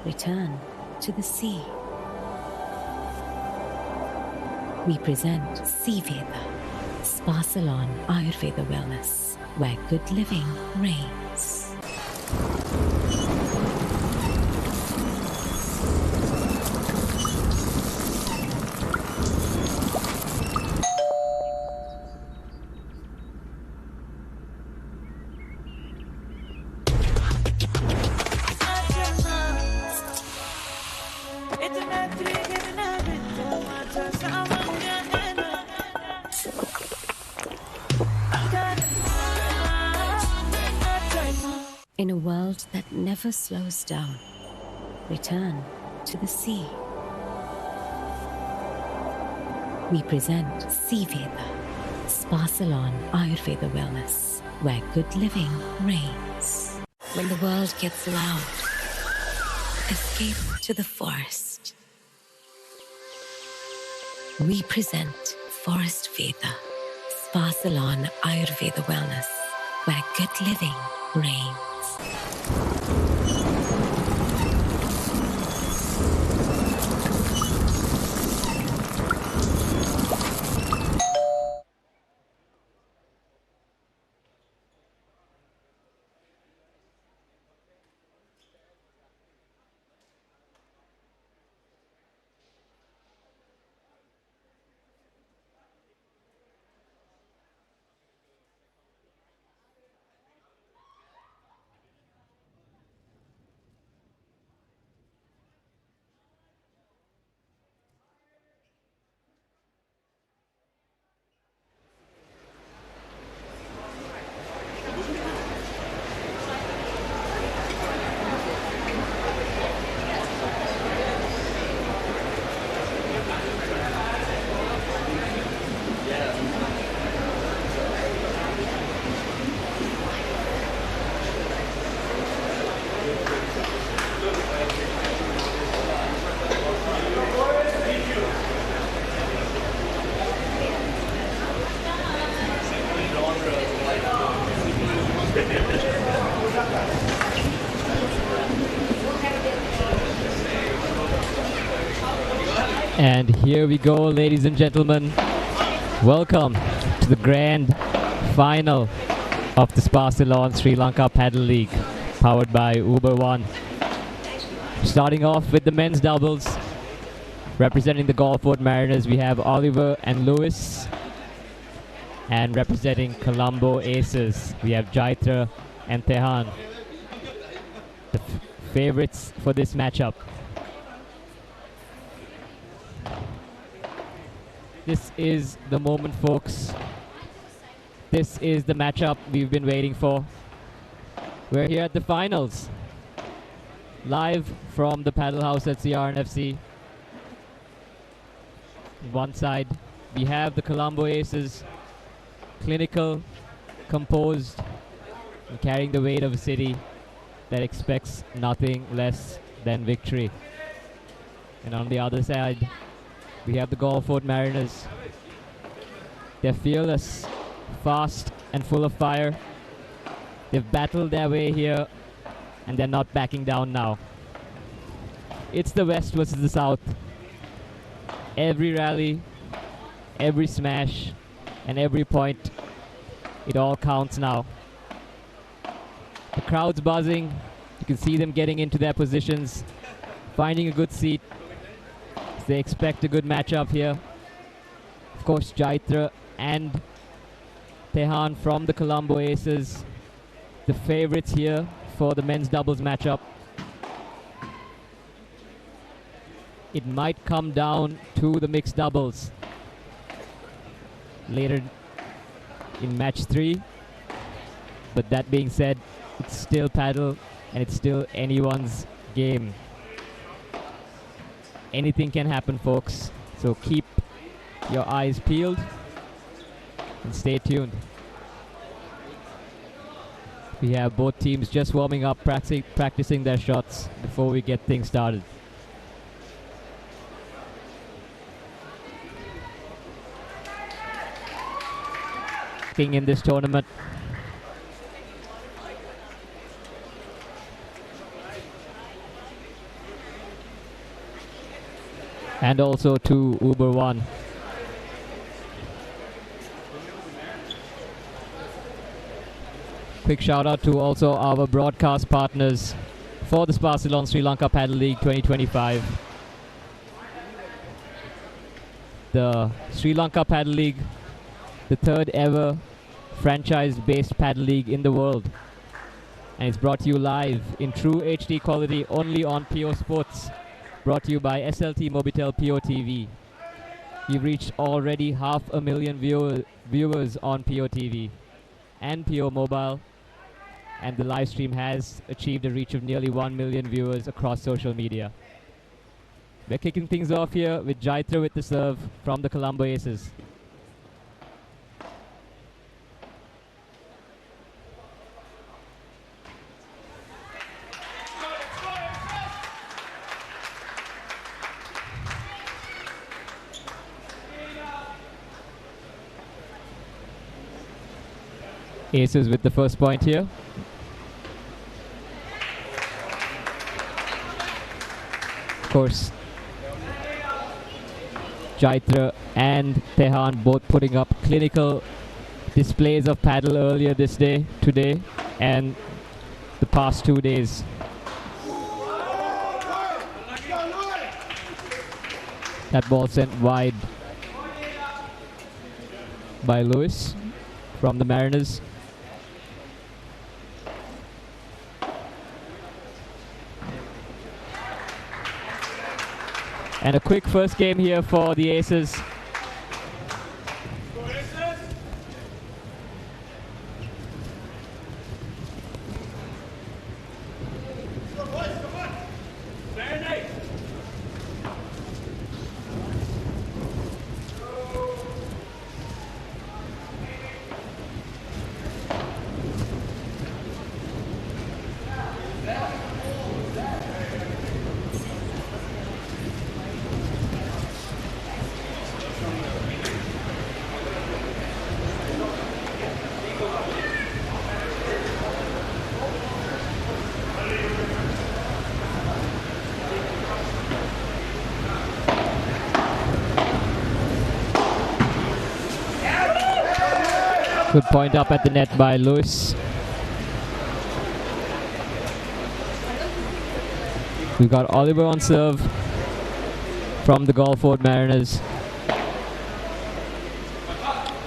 Return to the sea. We present Sea Veda, Spa Salon Ayurveda Wellness, where good living reigns. In a world that never slows down, return to the sea. We present Sea Veda, Spa Salon Ayurveda Wellness, where good living reigns. When the world gets loud, escape to the forest. We present Forest Veda, Spa Salon Ayurveda Wellness, where good living reigns. And here we go, ladies and gentlemen. Welcome to the grand final of the Spa Salon Sri Lanka Padel League, powered by Uber One. Starting off with the men's doubles, representing the Gulfport Mariners, we have Oliver and Lewis. And representing Colombo Aces, we have Jaitra and Tehan, the favorites for this matchup. This is the moment, folks. This is the matchup we've been waiting for. We're here at the finals, live from the paddle house at CRNFC. On one side, we have the Colombo Aces, clinical, composed, and carrying the weight of a city that expects nothing less than victory. And on the other side, we have the Gulfport Mariners. They're fearless, fast, and full of fire. They've battled their way here, and they're not backing down now. It's the West versus the South. Every rally, every smash, and every point, it all counts now. The crowd's buzzing. You can see them getting into their positions, finding a good seat. They expect a good matchup here. Of course, Jaitra and Tehan from the Colombo Aces, the favorites here for the men's doubles matchup. It might come down to the mixed doubles later in match 3. But that being said, it's still paddle and it's still anyone's game. Anything can happen, folks. So keep your eyes peeled and stay tuned. We have both teams just warming up, practicing their shots before we get things started. In this tournament, and also to Uber One. Quick shout out to also our broadcast partners for the Sparsalon Sri Lanka Padel League 2025. The Sri Lanka Padel League, the third ever franchise-based padel league in the world. And it's brought to you live in true HD quality only on PO Sports. Brought to you by SLT Mobitel PO TV. We've reached already 500,000 viewers on PO TV and PO Mobile. And the live stream has achieved a reach of nearly 1 million viewers across social media. We're kicking things off here with Jaitra with the serve from the Colombo Aces. Aces with the first point here. Of course, Jaitra and Tehan both putting up clinical displays of paddle earlier today, and the past 2 days. That ball sent wide by Lewis from the Mariners. And a quick first game here for the Aces. Good point up at the net by Lewis. We've got Oliver on serve from the Gulfport Mariners.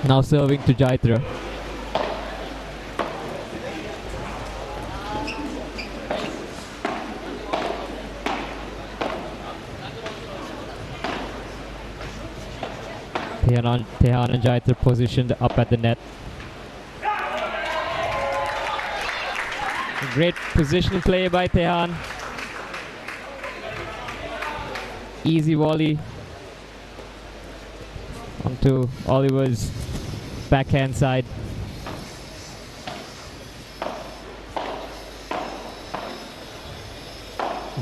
Now serving to Jaitra. Tehan and Jaitra positioned up at the net. Great position play by Tehan. Easy volley onto Oliver's backhand side.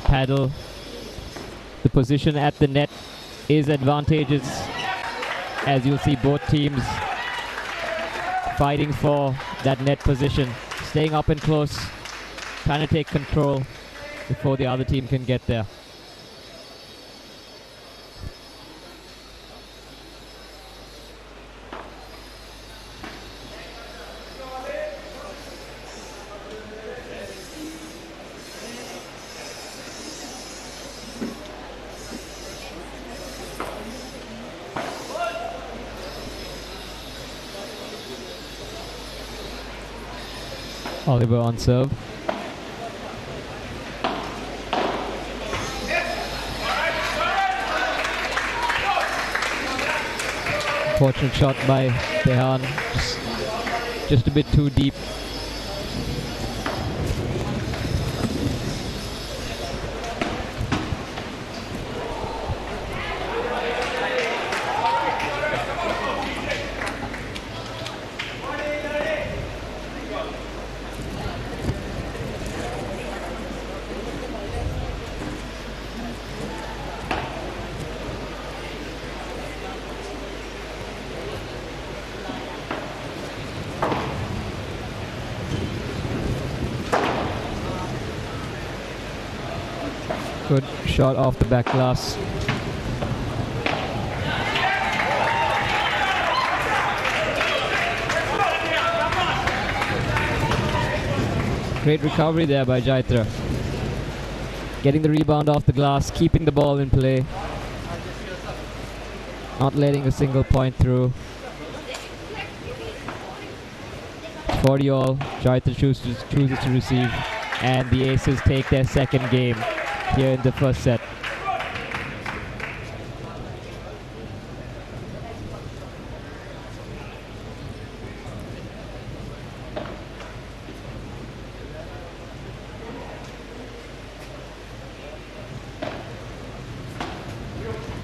Paddle. The position at the net is advantageous, as you'll see both teams fighting for that net position, staying up and close, trying to take control before the other team can get there. Oliver on serve. Fortunate shot by Tehan, just a bit too deep. Good shot off the back glass. Great recovery there by Jaitra. Getting the rebound off the glass, keeping the ball in play. Not letting a single point through. 40 all. Jaitra chooses to receive. And the Aces take their second game here in the first set.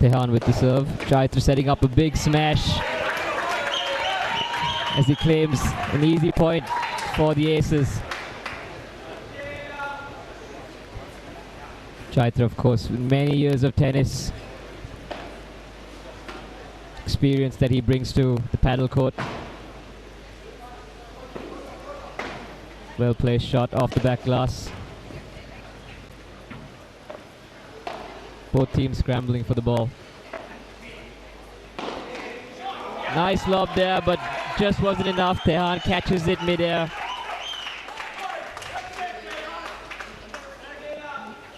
Tehan with the serve. Jaitra setting up a big smash as he claims an easy point for the Aces. Jaitra, of course, with many years of tennis experience that he brings to the paddle court. Well placed shot off the back glass. Both teams scrambling for the ball. Nice lob there, but just wasn't enough. Tehan catches it midair.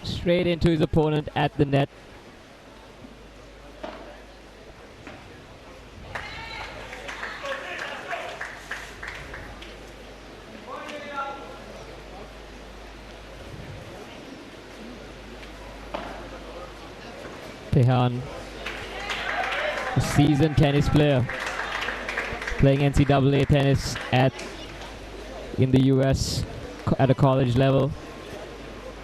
Straight into his opponent at the net. Tehan, a seasoned tennis player, playing NCAA tennis in the US at a college level,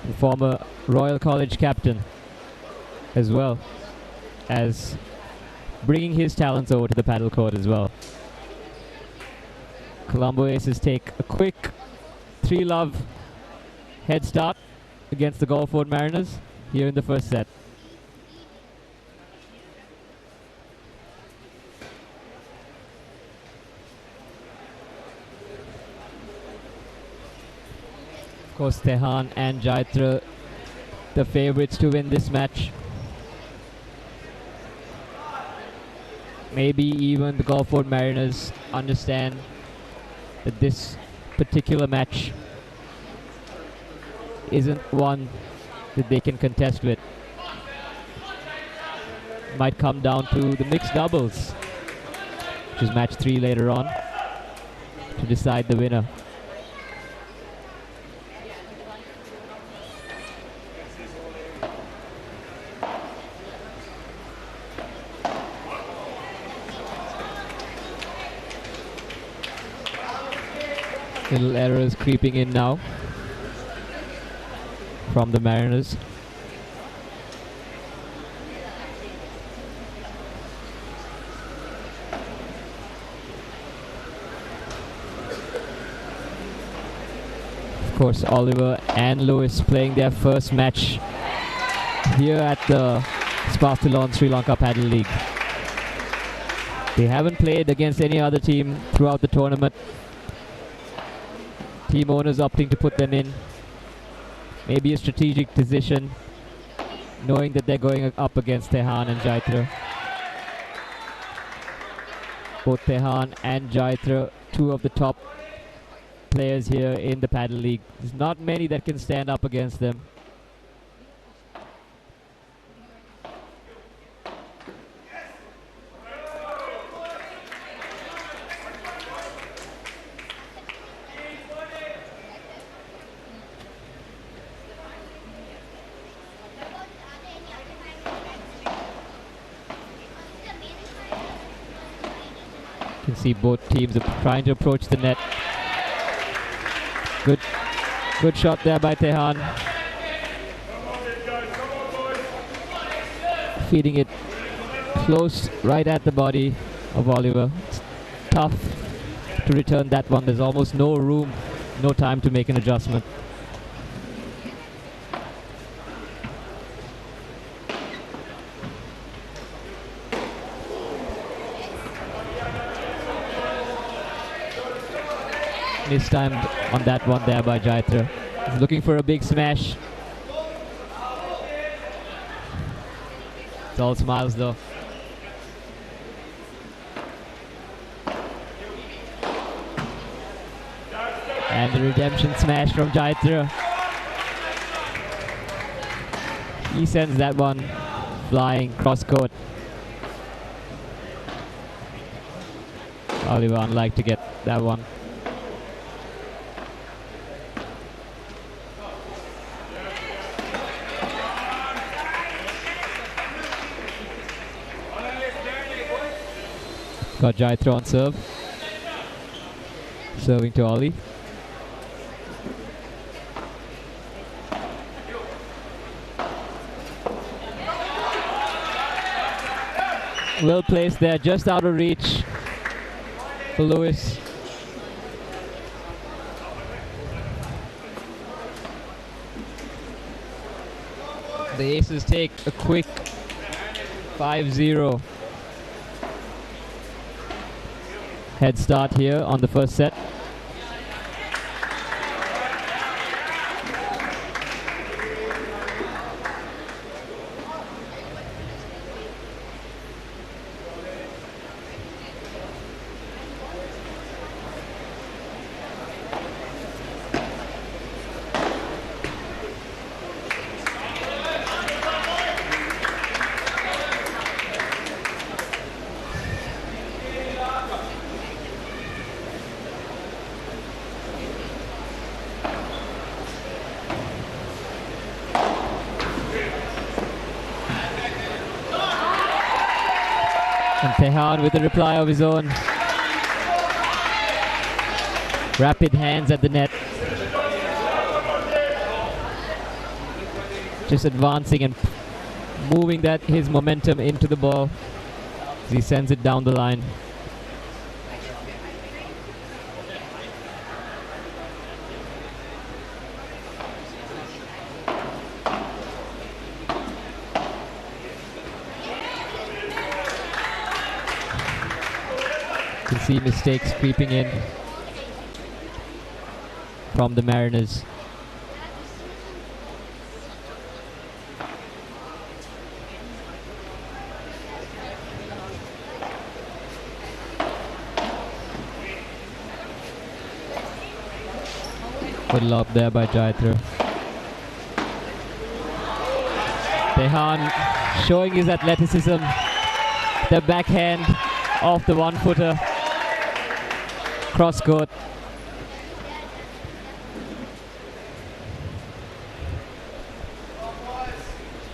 and former Royal College captain, as well as bringing his talents over to the paddle court as well. Colombo Aces take a quick 3-love head start against the Gulfport Mariners here in the first set. Of course, Tehan and Jaitra, the favorites to win this match. Maybe even the Gulfport Mariners understand that this particular match isn't one that they can contest with. Might come down to the mixed doubles, which is match 3 later on, to decide the winner. Little errors creeping in now from the Mariners. Of course, Oliver and Lewis playing their first match here at the Spartalon Sri Lanka Padel League. They haven't played against any other team throughout the tournament. Team owners opting to put them in. Maybe a strategic decision, knowing that they're going up against Tehan and Jaitra. Both Tehan and Jaitra, two of the top players here in the Padel League. There's not many that can stand up against them. You can see both teams are trying to approach the net. Good shot there by Tehan. Feeding it close right at the body of Oliver. It's tough to return that one. There's almost no room, no time to make an adjustment. Mistimed on that one there by Jaitra. He's looking for a big smash. It's all smiles though. And the redemption smash from Jaitra. He sends that one flying cross court. Olivan like to get that one. Got Jaitra on serve. Serving to Ollie. Well placed there, just out of reach for Lewis. The Aces take a quick 5-0 head start here on the first set. And Tehan with a reply of his own. Rapid hands at the net. Just advancing and moving his momentum into the ball as he sends it down the line. You can see mistakes creeping in from the Mariners. Good lob there by Jaitra. Tehan showing his athleticism. The backhand off the one-footer. Cross court.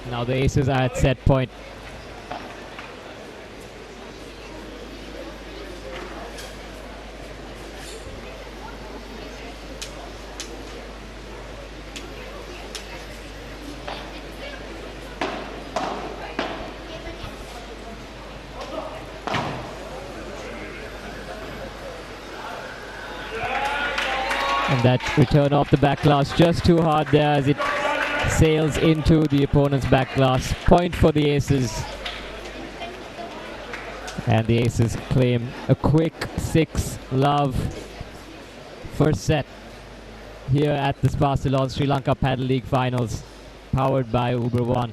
Now the Aces are at set point. And that return off the back glass just too hard there as it sails into the opponent's back glass. Point for the Aces. And the Aces claim a quick 6-love first set here at the Sparsalon Sri Lanka Padel League Finals, powered by Uber One.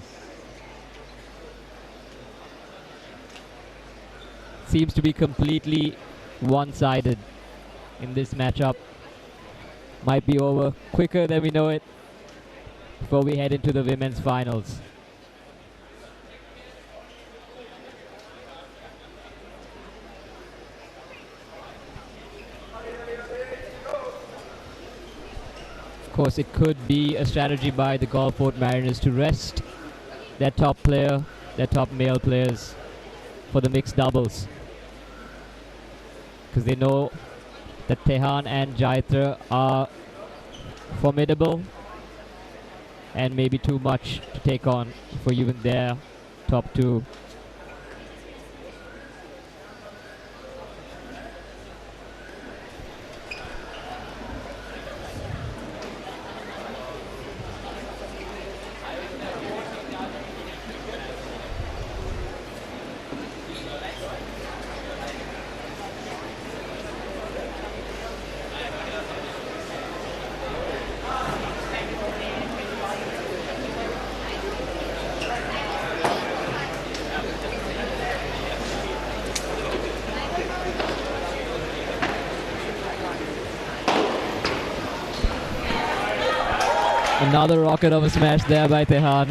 Seems to be completely one-sided in this matchup. Might be over quicker than we know it before we head into the women's finals. Of course, it could be a strategy by the Gulfport Mariners to rest their top player, their top male players for the mixed doubles, because they know that Tehan and Jaitra are formidable and maybe too much to take on for even their top two. Another rocket of a smash there by Tehan.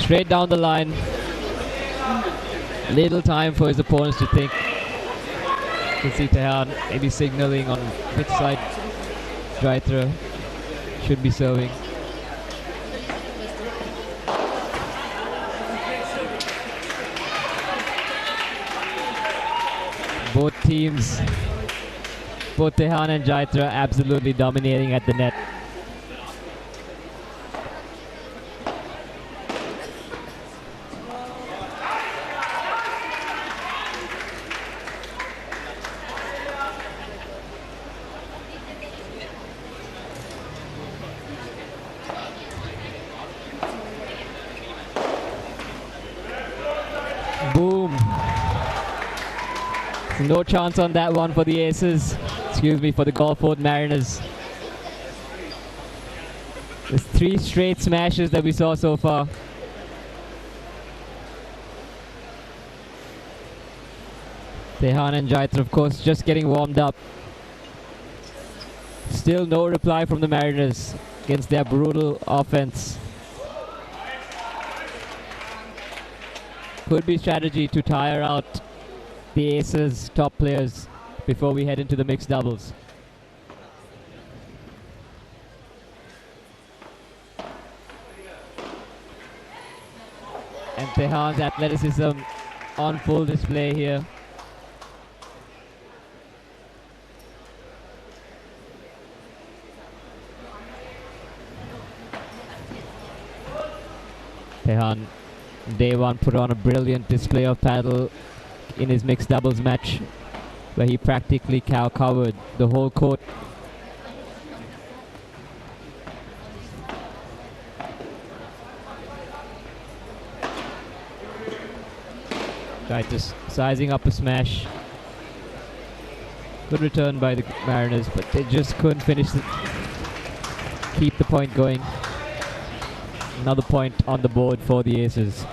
Straight down the line. Little time for his opponents to think. You can see Tehan maybe signaling on which side Jaitra should be serving. Both teams, both Tehan and Jaitra, absolutely dominating at the net. Boom. No chance on that one for the Aces. Excuse me, for the Gulfport Mariners. There's 3 straight smashes that we saw so far. Tehan and Jaitra, of course, just getting warmed up. Still no reply from the Mariners against their brutal offense. Could be strategy to tire out the Aces' top players before we head into the mixed doubles. And Tehan's athleticism on full display here. Tehan, day one, put on a brilliant display of paddle in his mixed doubles match, where he practically covered the whole court. Tried just sizing up a smash. Good return by the Mariners, but they just couldn't finish it. Keep the point going. Another point on the board for the Aces.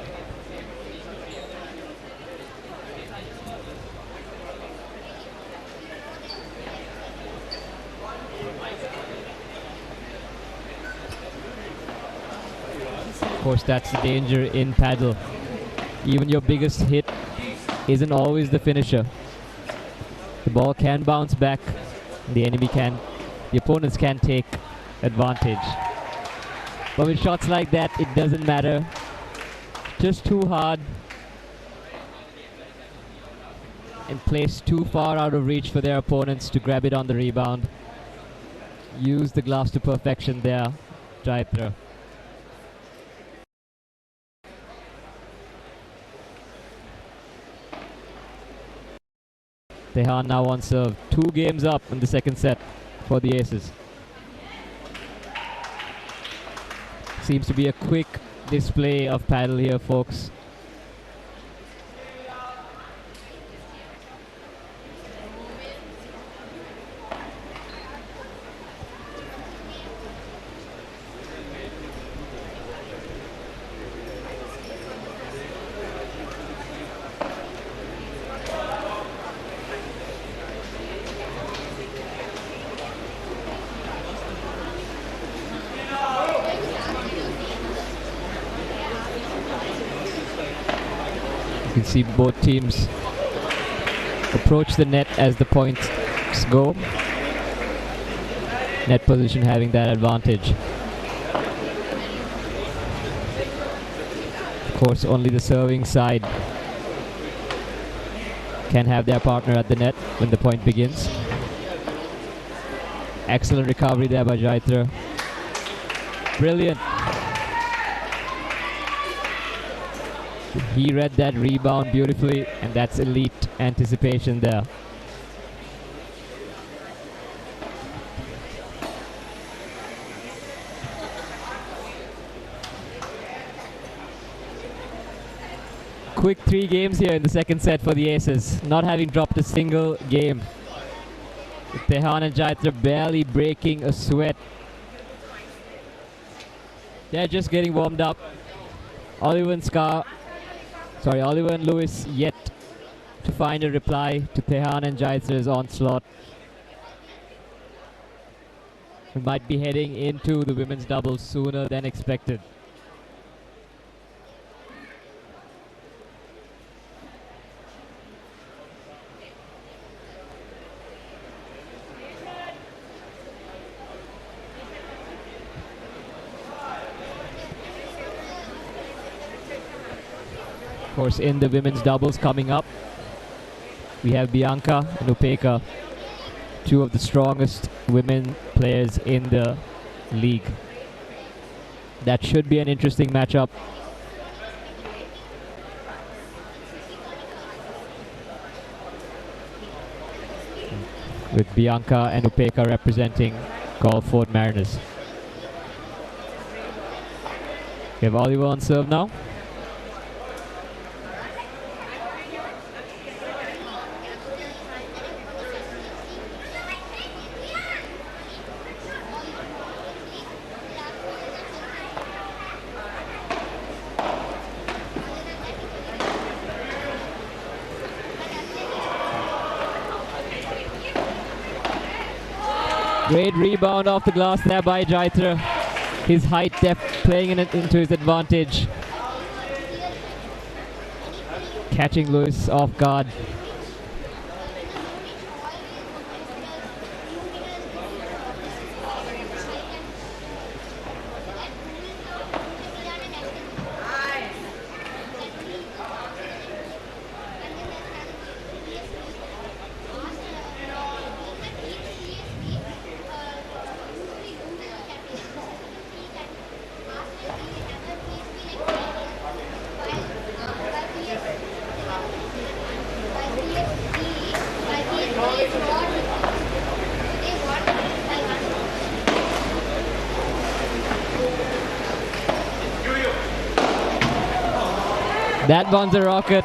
Of course, that's the danger in paddle. Even your biggest hit isn't always the finisher. The ball can bounce back. The opponents can take advantage. But with shots like that, it doesn't matter. Just too hard and placed too far out of reach for their opponents to grab it on the rebound. Use the glass to perfection there, Jaitra. Tehan now on serve. 2 games up in the second set for the Aces. Seems to be a quick display of paddle here, folks. You can see both teams approach the net as the points go. Net position having that advantage. Of course, only the serving side can have their partner at the net when the point begins. Excellent recovery there by Jaitra. Brilliant. He read that rebound beautifully, and that's elite anticipation there. Quick 3 games here in the second set for the Aces, not having dropped a single game. Tehan and Jaitra barely breaking a sweat. They're just getting warmed up. Oliver and Lewis yet to find a reply to Tehan and Jaitra's onslaught. We might be heading into the women's doubles sooner than expected. Of course, in the women's doubles coming up, we have Bianca and Upeka, two of the strongest women players in the league. That should be an interesting matchup. With Bianca and Upeka representing Gulfport Mariners. We have Oliver on serve now. Great rebound off the glass there by Jaitra. His height depth playing into his advantage. Catching Lewis off guard. That one's a rocket.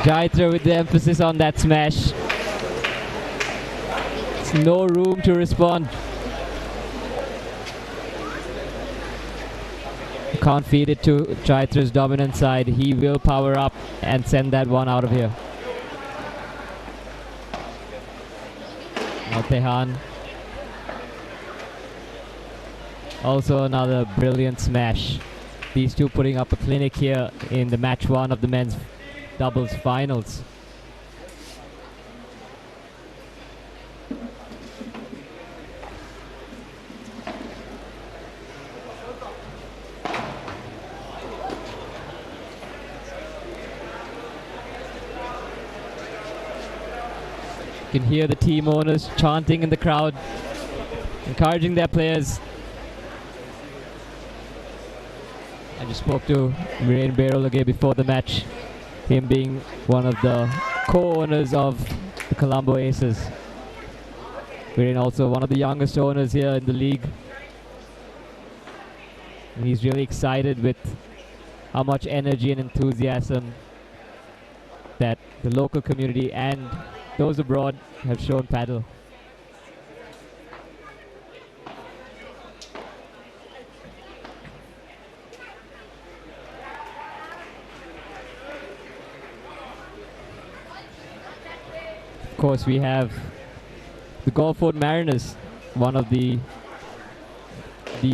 Jaitra with the emphasis on that smash. It's no room to respond. Can't feed it to Jaitra's dominant side. He will power up and send that one out of here. Now Tehan. Also another brilliant smash. These two putting up a clinic here in the match one of the men's doubles finals. You can hear the team owners chanting in the crowd, encouraging their players. I just spoke to Viren Berolage before the match, him being one of the co-owners of the Colombo Aces. Viren also one of the youngest owners here in the league. And he's really excited with how much energy and enthusiasm that the local community and those abroad have shown paddle. Of course, we have the Gulfport Mariners, one of the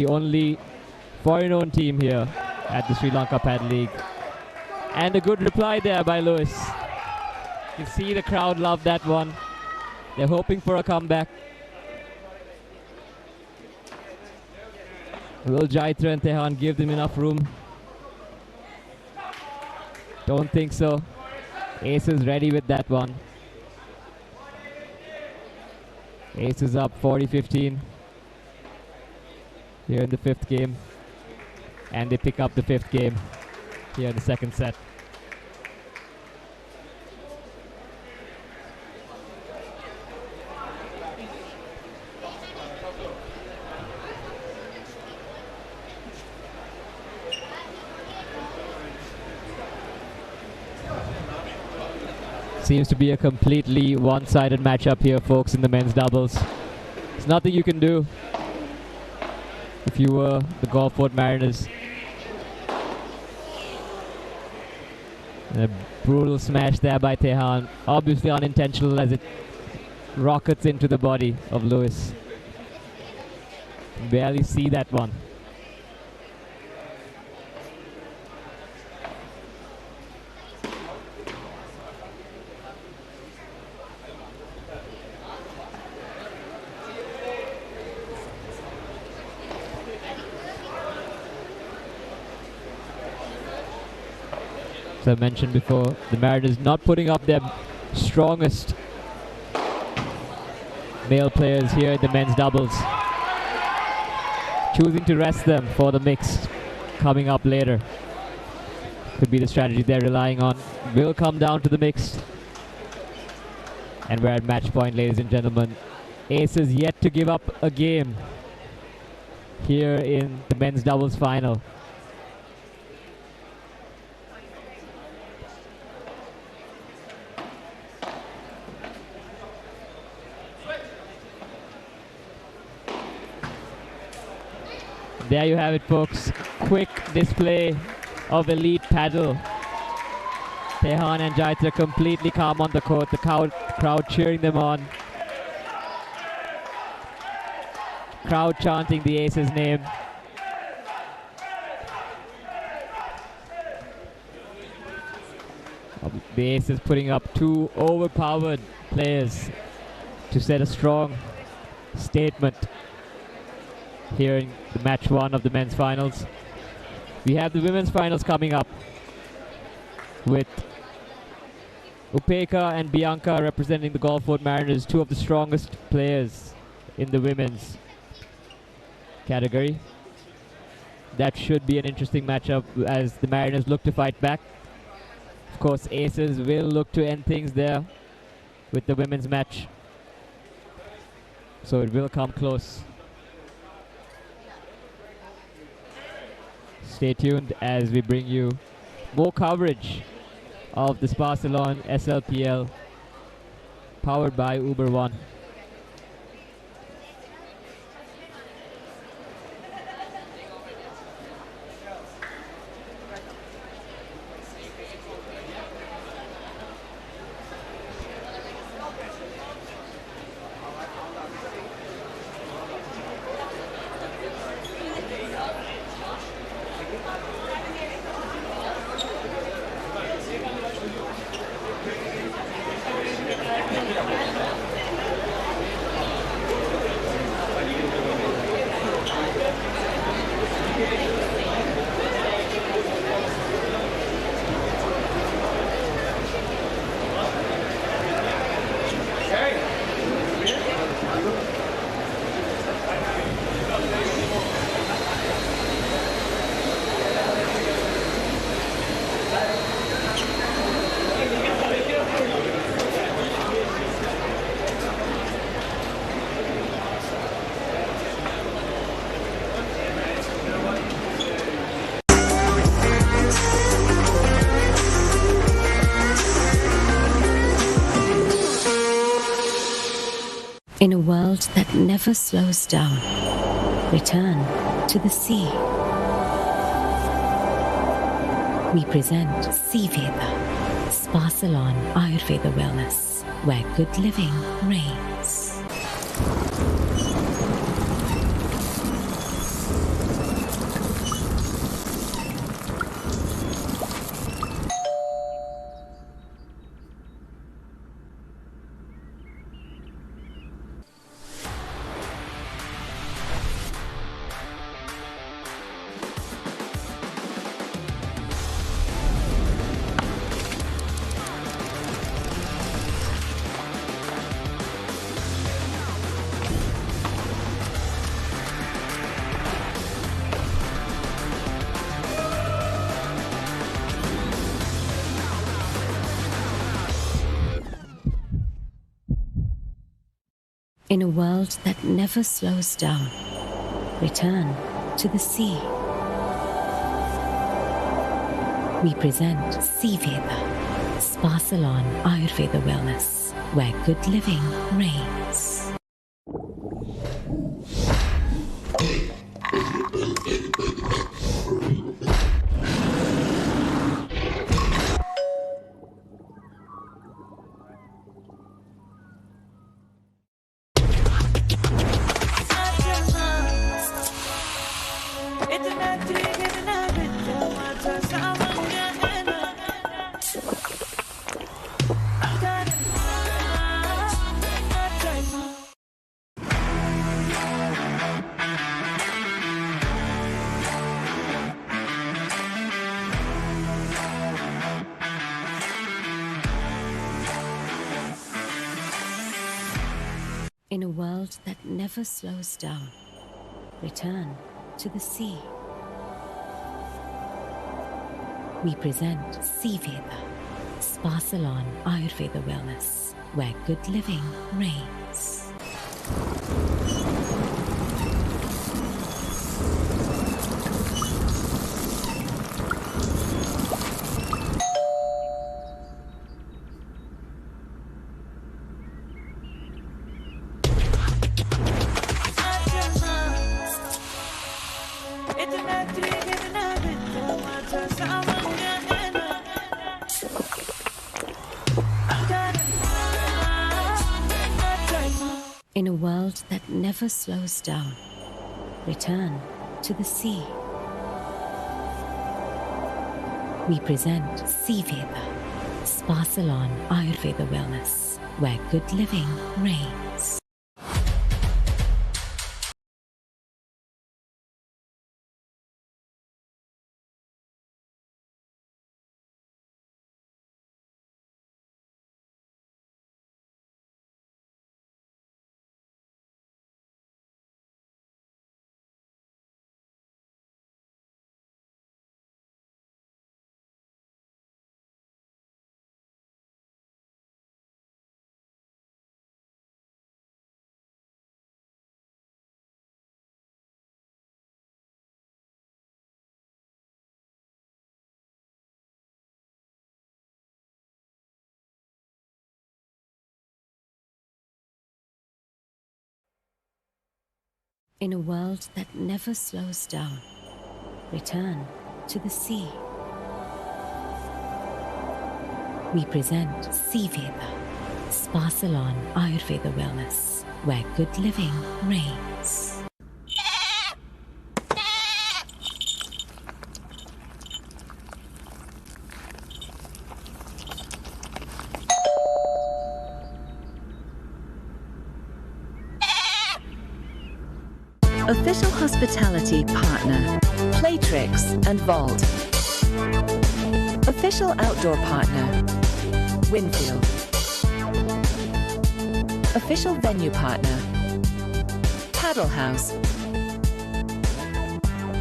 only foreign-owned team here at the Sri Lanka Padel League. And a good reply there by Lewis. You see the crowd love that one. They're hoping for a comeback. Will Jaitra and Tehan give them enough room? Don't think so. Ace is ready with that one. Ace is up 40-15 here in the fifth game. And they pick up the fifth game here in the second set. Seems to be a completely one-sided matchup here, folks, in the men's doubles. There's nothing you can do if you were the Gulfport Mariners. And a brutal smash there by Tehan. Obviously unintentional as it rockets into the body of Lewis. Barely see that one. As I mentioned before, the Mariners not putting up their strongest male players here in the men's doubles. Choosing to rest them for the mix coming up later. Could be the strategy they're relying on. Will come down to the mix. And we're at match point, ladies and gentlemen. Aces yet to give up a game here in the men's doubles final. There you have it, folks. Quick display of elite paddle. Tehan and Jaitra completely calm on the court. The crowd cheering them on. Crowd chanting the ace's name. The ace is putting up two overpowered players to set a strong statement here in the match one of the men's finals. We have the women's finals coming up with Upeka and Bianca representing the Gulfport Mariners, two of the strongest players in the women's category. That should be an interesting matchup as the Mariners look to fight back. Of course, Aces will look to end things there with the women's match, so it will come close. Stay tuned as we bring you more coverage of the Spa-Salon SLPL powered by Uber One. In a world that never slows down, return to the sea. We present Sea Veda, Spa-Salon Ayurveda Wellness, where good living reigns. In a world that never slows down, return to the sea. We present Sea Veda, Spa-Salon Ayurveda Wellness, where good living reigns. In a world that never slows down, return to the sea. We present Sea Veda, Spa Salon Ayurveda Wellness, where good living reigns. In a world that never slows down, return to the sea. We present Sea Veda, Spa Salon Ayurveda Wellness, where good living reigns. In a world that never slows down, return to the sea. We present Sea Veda, Spa Salon Ayurveda Wellness, where good living reigns. Official hospitality partner, Playtrix and Vault. Official outdoor partner, Winfield. Official venue partner, Paddle House.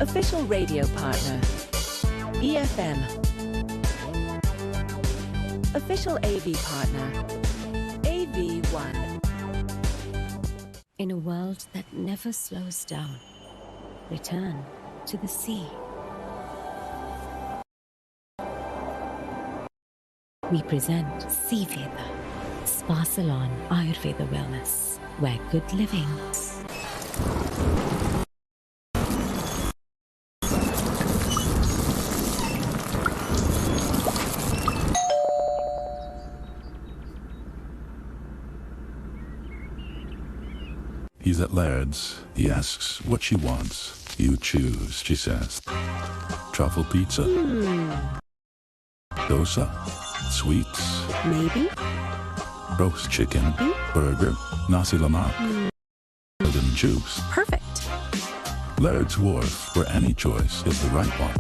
Official radio partner, EFM. Official AV partner, AV1. In a world that never slows down, return to the sea. We present Sea Veda, Spa Salon Ayurveda Wellness, where good living. He's at Laird's. He asks what she wants. You choose, she says. Truffle pizza. Dosa. Sweets. Maybe. Roast chicken. Burger. Nasi lemak. Golden juice. Perfect. Laird's Wharf, where any choice is the right one.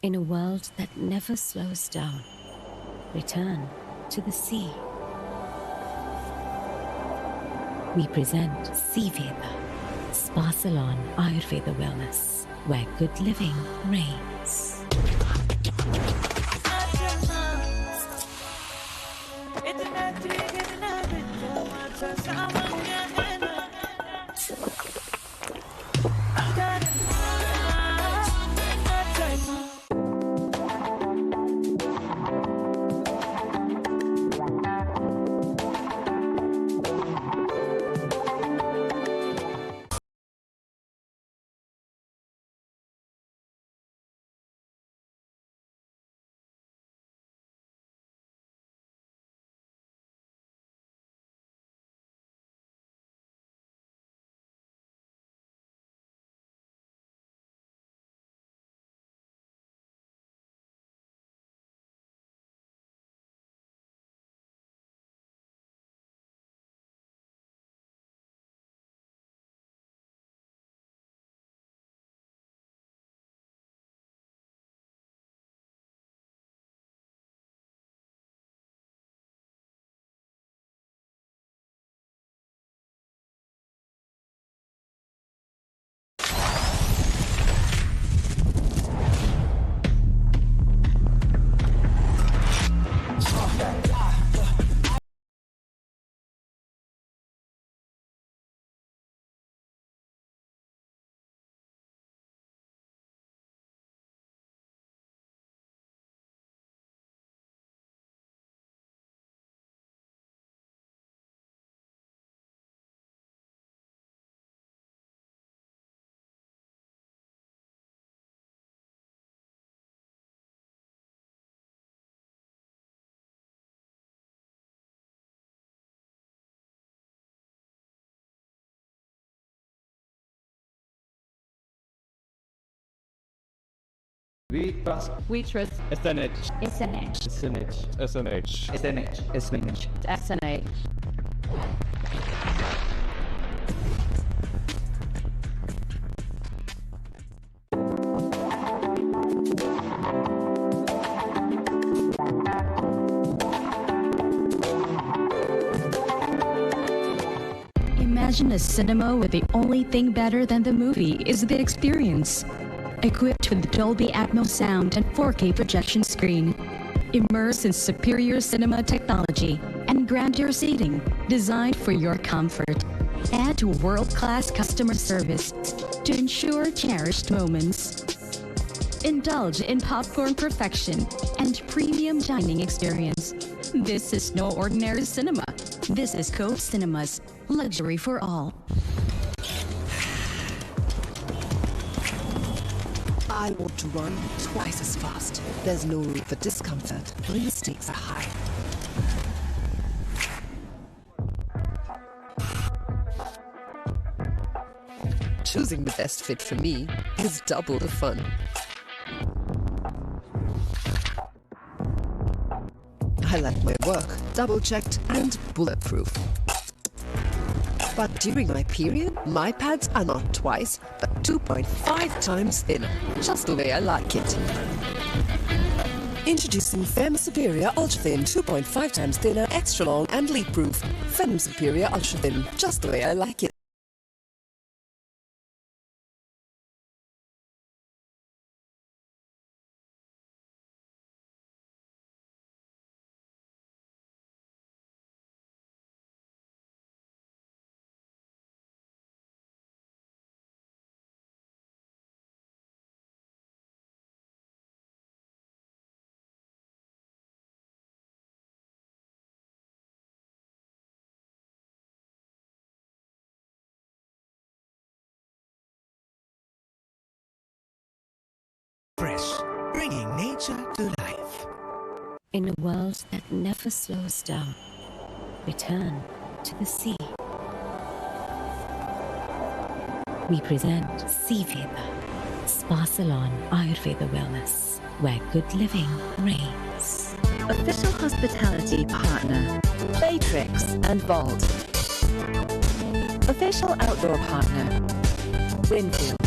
In a world that never slows down, return to the sea. We present Sea Veda, Spa Salon Ayurveda Wellness, where good living reigns. We trust. We trust. SNH. SNH. SNH. SNH. SNH. SNH. SNH. Imagine a cinema where the only thing better than the movie is the experience. Equipped with Dolby Atmos sound and 4K projection screen. Immerse in superior cinema technology and grandeur seating designed for your comfort. Add to world-class customer service to ensure cherished moments. Indulge in popcorn perfection and premium dining experience. This is no ordinary cinema. This is Cove Cinemas, luxury for all. I want to run twice as fast. There's no room for discomfort when the stakes are high. Choosing the best fit for me is double the fun. I like my work double-checked and bulletproof. But during my period, my pads are not twice, but 2.5 times thinner, just the way I like it. Introducing Femme Superior Ultra Thin, 2.5 times thinner, extra long and leak-proof. Femme Superior Ultra Thin, just the way I like it. Fresh, bringing nature to life. In a world that never slows down, return to the sea. We present Sea Veda, Spa Salon Ayurveda Wellness, where good living reigns. Official hospitality partner, Playtrix and Vault. Official outdoor partner, Winfield.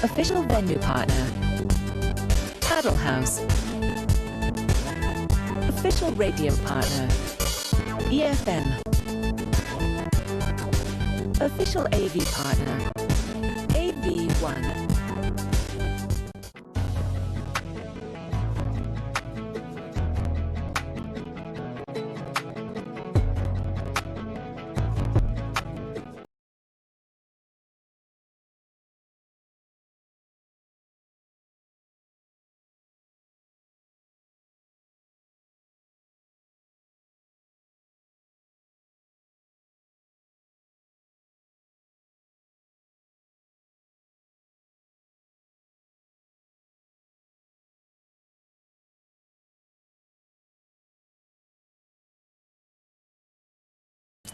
Official venue partner, Paddle House. Official radio partner, EFM. Official AV partner, AV1.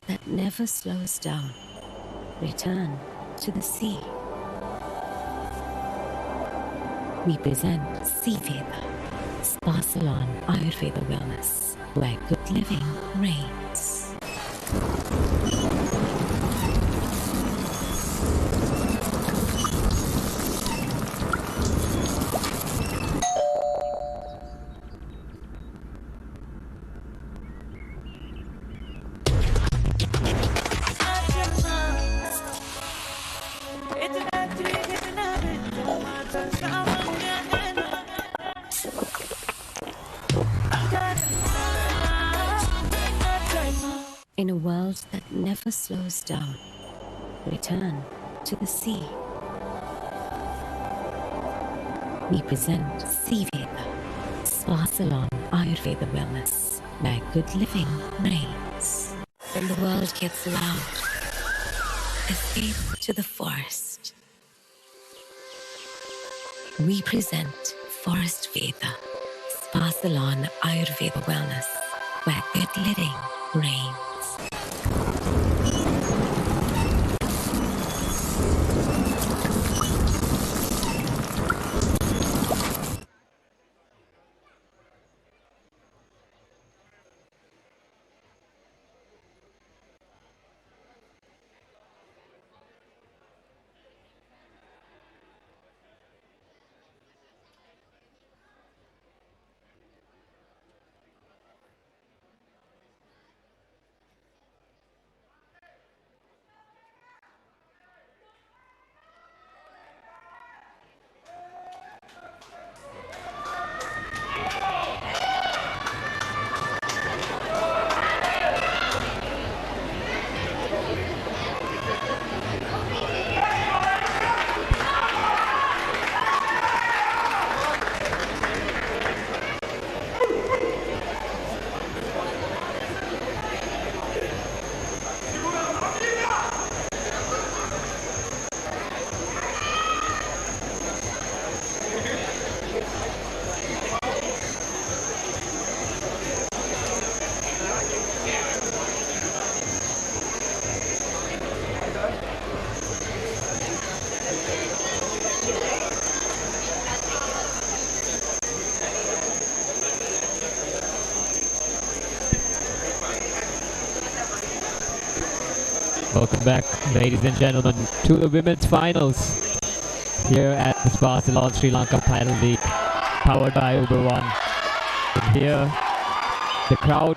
That never slows down. Return to the sea. We present Sea Veda, Spa Salon Ayurveda Wellness, where good living reigns. In a world that never slows down, return to the sea. We present Sea Veda, Spa Salon Ayurveda Wellness, where good living reigns. When the world gets loud, escape to the forest. We present Forest Veda, Spa Salon Ayurveda Wellness, where good living reigns. Welcome back, ladies and gentlemen, to the women's finals here at the Barcelona Sri Lanka Padel League, powered by Uber One. And here, the crowd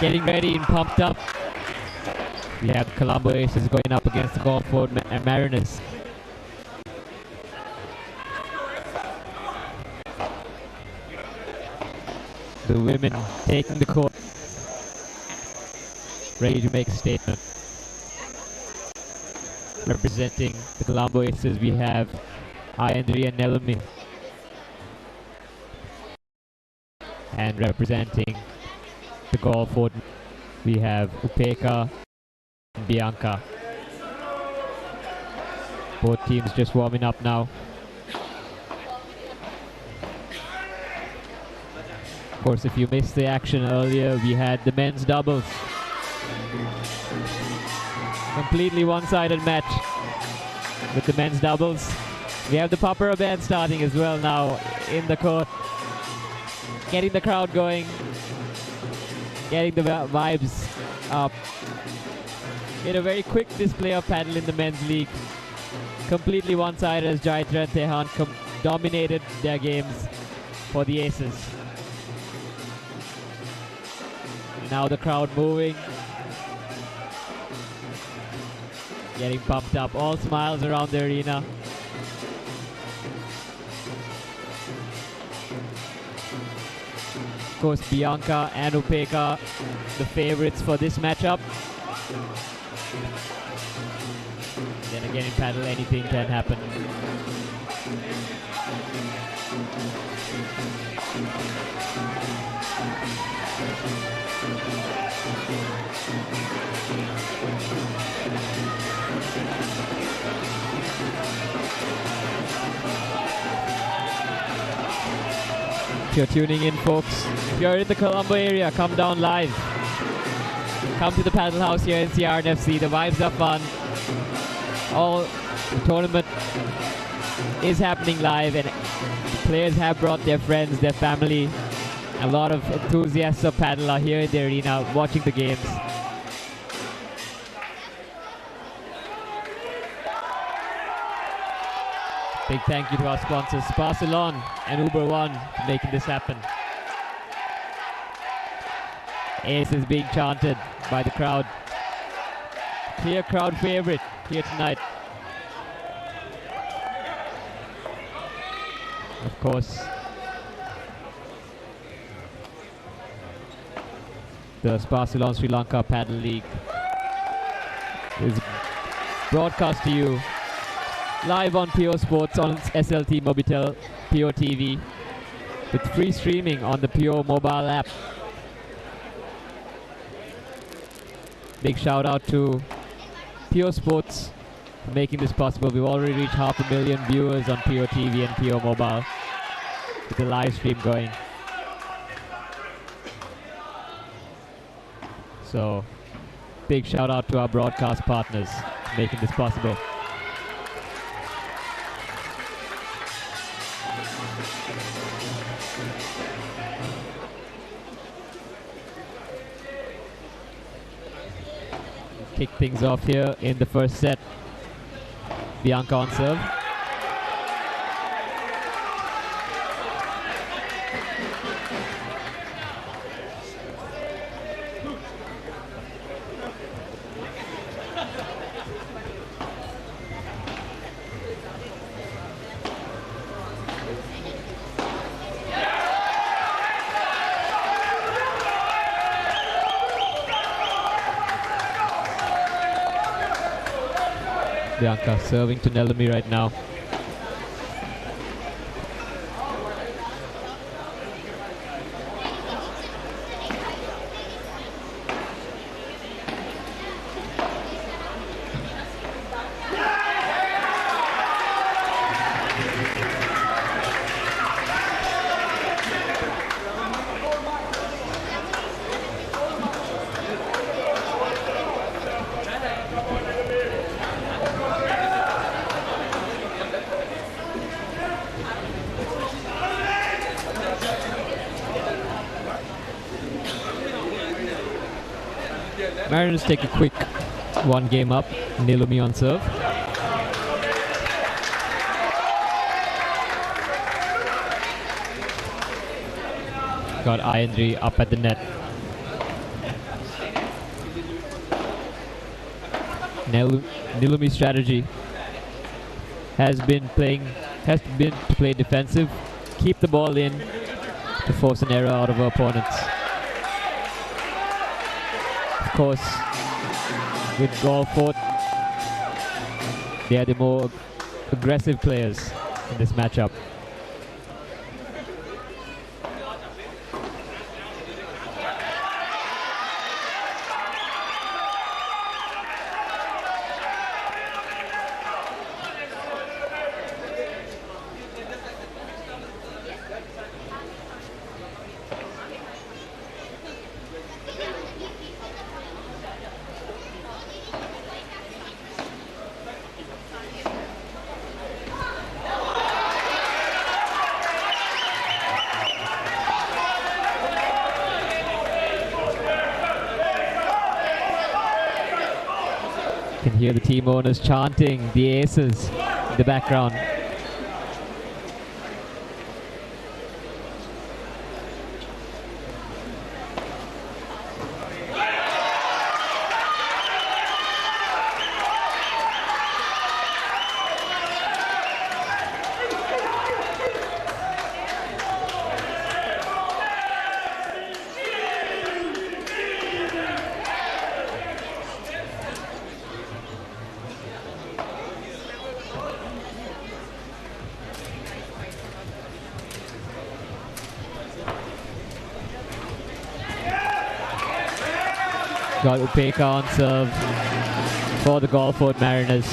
getting ready and pumped up. We have Colombo Aces going up against the Gulfport Mariners. The women taking the court, ready to make a statement. Representing the Colombo Aces, we have Ayandri and Nelami. And representing the Gulfport, we have Upeka and Bianca. Both teams just warming up now. Of course, if you missed the action earlier, we had the men's doubles. Completely one-sided match with the men's doubles. We have the Papara band starting as well now in the court. Getting the crowd going. Getting the vibes up. In a very quick display of paddle in the men's league. Completely one-sided as Jaitra and Tehan dominated their games for the Aces. Now the crowd moving. Getting pumped up, all smiles around the arena. Of course, Bianca and Upeka, the favorites for this matchup. Then again, in paddle, anything can happen. If you're tuning in, folks, if you're in the Colombo area, come down live. Come to the Paddle House here in CRNFC. The vibes are fun. The tournament is happening live, and players have brought their friends, their family. A lot of enthusiasts of paddle are here in the arena watching the games. Big thank you to our sponsors, Barcelona and Uber One, for making this happen. Ace is being chanted by the crowd. Clear crowd favorite here tonight. Of course, the Barcelona Sri Lanka Padel League is broadcast to you live on Pure Sports on SLT Mobitel, Pure TV, with free streaming on the Pure mobile app. Big shout out to Pure Sports for making this possible. We've already reached 500,000 viewers on Pure TV and Pure Mobile with the live stream going. So, big shout out to our broadcast partners for making this possible. Kick things off here in the first set. Bianca on serve. Bianca serving to Nelami right now. Mariners take a quick One game up, Nilumi on serve. Got Ayandri up at the net. Nilumi's strategy has been to play defensive, keep the ball in to force an error out of her opponents. Of course, with Gulfport, they are the more aggressive players in this matchup. Can hear the team owners chanting the aces in the background. Got Upeka on serve for the Gulfport Mariners.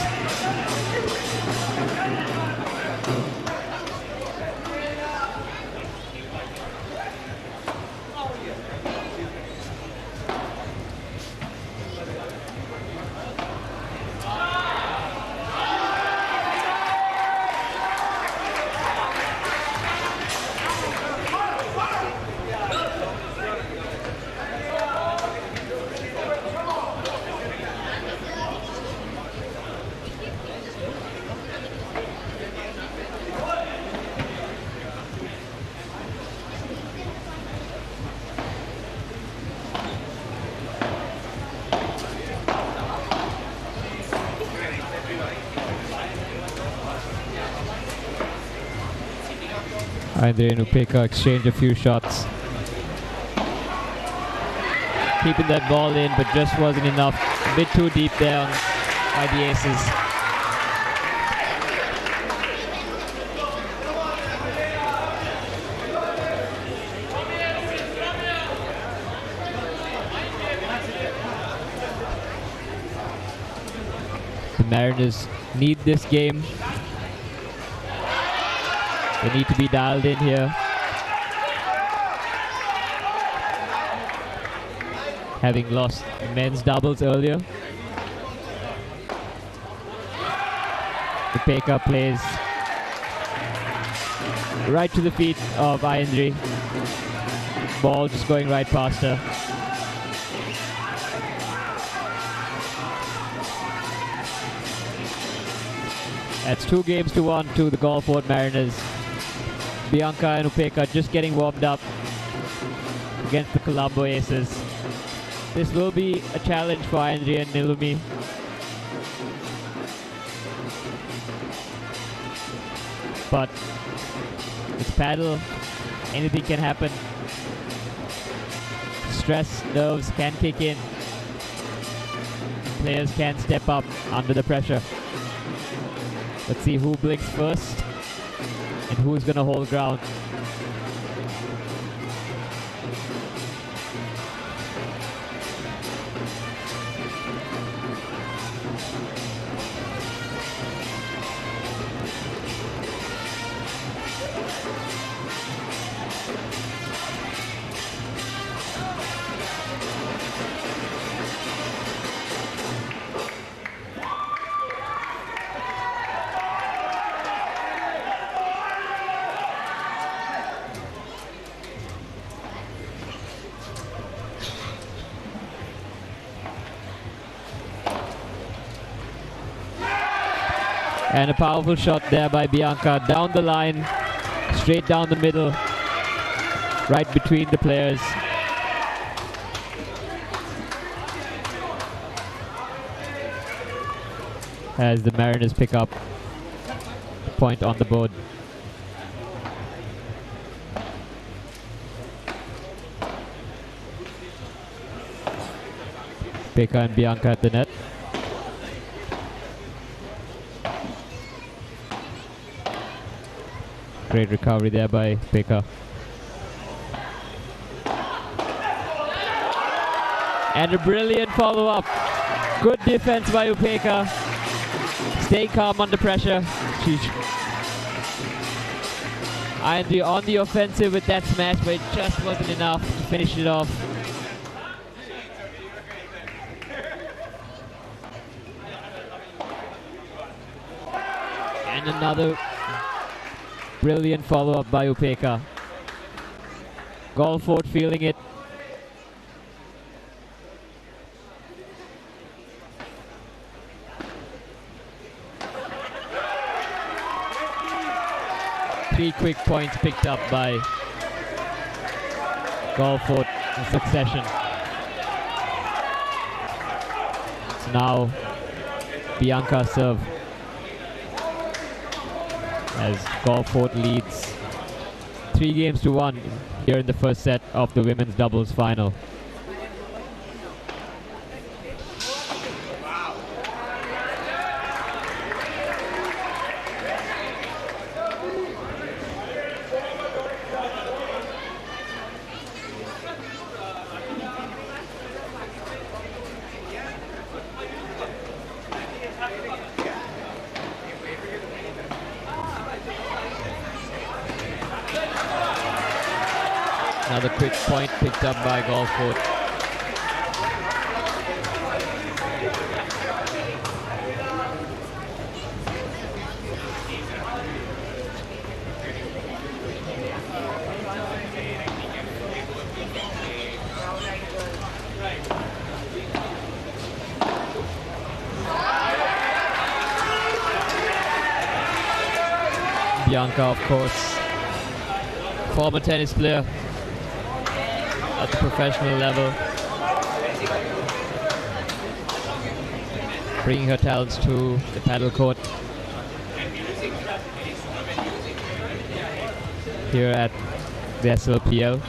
Ayandri and Upeka exchange a few shots. Keeping that ball in, but just wasn't enough. A bit too deep there by the aces. The Mariners need this game. They need to be dialed in here. Having lost men's doubles earlier. The Upeka plays right to the feet of Ayandri. Ball just going right past her. That's 2-1 to the Gulfport Mariners. Bianca and Upeka just getting warmed up against the Colombo Aces. This will be a challenge for Ayandri and Nilumi. But it's paddle, anything can happen. Stress, nerves can kick in. Players can step up under the pressure. Let's see who blinks first and who's going to hold ground. And a powerful shot there by Bianca. Down the line, straight down the middle, right between the players. As the Mariners pick up the point on the board. Pekka and Bianca at the net. Great recovery there by Pekka. And a brilliant follow-up. Good defense by Upeka. Stay calm under pressure. And on the offensive with that smash, but it just wasn't enough to finish it off. And another brilliant follow-up by Upeka. Golford feeling it. Three quick points picked up by Golford in succession. Now Bianca serve as Golford leads 3-1 here in the first set of the women's doubles final. Another quick point picked up by Golford. Bianca, of course, former tennis player at the professional level, bringing her talents to the paddle court here at the SLPL.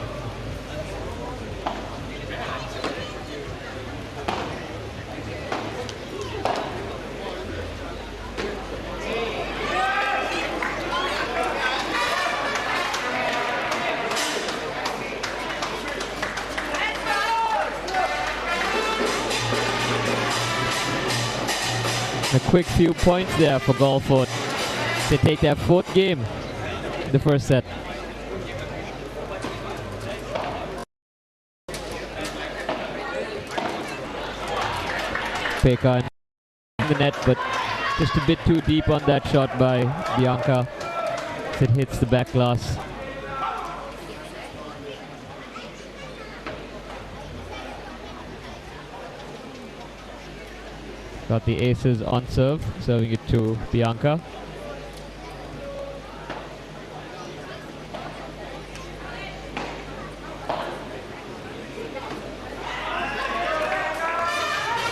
A quick few points there for Golford. They take their fourth game in the first set. Pekka in the net, but just a bit too deep on that shot by Bianca. It hits the back glass. Got the aces on serve, serving it to Bianca.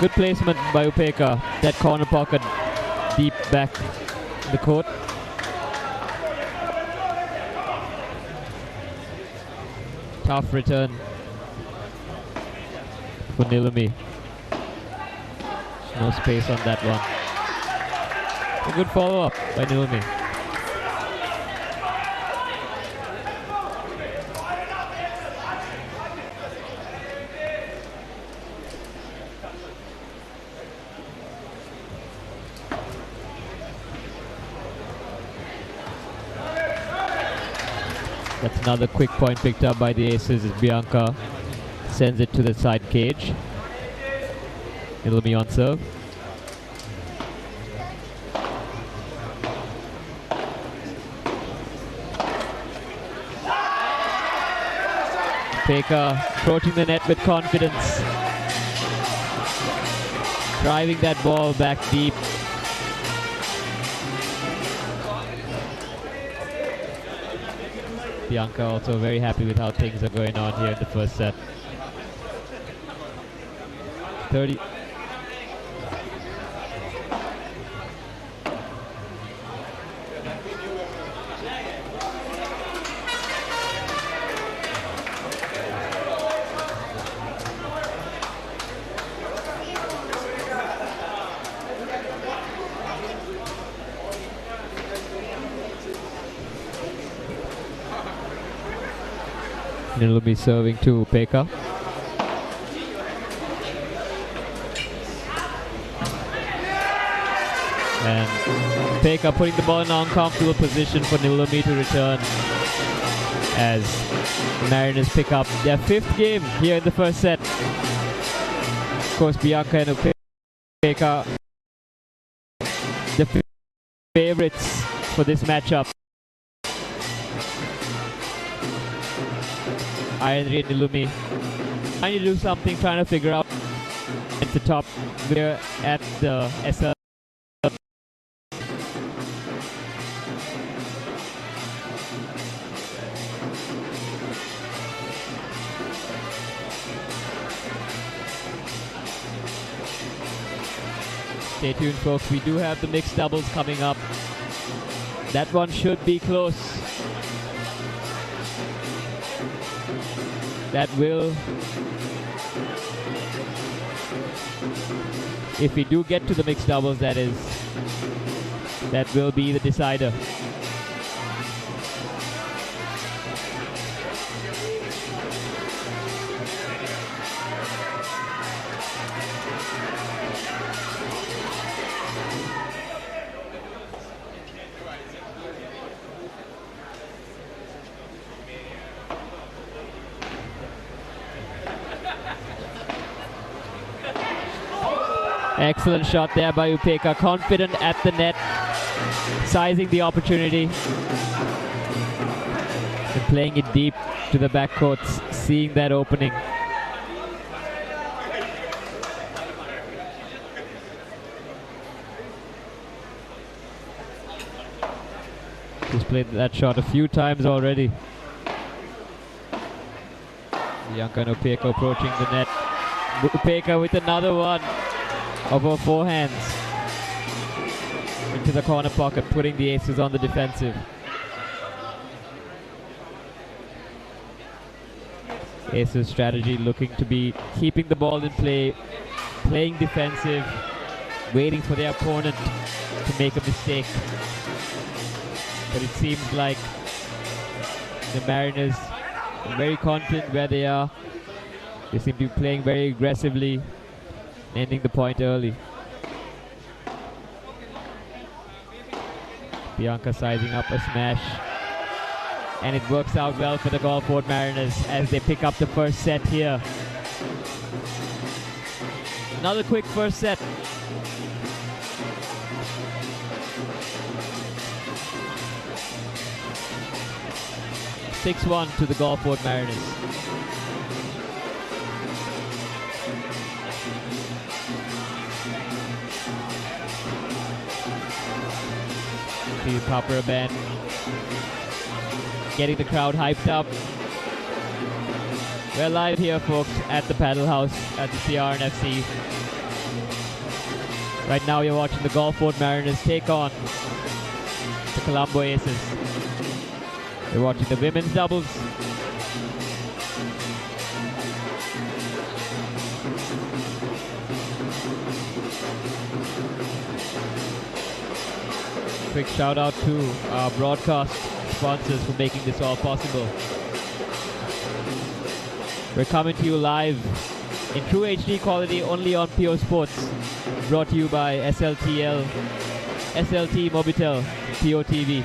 Good placement by Upeka. That corner pocket deep back the court. Tough return for Nilumi. No space on that one. A good follow-up by Nilumi. That's another quick point picked up by the aces as Bianca sends it to the side cage. Nilumi on serve. Pekka approaching the net with confidence. Driving that ball back deep. Bianca also very happy with how things are going on here in the first set. 30. Nilumi serving to Pekka. And Pekka putting the ball in an uncomfortable position for Nilumi to return as Mariners pick up their 5th game here in the first set. Of course, Bianca and Pekka, the favorites for this matchup. Ayandri and Nilumi trying to do something, trying to figure out at the top there at the SL. Stay tuned, folks. We do have the mixed doubles coming up. That one should be close. That will, if we do get to the mixed doubles, that will be the decider. Excellent shot there by Upeka, confident at the net, sizing the opportunity and playing it deep to the backcourts, seeing that opening. He's played that shot a few times already. Bianca and Upeka approaching the net. Upeka with another one. Over forehands into the corner pocket, putting the aces on the defensive. Aces strategy looking to be keeping the ball in play, playing defensive, waiting for their opponent to make a mistake. But it seems like the Mariners are very confident where they are. They seem to be playing very aggressively, ending the point early. Bianca sizing up a smash. And it works out well for the Gulfport Mariners as they pick up the first set here. Another quick first set. (6-1) to the Gulfport Mariners. The Papara band getting the crowd hyped up. We're live here, folks, at the Paddle House at the CRNFC. Right now you're watching the Gulfport Mariners take on the Colombo Aces. You're watching the women's doubles. Quick shout out to our broadcast sponsors for making this all possible. We're coming to you live in true HD quality only on PO Sports. Brought to you by SLTL, SLT Mobitel, PO TV.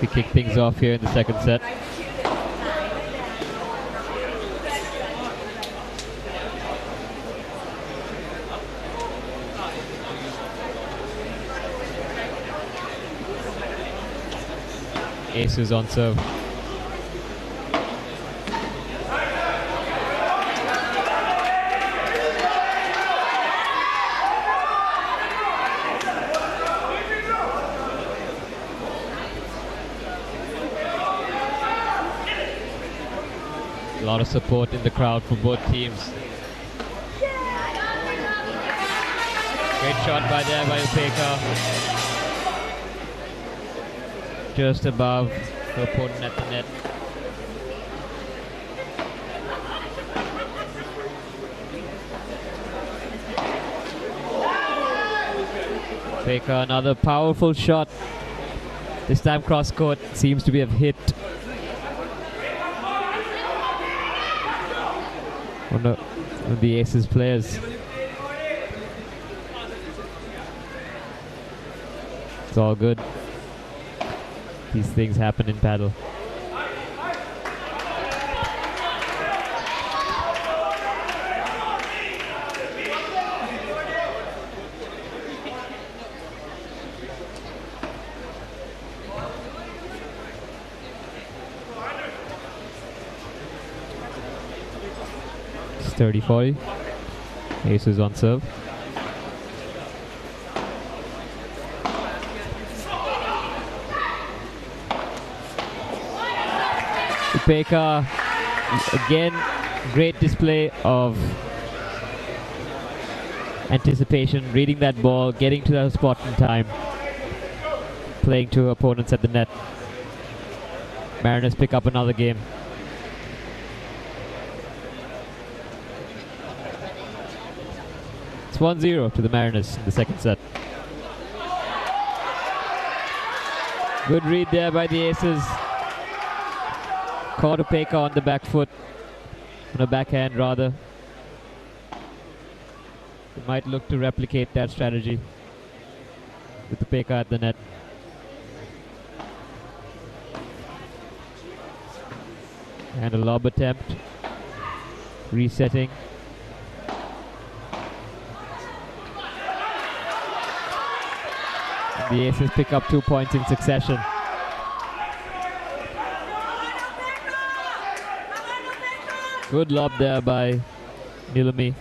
We kick things off here in the second set. Aces on serve. A lot of support in the crowd for both teams. Great shot by Upeka. Just above the opponent at the net. Upeka, another powerful shot. This time cross court, seems to be a hit. One of the Aces players. It's all good. These things happen in paddle. It's 30-40. Aces on serve. Upeka, again, great display of anticipation, reading that ball, getting to that spot in time, playing to opponents at the net. Mariners pick up another game. It's 1-0 to the Mariners in the second set. Good read there by the Aces. Caught Upeka on the back foot, on a backhand rather. They might look to replicate that strategy with Upeka at the net. And a lob attempt, resetting. And the Aces pick up 2 points in succession. Good lob there by Nilami.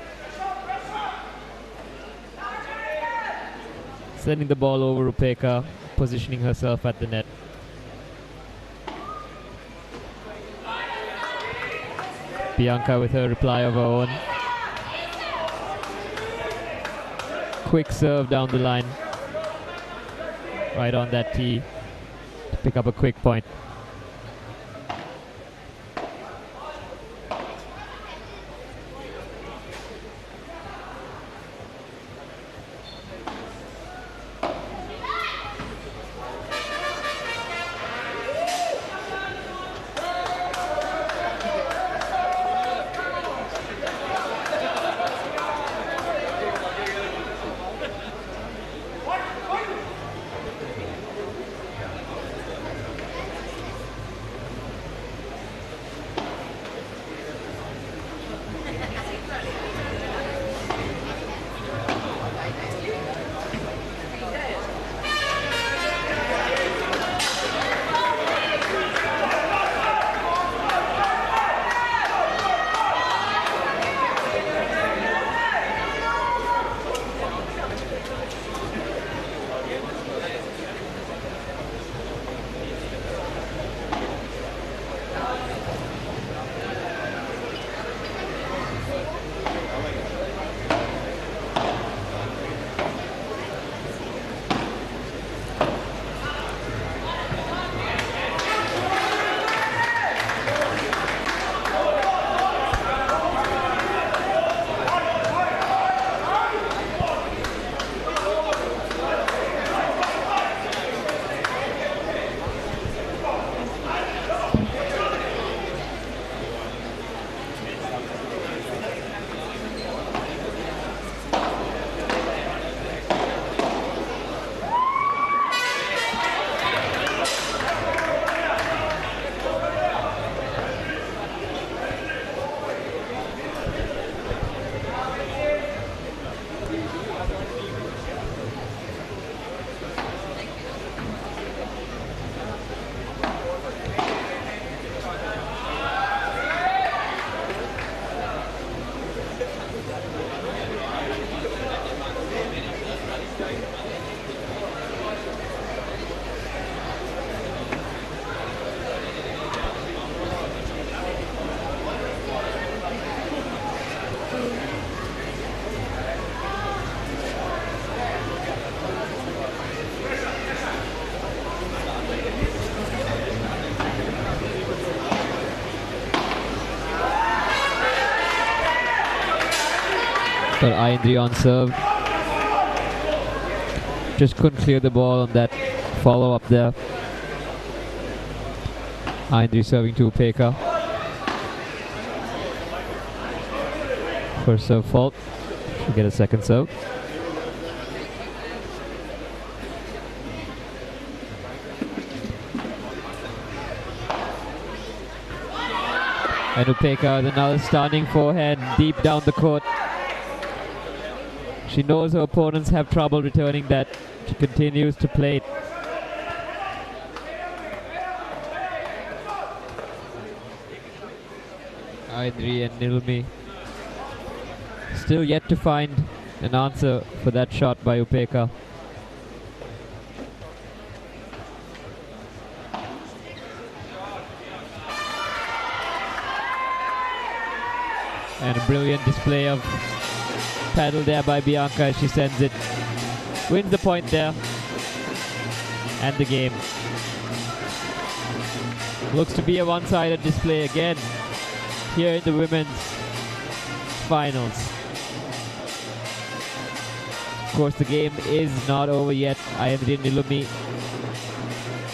Sending the ball over Upeka, positioning herself at the net. Bianca with her reply of her own. Quick serve down the line. Right on that tee to pick up a quick point. Got Ayindri on serve. Just couldn't clear the ball on that follow up there. Ayindri serving to Upeka. First serve fault. She'll get a second serve. And Upeka with another stunning forehand deep down the court. She knows her opponents have trouble returning that. She continues to play it. Ayindri and Nilumi still yet to find an answer for that shot by Upeka. And a brilliant display of paddle there by Bianca as she sends it. Wins the point there. And the game. Looks to be a one-sided display again here in the women's finals. Of course, the game is not over yet. Ayindri and Nilumi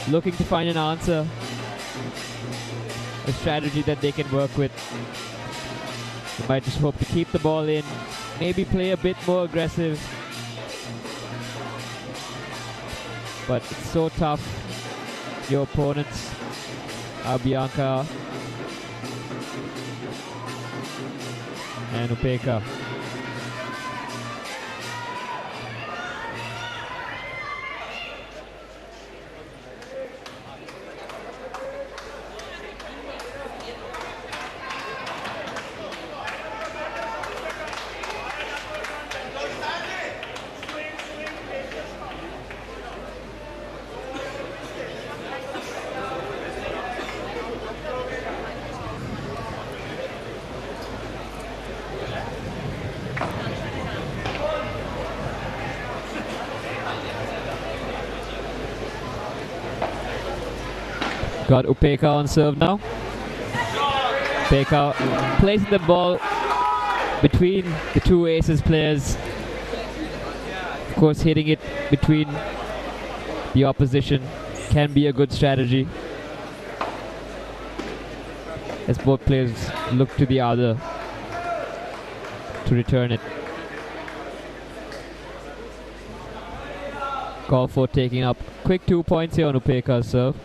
looking to find an answer, a strategy that they can work with. They might just hope to keep the ball in, maybe play a bit more aggressive. But it's so tough. Your opponents are Bianca and Upeka. Got Upeka on serve now. Upeka placing the ball between the two aces players. Of course, hitting it between the opposition can be a good strategy, as both players look to the other to return it. Call for taking up quick 2 points here on Upeka's serve.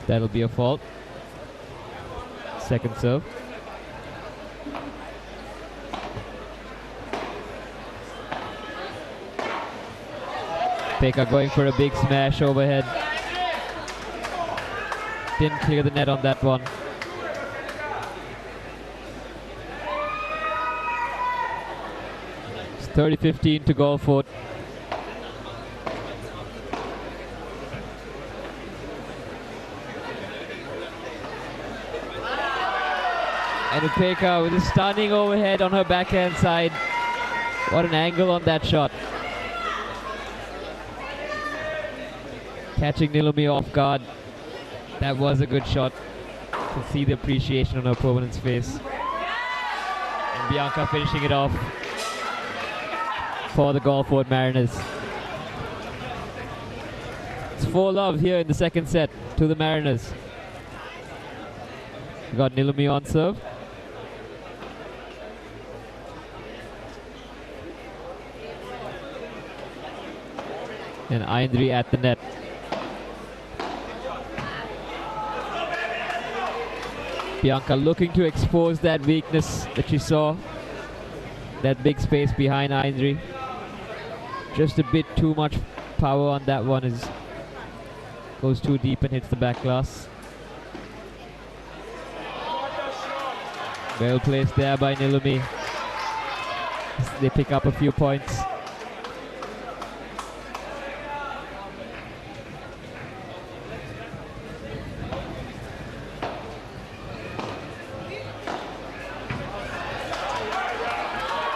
That'll be a fault. Second serve. Upeka going for a big smash overhead. Didn't clear the net on that one. It's 30-15 to goal for. And Upeka with a stunning overhead on her backhand side. What an angle on that shot. Catching Nilumi off guard. That was a good shot. You can see the appreciation on her opponent's face. And Bianca finishing it off for the Gulfport Mariners. It's 4-love here in the second set to the Mariners. We got Nilumi on serve. And Ayindri at the net. Bianca looking to expose that weakness that she saw. That big space behind Ayindri. Just a bit too much power on that one. Goes too deep and hits the back glass. Well placed there by Nilumi. They pick up a few points.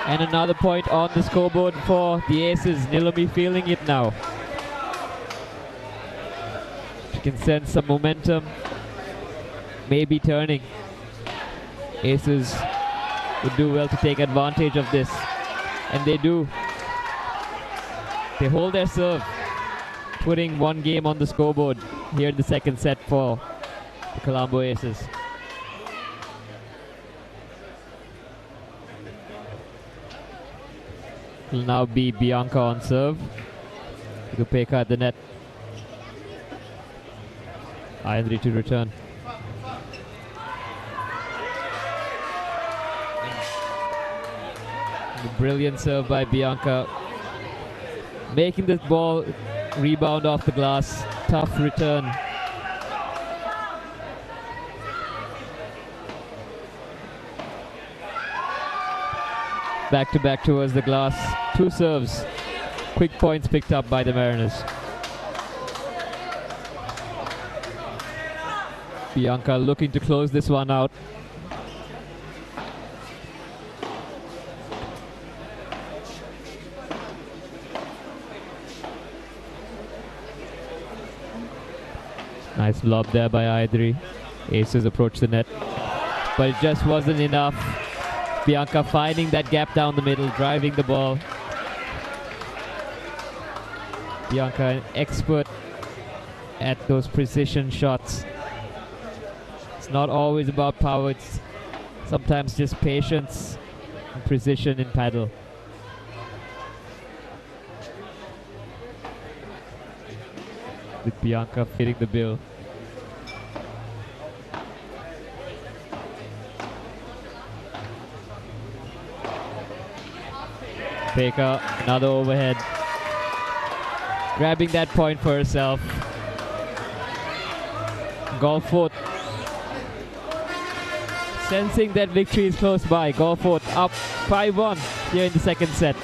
And another point on the scoreboard for the aces. Nilumi feeling it now. She can sense some momentum. Maybe turning. Aces would do well to take advantage of this, and they do. They hold their serve, putting one game on the scoreboard here in the second set for the Colombo Aces. Will now be Bianca on serve. Peka at the net. Ayandri to return. Brilliant serve by Bianca, making this ball rebound off the glass. Tough return. Back to back towards the glass. Two serves. Quick points picked up by the Mariners. Bianca looking to close this one out. Nice lob there by Ayandri. Aces approach the net, but it just wasn't enough. Bianca finding that gap down the middle, driving the ball. Bianca, an expert at those precision shots. It's not always about power, it's sometimes just patience and precision in paddle. With Bianca fitting the bill. Peka, another overhead. Grabbing that point for herself. Golfort sensing that victory is close by. Golfort up 5-1 here in the second set.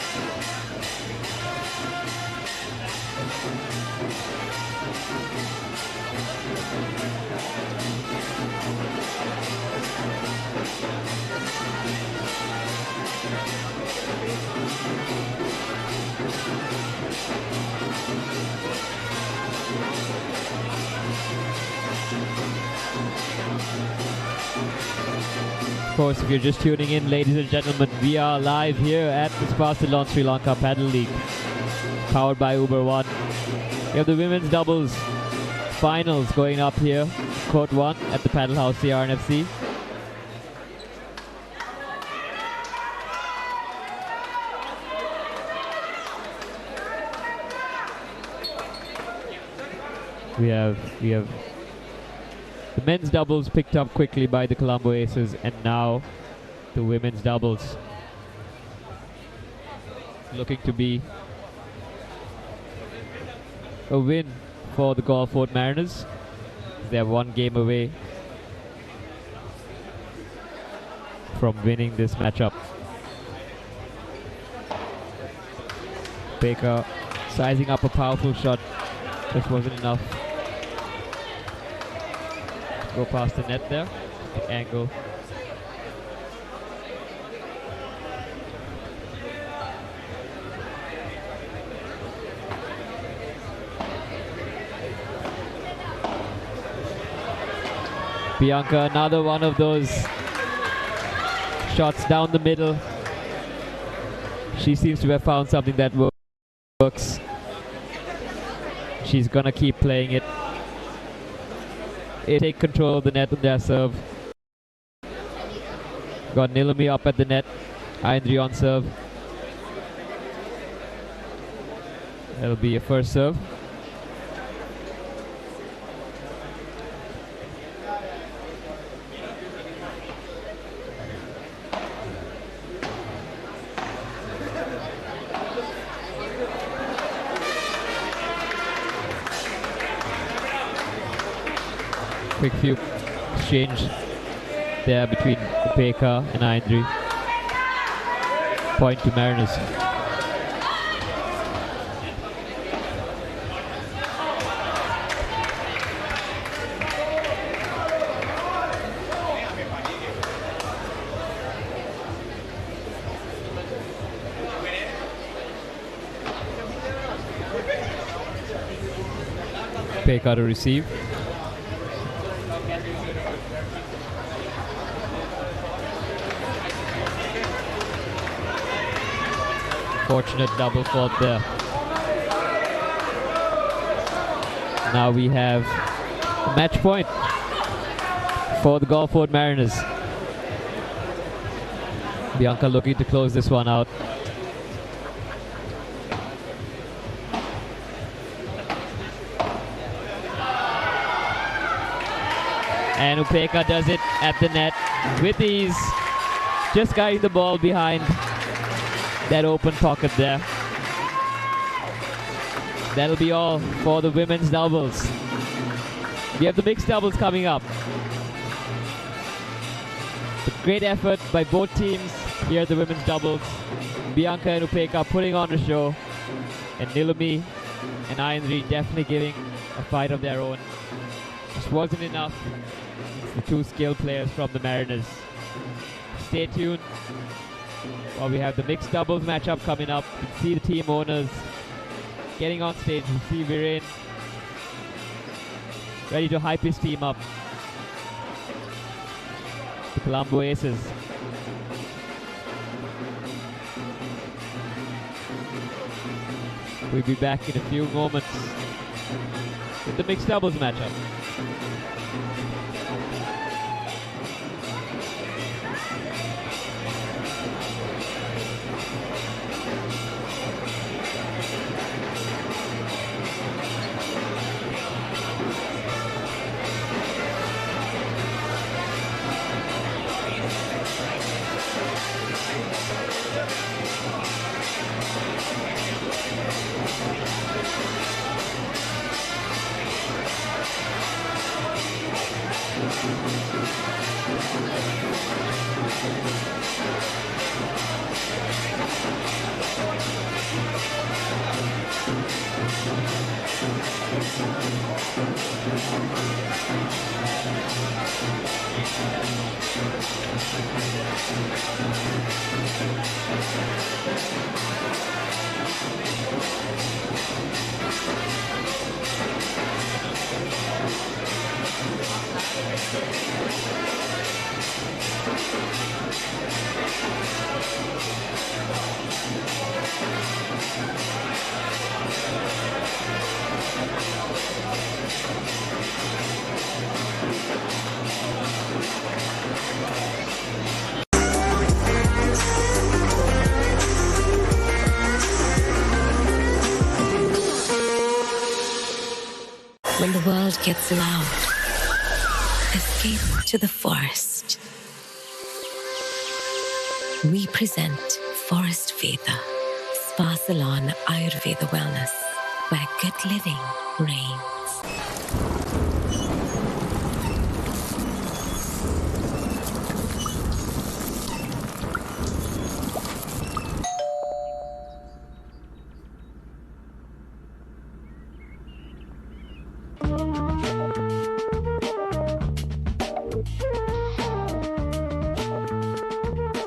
Of course, if you're just tuning in, ladies and gentlemen, we are live here at the Sparsalon Sri Lanka Padel League, powered by Uber One. We have the women's doubles finals going up here, Court 1 at the Paddle House CRNFC. We have the men's doubles picked up quickly by the Colombo Aces, and now the women's doubles looking to be a win for the Golfort Mariners. They're one game away from winning this matchup. Baker sizing up a powerful shot, just wasn't enough. Go past the net there, the angle. Bianca, another one of those shots down the middle. She seems to have found something that works. She's gonna keep playing it. Take control of the net on their serve. Got Nilami up at the net. Ayandri on serve. That'll be a first serve. Quick few exchange there between Peka and Ayandri. Point to Mariners. Peka to receive. Unfortunate double fault there. Now we have a match point for the Gulfport Mariners. Bianca looking to close this one out. And Upeka does it at the net with ease. Just guiding the ball behind that open pocket there. That'll be all for the women's doubles. We have the mixed doubles coming up. A great effort by both teams here at the women's doubles. Bianca and Upeka putting on a show, and Nilumi and Ayandri definitely giving a fight of their own. Just wasn't enough. It's the two skilled players from the Mariners. Stay tuned while we have the mixed doubles matchup coming up. You can see the team owners getting on stage. You see Viren ready to hype his team up. The Colombo Aces. We'll be back in a few moments with the mixed doubles matchup. When the world gets loud, escape to the forest. We present Forest Veda, Spa Salon Ayurveda Wellness, where good living reigns.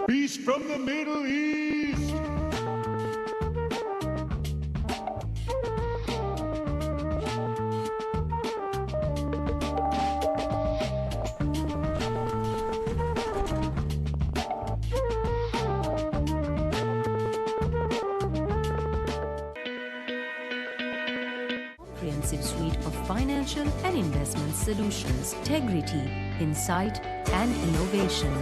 Beast from the Middle East. Comprehensive suite of financial and investment solutions, integrity, insight, and innovation.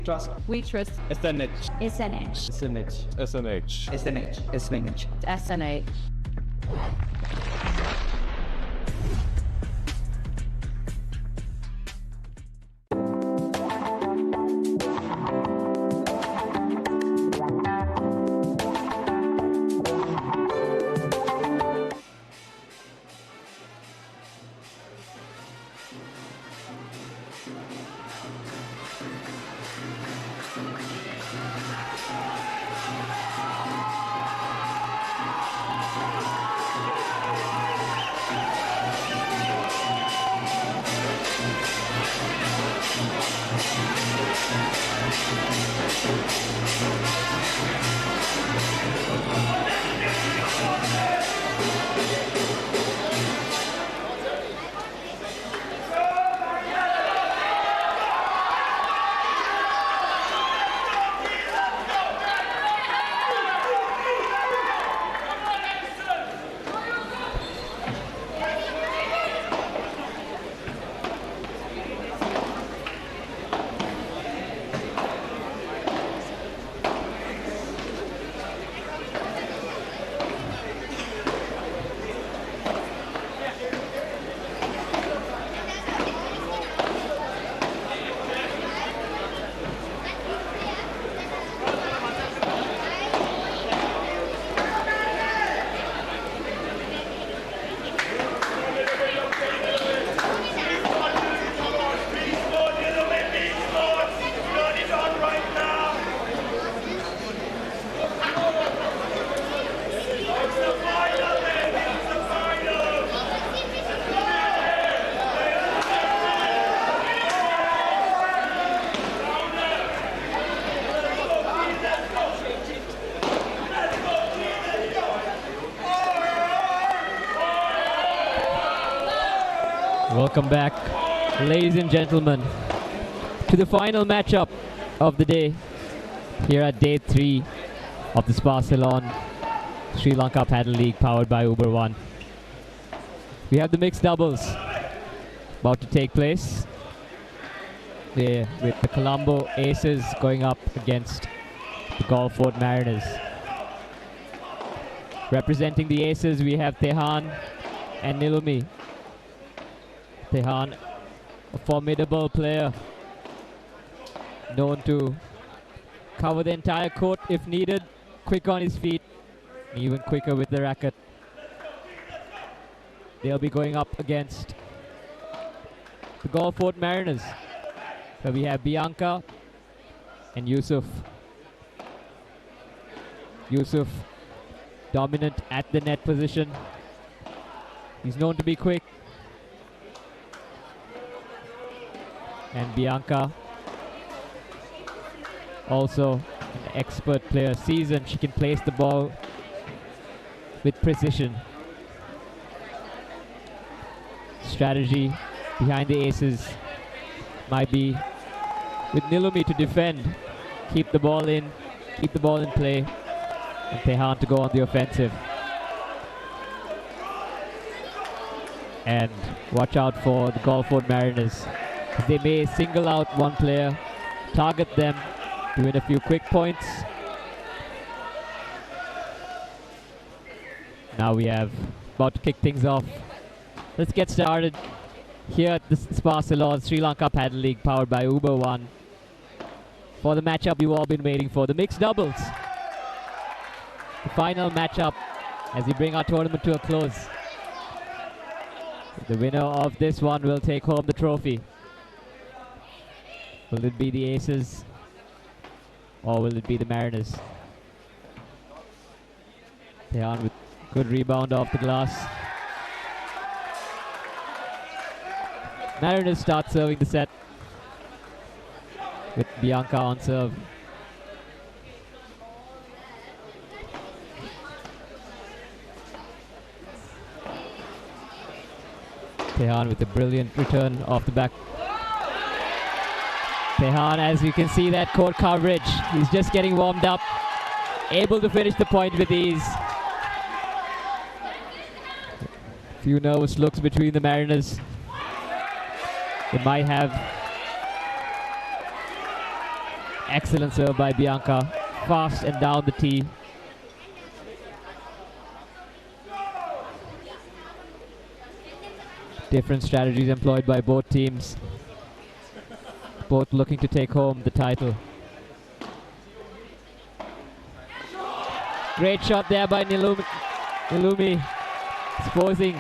Trust. We trust. SNH. SNH. SNH. SNH. SNH. SNH. SNH. Welcome back, ladies and gentlemen, to the final matchup of the day here at day 3 of the Spa Salon Sri Lanka Padel League powered by Uber One. We have the mixed doubles about to take place there with the Colombo Aces going up against the Gulfport Mariners. Representing the Aces, we have Tehan and Nilumi. Tehan, a formidable player, known to cover the entire court if needed, quick on his feet, even quicker with the racket. They'll be going up against the Gulfport Mariners, where we have Bianca and Yusuf. Yusuf dominant at the net position. He's known to be quick. And Bianca, also an expert player, seasoned. She can place the ball with precision. Strategy behind the Aces might be with Nilumi to defend, keep the ball in play, and Tehan to go on the offensive. And watch out for the Gulfport Mariners. They may single out one player, target them to win a few quick points. Now we have about to kick things off. Let's get started here at the Spa Salon Sri Lanka Padel League powered by Uber One for the matchup you've all been waiting for, the mixed doubles. The final matchup as we bring our tournament to a close. The winner of this one will take home the trophy. Will it be the Aces or will it be the Mariners? Tehan with good rebound off the glass. Mariners start serving the set with Bianca on serve. Tehan with a brilliant return off the back. Tehan, as you can see that court coverage, he's just getting warmed up, able to finish the point with ease. Few nervous looks between the Mariners. They might have Excellent serve by Bianca. Fast and down the tee. Different strategies employed by both teams. Both looking to take home the title. Great shot there by Nilumi, exposing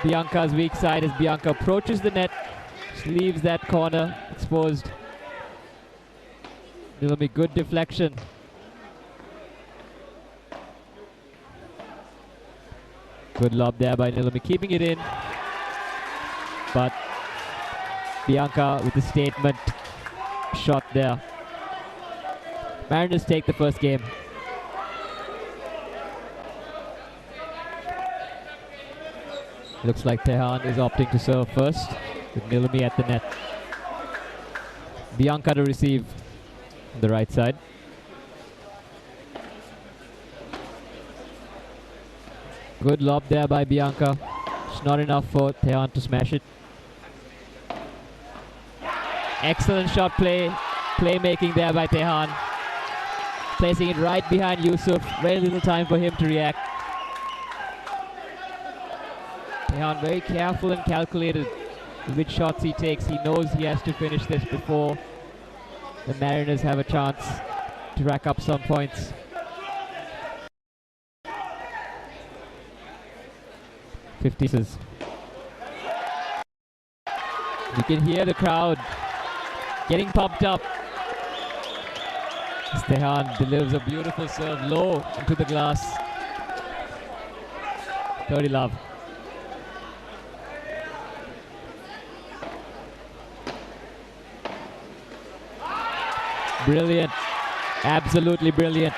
Bianca's weak side as Bianca approaches the net, just leaves that corner exposed. Nilumi, good deflection. Good lob there by Nilumi, keeping it in. But Bianca with a statement shot there. Mariners take the first game. Looks like Tehan is opting to serve first with Nilumi at the net. Bianca to receive on the right side. Good lob there by Bianca. It's not enough for Tehan to smash it. Excellent shot playmaking there by Tehan. Placing it right behind Yusuf. Very little time for him to react. Tehan very careful and calculated which shots he takes. He knows he has to finish this before the Mariners have a chance to rack up some points. You can hear the crowd getting pumped up. Tehan delivers a beautiful serve low into the glass. 30 love. Brilliant. Absolutely brilliant.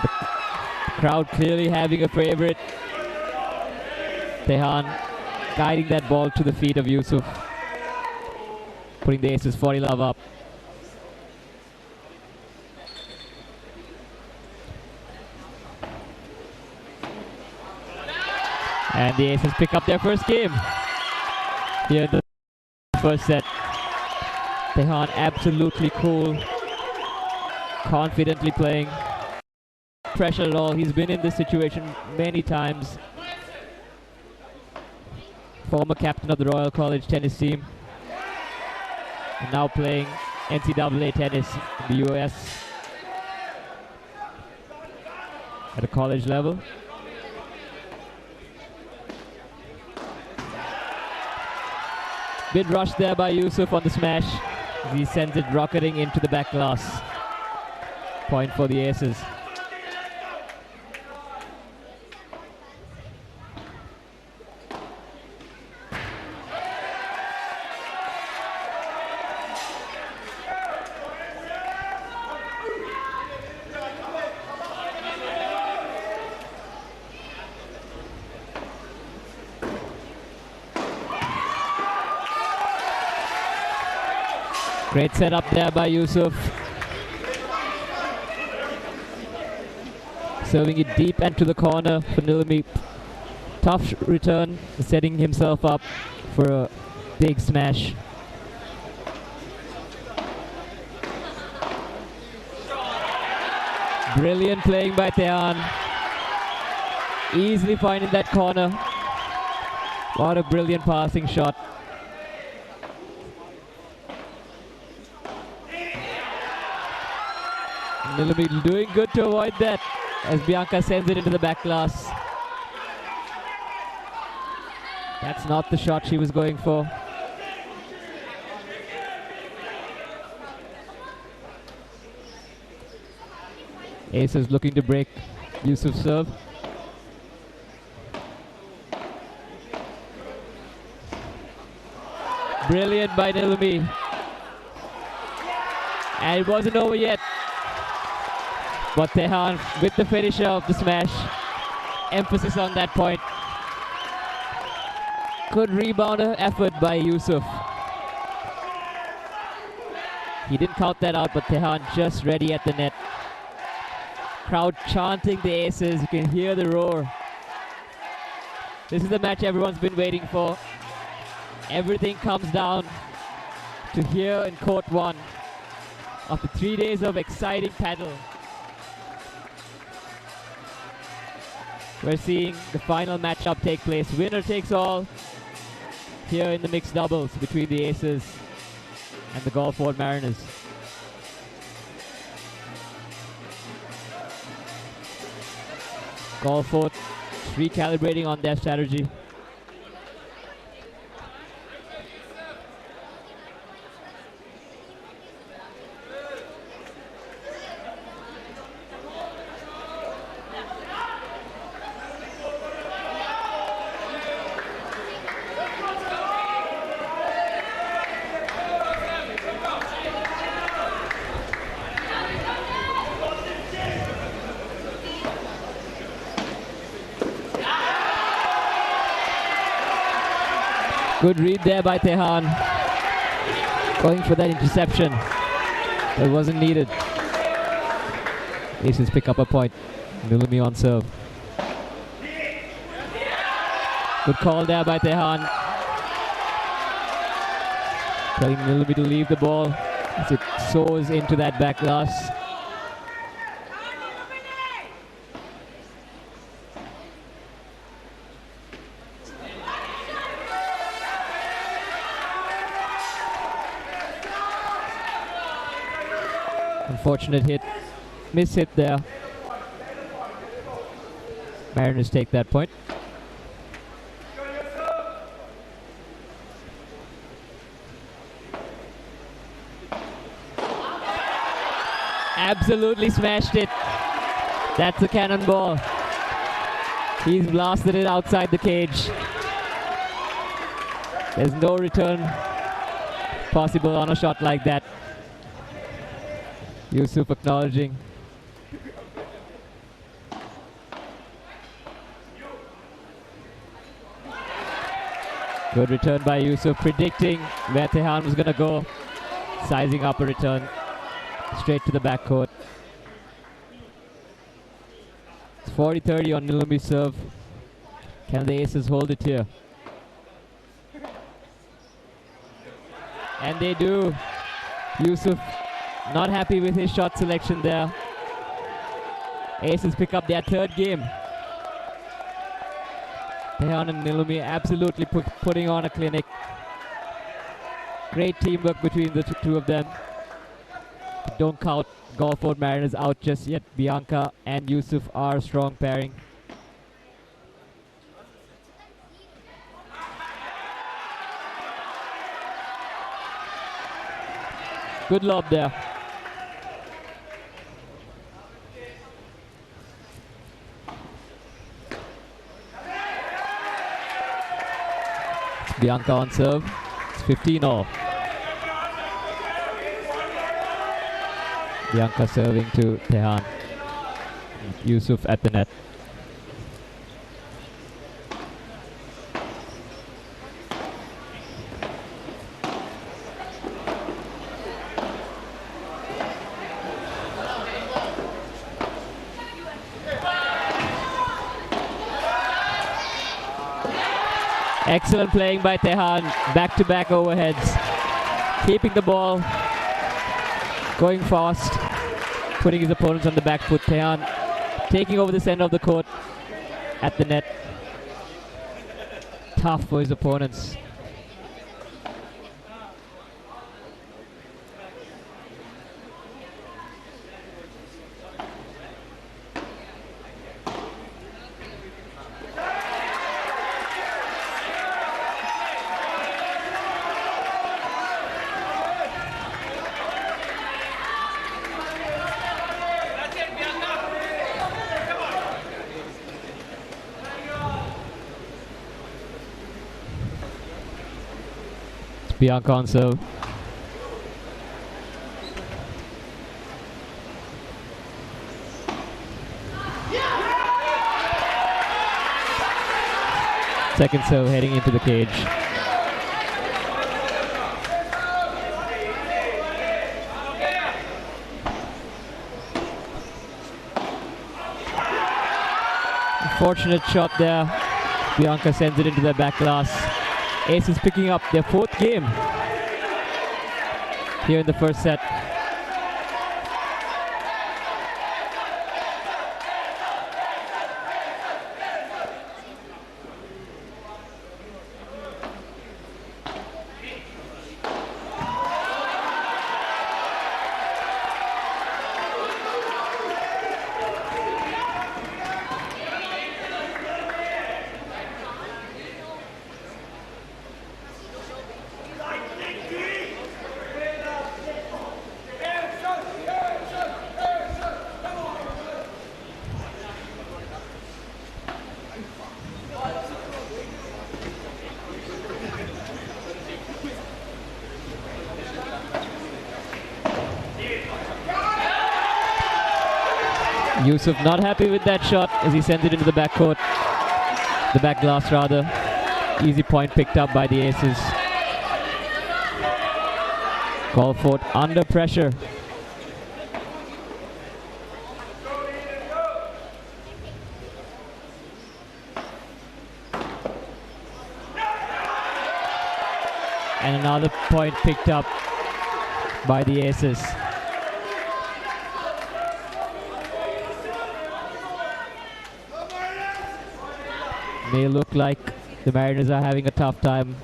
The crowd clearly having a favorite. Tehan guiding that ball to the feet of Yusuf. Putting the aces 40 love up. And the aces pick up their first game. Here in the first set. Tehan absolutely cool, confidently playing, pressure at all. He's been in this situation many times. Former captain of the Royal College tennis team, and now playing NCAA tennis in the US at a college level. Bit rushed there by Yusuf on the smash. He sends it rocketing into the back glass. Point for the aces. Great setup there by Yusuf. Serving it deep into the corner for Nilumi. Tough return, setting himself up for a big smash. Brilliant playing by Tehan. Easily finding that corner. What a brilliant passing shot. Nilumi doing good to avoid that as Bianca sends it into the back glass. That's not the shot she was going for. Aces looking to break Yusuf's serve. Brilliant by Nilumi. And it wasn't over yet. But Tehan with the finisher of the smash. Emphasis on that point. Good rebounder effort by Yusuf. He didn't count that out, but Tehan just ready at the net. Crowd chanting the aces. You can hear the roar. This is the match everyone's been waiting for. Everything comes down to here in Court 1 after 3 days of exciting paddle. We're seeing the final matchup take place. Winner takes all here in the mixed doubles between the Aces and the Gulfport Mariners. Gulfport recalibrating on their strategy. Good read there by Tehan. Going for that interception. That wasn't needed. Aces pick up a point. Nilumi on serve. Good call there by Tehan. Telling Nilumi to leave the ball as it soars into that back glass. Unfortunate hit, miss hit there. Mariners take that point. Absolutely smashed it. That's a cannonball. He's blasted it outside the cage. There's no return possible on a shot like that. Yusuf acknowledging. Good return by Yusuf, predicting where Tehan was going to go. Sizing up a return straight to the backcourt. It's 40-30 on Nilumi's serve. Can the Aces hold it here? And they do. Yusuf not happy with his shot selection there. Aces pick up their third game. Tehan and Nilumi absolutely putting on a clinic. Great teamwork between the two of them. Don't count Gulfport Mariners out just yet. Bianca and Yusuf are a strong pairing. Good lob there. Bianca on serve. It's 15-all. Bianca serving to Tehan. Yusuf at the net. Excellent playing by Tehan. Back-to-back overheads. Keeping the ball. Going fast. Putting his opponents on the back foot. Tehan taking over the center of the court at the net. Tough for his opponents. Bianca on serve. Second serve heading into the cage. Unfortunate shot there. Bianca sends it into the back glass. Aces picking up their fourth game. here in the first set. Yusuf not happy with that shot as he sends it into the backcourt. The back glass rather. Easy point picked up by the aces. Call for it under pressure. And another point picked up by the aces. May look like the Mariners are having a tough time.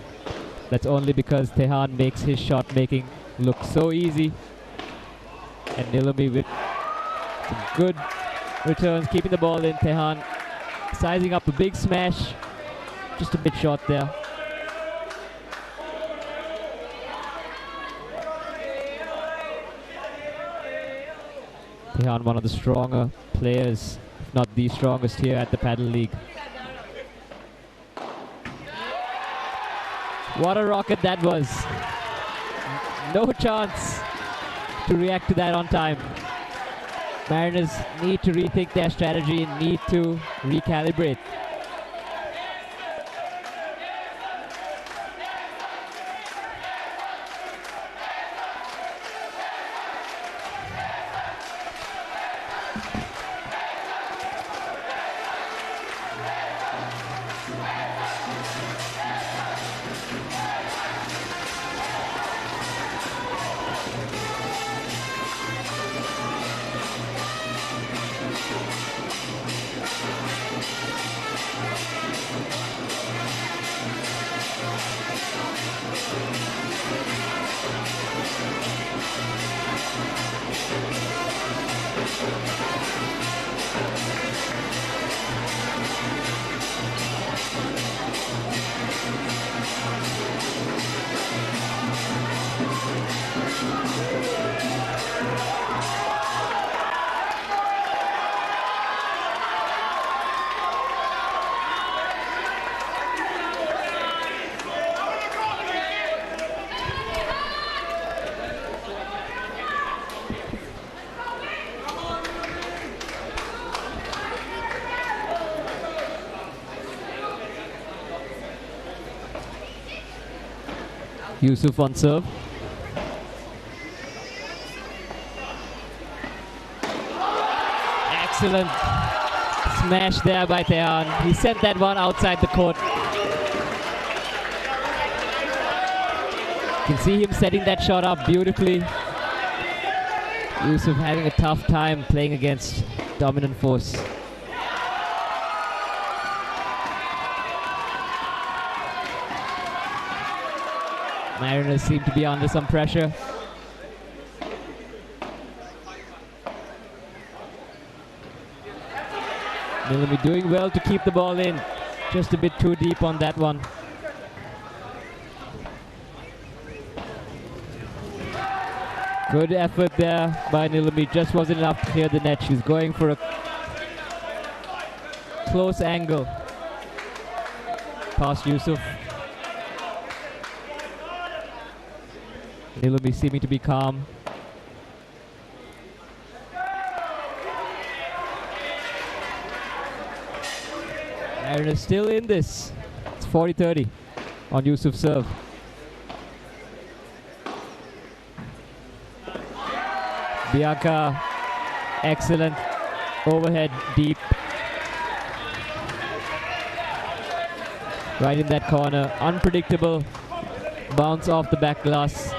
That's only because Tehan makes his shot making look so easy. And Nilumi with some good returns, keeping the ball in. Tehan sizing up a big smash. Just a bit short there. Tehan, one of the stronger players, if not the strongest here at the Padel League. What a rocket that was. No chance to react to that on time. Mariners need to rethink their strategy and need to recalibrate. Yusuf on serve. Excellent smash there by Tehan. He sent that one outside the court. You can see him setting that shot up beautifully. Yusuf having a tough time playing against dominant force. Mariners seem to be under some pressure. Nilumi doing well to keep the ball in. Just a bit too deep on that one. Good effort there by Nilumi. Just wasn't enough to clear the net. She's going for a close angle past Yusuf. Nilumi seeming to be calm. Mariners still in this. It's 40-30 on Yusuf's serve. Bianca, excellent overhead deep. Right in that corner. Unpredictable bounce off the back glass.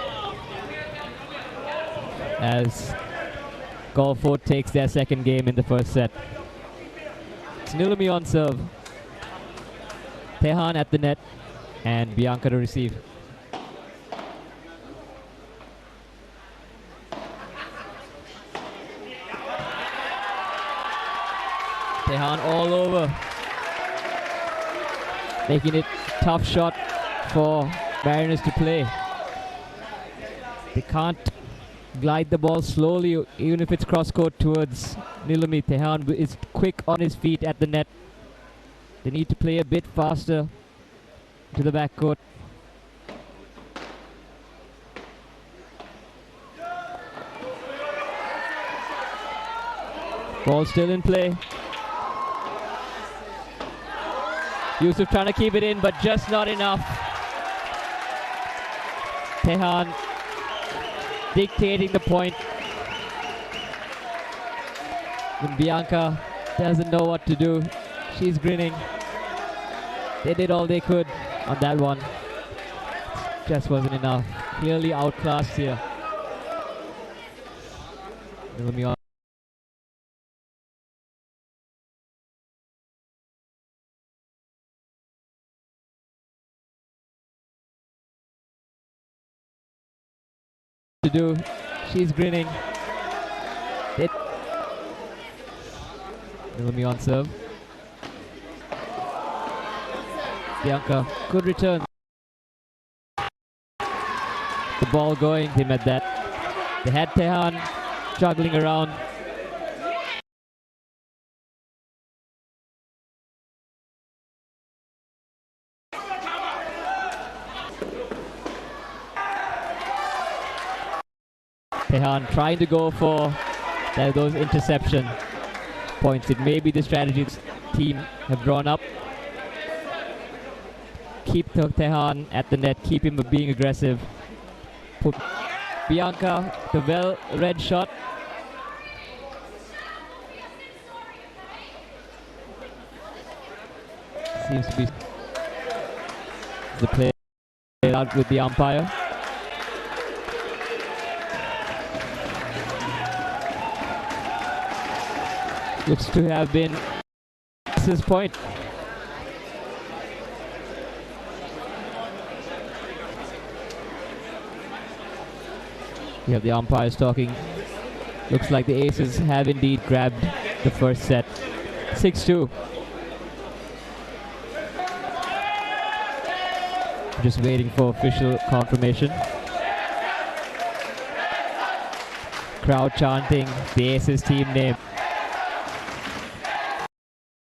as Golfort takes their second game in the first set. It's Nilumi on serve. Tehan at the net and Bianca to receive. Tehan all over, making it tough shot for Mariners to play. They can't glide the ball slowly, even if it's cross-court towards Nilumi. Tehan is quick on his feet at the net. They need to play a bit faster to the backcourt. Ball still in play. Yusuf trying to keep it in, but just not enough. Tehan dictating the point. And Bianca doesn't know what to do. She's grinning. They did all they could on that one. Just wasn't enough. Clearly outclassed here. To do. She's grinning. Nilumi on serve. Bianca, good return. The ball going, they met that. They had Tehan juggling around. Tehan trying to go for those interception points. It may be the strategy the team have drawn up. Keep Tehan at the net, keep him being aggressive. Put Bianca, the well-read shot. Seems to be the play out with the umpire. Looks to have been his point. We have the umpires talking. Looks like the Aces have indeed grabbed the first set. 6-2. Just waiting for official confirmation. Crowd chanting the Aces team name.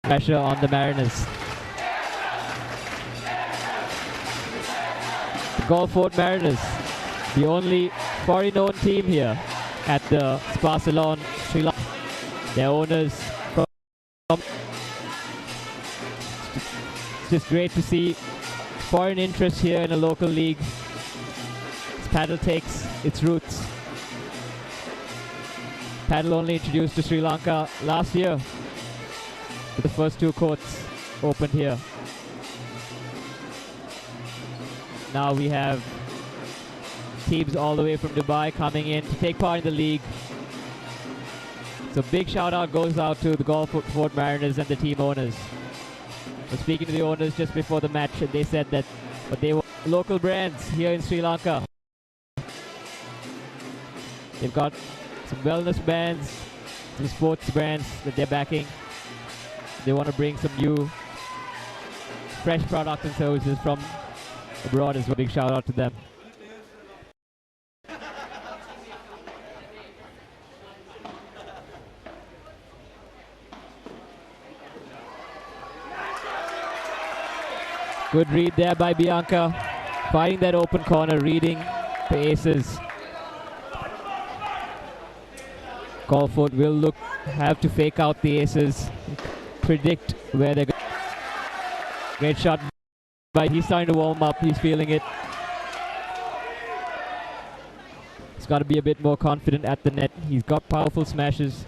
Pressure on the Mariners. The Golfort Mariners, the only foreign-owned team here at the Spa Salon, Sri Lanka. Their owners from. It's just great to see foreign interest here in a local league. As paddle takes its roots. Paddle only introduced to Sri Lanka last year. The first two courts opened here. Now we have teams all the way from Dubai coming in to take part in the league. So big shout out goes out to the Golfort Mariners and the team owners. I was speaking to the owners just before the match and they said that they were local brands here in Sri Lanka. They've got some wellness brands, some sports brands that they're backing. They want to bring some new fresh products and services from abroad as well. Big shout out to them. Good read there by Bianca. Finding that open corner, reading the Aces. Golfort will have to fake out the Aces. Predict where they're going. Great shot by, he's starting to warm up, he's feeling it. He's got to be a bit more confident at the net. He's got powerful smashes.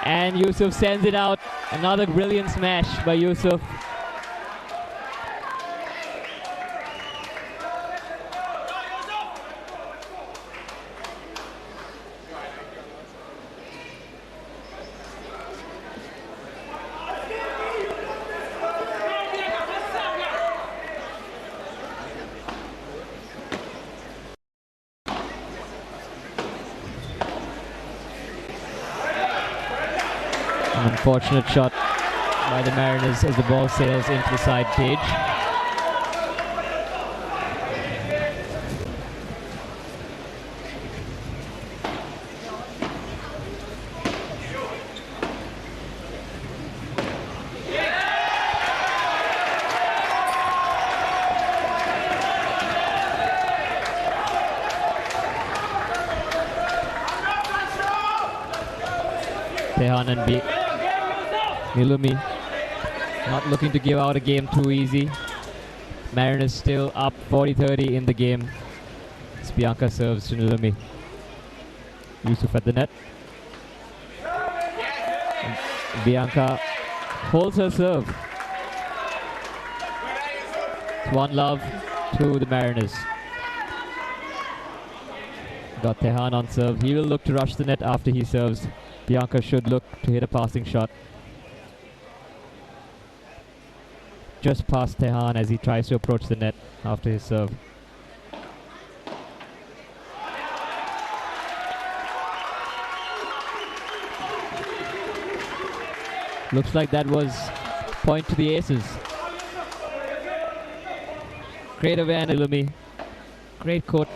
And Yusuf sends it out. Another brilliant smash by Yusuf. Unfortunate shot by the Mariners as the ball sails into the side cage. Tehan and Nilumi not looking to give out a game too easy. Mariners still up 40-30 in the game. As Bianca serves to Nilumi. Yusuf at the net. And Bianca holds her serve. It's 1-love to the Mariners. Got Tehan on serve. He will look to rush the net after he serves. Bianca should look to hit a passing shot. Just past Tehan as he tries to approach the net after his serve. Looks like that was point to the aces. Great away, Nilumi. Great court.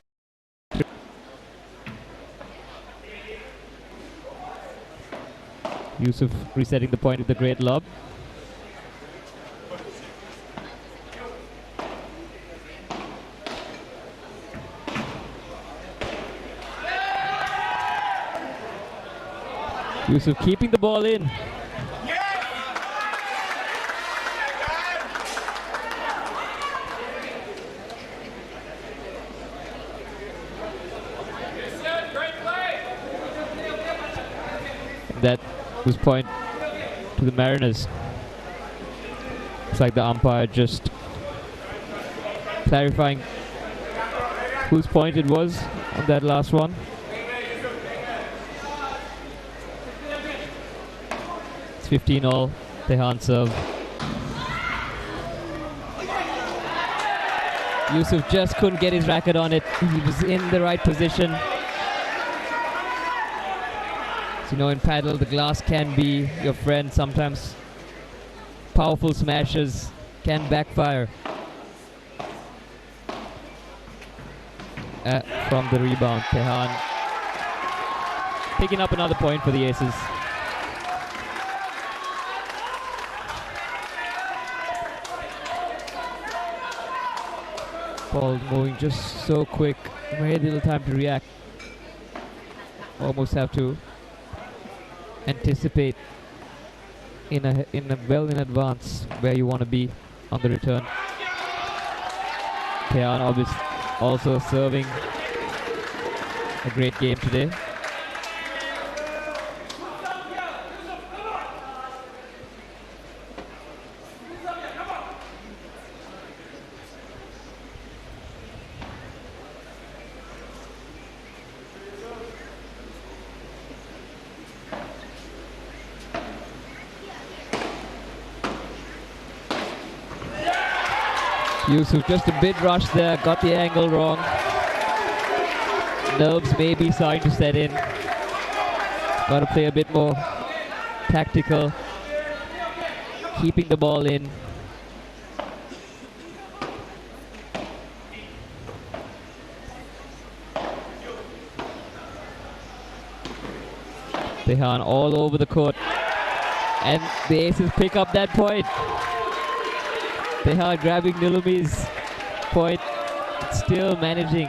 Yusuf resetting the point with the great lob. Yusuf keeping the ball in. That was point to the Mariners. Looks like the umpire just clarifying whose point it was on that last one. It's 15-all, Tehan serve. Yusuf just couldn't get his racket on it. He was in the right position. You know, in paddle, the glass can be your friend. Sometimes powerful smashes can backfire. From the rebound, Tehan picking up another point for the aces. Ball moving just so quick, very little time to react. Almost have to anticipate in well in advance where you want to be on the return. Tehan obviously also serving a great game today. Yusuf just a bit rushed there, got the angle wrong. Nerves may be starting to set in. Got to play a bit more tactical, keeping the ball in. Tehan all over the court, and the aces pick up that point. Tehan grabbing Nilumi's point, still managing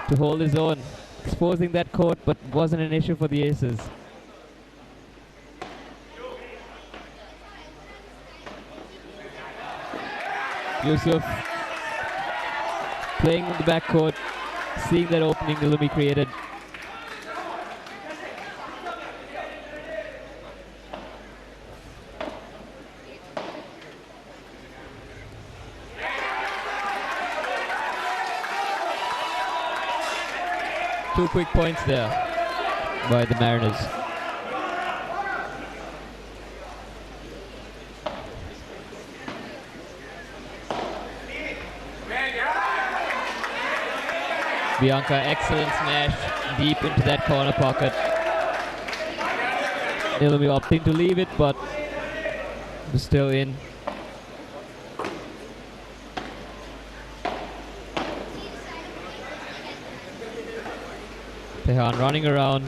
to hold his own, exposing that court, but wasn't an issue for the aces. Yusuf playing in the backcourt, seeing that opening Nilumi created. Two quick points there by the Mariners. Bianca, excellent smash deep into that corner pocket. Nilumi opting to leave it, but was still in. Tehan running around.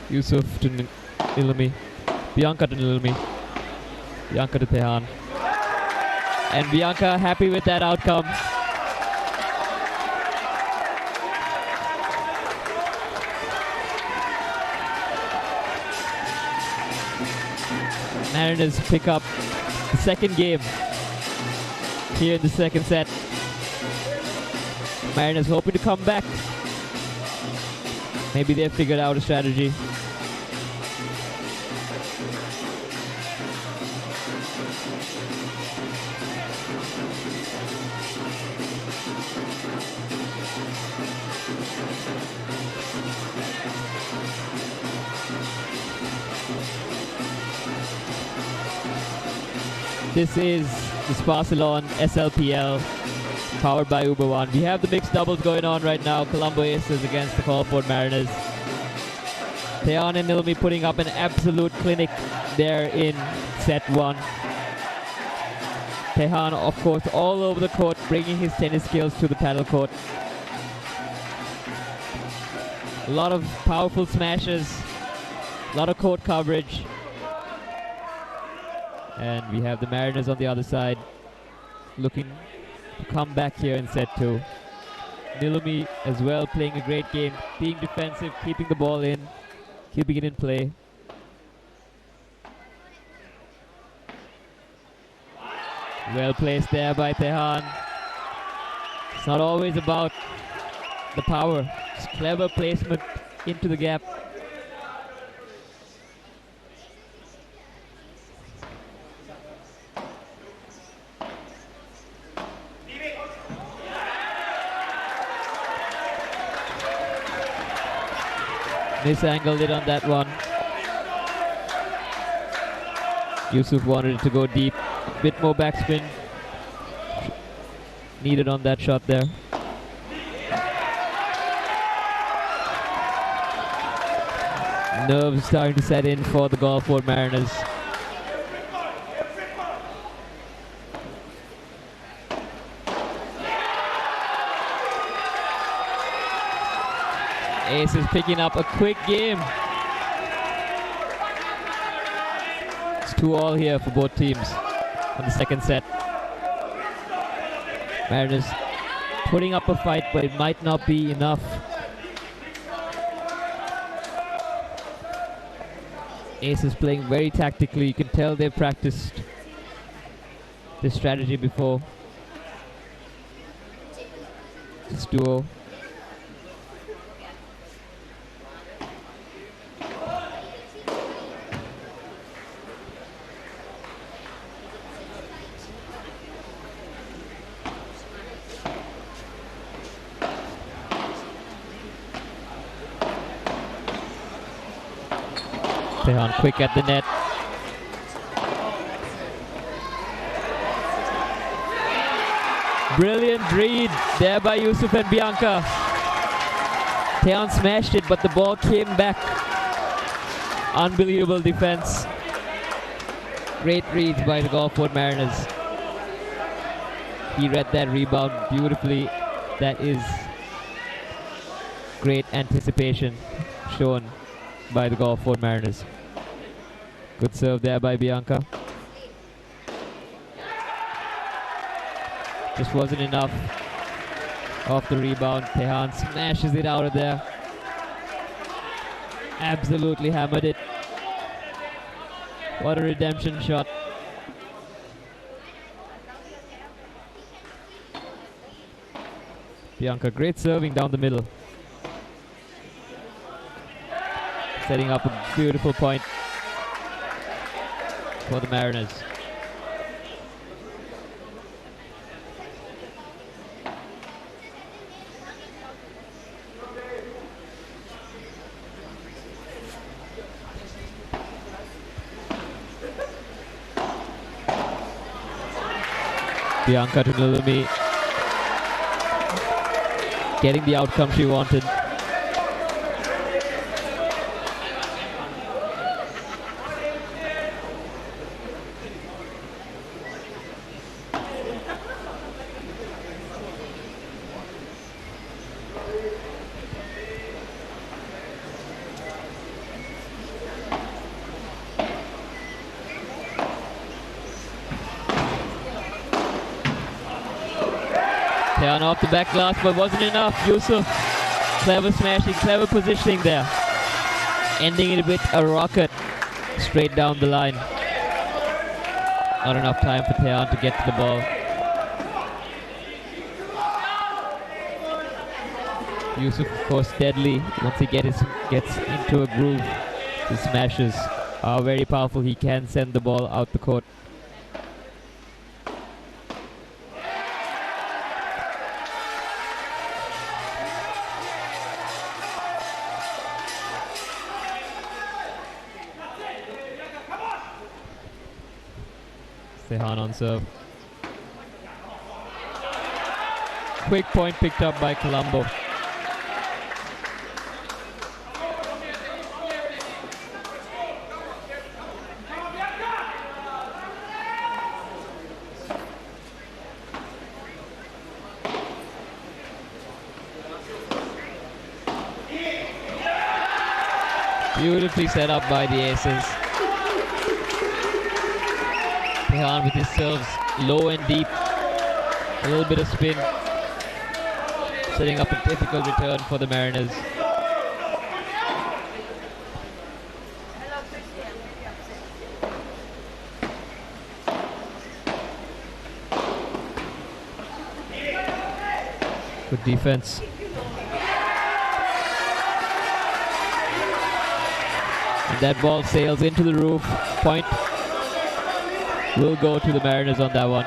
Yusuf to Nilumi. Bianca to Nilumi. Bianca to Tehan. And Bianca happy with that outcome. Mariners pick up the second game here in the second set. Mariners hoping to come back. Maybe they've figured out a strategy. This is the Sparsalon SLPL powered by Uber One. We have the mixed doubles going on right now. Colombo Aces against the Colford Mariners. Tehan and Nilumi putting up an absolute clinic there in set one. Tehan, of course, all over the court, bringing his tennis skills to the paddle court. A lot of powerful smashes, a lot of court coverage. And we have the Mariners on the other side looking to come back here in set two. Nilumi as well playing a great game, being defensive, keeping the ball in, keeping it in play. Well placed there by Tehan. It's not always about the power, it's clever placement into the gap. Misangled it on that one. Yusuf wanted it to go deep. Bit more backspin needed on that shot there. Nerves starting to set in for the Gulfport Mariners. Ace is picking up a quick game. It's 2-2 here for both teams on the second set. Mariners putting up a fight, but it might not be enough. Ace is playing very tactically. You can tell they've practiced this strategy before. It's duo. Tehan quick at the net. Brilliant read there by Yusuf and Bianca. Tehan smashed it, but the ball came back. Unbelievable defense. Great reads by the Gulfport Mariners. He read that rebound beautifully. That is great anticipation shown by the Gulfport Mariners. Good serve there by Bianca. Just wasn't enough off the rebound. Tehan smashes it out of there. Absolutely hammered it. What a redemption shot. Bianca, great serving down the middle. Setting up a beautiful point for the Mariners. Bianca to Nilumi, getting the outcome she wanted. Tehan off the back glass, but wasn't enough. Yusuf, clever smashing, clever positioning there. Ending it with a rocket straight down the line. Not enough time for Tehan to get to the ball. Yusuf, of course, deadly. Once he gets into a groove, his smashes are very powerful. He can send the ball out the court. Tehan on serve. Quick point picked up by Colombo. Beautifully set up by the aces. Tehan with his serves low and deep. A little bit of spin. Setting up a difficult return for the Mariners. Good defense. And that ball sails into the roof. Point will go to the Mariners on that one.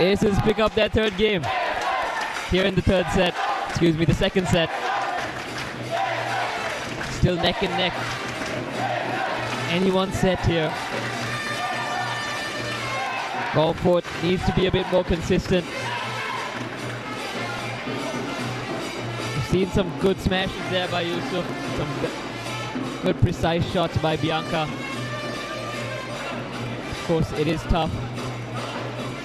Aces pick up their third game here in the the second set. Still neck and neck. Anyone's set here. Gulfport needs to be a bit more consistent. We've seen some good smashes there by Yusuf. Some good precise shots by Bianca. Of course, it is tough.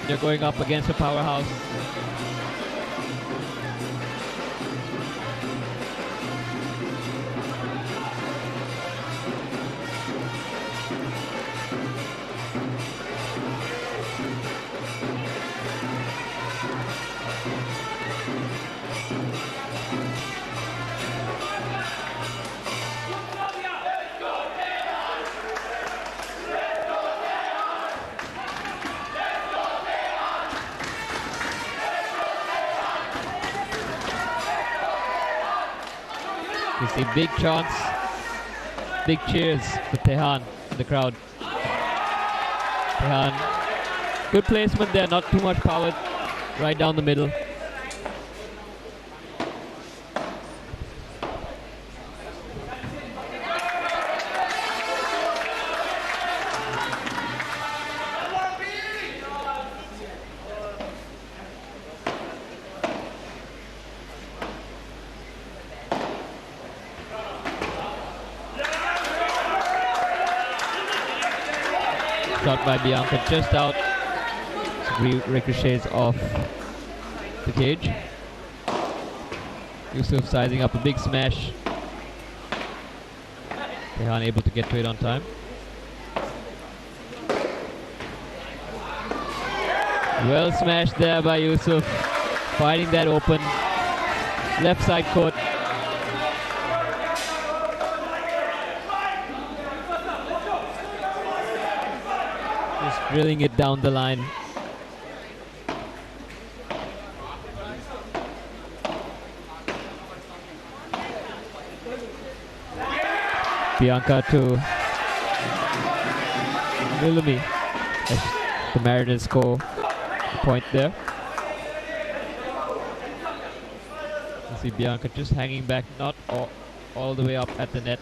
They're going up against a powerhouse. You see big chants, big cheers for Tehan in the crowd. Tehan, good placement there, not too much power, right down the middle. Shot by Bianca just out. Ricochets off the cage. Yusuf sizing up a big smash. Tehan able to get to it on time. Well smashed there by Yusuf. Finding that open left side court. Drilling it down the line. Bianca to Nilumi. The Mariners score a point there. You see Bianca just hanging back, not all the way up at the net.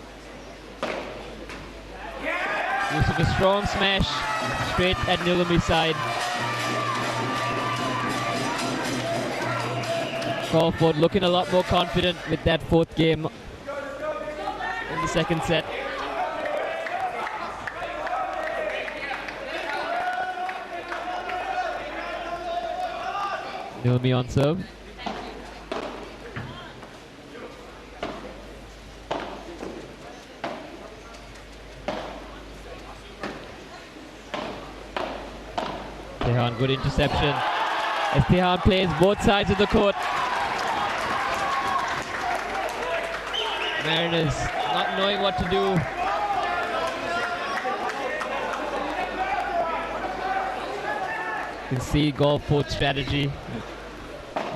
Yusuf a strong smash straight at Nilumi's side. Golf board looking a lot more confident with that fourth game in the second set. Nilmi on serve. Tehan, good interception. As Tehan plays both sides of the court. Mariners not knowing what to do. You can see golf board strategy.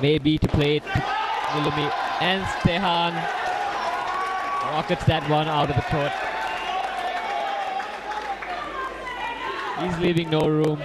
Maybe to play it to Nilumi, and Tehan rockets that one out of the court. He's leaving no room.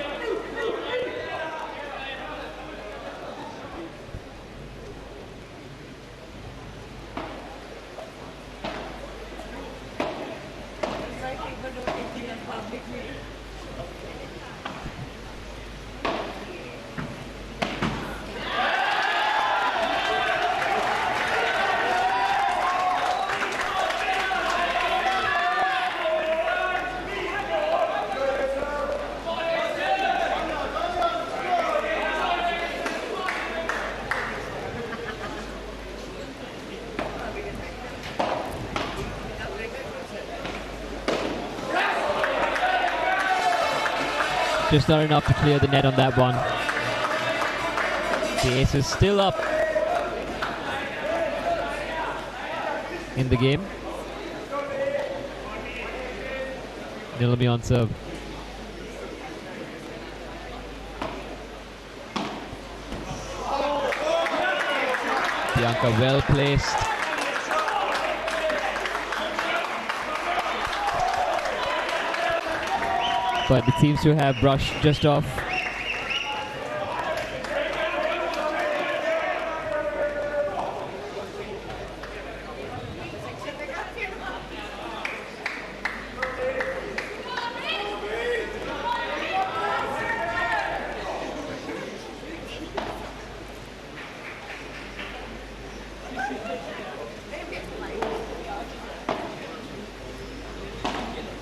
Just not enough to clear the net on that one. The ace is still up in the game. Nilumi on serve. Bianca well placed. But it seems to have brushed just off.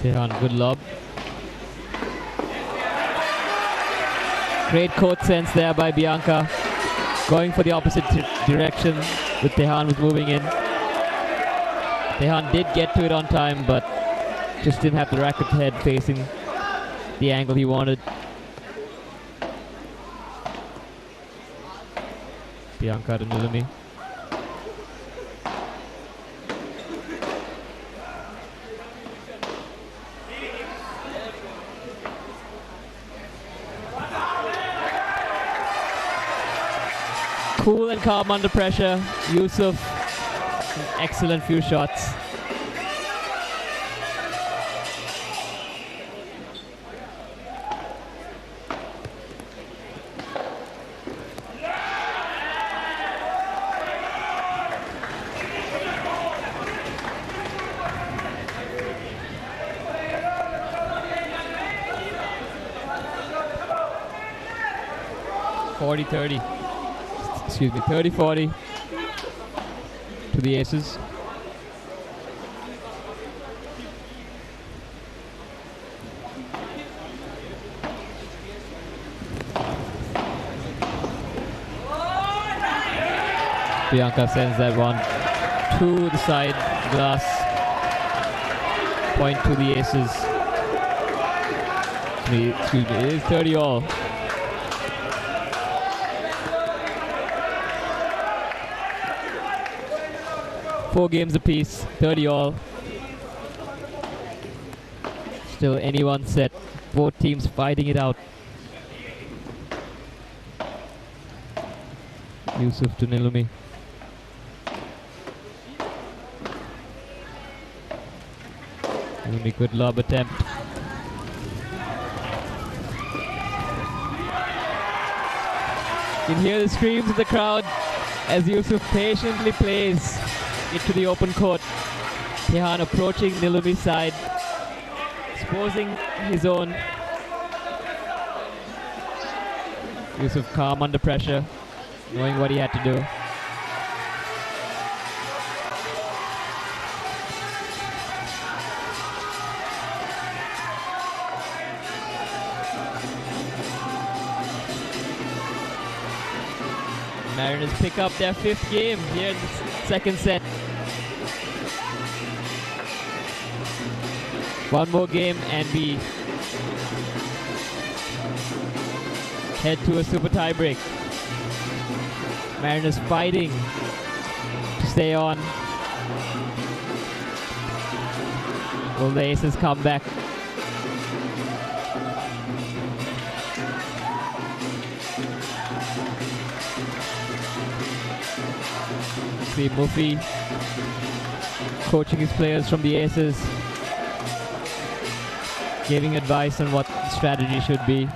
Tehan, good lob. Great court sense there by Bianca. Going for the opposite direction with Tehan was moving in. Tehan did get to it on time, but just didn't have the racket head facing the angle he wanted. Bianca to Nilumi. Cool and calm under pressure. Yusuf, an excellent few shots. Excuse me, 30-40 to the aces. Bianca sends that one to the side glass. Point to the aces. Excuse me, it is 30 all. Four games apiece, 30 all. Still anyone set. Both teams fighting it out. Yusuf to Nilumi. Nilumi, good lob attempt. You can hear the screams of the crowd as Yusuf patiently plays into the open court. Tehan approaching Nilumi's side, exposing his own. Yusuf calm under pressure, knowing what he had to do. Mariners pick up their 5th game here in the second set. One more game and we head to a super tie break. Mariners fighting to stay on. Will the Aces come back? See Mufi coaching his players from the Aces, giving advice on what the strategy should be.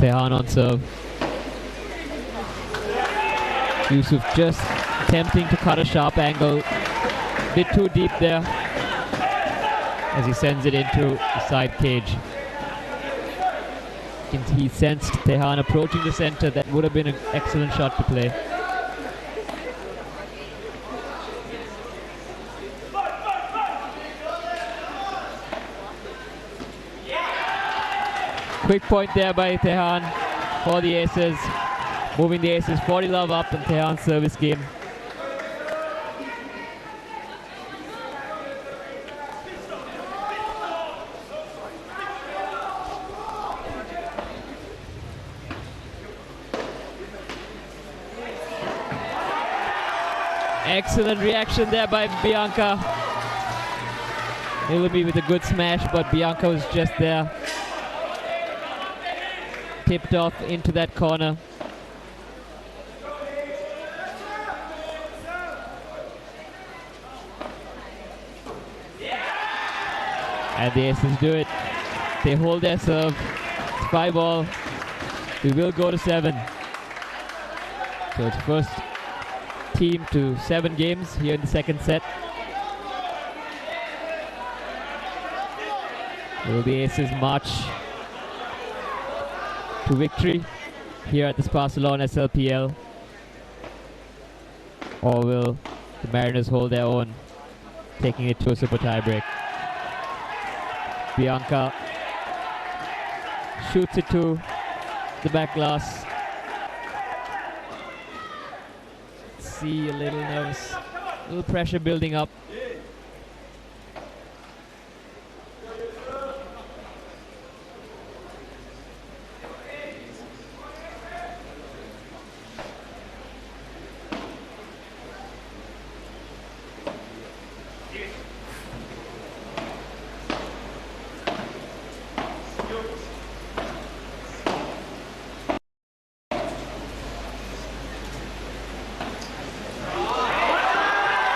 Tehan on serve. Yusuf just attempting to cut a sharp angle. Bit too deep there as he sends it into the side cage. He sensed Tehan approaching the center. That would have been an excellent shot to play. Quick point there by Tehan for the Aces. Moving the Aces 40 love up in Tehan's service game. Excellent reaction there by Bianca. Nilumi with a good smash, but Bianca was just there. Tipped off into that corner. And the Aces do it. They hold their serve. It's 5-all. We will go to 7. So it's first team to 7 games here in the second set. Will the Aces march to victory here at the Barcelona SLPL, or will the Mariners hold their own, taking it to a super tie break? Bianca shoots it to the back glass. See, a little nervous, a little pressure building up.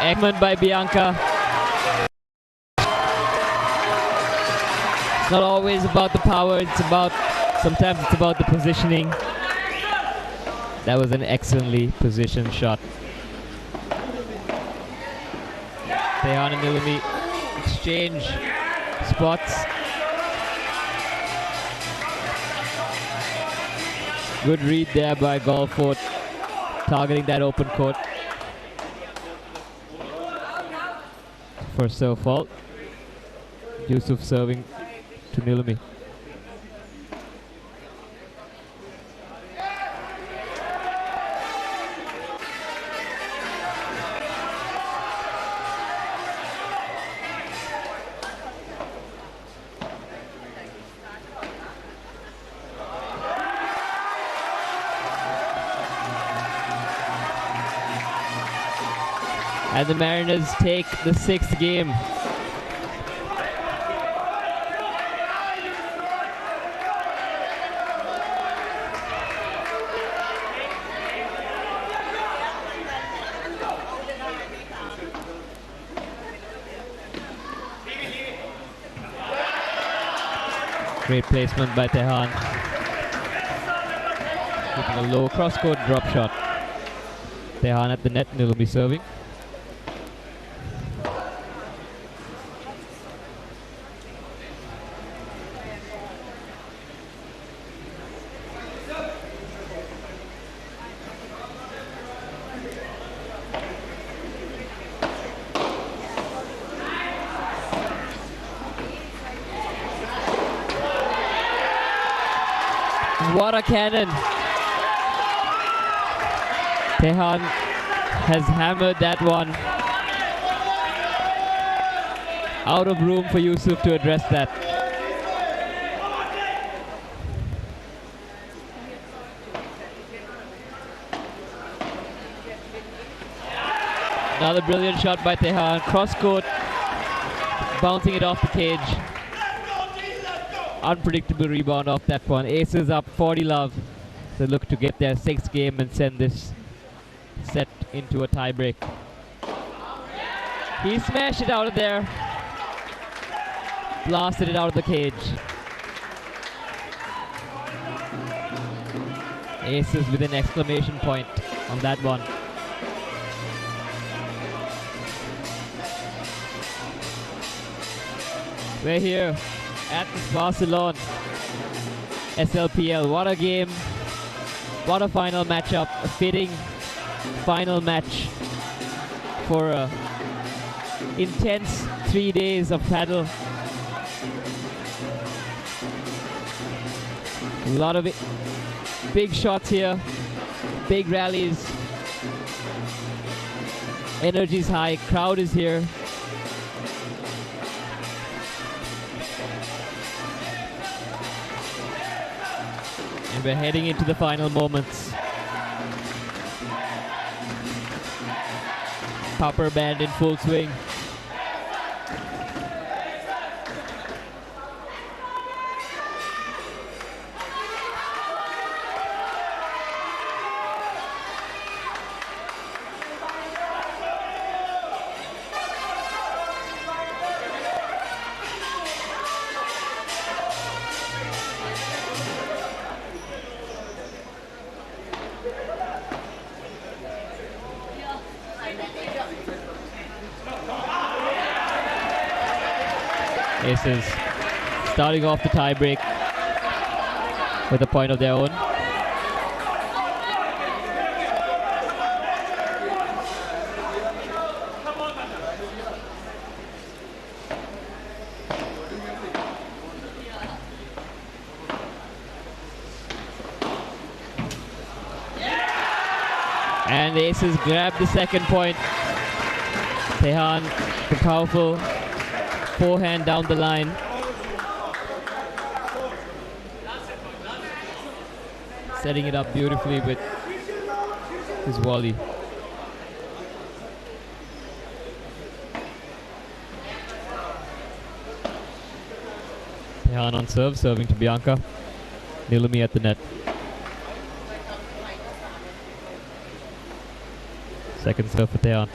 Eggman by Bianca. It's not always about the power, sometimes it's about the positioning. That was an excellently positioned shot. Tehan and Nilumi exchange spots. Good read there by Golfort, targeting that open court. First serve fault. Yusuf serving to Nilumi. And the Mariners take the 6th game. Great placement by Tehan. Keeping a low cross-court drop shot. Tehan at the net, and he'll be serving. What a cannon! Tehan has hammered that one. Out of room for Yusuf to address that. Another brilliant shot by Tehan. Cross court, bouncing it off the cage. Unpredictable rebound off that one. Aces up 40-love. They look to get their 6th game and send this set into a tiebreak. He smashed it out of there. Blasted it out of the cage. Aces with an exclamation point on that one. We're here at Barcelona SLPL. What a game. What a final matchup. A fitting final match for a intense 3 days of paddle. A lot of big shots here, big rallies. Energy's high, crowd is here. And we're heading into the final moments. Copper band in full swing. Aces starting off the tiebreak with a point of their own. And the Aces grab the 2nd point. Tehan, the powerful forehand down the line. Setting it up beautifully with his volley. Tehan on serve, serving to Bianca. Nilumi at the net. Second serve for Tehan.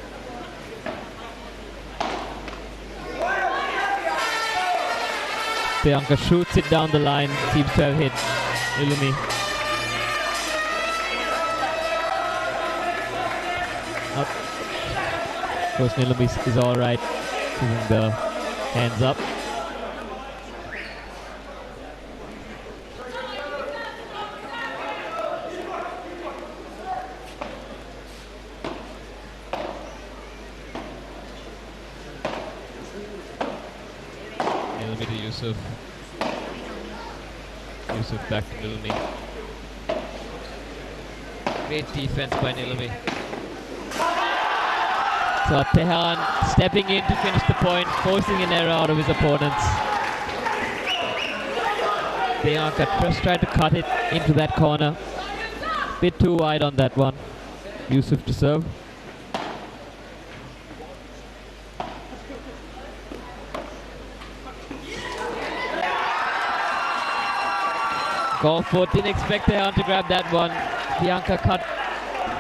Bianca shoots it down the line, seems to have hit Nilumi. Of course, Nilumi is alright, giving the hands up. Nilumi to Yusuf. Yusuf back to Nilumi. Great defense by Nilumi. So Tehan stepping in to finish the point, forcing an error out of his opponents. Bianca just tried to cut it into that corner. Bit too wide on that one. Yusuf to serve. Golf foot, didn't expect Tehan to grab that one. Bianca cut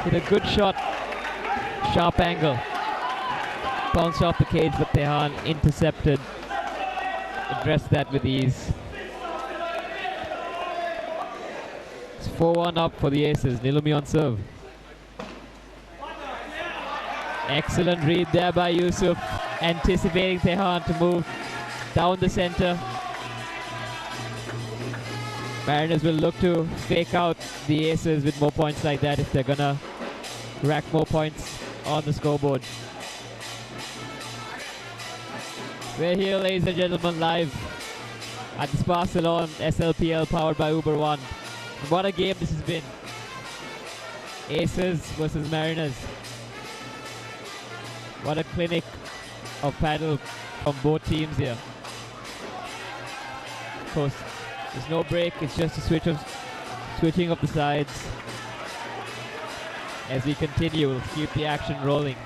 with a good shot. Sharp angle. Bounced off the cage, but Tehan intercepted. Addressed that with ease. It's 4-1 up for the Aces. Nilumi on serve. Excellent read there by Yusuf. Anticipating Tehan to move down the center. Mariners will look to fake out the Aces with more points like that if they're gonna rack more points on the scoreboard. We're here, ladies and gentlemen, live at the Spa Salon SLPL powered by Uber One. What a game this has been. Aces versus Mariners. What a clinic of paddle from both teams here. Of course, there's no break, it's just a switching of the sides. As we continue, we'll keep the action rolling.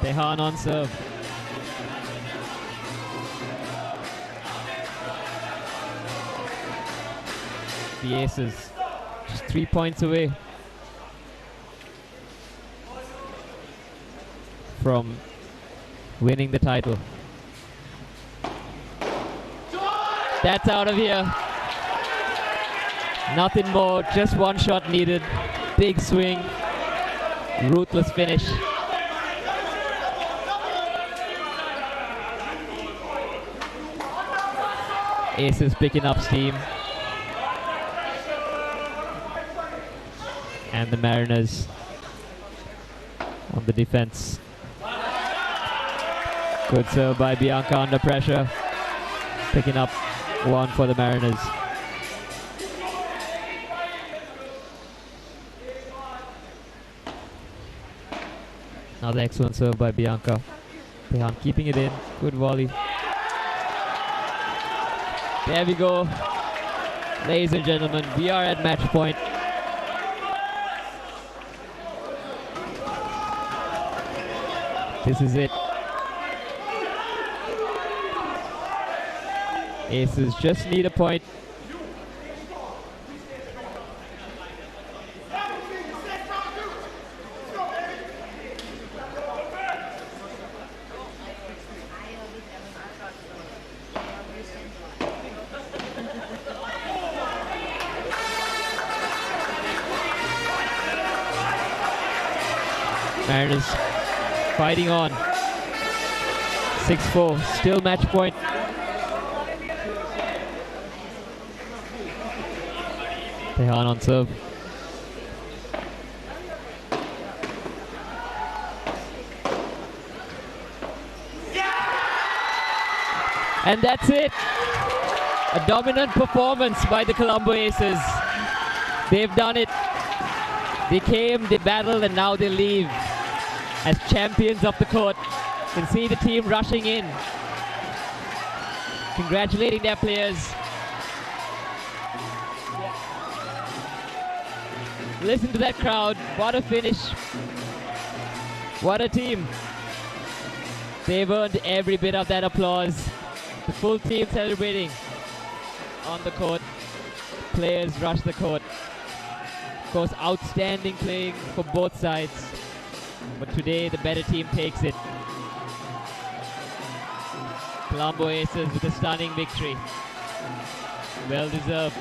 Tehan on serve. The Aces just 3 points away from winning the title. That's out of here. Nothing more, just one shot needed. Big swing, ruthless finish. Aces picking up steam. And the Mariners on the defense. Good serve by Bianca under pressure. Picking up one for the Mariners. Another excellent serve by Bianca. Tehan keeping it in. Good volley. There we go. Ladies and gentlemen, we are at match point. This is it. Aces just need a point. Mariners fighting on. 6-4, still match point. Tehan on serve. And that's it. A dominant performance by the Colombo Aces. They've done it. They came, they battled, and now they leave as champions of the court. You can see the team rushing in, congratulating their players. Listen to that crowd. What a finish. What a team. They've earned every bit of that applause. The full team celebrating on the court. Players rush the court. Of course, outstanding playing for both sides. But today, the better team takes it. Colombo Aces with a stunning victory. Well deserved.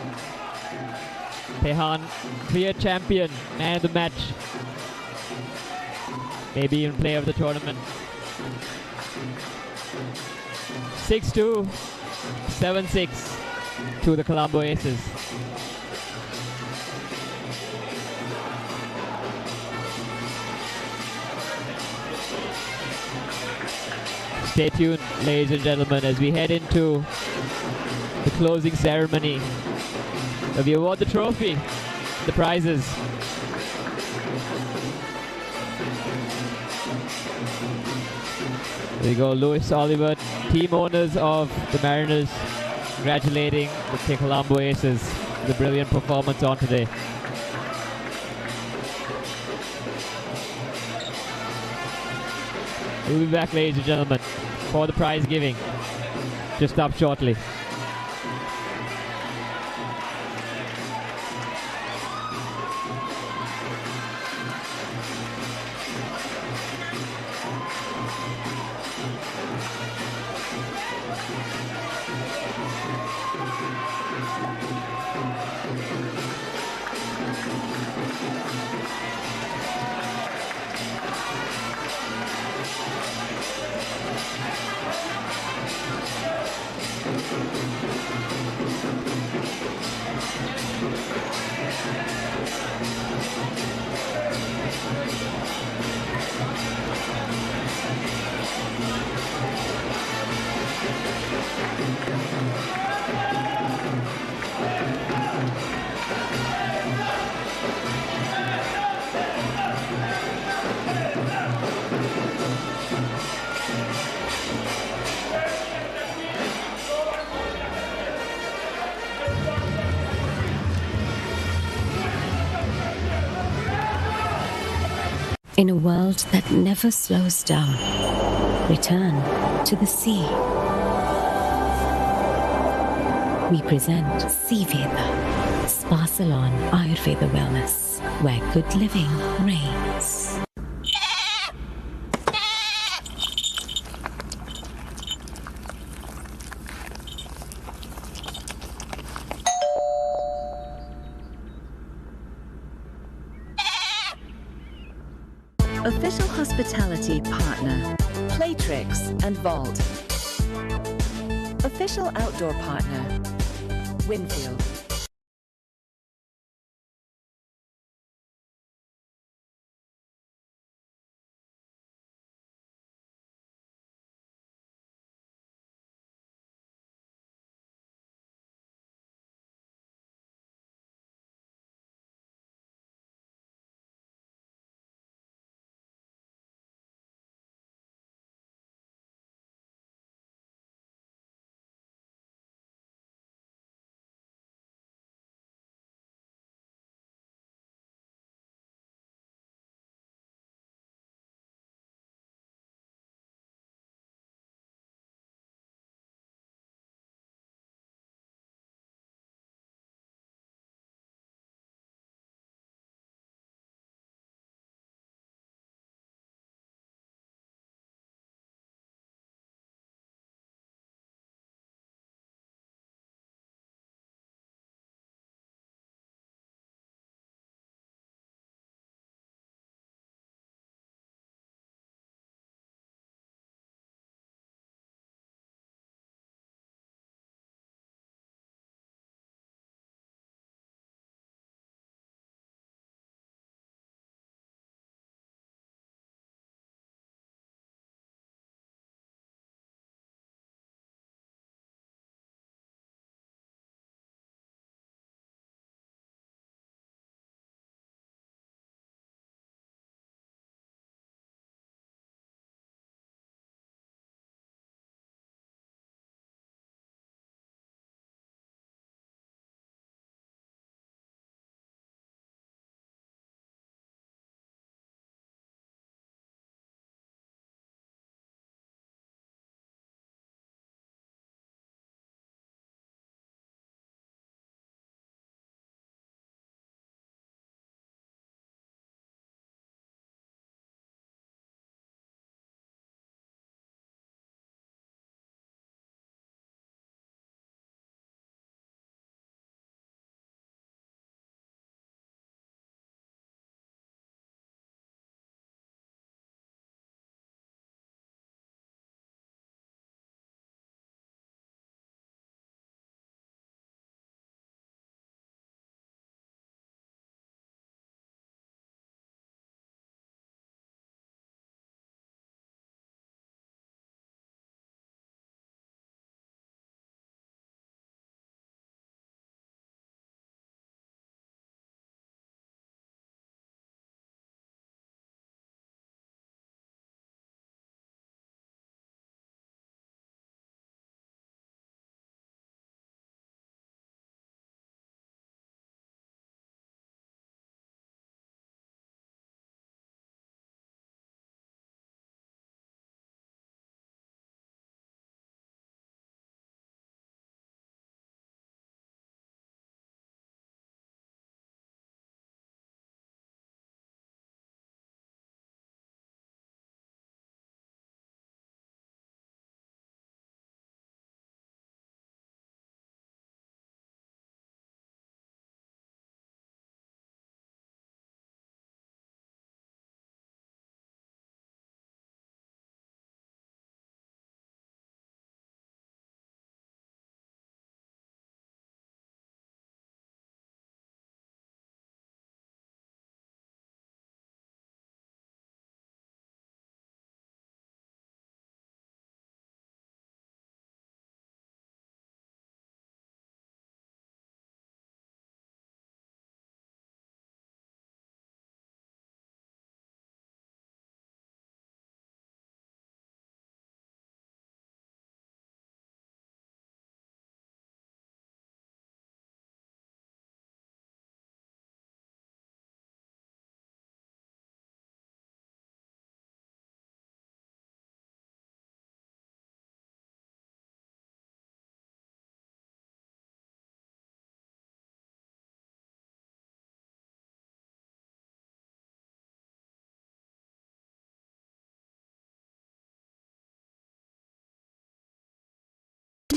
Tehan, clear champion, man of the match. Maybe even player of the tournament. 6-2, 7-6 to the Colombo Aces. Stay tuned, ladies and gentlemen, as we head into the closing ceremony. We award the trophy, the prizes. There you go, Louis Oliver, team owners of the Mariners, congratulating the Colombo Aces for the brilliant performance on today. We'll be back, ladies and gentlemen, for the prize giving, just up shortly. In a world that never slows down, return to the sea. We present Sea Veda, Spa Salon Ayurveda Wellness, where good living reigns. Official hospitality partner, Playtrix and Vault. Official outdoor partner, Winfield.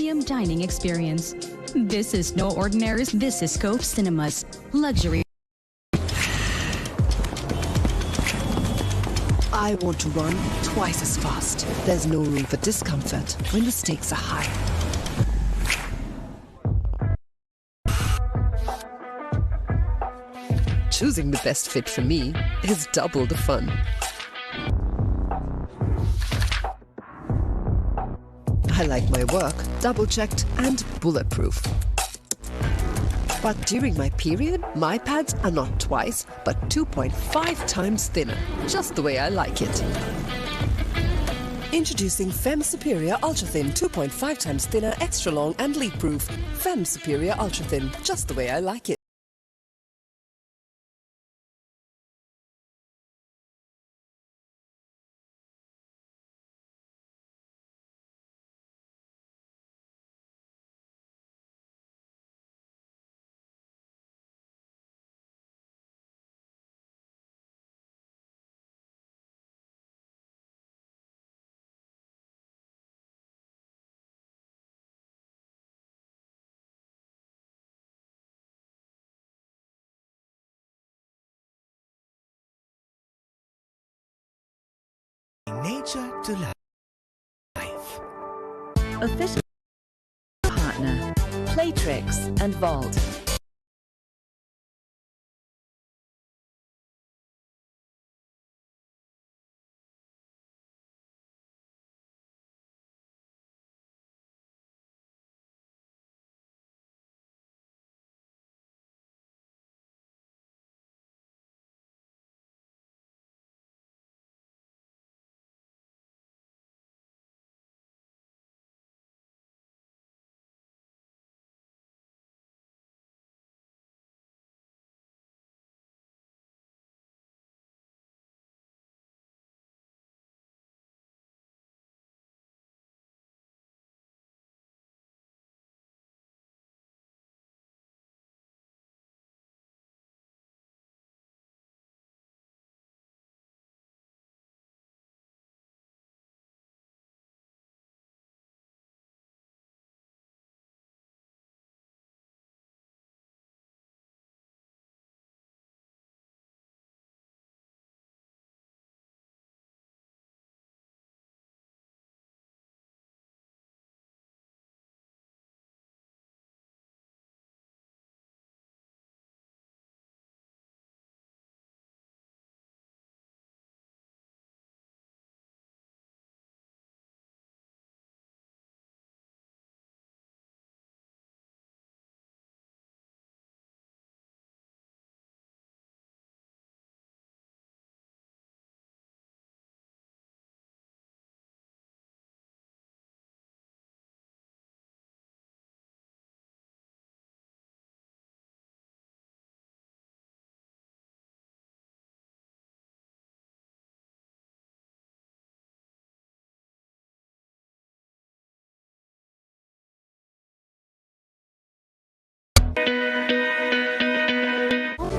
premium dining experience. This is no ordinary, this is Scope Cinemas. Luxury. I want to run twice as fast. There's no room for discomfort when the stakes are high. Choosing the best fit for me is double the fun. I like my work double-checked and bulletproof. But during my period, my pads are not twice, but 2.5 times thinner, just the way I like it. Introducing Femme Superior Ultra Thin, 2.5 times thinner, extra long and leak-proof. Femme Superior Ultra Thin, just the way I like it. Nature to life. Official partner, Playtrix and Vault.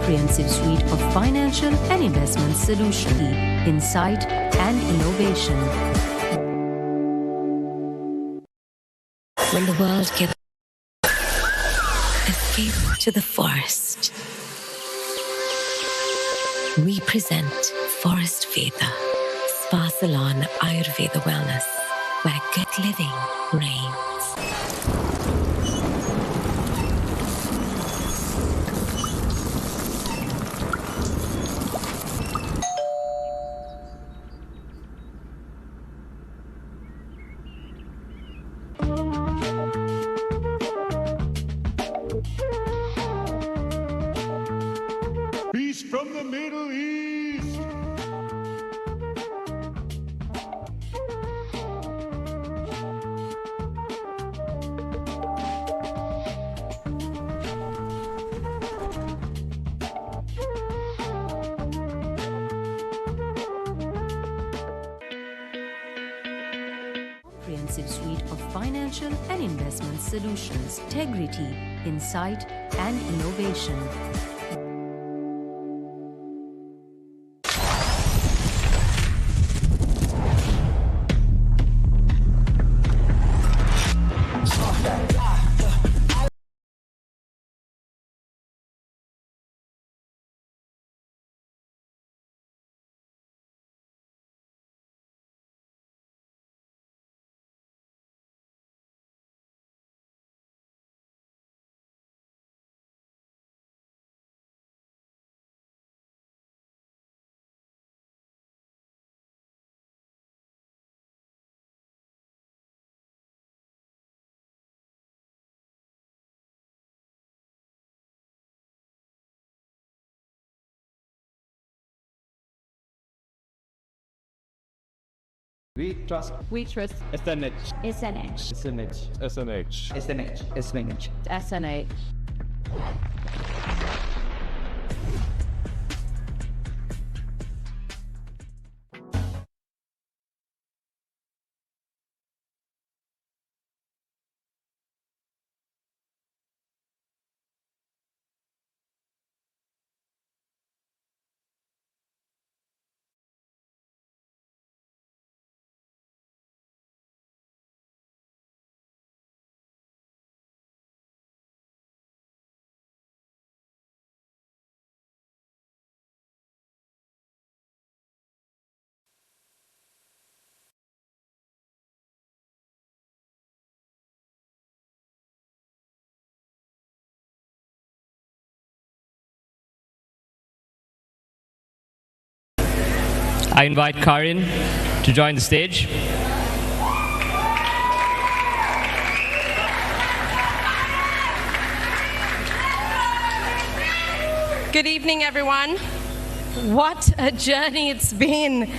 Comprehensive suite of financial and investment solutions, insight and innovation. When the world gets escape to the forest. We present Forest Veda, Spa Salon Ayurveda Wellness, where good living reigns. Beast from the Middle East. Comprehensive suite of financial and investment solutions, integrity, insight and innovation. We trust. We trust. SNH. SNH. SNH. SNH. SNH. SNH. SNH. I invite Karin to join the stage. Good evening, everyone. What a journey it's been.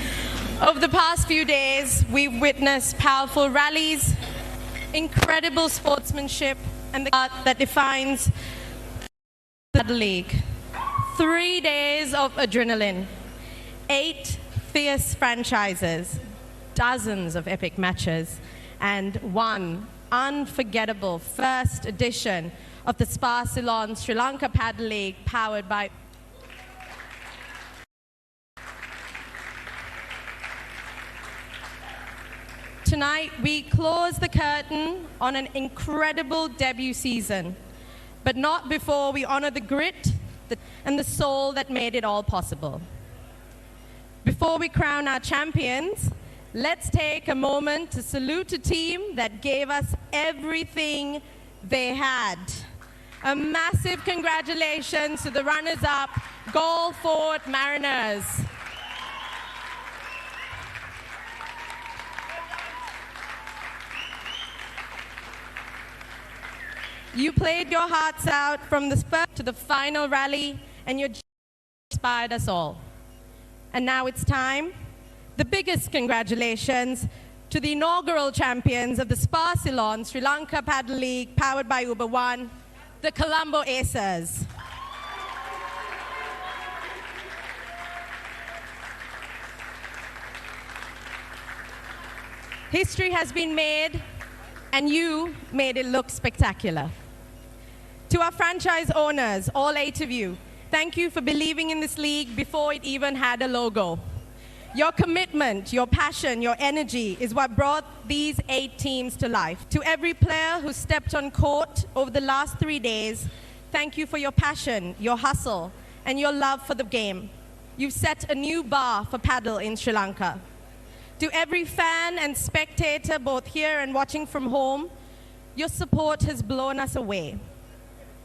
Over the past few days, we've witnessed powerful rallies, incredible sportsmanship, and the art that defines the Padel League. 3 days of adrenaline, 8 fierce franchises, dozens of epic matches, and one unforgettable first edition of the Spa Ceylon Sri Lanka Padel League powered by Tonight, we close the curtain on an incredible debut season, but not before we honor the grit and the soul that made it all possible. Before we crown our champions, let's take a moment to salute a team that gave us everything they had. A massive congratulations to the runners-up, Galle Fort Mariners. You played your hearts out from the first to the final rally, and you inspired us all. And now it's time. The biggest congratulations to the inaugural champions of the Spa Ceylon Sri Lanka Padel League, powered by Uber One, the Colombo Acers. History has been made, and you made it look spectacular. To our franchise owners, all 8 of you, thank you for believing in this league before it even had a logo. Your commitment, your passion, your energy is what brought these 8 teams to life. To every player who stepped on court over the last 3 days, thank you for your passion, your hustle, and your love for the game. You've set a new bar for paddle in Sri Lanka. To every fan and spectator, both here and watching from home, your support has blown us away.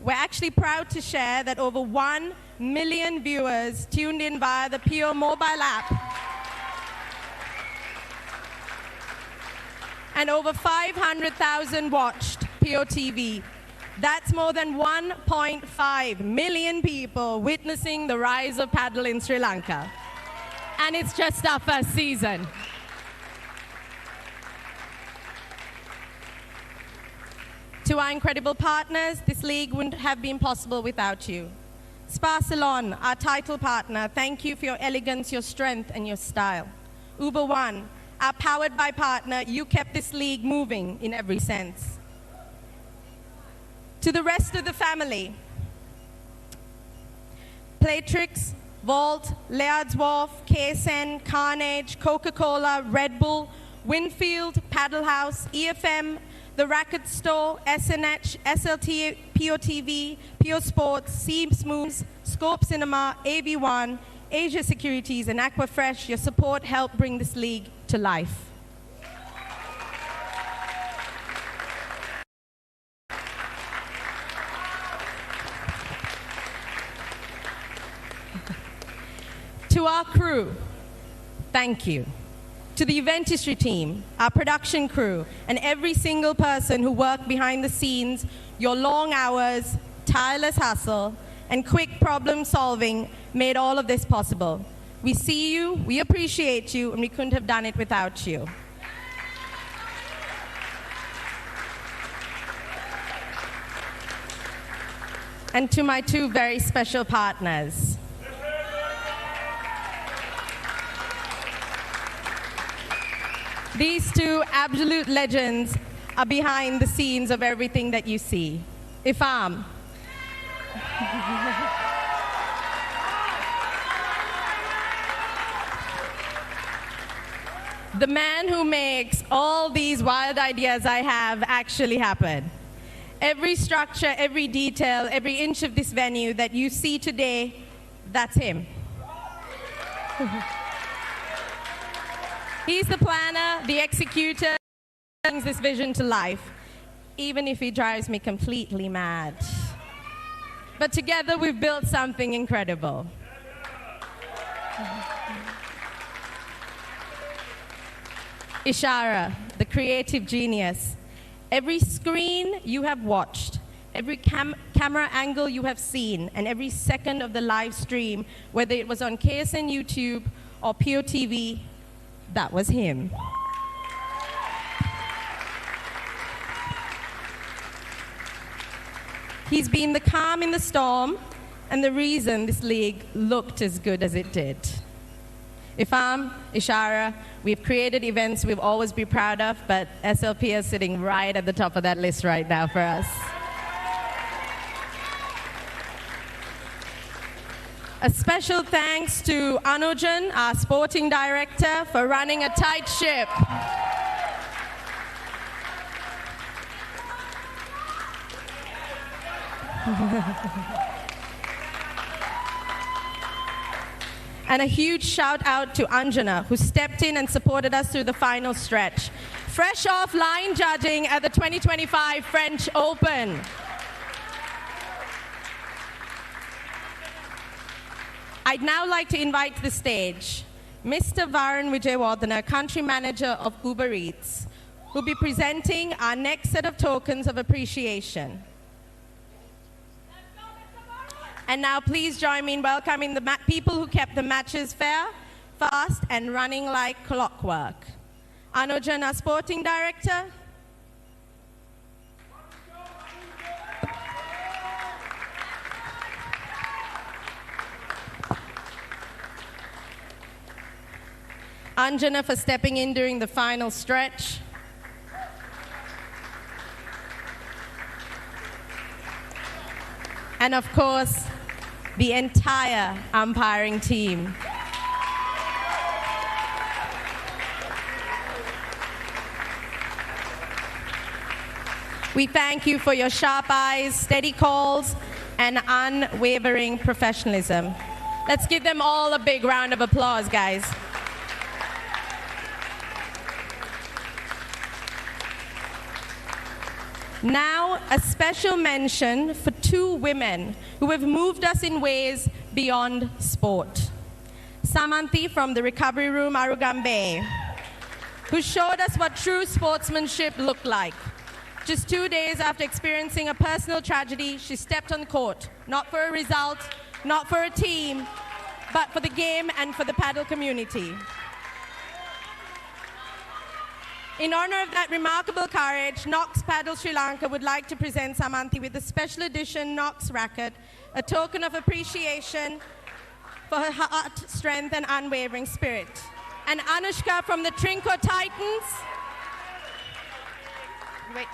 We're actually proud to share that over 1 million viewers tuned in via the PO mobile app, and over 500,000 watched PO TV. That's more than 1.5 million people witnessing the rise of paddle in Sri Lanka. And it's just our first season. To our incredible partners, this league wouldn't have been possible without you. Spa Ceylon, our title partner, thank you for your elegance, your strength, and your style. Uber One, our powered by partner, you kept this league moving in every sense. To the rest of the family, Playtrix, Vault, Laird's Wharf, KSN, Carnage, Coca-Cola, Red Bull, Winfield, Paddle House, EFM, The Racket Store, SNH, SLT, POTV, PO Sports, C Smooths, Scope Cinema, AV1, Asia Securities, and Aquafresh, your support helped bring this league to life. To our crew, thank you. To the event history team, our production crew, and every single person who worked behind the scenes, your long hours, tireless hustle, and quick problem solving made all of this possible. We see you, we appreciate you, and we couldn't have done it without you. and to my two very special partners. These two absolute legends are behind the scenes of everything that you see. Ifam. The man who makes all these wild ideas I have actually happen. Every structure, every detail, every inch of this venue that you see today, that's him. He's the planner, the executor, brings this vision to life, even if he drives me completely mad. But together we've built something incredible. Ishara, the creative genius. Every screen you have watched, every camera angle you have seen, and every second of the live stream, whether it was on KSN YouTube or POTV, that was him. He's been the calm in the storm and the reason this league looked as good as it did. Ifam, Ishara, we've created events we've always been proud of, but SLP is sitting right at the top of that list right now for us. A special thanks to Anujan, our sporting director, for running a tight ship. And a huge shout out to Anjana, who stepped in and supported us through the final stretch. Fresh off line judging at the 2025 French Open. I'd now like to invite to the stage Mr. Varun Vijayawardena, country manager of Uber Eats, who'll be presenting our next set of tokens of appreciation. And now please join me in welcoming the people who kept the matches fair, fast, and running like clockwork. Anujan, our sporting director. Anjana for stepping in during the final stretch. And of course, the entire umpiring team. We thank you for your sharp eyes, steady calls, and unwavering professionalism. Let's give them all a big round of applause, guys. Now, a special mention for two women who have moved us in ways beyond sport. Samanthi from the recovery room, Arugambe, who showed us what true sportsmanship looked like. Just 2 days after experiencing a personal tragedy, she stepped on court, not for a result, not for a team, but for the game and for the paddle community. In honor of that remarkable courage, Knox Padel Sri Lanka would like to present Samanthi with a special edition Knox racket, a token of appreciation for her heart, strength, and unwavering spirit. And Anushka from the Trinco Titans. Wait.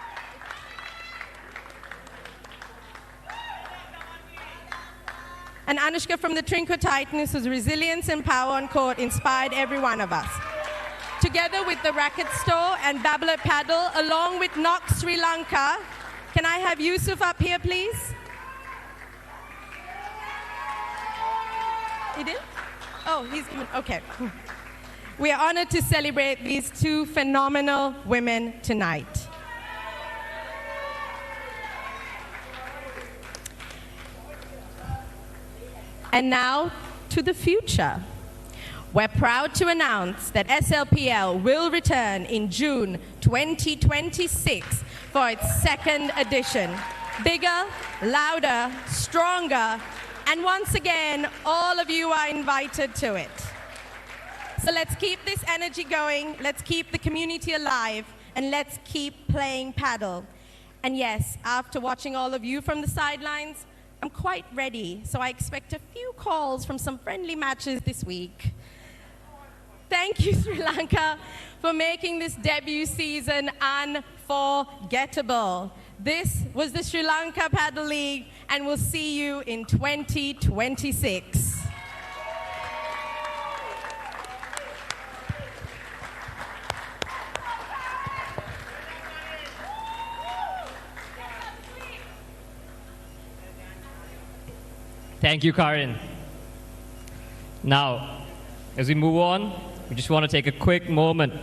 And Anushka from the Trinco Titans, whose resilience and power on court inspired every one of us. Together with the Racket Store and Babbler Paddle, along with Knox Sri Lanka. Can I have Yusuf up here, please? He did? Oh, he's, okay. We are honored to celebrate these two phenomenal women tonight. And now to the future. We're proud to announce that SLPL will return in June 2026 for its second edition. Bigger, louder, stronger, and once again, all of you are invited to it. So let's keep this energy going, let's keep the community alive, and let's keep playing paddle. And yes, after watching all of you from the sidelines, I'm quite ready, so I expect a few calls from some friendly matches this week. Thank you, Sri Lanka, for making this debut season unforgettable. This was the Sri Lanka Padel League, and we'll see you in 2026. Thank you, Karin. Now, as we move on, we just want to take a quick moment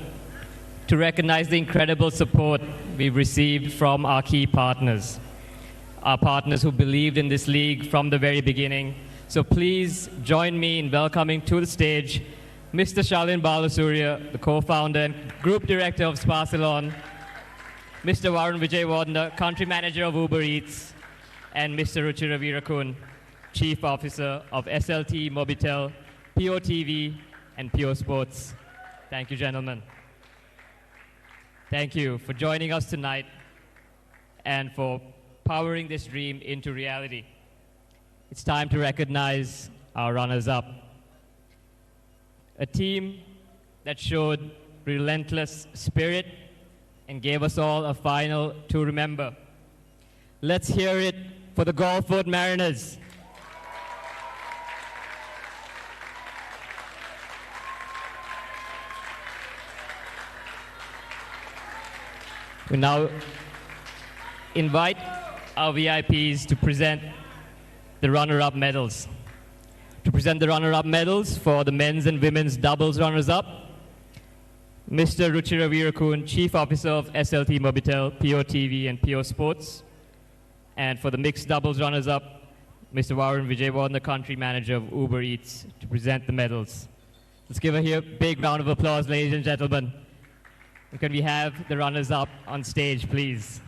to recognize the incredible support we've received from our key partners, our partners who believed in this league from the very beginning. So please join me in welcoming to the stage Mr. Shalin Balasurya, the co-founder and group director of Sparsalon, Mr. Varun Vijayawardena, country manager of Uber Eats, and Mr. Ruchira Veerakun, Chief Officer of SLT, Mobitel, POTV, and PO Sports. Thank you, gentlemen. Thank you for joining us tonight and for powering this dream into reality. It's time to recognize our runners-up. A team that showed relentless spirit and gave us all a final to remember. Let's hear it for the Gulfport Mariners. We now invite our VIPs to present the runner-up medals. To present the runner-up medals for the men's and women's doubles runners-up, Mr. Ruchira Veerakun, Chief Officer of SLT Mobitel, POTV, and PO Sports. And for the mixed doubles runners-up, Mr. Varun Vijayawardena, Country Manager of Uber Eats, to present the medals. Let's give a big round of applause, ladies and gentlemen. And can we have the runners-up on stage, please?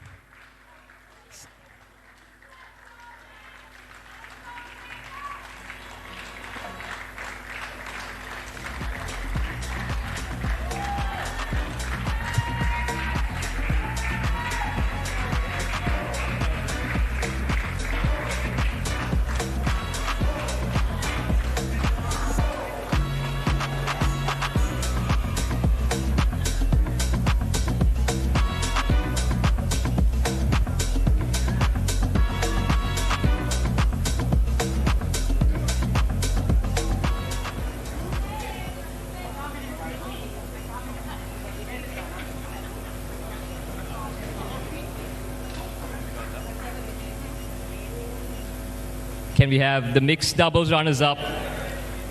Can we have the mixed doubles runners-up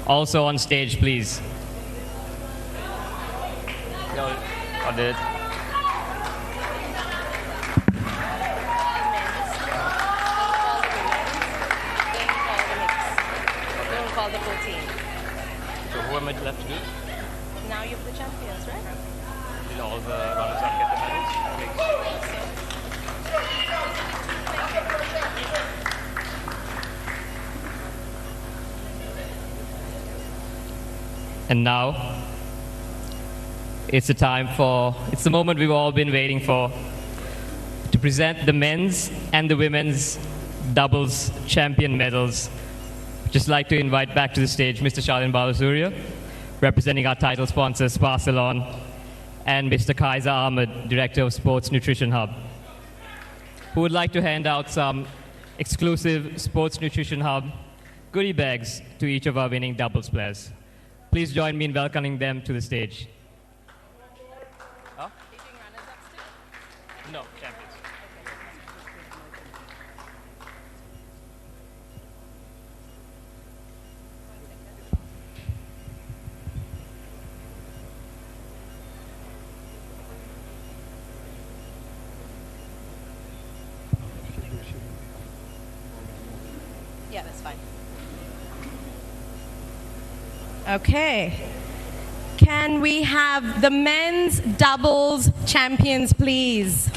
also on stage, please? Got it. Don't call the full team. So who am I left to do? Now you're the champions, right? Did all the runners-up get the medals? And now, it's the moment we've all been waiting for, to present the men's and the women's doubles champion medals. Just like to invite back to the stage Mr. Shalin Balasurya, representing our title sponsor, Sparsalon, and Mr. Kaiser Ahmed, Director of Sports Nutrition Hub, who would like to hand out some exclusive Sports Nutrition Hub goodie bags to each of our winning doubles players. Please join me in welcoming them to the stage. Huh? No, champions. Yeah, that's fine. Okay. Can we have the men's doubles champions, please?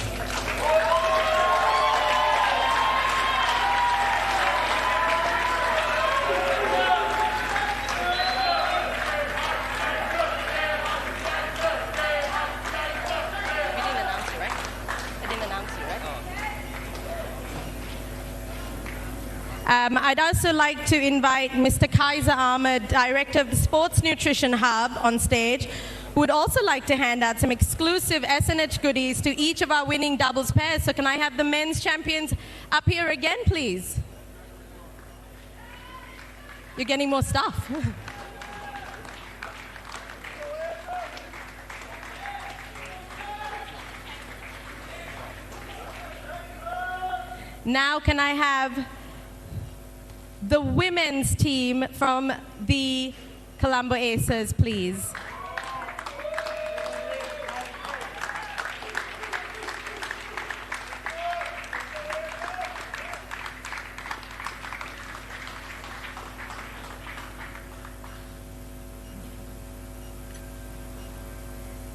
I'd also like to invite Mr. Kaiser Ahmed, Director of the Sports Nutrition Hub, on stage, who would also like to hand out some exclusive SNH goodies to each of our winning doubles pairs. So can I have the men's champions up here again, please? You're getting more stuff. Now can I have the women's team from the Colombo Aces, please?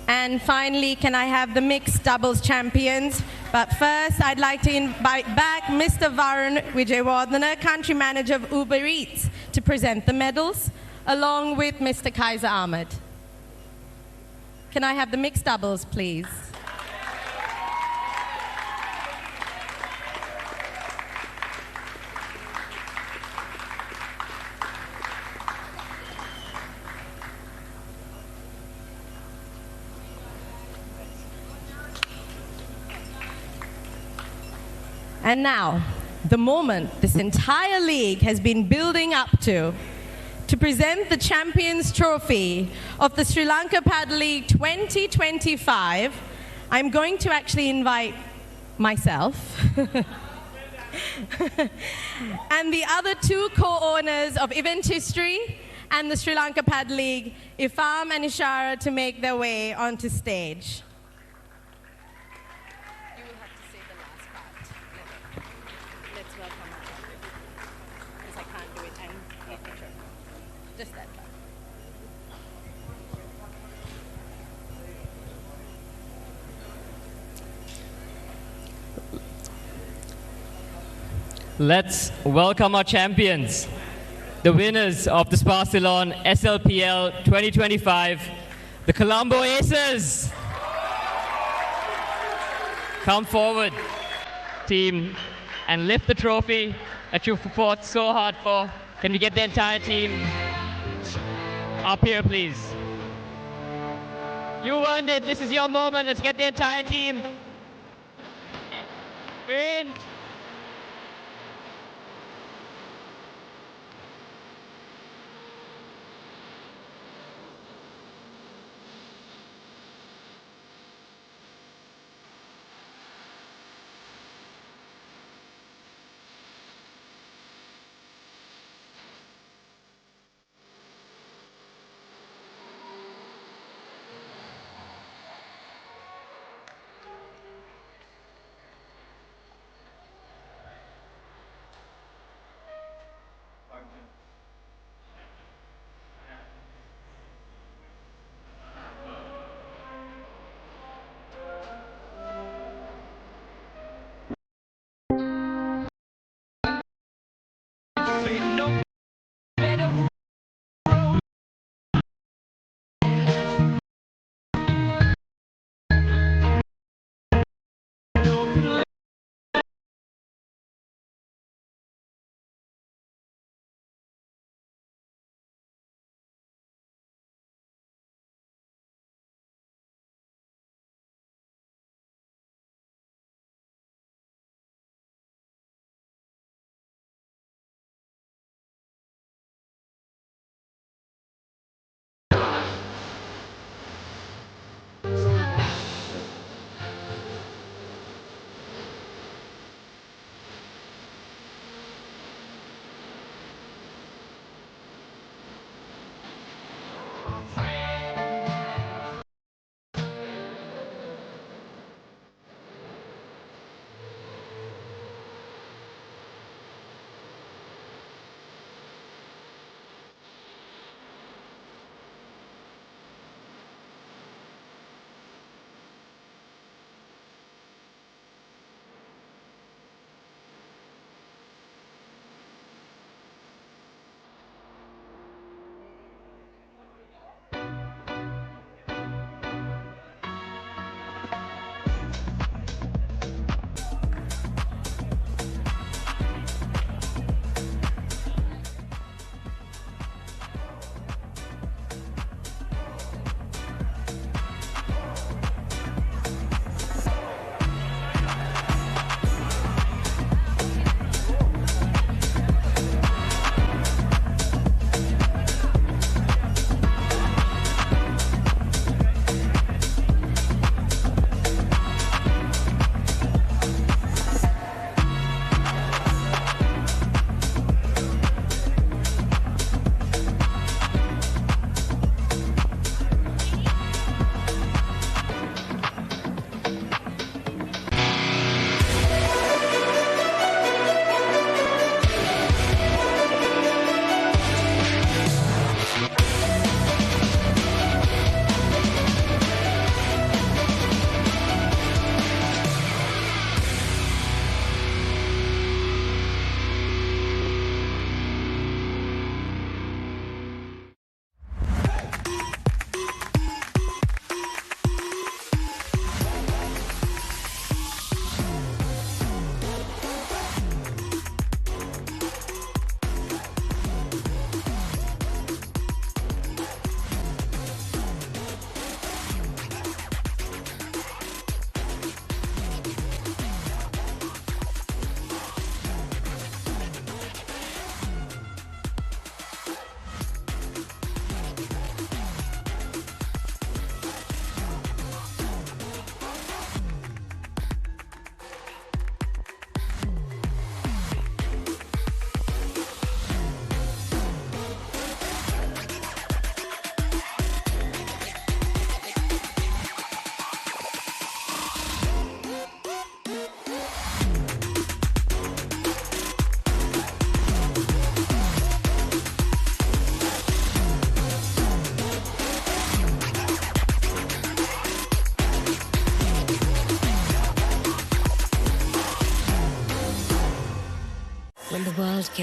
And finally, can I have the mixed doubles champions? But first, I'd like to invite back Mr. Varun Vijayawardena, Country Manager of Uber Eats, to present the medals, along with Mr. Kaiser Ahmed. Can I have the mixed doubles, please? And now, the moment this entire league has been building up to present the Champions Trophy of the Sri Lanka Padel League 2025, I'm going to actually invite myself and the other two co-owners of Event History and the Sri Lanka Padel League, Ifam and Ishara, to make their way onto stage. Just that part. Let's welcome our champions, the winners of the Spa Ceylon SLPL 2025, the Colombo Aces. Come forward, team, and lift the trophy that you fought so hard for. Can we get the entire team up here, please? You earned it. This is your moment. Let's get the entire team. We're in.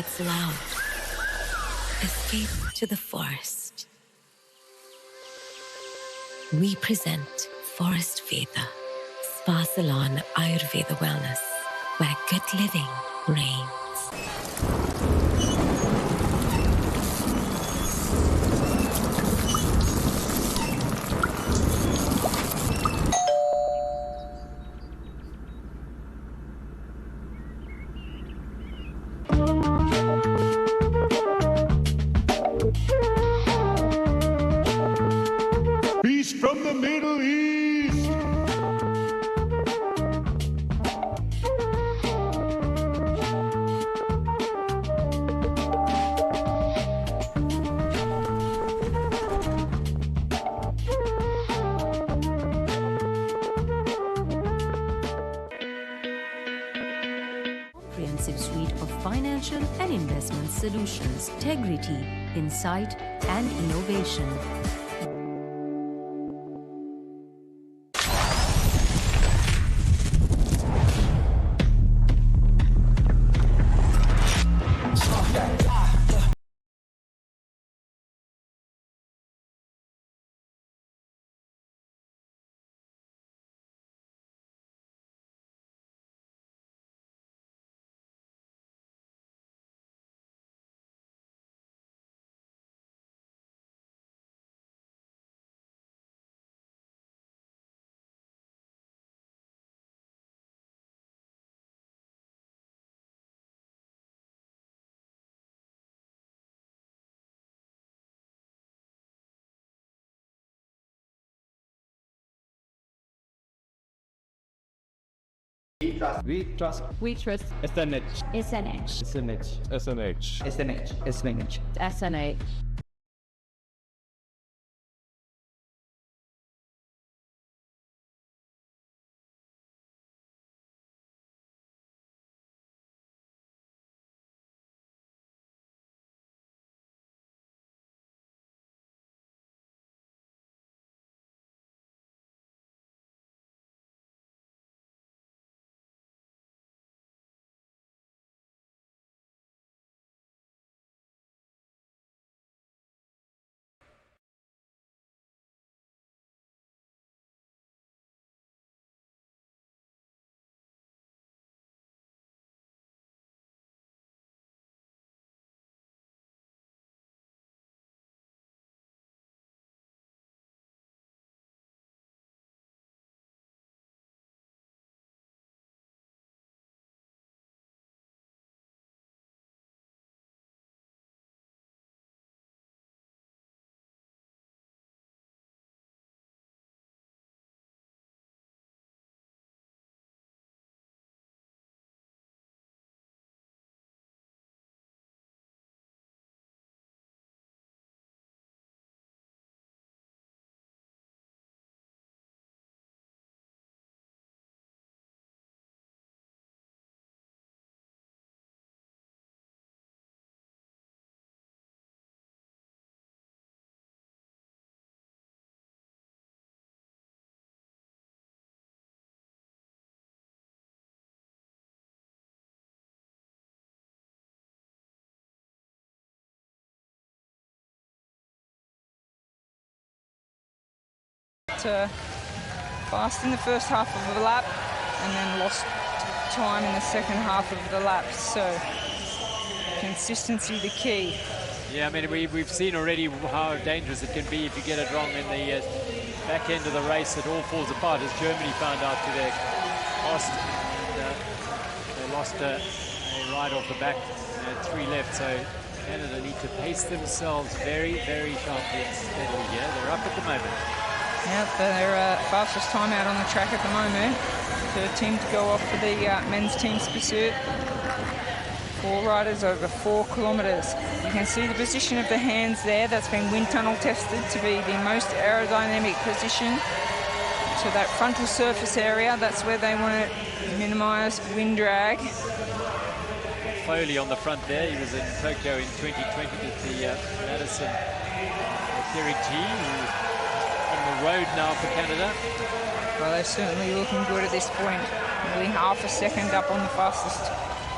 gets loud, escape to the forest. We present Forest Veda, Spa Salon Ayurveda Wellness, where good living reigns. Beast from the Middle East. Comprehensive suite of financial and investment solutions, integrity, insight, and innovation. We trust. We trust. SNH. SNH. SNH. SNH. SNH. SNH. SNH. Fast in the first half of the lap and then lost time in the second half of the lap. So consistency the key. Yeah, I mean, we've seen already how dangerous it can be if you get it wrong in the back end of the race. It all falls apart, as Germany found out today. They lost a ride off the back, 3 left, so Canada need to pace themselves very, very sharply and steadily here. They're up at the moment. Yeah, they're fastest time out on the track at the moment. Third team to go off for the men's team's pursuit. 4 riders over 4 kilometres. You can see the position of the hands there. That's been wind tunnel tested to be the most aerodynamic position. So that frontal surface area, that's where they want to minimise wind drag. Foley on the front there. He was in Tokyo in 2020 with the Madison Kerry G, who's on the road now for Canada. Well, they're certainly looking good at this point. Nearly half a second up on the fastest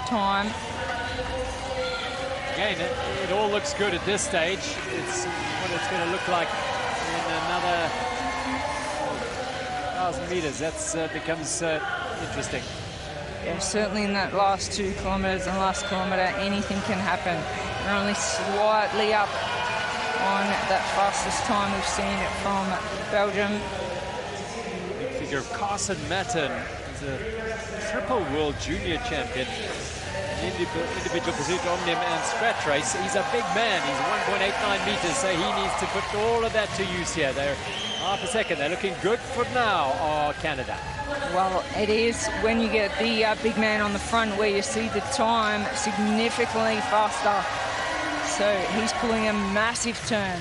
time. again, it all looks good at this stage. It's what it's going to look like in another 1,000 meters. That becomes interesting. Yeah, certainly in that last 2 kilometers and last kilometer, anything can happen. They're only slightly up on that fastest time we've seen it from Belgium. Big figure of Carson Matten is a triple world junior champion. Individual pursuit, omnium and scratch race. He's a big man. He's 1.89 meters, so he needs to put all of that to use here. They're half a second. They're looking good for now, Canada. Well, it is when you get the big man on the front where you see the time significantly faster. So he's pulling a massive turn.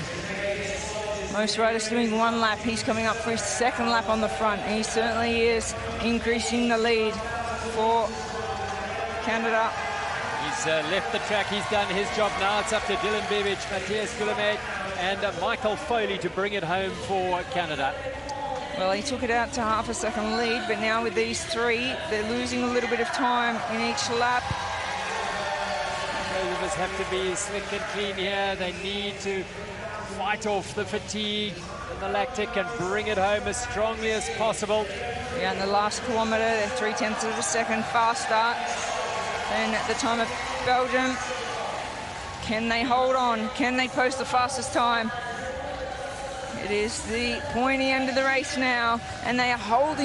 Most riders doing 1 lap. He's coming up for his 2nd lap on the front. And he certainly is increasing the lead for Canada. He's left the track. He's done his job. Now it's up to Dylan Bebic, Matthias Guillemette, and Michael Foley to bring it home for Canada. Well, he took it out to half a second lead, but now with these 3, they're losing a little bit of time in each lap. Both of us have to be slick and clean here. They need to fight off the fatigue and the lactic and bring it home as strongly as possible. Yeah, in the last kilometre, they're 0.3 of a second faster than the time of Belgium. Can they hold on? Can they post the fastest time? It is the pointy end of the race now, and they are holding